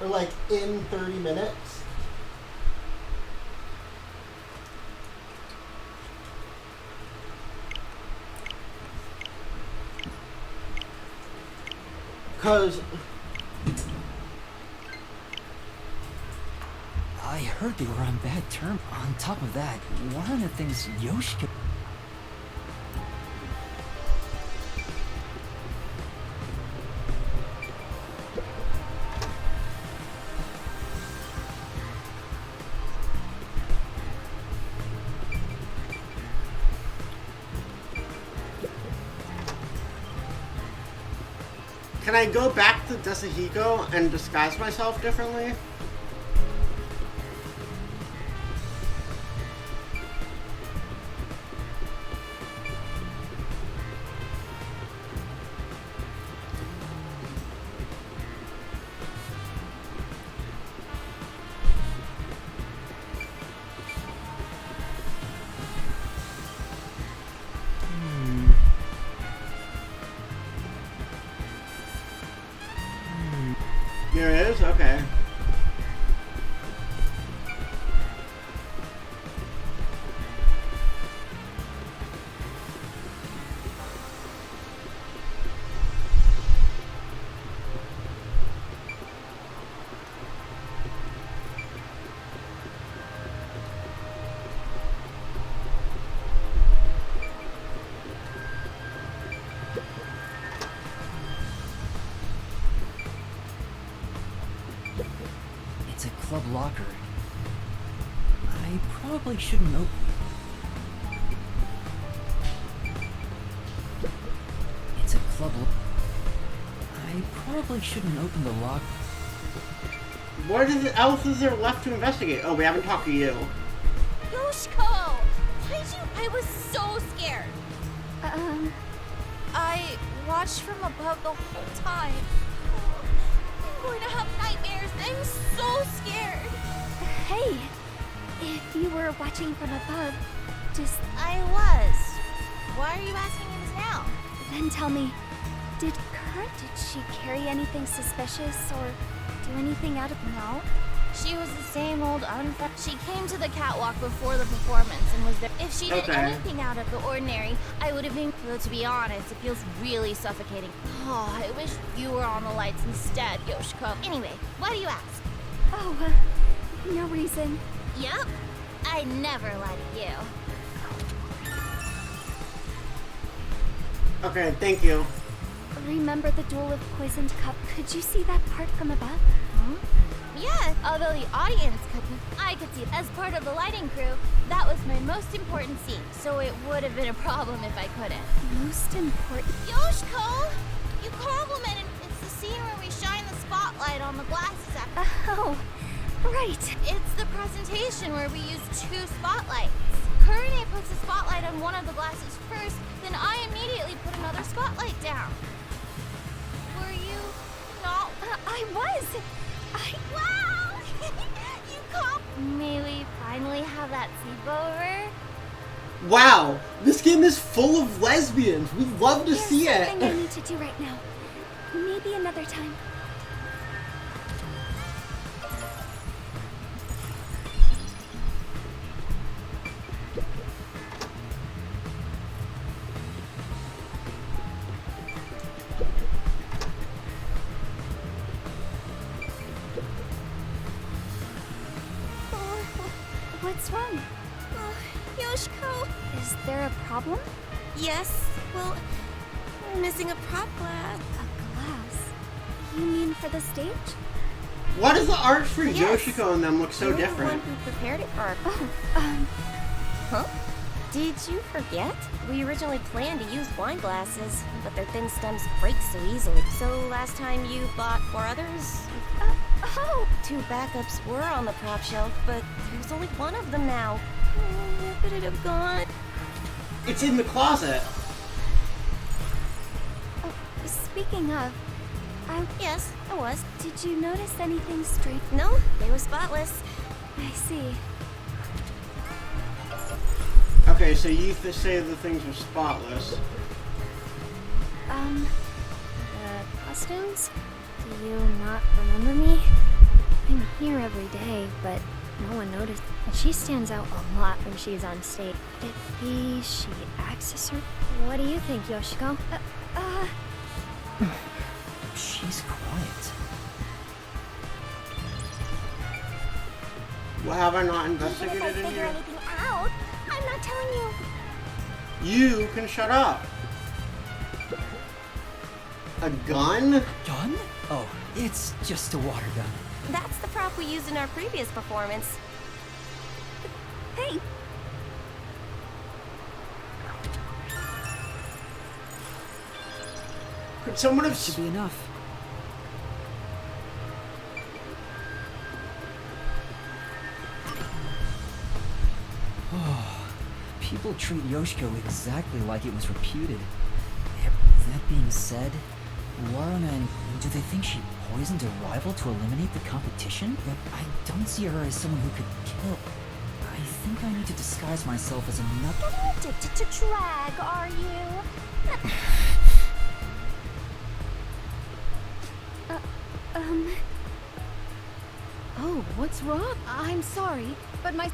Or like in 30 minutes. Cause I heard they were on bad terms. On top of that, one of the things Yoshiko... Can I go back to Desahiko and disguise myself differently? There is? Okay. It's a club locker. I probably shouldn't open. It's a club. I probably shouldn't open the lock. What else is there left to investigate? Oh, we haven't talked to you. Yoshiko! Why'd you? I was so scared. I watched from above the whole time. I'm going to have nightmares. I'm so scared. Hey, if you were watching from above, I was. Why are you asking me this now? Then tell me, did she carry anything suspicious or do anything out of... No. She was the same old She came to the catwalk before the performance and was there. If she did anything out of the ordinary, I would have been... Though, to be honest, it feels really suffocating. Oh, I wish you were on the lights instead, Yoshiko. Anyway, why do you ask? Oh, no reason. Yep. I never lie to you. Okay, thank you. Remember the duel of poisoned cup? Could you see that part from above? Yeah, although the audience couldn't, I could see it. As part of the lighting crew, that was my most important scene, so it would have been a problem if I couldn't. Most important? Yoshiko! You complimented. It's the scene where we shine the spotlight on the glasses after. Oh, right. It's the presentation where we use 2 spotlights. Kurine puts the spotlight on one of the glasses first, then I immediately put another spotlight down. Were you not? I was. Wow! May we finally have that sleepover? Wow, this game is full of lesbians. We'd love to see it. There's something I need to do right now. Maybe another time. What's wrong? Yoshiko! Is there a problem? Yes. Well, we're missing a prop glass. A glass? You mean for the stage? Why does the art for Yoshiko and them look so different? You're the one who prepared it for our... Oh, Huh? Did you forget? We originally planned to use wine glasses, but their thin stems break so easily. So last time you bought 4 others? 2 backups were on the prop shelf, but there's only 1 of them now. Where could it have gone? It's in the closet. Oh, speaking of, Yes, I was. Did you notice anything strange? No, they were spotless. I see. Okay, so you say the things are spotless. The costumes? Do you not remember me? I'm here every day, but no one noticed. And she stands out a lot when she's on stage. Could it be she acts a certain... What do you think, Yoshiko? She's quiet. Well, have I not investigated If I it figure here? anything out, I'm not telling you. You can shut up. A gun? Gun? Oh, it's just a water gun. That's the prop we used in our previous performance. Hey! Could someone have... Should be enough. people treat Yoshiko exactly like it was reputed. That being said, Warren, do they think she poisoned a rival to eliminate the competition? But I don't see her as someone who could kill. I think I need to disguise myself as another. Addicted to drag, are you? Oh, what's wrong? I'm sorry, but my...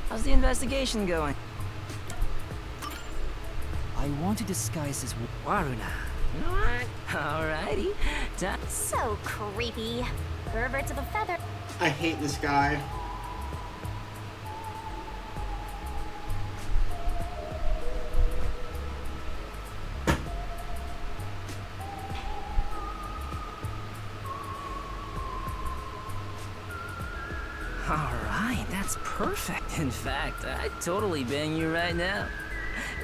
How's the investigation going? I want to disguise as Waruna. Alrighty. So creepy. Perverts of a feather. I hate this guy. Alright, that's perfect. In fact, I'd totally bang you right now.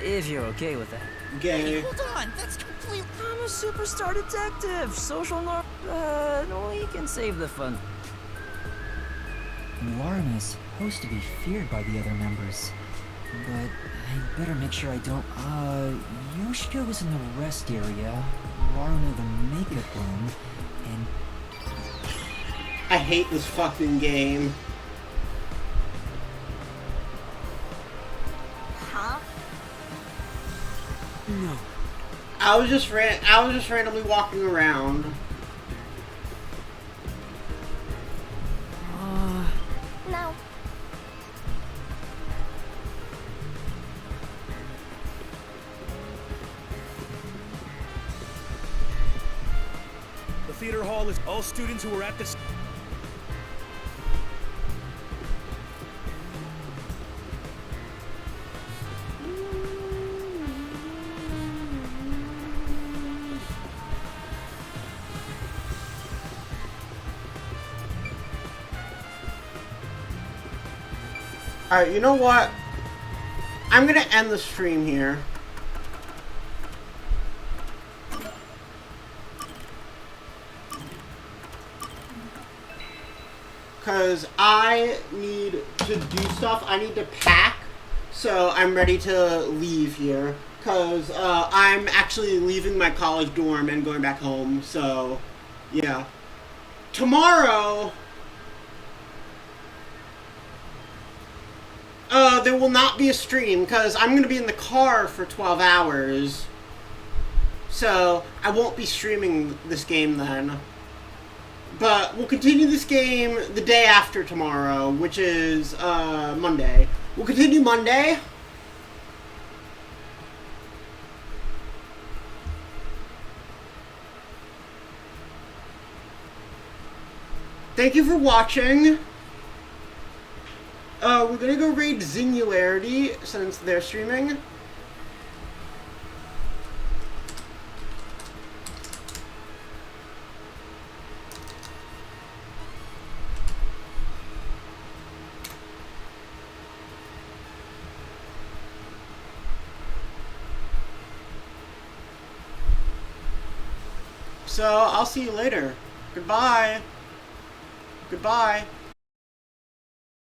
If you're okay with that. Gay. Hey, hold on, that's complete. I'm a superstar detective. Social norm. We can save the fun. Warren is supposed to be feared by the other members. But I better make sure I don't. Yoshiko was in the rest area, Warren the makeup room, and... I hate this fucking game. Huh? No. I was just randomly walking around. No. The theater hall is all students who were at this. Alright, you know what? I'm gonna end the stream here. Because I need to do stuff. I need to pack. So I'm ready to leave here. Because I'm actually leaving my college dorm and going back home. So, yeah. Tomorrow... there will not be a stream because I'm going to be in the car for 12 hours. So, I won't be streaming this game then. But we'll continue this game the day after tomorrow, which is Monday. We'll continue Monday. Thank you for watching. We're gonna go raid Singularity since they're streaming. So, I'll see you later. Goodbye. Goodbye.